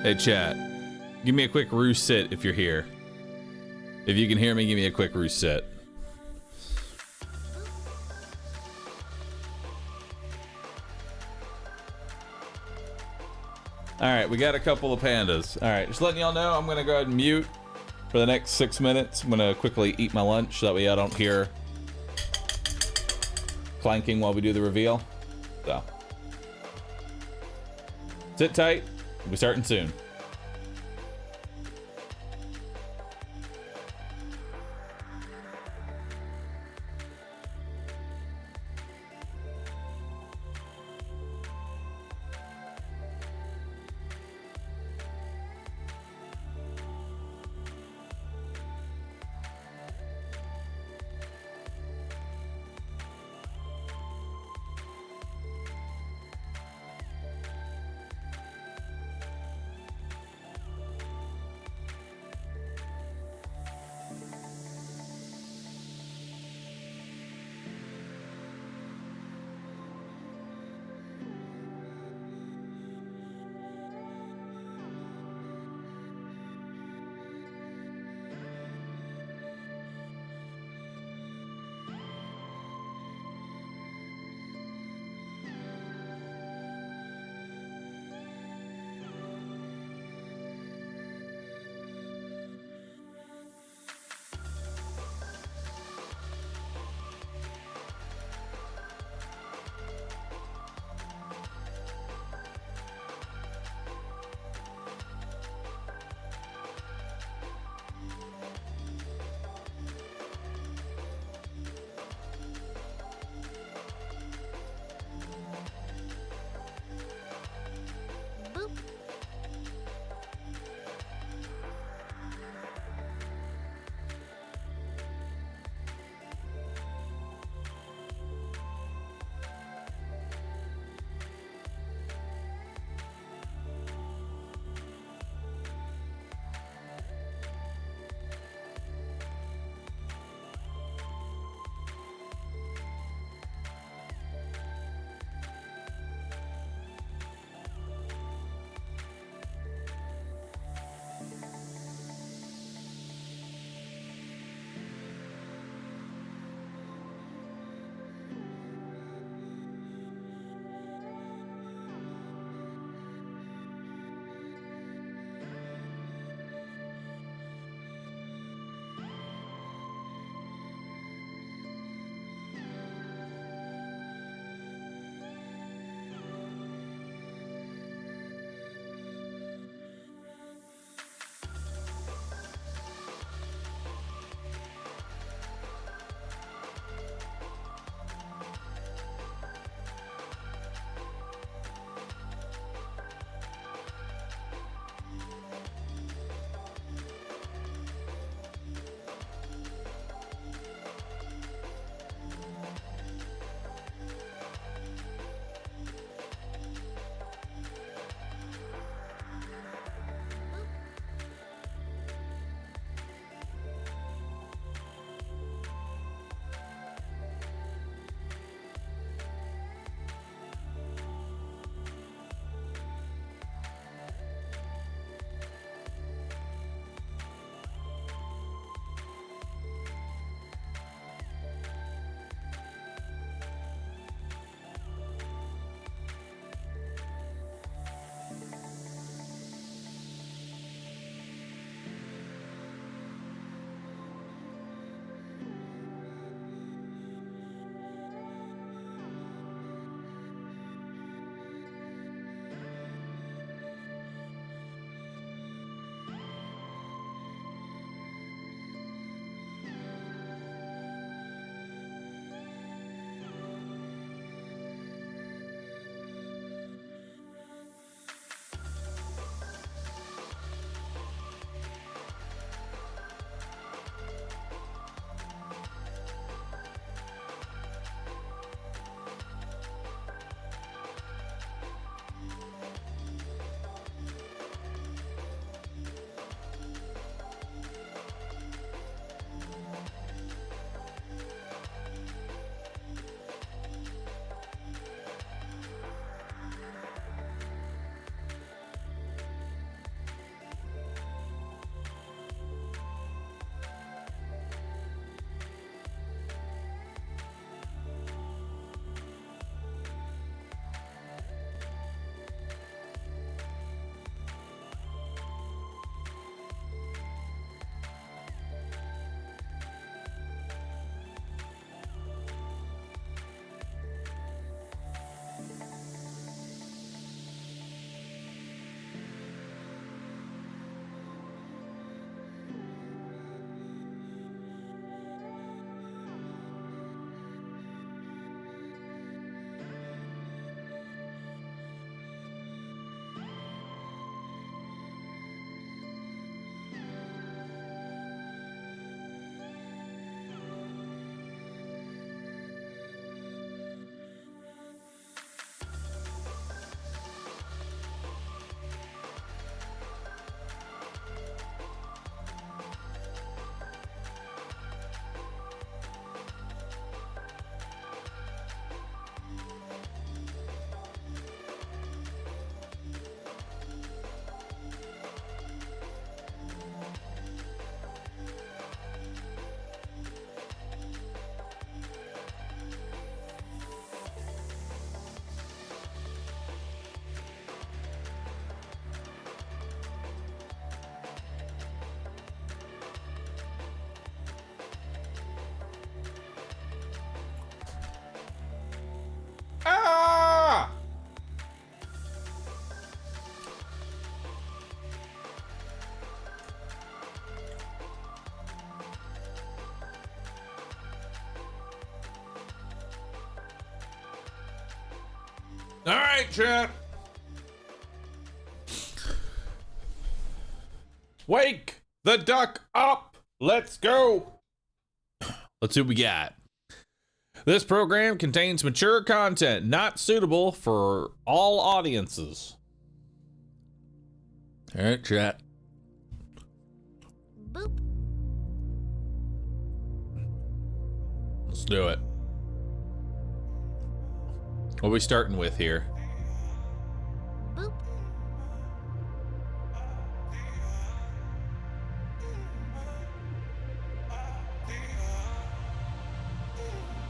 Hey, chat. Give me a quick roost sit if you're here. If you can hear me, give me a quick roost sit. All right, we got a couple of pandas. All right, just letting y'all know, I'm gonna go ahead and mute for the next 6 minutes. I'm gonna quickly eat my lunch so that way I don't hear clanking while we do the reveal. So, sit tight. We'll be starting soon. All right, chat. Wake the duck up. Let's go. Let's see what we got. This program contains mature content not suitable for all audiences. All right, chat. Boop. Let's do it. What are we starting with here? Boop.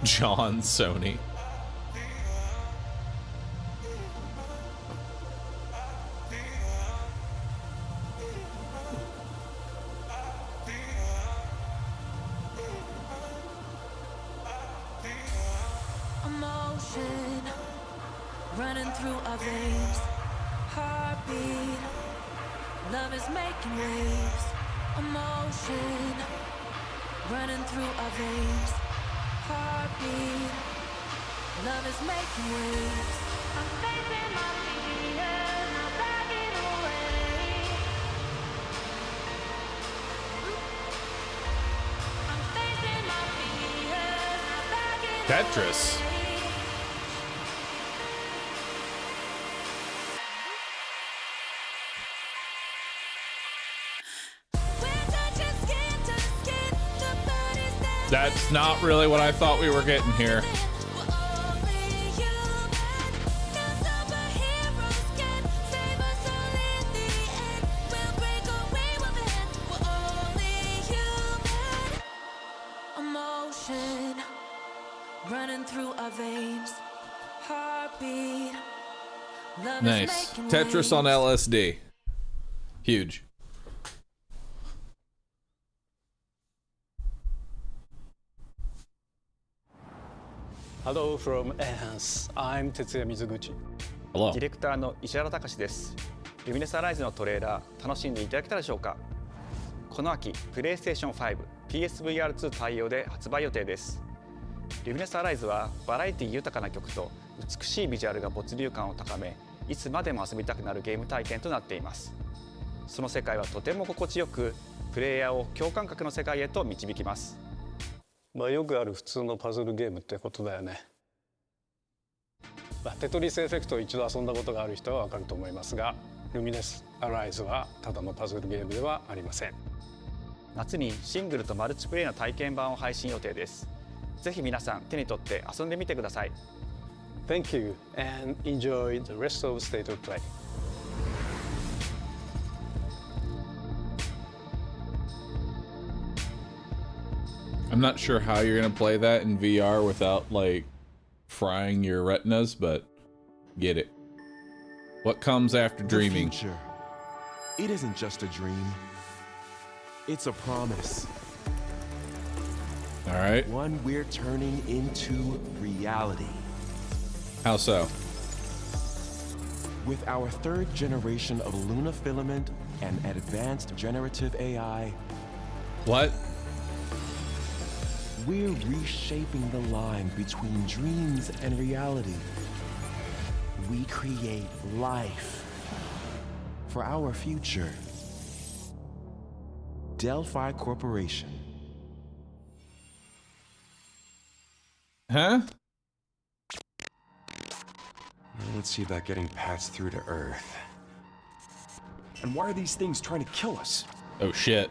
John SONY. Emotion running through our veins, heartbeat, love is making waves. Emotion running through our veins, heartbeat, love is making waves. I'm facing my fears, not backing away. I'm facing my fears, not backing Tetris. away. That's not really what I thought we were getting here. Emotion running through our veins, heartbeat, love Nice. is making Tetris on waves. LSD. Huge. Hello from Enhance. I'm Tetsuya Mizuguchi. Hello. ディレクターの石原隆です。ルミネスアライズのトレーラー楽しんでいただけたでしょうか。この秋、PlayStation 5、PSVR2 対応で発売予定です。ルミネスアライズはバラエティ豊かな曲と美しいビジュアルが没入感を高め、いつまでも遊びたくなるゲーム体験となっています。その世界はとても心地よく、プレイヤーを共感覚の世界へと導きます。まあよくある普通のパズルゲームってことだよね。テトリスエフェクトを一度遊んだことがある人はわかると思いますが、ルミネスアライズはただのパズルゲームではありません。夏にシングルとマルチプレイの体験版を配信予定です。ぜひ皆さん手に取って遊んでみてください。Thank you and enjoy the rest of State of Play. I'm not sure how you're gonna play that in VR without like frying your retinas, but get it. What comes after dreaming? The future. It isn't just a dream. It's a promise. All right. One we're turning into reality. How so? With our third generation of Luna filament and advanced generative AI, What? we're reshaping the line between dreams and reality. We create life for our future. Delphi Corporation. Huh? Let's see about getting passed through to Earth. And why are these things trying to kill us? Oh shit.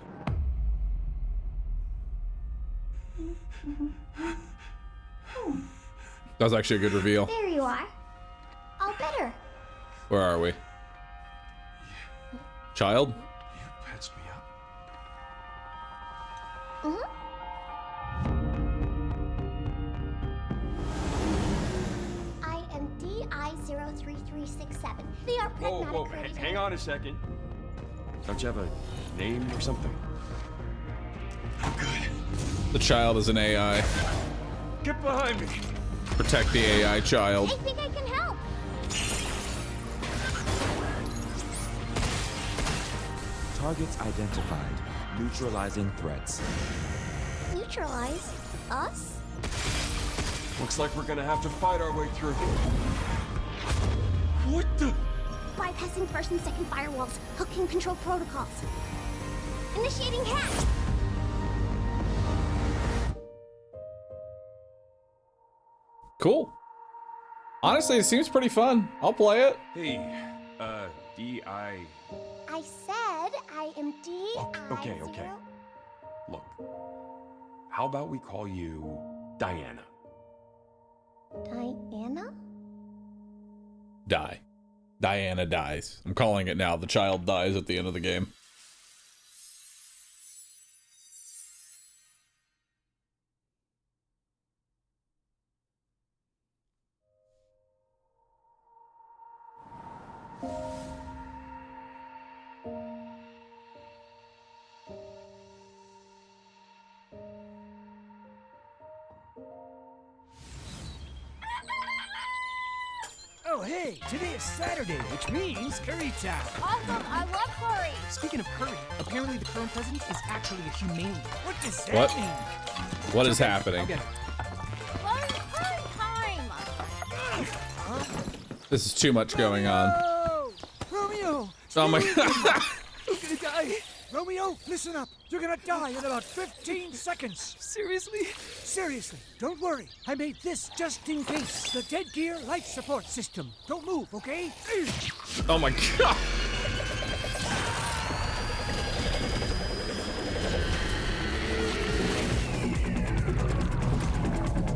That was actually a good reveal. There you are. All better. Where are we? Child? You patched me up. I am DI03367. They are pragmatic courage. Hang on a second. Don't you have a name or something? I'm good. The child is an AI. Get behind me. Protect the AI child. I think I can help. Targets identified. Neutralizing threats. Neutralize us? Looks like we're gonna have to fight our way through. What the? Bypassing first and second firewalls. Hooking control protocols. Initiating hack. Cool. Honestly, it seems pretty fun. I'll play it. Hey, D.I. I said I am D.I. Okay. Look, how about we call you Diana? Diana? Die. Diana dies. I'm calling it now. The child dies at the end of the game. Oh, hey, today is Saturday, which means curry time. Awesome, I love curry. Speaking of curry, apparently the current president is actually a humane. What does that What? mean? What is happening? Okay. Curry time. This is too much going on. Romeo! Oh my god. You're gonna die! Romeo, listen up! You're gonna die in about 15 seconds! Seriously? Seriously, don't worry. I made this just in case. The dead gear life support system. Don't move, okay? Oh my god.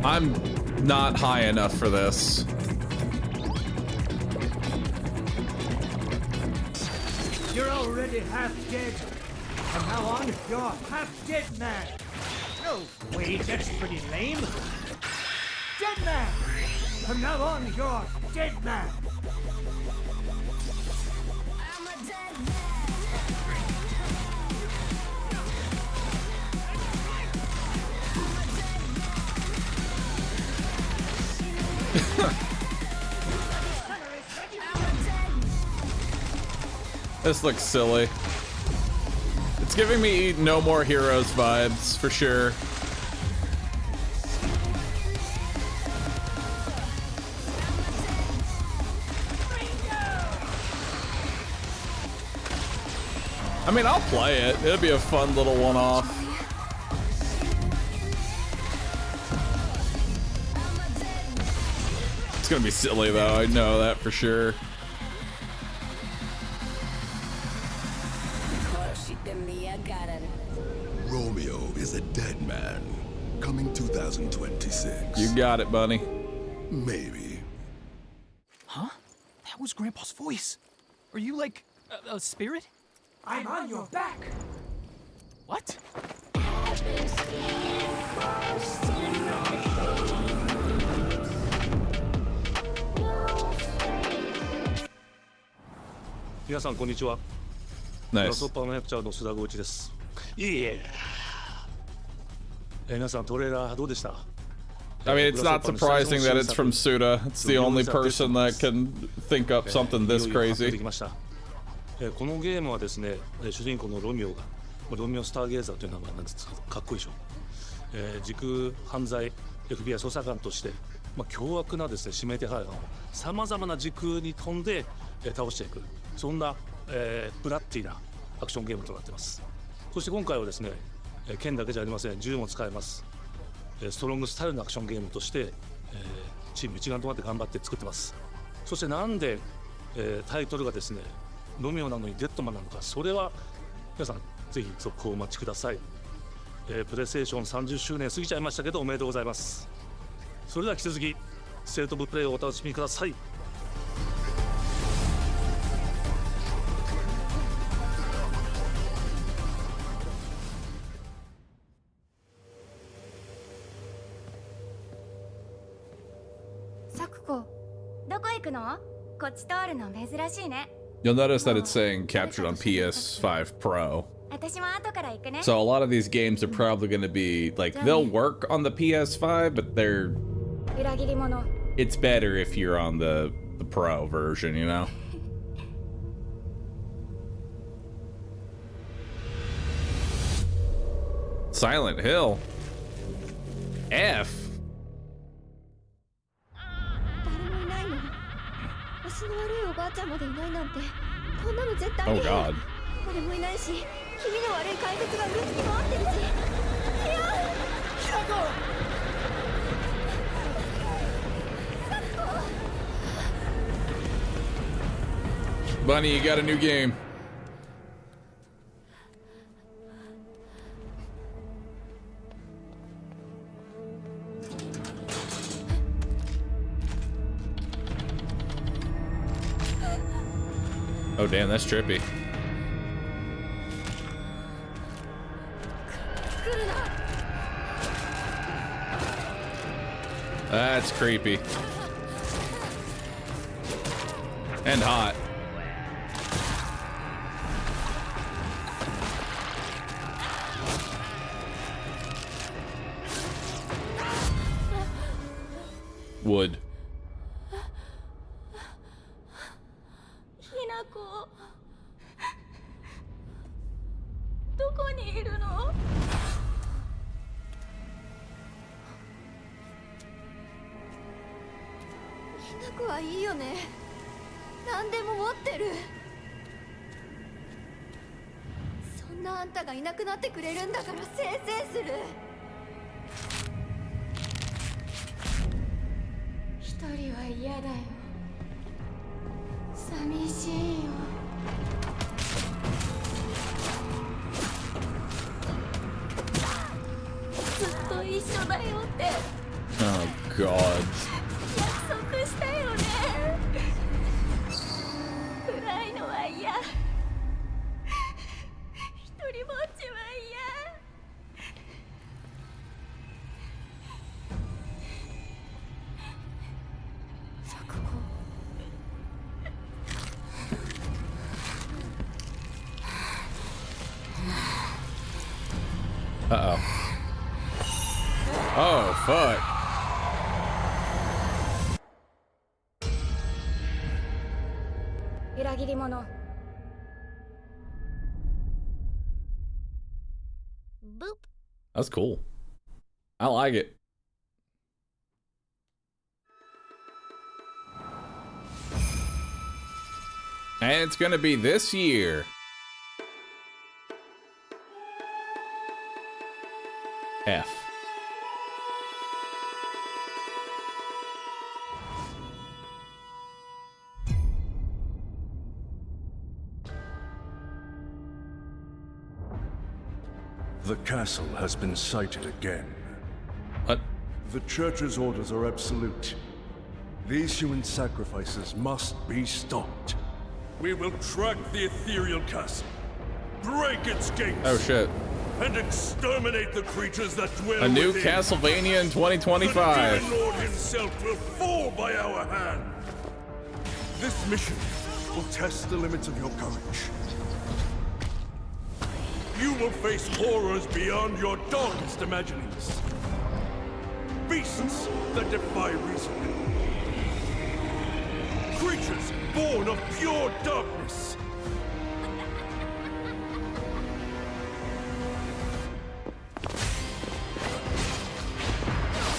I'm not high enough for this. You're already half dead. From now on, you're half dead man. No, wait, that's pretty lame. Dead man! From now on, you're dead man. I'm a dead man. This looks silly. It's giving me No More Heroes vibes, for sure. I mean, I'll play it. It'll be a fun little one-off. It's gonna be silly, though. I know that for sure. Romeo is a dead man. Coming 2026. You got it, Bunny. Maybe. Huh? That was Grandpa's voice. Are you like a spirit? I'm on your back. What? 皆さんこんにちは。ナイス。ラソッパーマネクチャーの須田剛一です。いえいえ。皆さんトレーラーどうでした？ I mean, it's not surprising that it's from Suda. It's the only person that can think up something this crazy. このゲームはですね、主人公のロミオが、ロミオスターゲーザーという名前なんですけど、かっこいいでしょ。時空犯罪 FBI 捜査官として、凶悪なですね指名手配犯をさまざまな時空に飛んで、倒していく、そんな、ブラッディなアクションゲームとなっています。そして今回はですね、剣だけじゃありません、銃も使えます。ストロングスタイルのアクションゲームとして、チーム一丸となって頑張って作ってます。そしてなんで、タイトルがですねロミオなのにデッドマンなのか、それは皆さんぜひ続報をお待ちください。プレイステーション30周年過ぎちゃいましたけどおめでとうございます。それでは引き続きステートオブプレイをお楽しみください。サクコ、どこ行くの？こっち通るの珍しいね。You'll notice that it's saying captured on PS5 Pro. 私も後から行くね。 So a lot of these games are probably going to be like they'll work on the PS5, but they're 裏切り者。 it's better if you're on the Pro version, you know. Silent Hill. F. 誰もいないの？足の悪いおばあちゃんまでいないなんてこんなの絶対 Oh に God. 俺もいないし気味の悪い怪物がうろつき回ってるしいやキラコ Bunny, you got a new game. Oh damn, that's trippy. That's creepy. And hot. Wood. ひなこどこにいるのひなこはいいよね何でも持ってるそんなあんたがいなくなってくれるんだからせいせいする一人は嫌だよ寂しいよずっと一緒だよって Oh God. 約束したよね暗いのは嫌一人ぼっちは嫌 Uh-oh. Oh, fuck. Boop. That's cool. I like it. And it's gonna be this year. F. The castle has been sighted again. What? The Church's orders are absolute. These human sacrifices must be stopped. We will track the ethereal castle, break its gates. Oh shit. And exterminate the creatures that dwell A new within. Castlevania in The 2025. Demon Lord himself will fall by our hand. This mission will test the limits of your courage. You will face horrors beyond your darkest imaginings. Beasts that defy reason. Creatures born of pure darkness.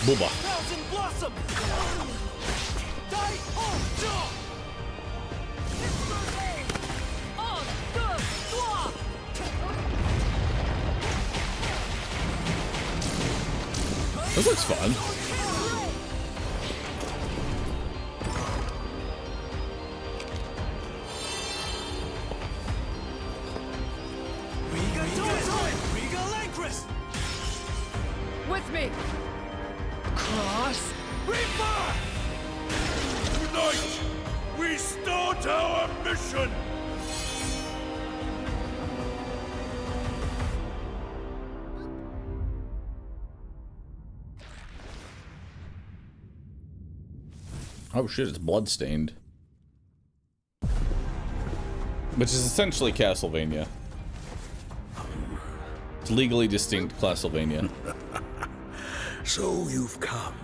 Booba. Thousand Blossom! Die on jaw! This looks fun. With me! Cross Reaper! Tonight, we start our mission! Oh shit, it's bloodstained. Which is essentially Castlevania. It's legally distinct Castlevania. So you've come,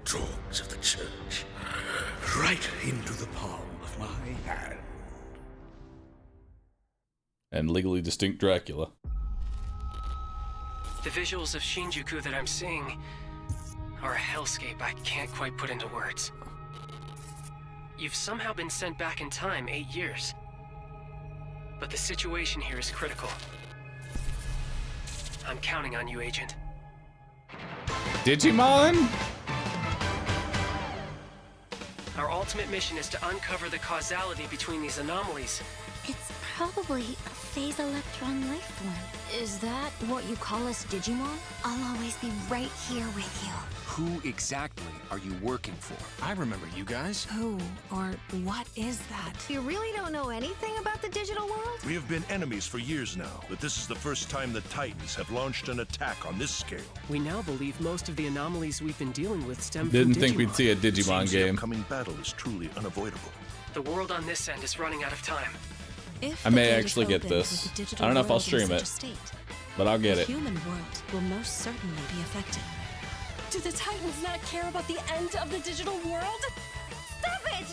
dogs of the Church, right into the palm of my hand. And legally distinct Dracula. The visuals of Shinjuku that I'm seeing are a hellscape I can't quite put into words. You've somehow been sent back in time 8 years. But the situation here is critical. I'm counting on you, Agent. Digimon? Our ultimate mission is to uncover the causality between these anomalies. It's probably a phase electron life form. Is that what you call us, Digimon? I'll always be right here with you. Who exactly are you working for? I remember you guys. Who or what is that? You really don't know anything about the digital world? We have been enemies for years now, but this is the first time the Titans have launched an attack on this scale. We now believe most of the anomalies we've been dealing with stem Didn't from think Digimon. we'd see a Digimon Seems the game. upcoming battle is truly unavoidable. The world on this end is running out of time. If I the may gate actually is get opened this. with the digital I don't know if I'll world in stream such it, a state, but I'll get the it. human world will most certainly be affected. Do the Titans not care about the end of the digital world? Stop it!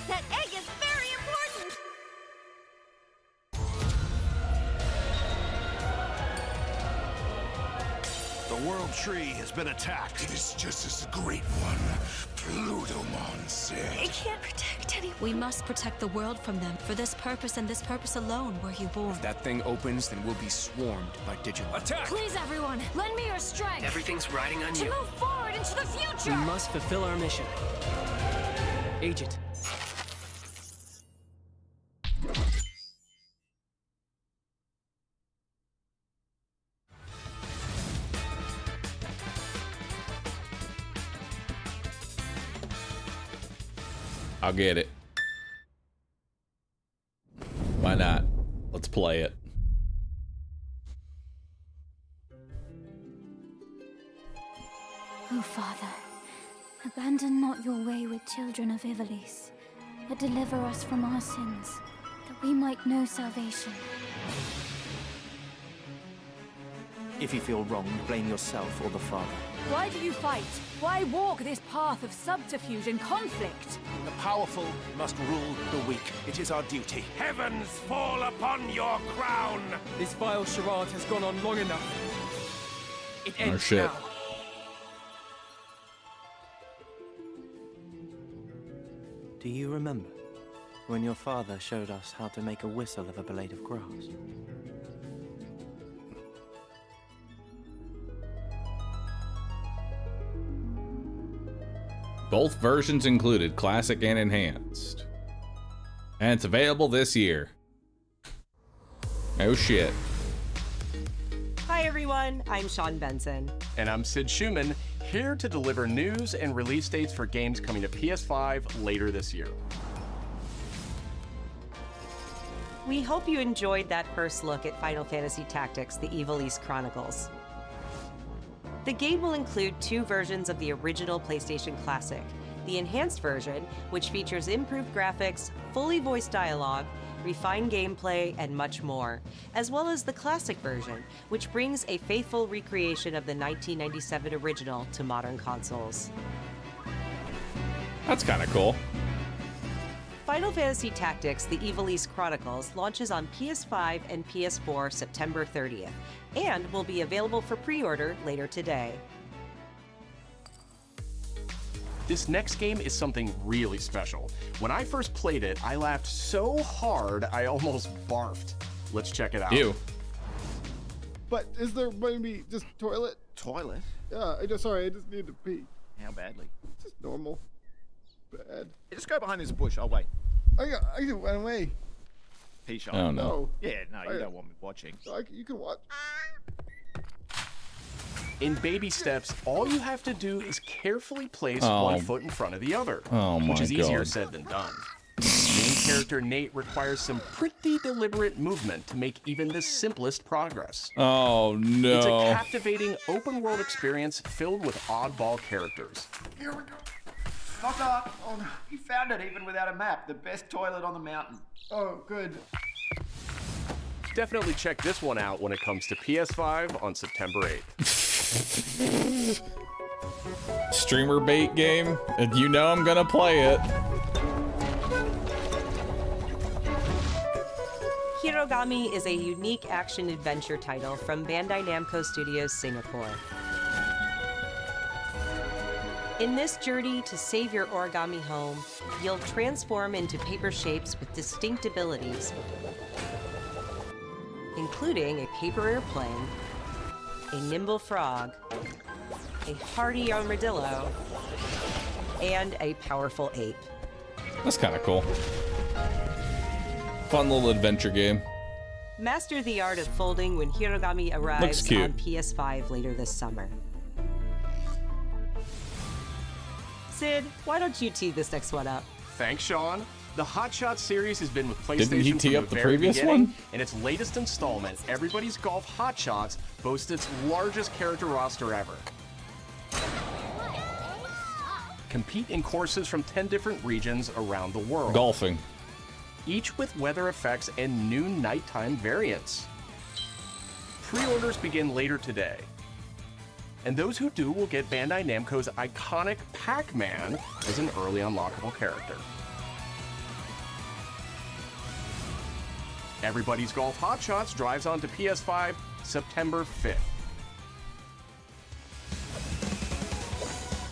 That egg is very important! The World Tree has been attacked. It is just as the Great One, Plutomon, said. It can't protect anyone. We must protect the world from them. For this purpose and this purpose alone were you born. If that thing opens, then we'll be swarmed by Digimon. Attack! Please, everyone, lend me your strength. Everything's riding on to you. move forward into the We future. must fulfill our mission. Agent. I'll get it. Why not? Let's play it. O Father, abandon not your wayward children of Ivalice, but deliver us from our sins, that we might know salvation. If you feel wrong, blame yourself or the Father. Why do you fight? Why walk this path of subterfuge and conflict? The powerful must rule the weak. It is our duty. Heavens fall upon your crown! This vile charade has gone on long enough. It ends shit. now. Do you remember when your father showed us how to make a whistle of a blade of grass? Both versions included classic and enhanced. And it's available this year. Oh shit. Hi everyone, I'm Sean Benson. And I'm Sid Schumann, here to deliver news and release dates for games coming to PS5 later this year. We hope you enjoyed that first look at Final Fantasy Tactics: The Ivalice Chronicles. The game will include 2 versions of the original PlayStation Classic. The enhanced version, which features improved graphics, fully voiced dialogue, refined gameplay, and much more, as well as the classic version, which brings a faithful recreation of the 1997 original to modern consoles. That's kind of cool. Final Fantasy Tactics: The Ivalice Chronicles launches on PS5 and PS4 September 30th, and will be available for pre-order later today. This next game is something really special. When I first played it, I laughed so hard I almost barfed. Let's check it out. Ew. But is there maybe just toilet? Toilet? Yeah, I just need to pee. How badly? Just normal. Bad. Yeah, just go behind this bush. I'll wait. I can run away. Pea shot. Oh no. Yeah, no, you don't want me watching. You can watch. In baby steps, all you have to do is carefully place Oh. one foot in front of the other, Oh my which is easier God. said than done. Main character Nate requires some pretty deliberate movement to make even the simplest progress. Oh no. It's a captivating open-world experience filled with oddball characters. Here we go. Knock knock. Oh no, you found it even without a map. The best toilet on the mountain. Oh, good. Definitely check this one out when it comes to PS5 on September 8th. Streamer bait game, and you know I'm gonna play it. Hirogami is a unique action-adventure title from Bandai Namco Studios Singapore. In this journey to save your origami home, you'll transform into paper shapes with distinct abilities, including a paper airplane, a nimble frog, a hardy armadillo, and a powerful ape. That's kind of cool. Fun little adventure game. Master the art of folding when Hirogami arrives on PS5 later this summer. Sid, why don't you tee this next one up? Thanks, Sean. The Hot Shots series has been with PlayStation Didn't he tee from up the very previous beginning, one? and its latest installment, Everybody's Golf Hot Shots, boasts its largest character roster ever. Compete in courses from 10 different regions around the world. Golfing. Each with weather effects and new nighttime variants. Pre-orders begin later today. And those who do will get Bandai Namco's iconic Pac-Man as an early unlockable character. Everybody's Golf Hot Shots drives onto PS5 September 5th.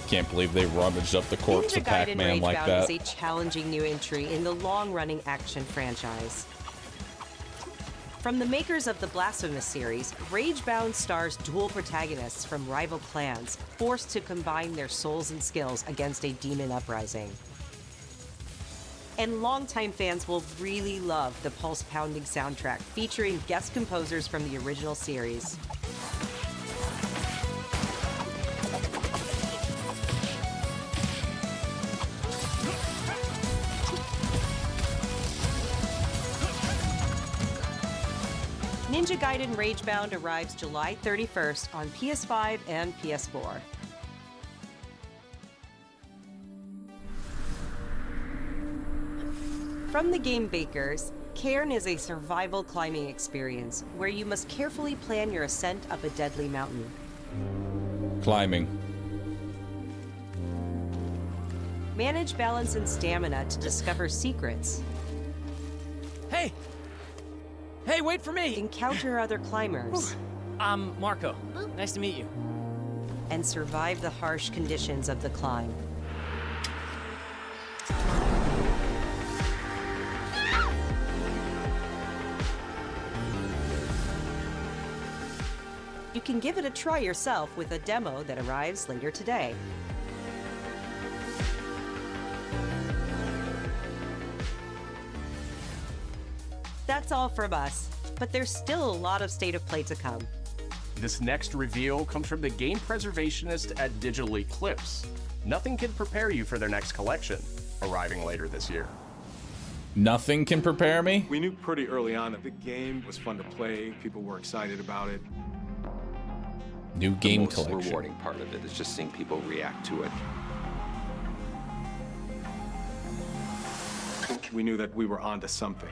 Can't believe they rummaged up the corpse of Pac-Man like that. Is a challenging new entry in the long-running action franchise. From the makers of the Blasphemous series, Ragebound stars dual protagonists from rival clans, forced to combine their souls and skills against a demon uprising. And longtime fans will really love the pulse-pounding soundtrack featuring guest composers from the original series. Ninja Gaiden Ragebound arrives July 31st on PS5 and PS4. From the game bakers, Cairn is a survival climbing experience where you must carefully plan your ascent up a deadly mountain. Climbing. Manage balance and stamina to discover secrets. Hey! Hey, wait for me! Encounter other climbers. I'm Marco. Nice to meet you. And survive the harsh conditions of the climb. You can give it a try yourself with a demo that arrives later today. That's all from us, but there's still a lot of State of Play to come. This next reveal comes from the game preservationist at Digital Eclipse. Nothing can prepare you for their next collection, arriving later this year. Nothing can prepare me? We knew pretty early on that the game was fun to play. People were excited about it. New game collection. The most collection. rewarding part of it is just seeing people react to it. We knew that we were onto something.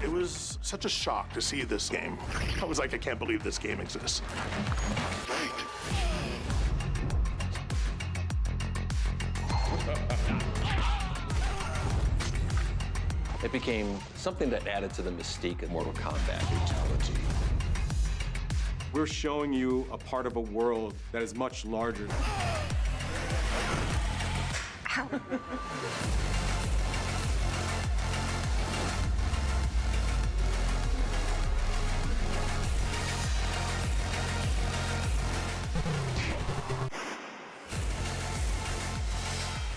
It was such a shock to see this game. I was like, I can't believe this game exists. It became something that added to the mystique of Mortal Kombat brutality. We're showing you a part of a world that is much larger.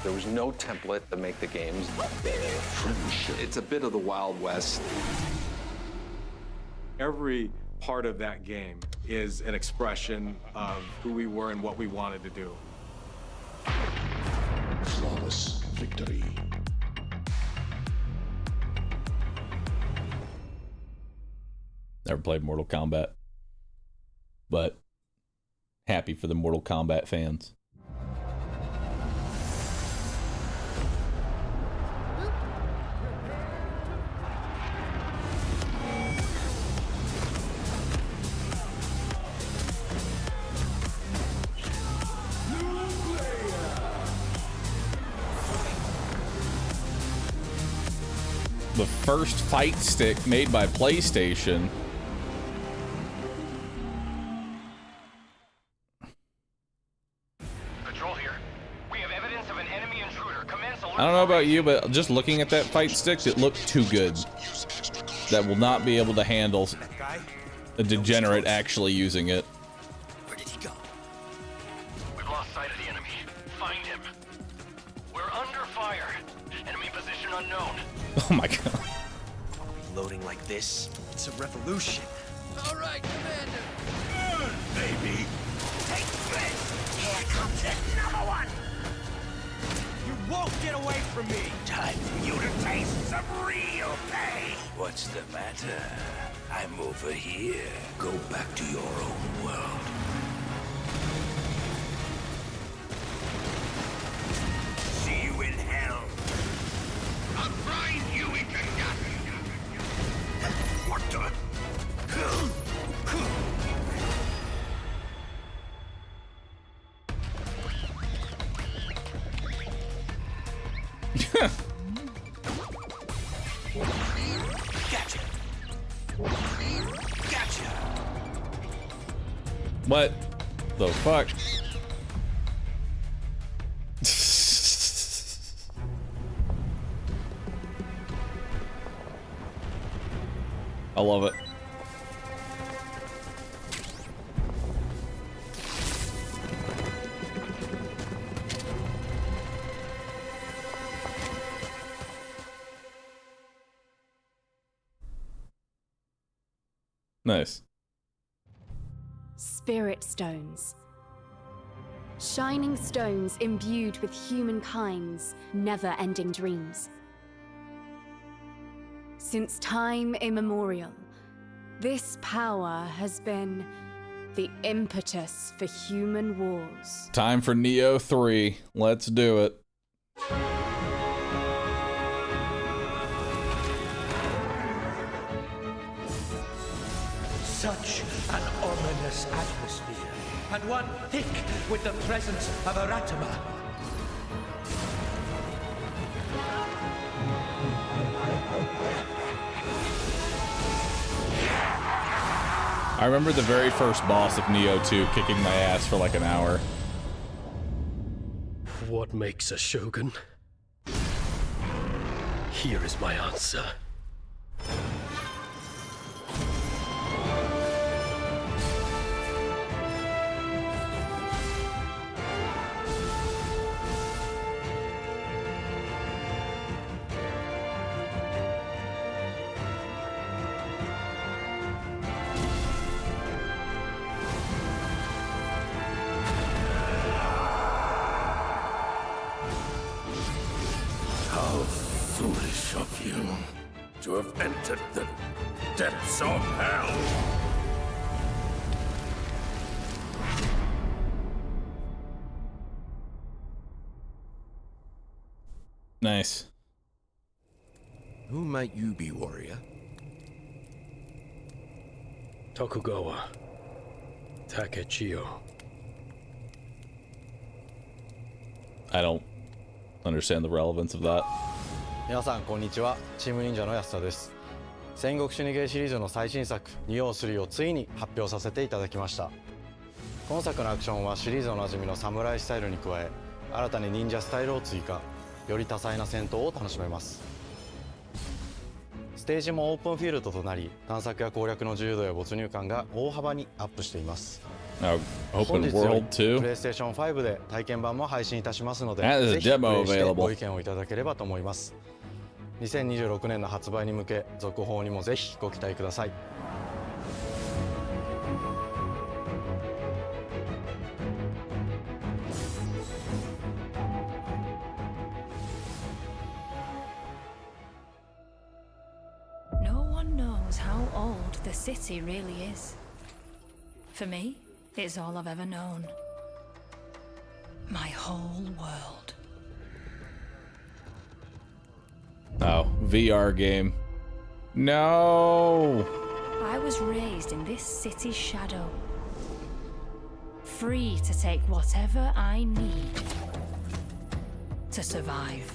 There was no template to make the games. It's a bit of the Wild West. Every part of that game is an expression of who we were and what we wanted to do. Flawless victory. Never played Mortal Kombat, but happy for the Mortal Kombat fans. The first fight stick made by PlayStation. I don't know about you, but just looking at that fight stick, it looked too good. That will not be able to handle a degenerate actually using it. Where did he go? We've lost sight of the enemy. Find him. We're under fire. Enemy position unknown. Oh my god. Loading like this? It's a revolution. All right, Commander. Good, baby. Take this! Here comes another one! You won't get away from me. Time for you to taste some real pain! What's the matter? I'm over here. Go back to your own world. See you in hell! I'll grind you into dust. What the? Gotcha! Gotcha! What the fuck? I love it. Nice. Spirit stones. Shining stones imbued with humankind's never-ending dreams. Since time immemorial, this power has been the impetus for human wars. Time for Neo 3. Let's do it. Such an ominous atmosphere, and one thick with the presence of Aratama. I remember the very first boss of Neo 2 kicking my ass for like an hour. What makes a shogun? Here is my answer. Foolish of you to have entered the depths of hell. Nice. Who might you be, warrior? Tokugawa Takechiyo. I don't understand the relevance of that. 皆さんこんにちは。チーム忍者の安田です。戦国死にゲーシリーズの最新作「仁王3」をついに発表させていただきました。今作のアクションはシリーズおなじみの侍スタイルに加え、新たに忍者スタイルを追加、より多彩な戦闘を楽しめます。ステージもオープンフィールドとなり、探索や攻略の自由度や没入感が大幅にアップしています。本日よりプレイステーション5で体験版も配信いたしますので、ぜひプレイしてご意見をいただければと思います。2026年の発売に向け、続報にもぜひご期待ください。No one knows how old the city really is. For me, it's all I've ever known. My whole world. Oh, VR game. No! I was raised in this city's shadow. Free to take whatever I need to survive.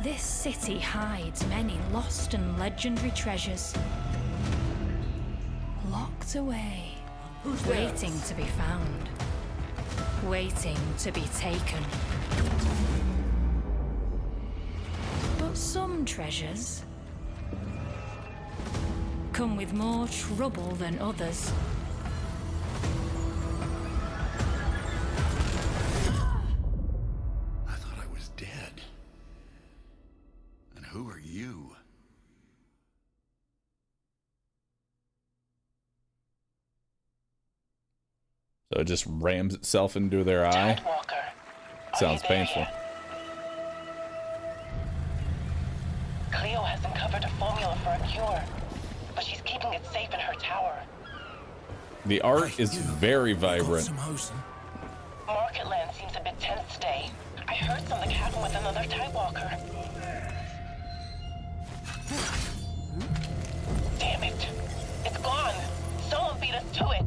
This city hides many lost and legendary treasures. Locked away, waiting to be found, waiting to be taken. But some treasures come with more trouble than others. I thought I was dead. And who are you? So it just rams itself into their eye. Sounds painful. Cleo has uncovered a formula for a cure, but she's keeping it safe in her tower. The art is very vibrant. Market Land seems a bit tense today. I heard something happen with another Tidewalker. Damn it. It's gone. Someone beat us to it.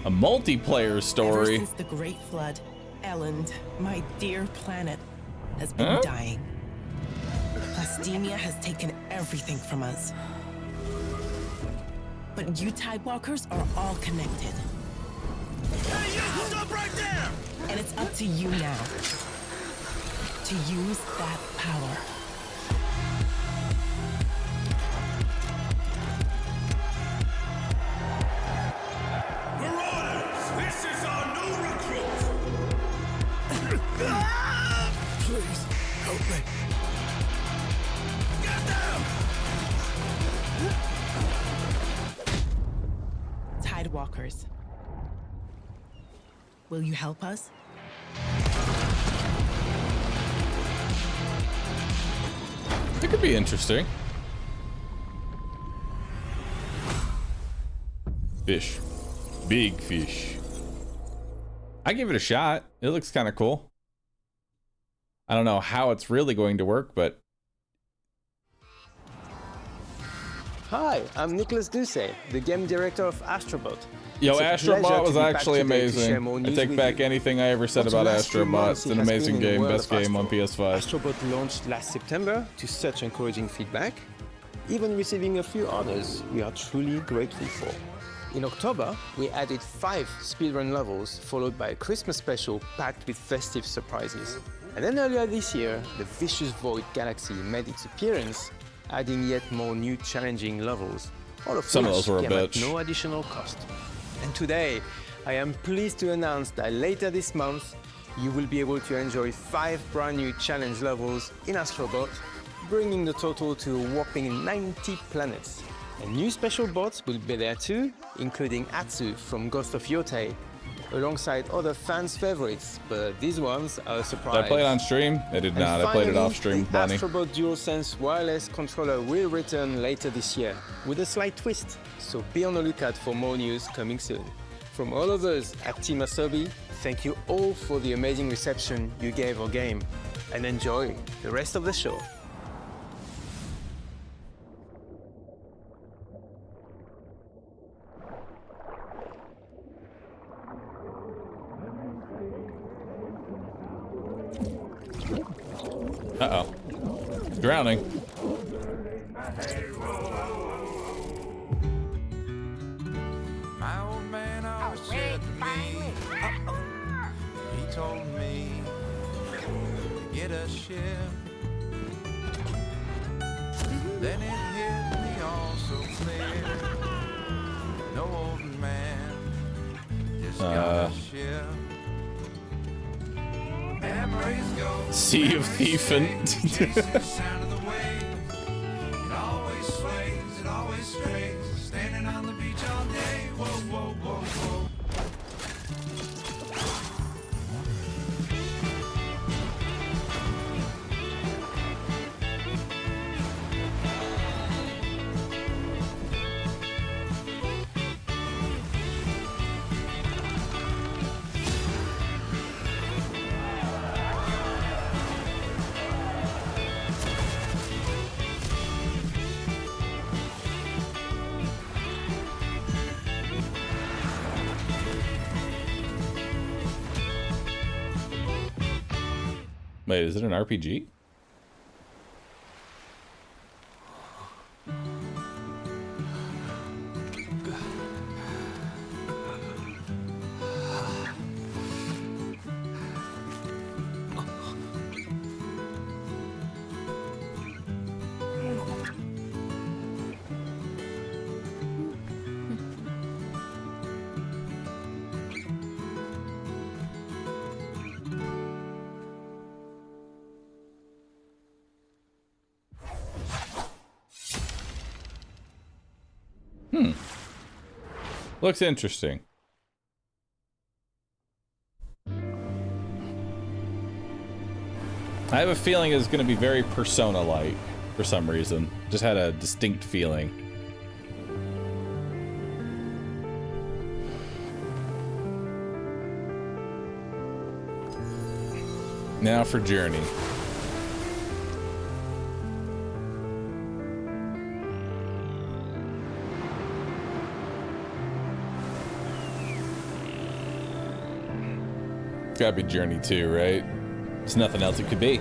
A multiplayer story. Ever since the Great Flood, Elland, my dear planet, has been dying. Plastemia has taken everything from us. But you Tidewalkers are all connected. Hey, you! Stop right there! And it's up to you now to use that power. Marauders! This is our new recruit! Please, help me. Get down! Tidewalkers, will you help us? It could be interesting. Fish. Big fish. I give it a shot. It looks kind of cool. I don't know how it's really going to work, but... Hi, I'm Nicholas Ducey, the game director of Astrobot. Yo, It's a Astrobot pleasure was to be back actually today to share amazing. more I news take with back you. anything I ever said For the about last few Astrobot. months, It's it an has been amazing in the game, world best of game on Astro. PS5. Astrobot launched last September to such encouraging feedback, even receiving a few honors we are truly grateful for. In October, we added 5 speedrun levels, followed by a Christmas special packed with festive surprises. And then earlier this year, the Vicious Void Galaxy made its appearance, adding yet more new challenging levels, all of Some of which those were a came at bitch. no additional cost. And today, I am pleased to announce that later this month, you will be able to enjoy 5 brand new challenge levels in Astrobot, bringing the total to a whopping 90 planets. And new special bots will be there too, including Atsu from Ghost of Yotei, alongside other fans' favorites, but these ones are a surprise. Did I play it on stream? I did not. I played it off stream, the Bunny. Astrobot DualSense wireless controller will return later this year, with a slight twist, so be on the lookout for more news coming soon. From all of us at Team Asobi, thank you all for the amazing reception you gave our game, and enjoy the rest of the show. Uh-oh. Drowning. My old man always said to me, he told me to get a ship. Then it hit me all so clear. No old man just got a ship. Memories go. Sea of Thiefing. Sound of the waves. It always sways, it always strays. Standing on the beach all day. Whoa, whoa, whoa, whoa. Wait, is it an RPG? Looks interesting. I have a feeling it's going to be very Persona-like for some reason. Just had a distinct feeling. Now for Journey. Gotta be Journey 2, right? There's nothing else it could be.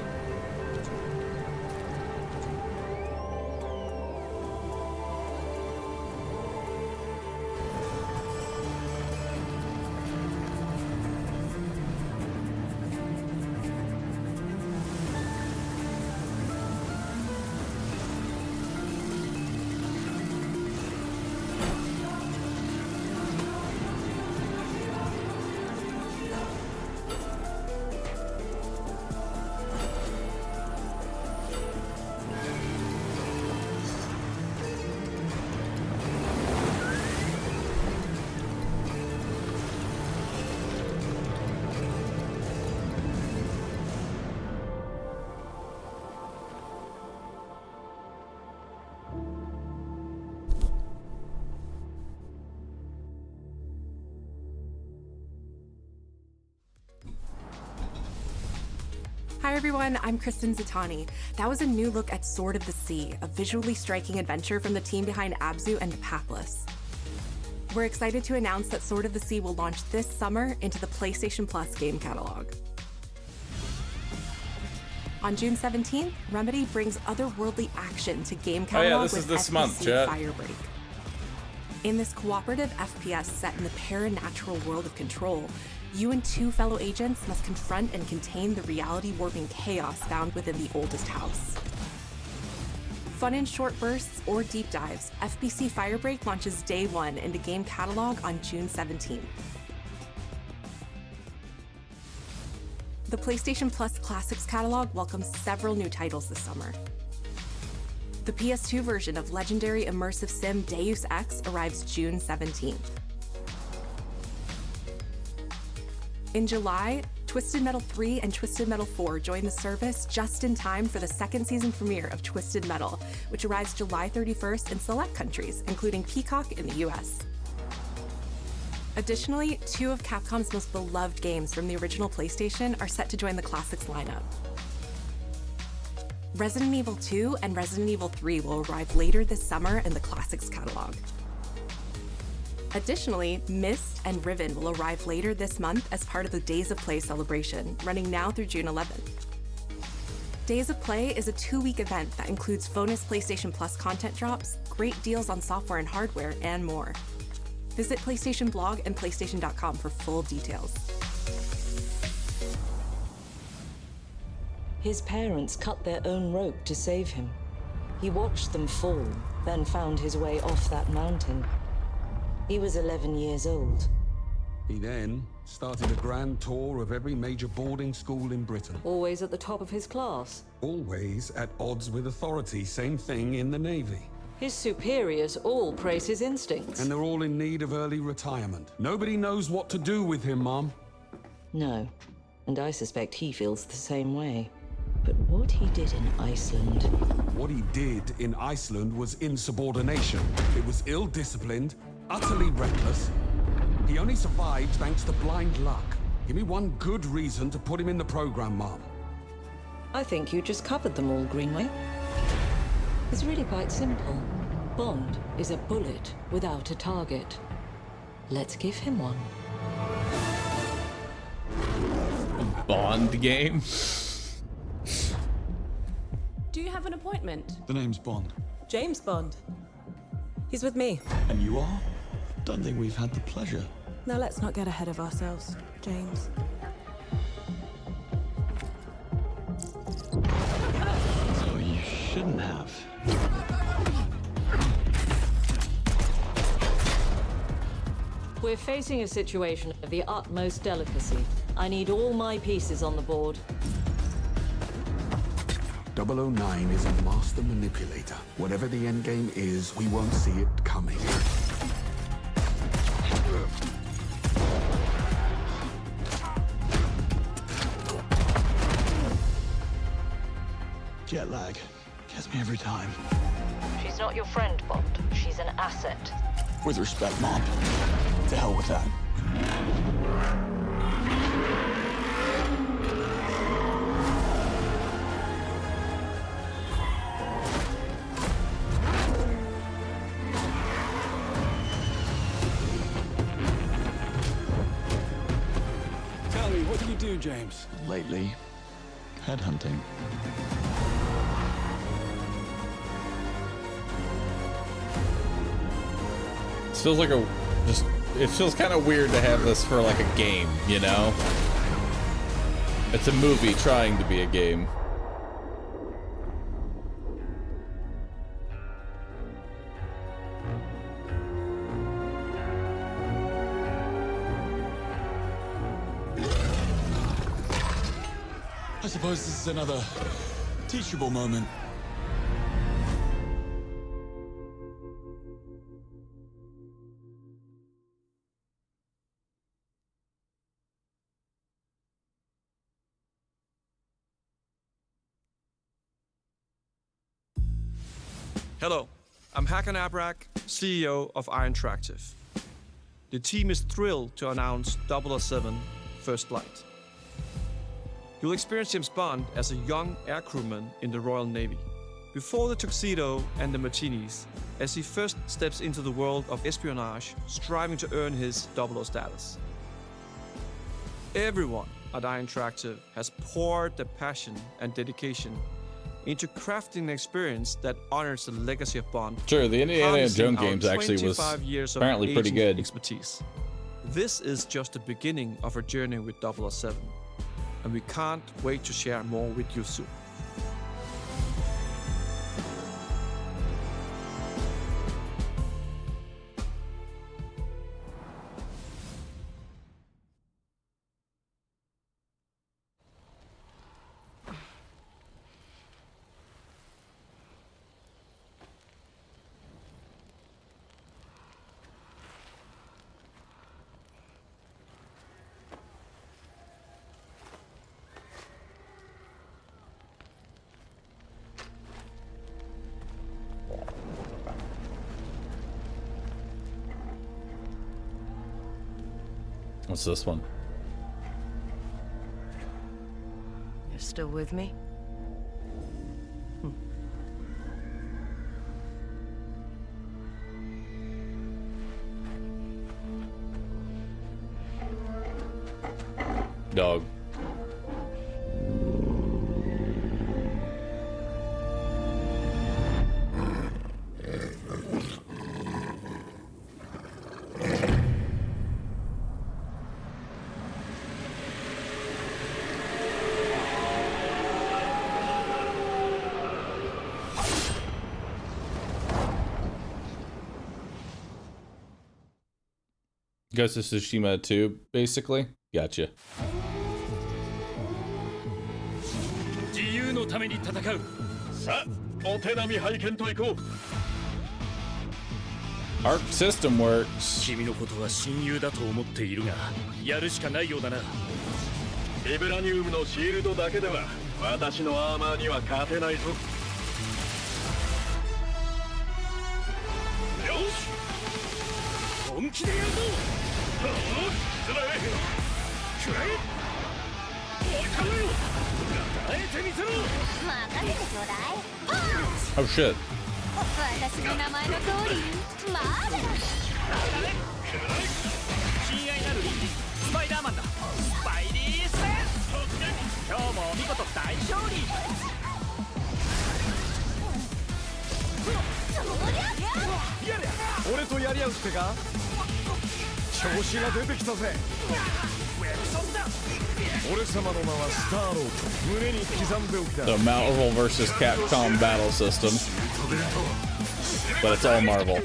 Hi everyone, I'm Kristen Zatani. That was a new look at Sword of the Sea, a visually striking adventure from the team behind Abzu and Pathless. We're excited to announce that Sword of the Sea will launch this summer into the PlayStation Plus game catalog. On June 17th, Remedy brings otherworldly action to game catalog this with is this FPC month, chat. Firebreak. In this cooperative FPS set in the paranatural world of Control, you and two fellow agents must confront and contain the reality-warping chaos found within the oldest house. Fun in short bursts or deep dives, FBC Firebreak launches day one into game catalog on June 17th. The PlayStation Plus Classics catalog welcomes several new titles this summer. The PS2 version of legendary immersive sim Deus Ex arrives June 17th. In July, Twisted Metal 3 and Twisted Metal 4 join the service just in time for the second season premiere of Twisted Metal, which arrives July 31st in select countries, including Peacock in the US. Additionally, two of Capcom's most beloved games from the original PlayStation are set to join the Classics lineup. Resident Evil 2 and Resident Evil 3 will arrive later this summer in the Classics catalog. Additionally, Myst and Riven will arrive later this month as part of the Days of Play celebration, running now through June 11th. Days of Play is a 2-week event that includes bonus PlayStation Plus content drops, great deals on software and hardware, and more. Visit PlayStation Blog and PlayStation.com for full details. His parents cut their own rope to save him. He watched them fall, then found his way off that mountain. He was 11 years old. He then started a grand tour of every major boarding school in Britain. Always at the top of his class. Always at odds with authority, same thing in the Navy. His superiors all praise his instincts. And they're all in need of early retirement. Nobody knows what to do with him, Mom. No, and I suspect he feels the same way. But what he did in Iceland... What he did in Iceland was insubordination. It was ill-disciplined, utterly reckless. He only survived thanks to blind luck. Give me one good reason to put him in the program, Mom. I think you just covered them all, Greenway. It's really quite simple. Bond is a bullet without a target. Let's give him one. Bond game? have an appointment? The name's Bond. James Bond. He's with me. And you are? Don't think we've had the pleasure. Now let's not get ahead of ourselves, James. So you shouldn't have. We're facing a situation of the utmost delicacy. I need all my pieces on the board. 009 is a master manipulator. Whatever the endgame is, we won't see it coming. Jet lag. Gets me every time. She's not your friend, Bond. She's an asset. With respect, Mom. To hell with that. Tell me, what do you do, James? Lately, headhunting. It feels like it feels kind of weird to have this for like a game, you know? It's a movie trying to be a game. I suppose this is another teachable moment. Hello, I'm Hakan Abrak, CEO of Interactive. The team is thrilled to announce 007 First Flight. You'll experience James Bond as a young air crewman in the Royal Navy. Before the tuxedo and the martinis, as he first steps into the world of espionage, striving to earn his 00 status. Everyone at Interactive has poured their passion and dedication into crafting an experience that honors the legacy of Bond. Sure, the Indiana Jones games actually was 25 years of apparently pretty good. Expertise. This is just the beginning of our journey with 007, and we can't wait to share more with you soon. What's this one? You're still with me? Dog. Ghost of Tsushima 2, basically. Gotcha. 自由のために戦う。さあ、お手並み拝見といこう。 Arc system works. 君のことは親友だと思っているが、やるしかないようだな。ビブラニウムのシールドだけでは私のアーマーには勝てないぞ。よし、本気でやるぞ。くらえ。くらえ。おかめよ。あえてみせろ。任せてちょうだい。パンチ。 Oh shit. 私の名前の通り、マーベラス。親愛なるスパイダーマンだ。スパイリーセンス。今日も見事大勝利。とやり合うってか。調子が出てきたぜ。俺様の名はスターロード。胸に刻んでおきた。 The Marvel versus Capcom battle system, but it's all Marvel.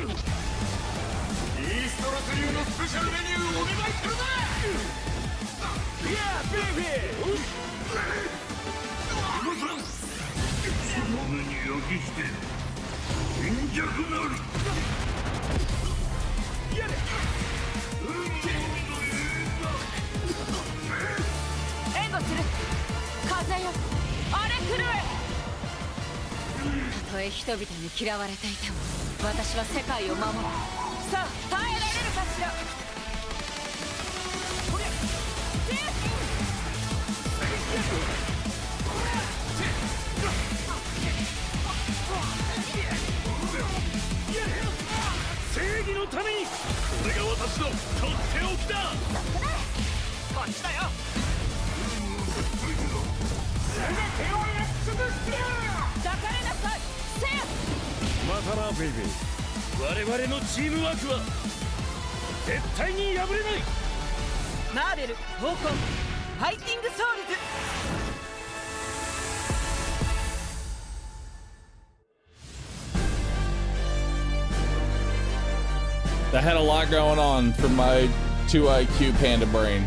I had a lot going on for my 2 IQ panda brain.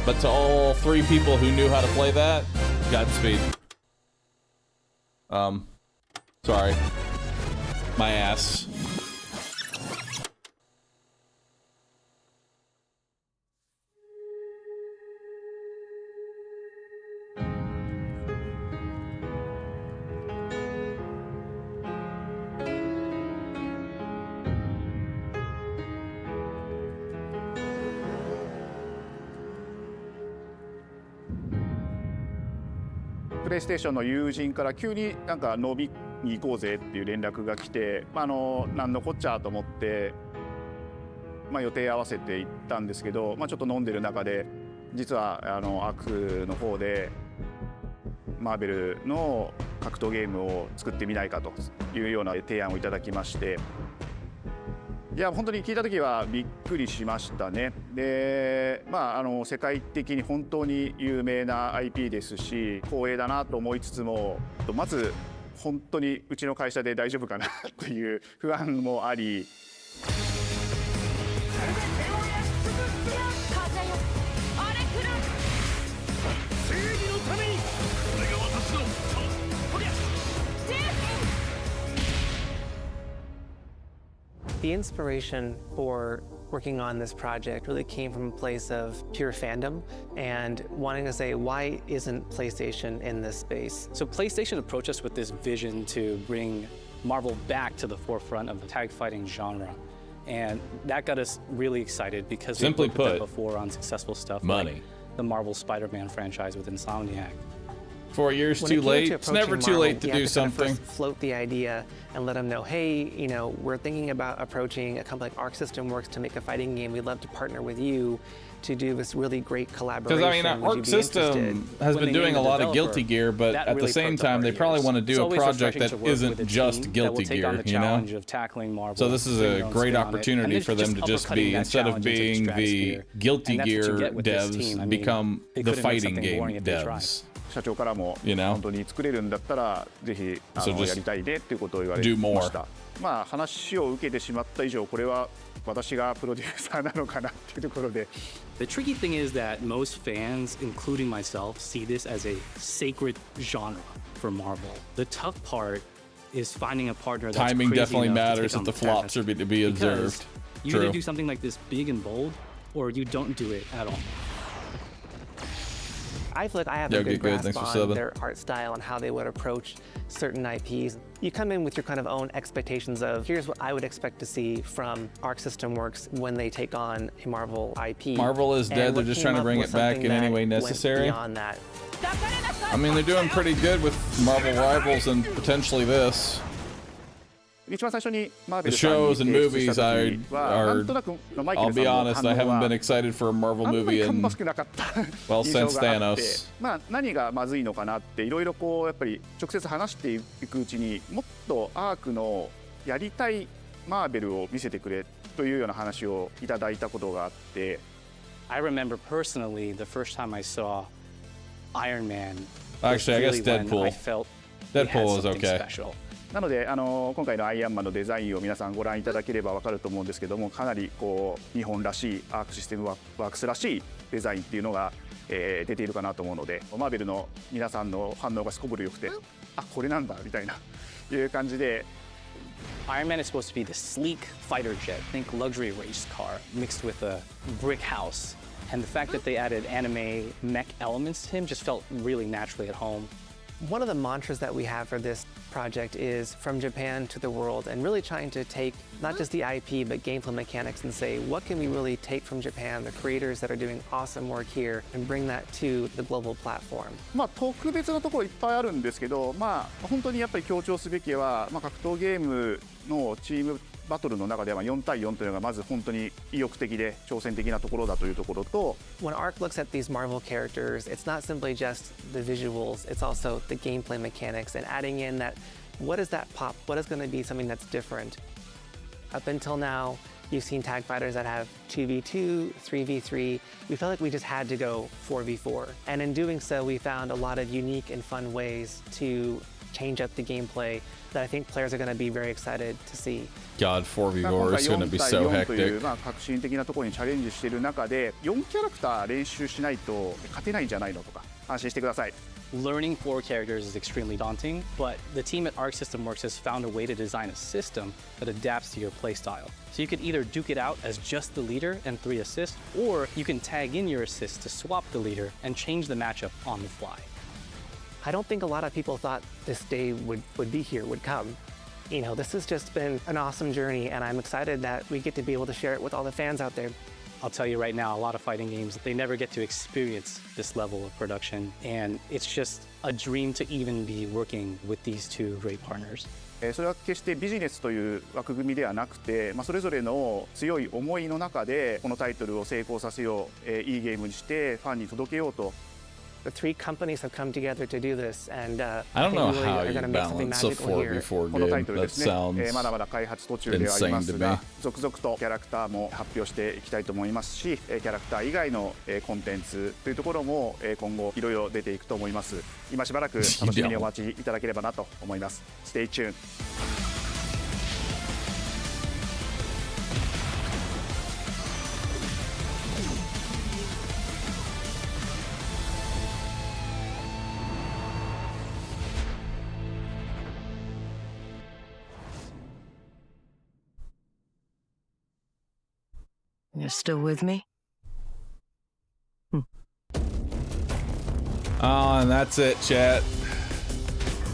But to all 3 people who knew how to play that, Godspeed. Sorry. My ass. PlayStation の友人から急になんか飲みに行こうぜっていう連絡が来て、なんのこっちゃと思って、予定合わせて行ったんですけど、ちょっと飲んでる中で実はアクの方でマーベルの格闘ゲームを作ってみないかというような提案をいただきまして、いや本当に聞いた時はびっくりしましたね。で、世界的に本当に有名な IP ですし光栄だなと思いつつも、まず本当にうちの会社で大丈夫かなという不安もあり。The inspiration for working on this project really came from a place of pure fandom and wanting to say, why isn't PlayStation in this space? So PlayStation approached us with this vision to bring Marvel back to the forefront of the tag fighting genre. And that got us really excited because we've worked with them before on successful stuff like the Marvel Spider-Man franchise with Insomniac. 4 years too late. It's never too late to do something. Float the idea and let them know, hey, we're thinking about approaching a company like Arc System Works to make a fighting game. We'd love to partner with you to do this really great collaboration. Because Arc System has been doing a lot of Guilty Gear, but at the same time, they probably want to do a project that isn't just Guilty Gear, So this is a great opportunity for them to just be, instead of being the Guilty Gear devs, become the fighting game devs. 社長からも本当に作れるんだったらぜひやりたいねっていうことを言われました。話を受けてしまった以上これは私がプロデューサーなのかなっていうところで。The tricky thing is that most fans, including myself, see this as a sacred genre for Marvel. The tough part is finding a partner that's timing crazy definitely enough matters to if the flops are to be observed. You either do something like this big and bold, or you don't do it at all. I feel like I have a good grasp on their art style and how they would approach certain IPs. You come in with your kind of own expectations of, here's what I would expect to see from Arc System Works when they take on a Marvel IP. Marvel is dead, they're just trying to bring it back in any way necessary. I mean, they're doing pretty good with Marvel Rivals and potentially this. The shows and movies are, I'll be honest, I haven't been excited for a Marvel movie in, well, since Thanos. 何がまずいのかなっていろいろやっぱり直接話していくうちにもっとアークのやりたいマーベルを見せてくれというような話をいただいたことがあって。I remember personally the first time I saw Iron Man. Actually, I guess Deadpool. I felt Deadpool was okay. なので今回のアイアンマンのデザインを皆さんご覧いただければ分かると思うんですけども、かなりこう日本らしいアークシステムワークスらしいデザインっていうのが、出ているかなと思うので、マーベルの皆さんの反応がすこぶるよくて、あ、これなんだみたいないう感じで。Iron Man is supposed to be the sleek fighter jet, think luxury race car mixed with a brick house. And the fact that they added anime mech elements to him just felt really naturally at home. One of the mantras that we have for this project is from Japan to the world, and really trying to take not just the IP but gameplay mechanics and say, what can we really take from Japan, the creators that are doing awesome work here, and bring that to the global platform. 特別なところいっぱいあるんですけど、本当にやっぱり強調すべきは、格闘ゲームのチームバトルの中では4対4というのがまず本当に意欲的で挑戦的なところだというところと。When ARC looks at these Marvel characters, it's not simply just the visuals, it's also the gameplay mechanics and adding in that what is that pop? What is going to be something that's different? Up until now, you've seen tag fighters that have 2v2, 3v3. We felt like we just had to go 4v4. And in doing so, we found a lot of unique and fun ways to change up the gameplay that I think players are going to be very excited to see. God, 4v4 is going to be so hectic. 革新的なところにチャレンジしている中で、4キャラクター練習しないと勝てないんじゃないのとか、安心してください。Learning 4 characters is extremely daunting, but the team at Arc System Works has found a way to design a system that adapts to your playstyle. So you could either duke it out as just the leader and 3 assists, or you can tag in your assists to swap the leader and change the matchup on the fly. I don't think a lot of people thought this day would be here, would come. You know, this has just been an awesome journey, and I'm excited that we get to be able to share it with all the fans out there. I'll tell you right now, a lot of fighting games, they never get to experience this level of production, and it's just a dream to even be working with these 2 great partners. それは決してビジネスという枠組みではなくて、それぞれの強い思いの中でこのタイトルを成功させよう、いいゲームにしてファンに届けようと。The 3 companies have come together to do this, and I don't know how you balance a 4v4 game. That sounds まだまだ開発途中ではありますが、続々とキャラクターも発表していきたいと思いますし、キャラクター以外のコンテンツというところも今後いろいろ出ていくと思います。今しばらく楽しみにお待ちいただければなと思います。Stay tuned. You're still with me? Oh, and that's it, chat.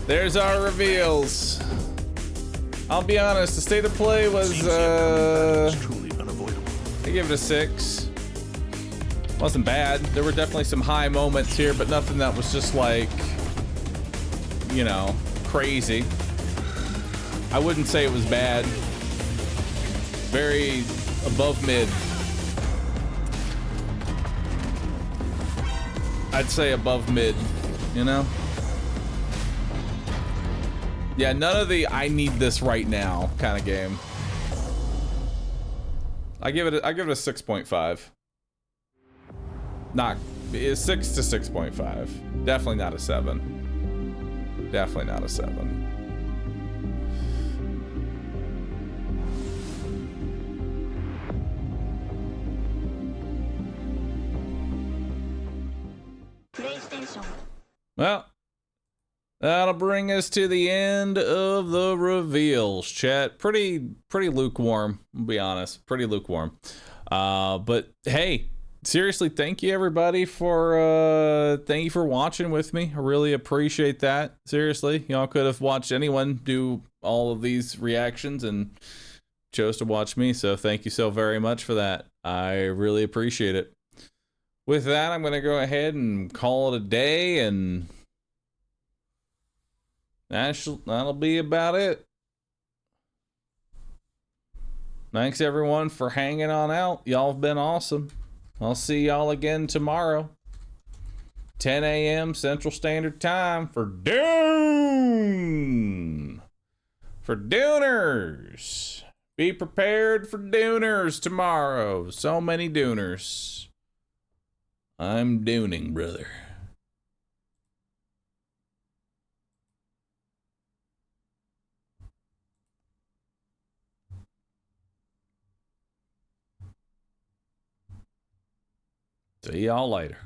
There's our reveals. I'll be honest, the state of play was, I give it a 6. Wasn't bad. There were definitely some high moments here, but nothing that was just like, you know, crazy. I wouldn't say it was bad. Very above mid. I'd say above mid, you know? Yeah, none of the I need this right now kind of game. I give it a 6.5. Not 6 to 6.5. Definitely not a 7. Definitely not a 7. Well, that'll bring us to the end of the reveals, chat. Pretty lukewarm, I'll be honest. Pretty lukewarm. But hey, seriously, thank you everybody for watching with me. I really appreciate that. Seriously, y'all could have watched anyone do all of these reactions and chose to watch me, so thank you so very much for that. I really appreciate it. With that, I'm going to go ahead and call it a day, and that'll be about it. Thanks, everyone, for hanging on out. Y'all have been awesome. I'll see y'all again tomorrow. 10 a.m. Central Standard Time for Dune! For Duners! Be prepared for Duners tomorrow. So many Duners. I'm Dooning, brother. See y'all later.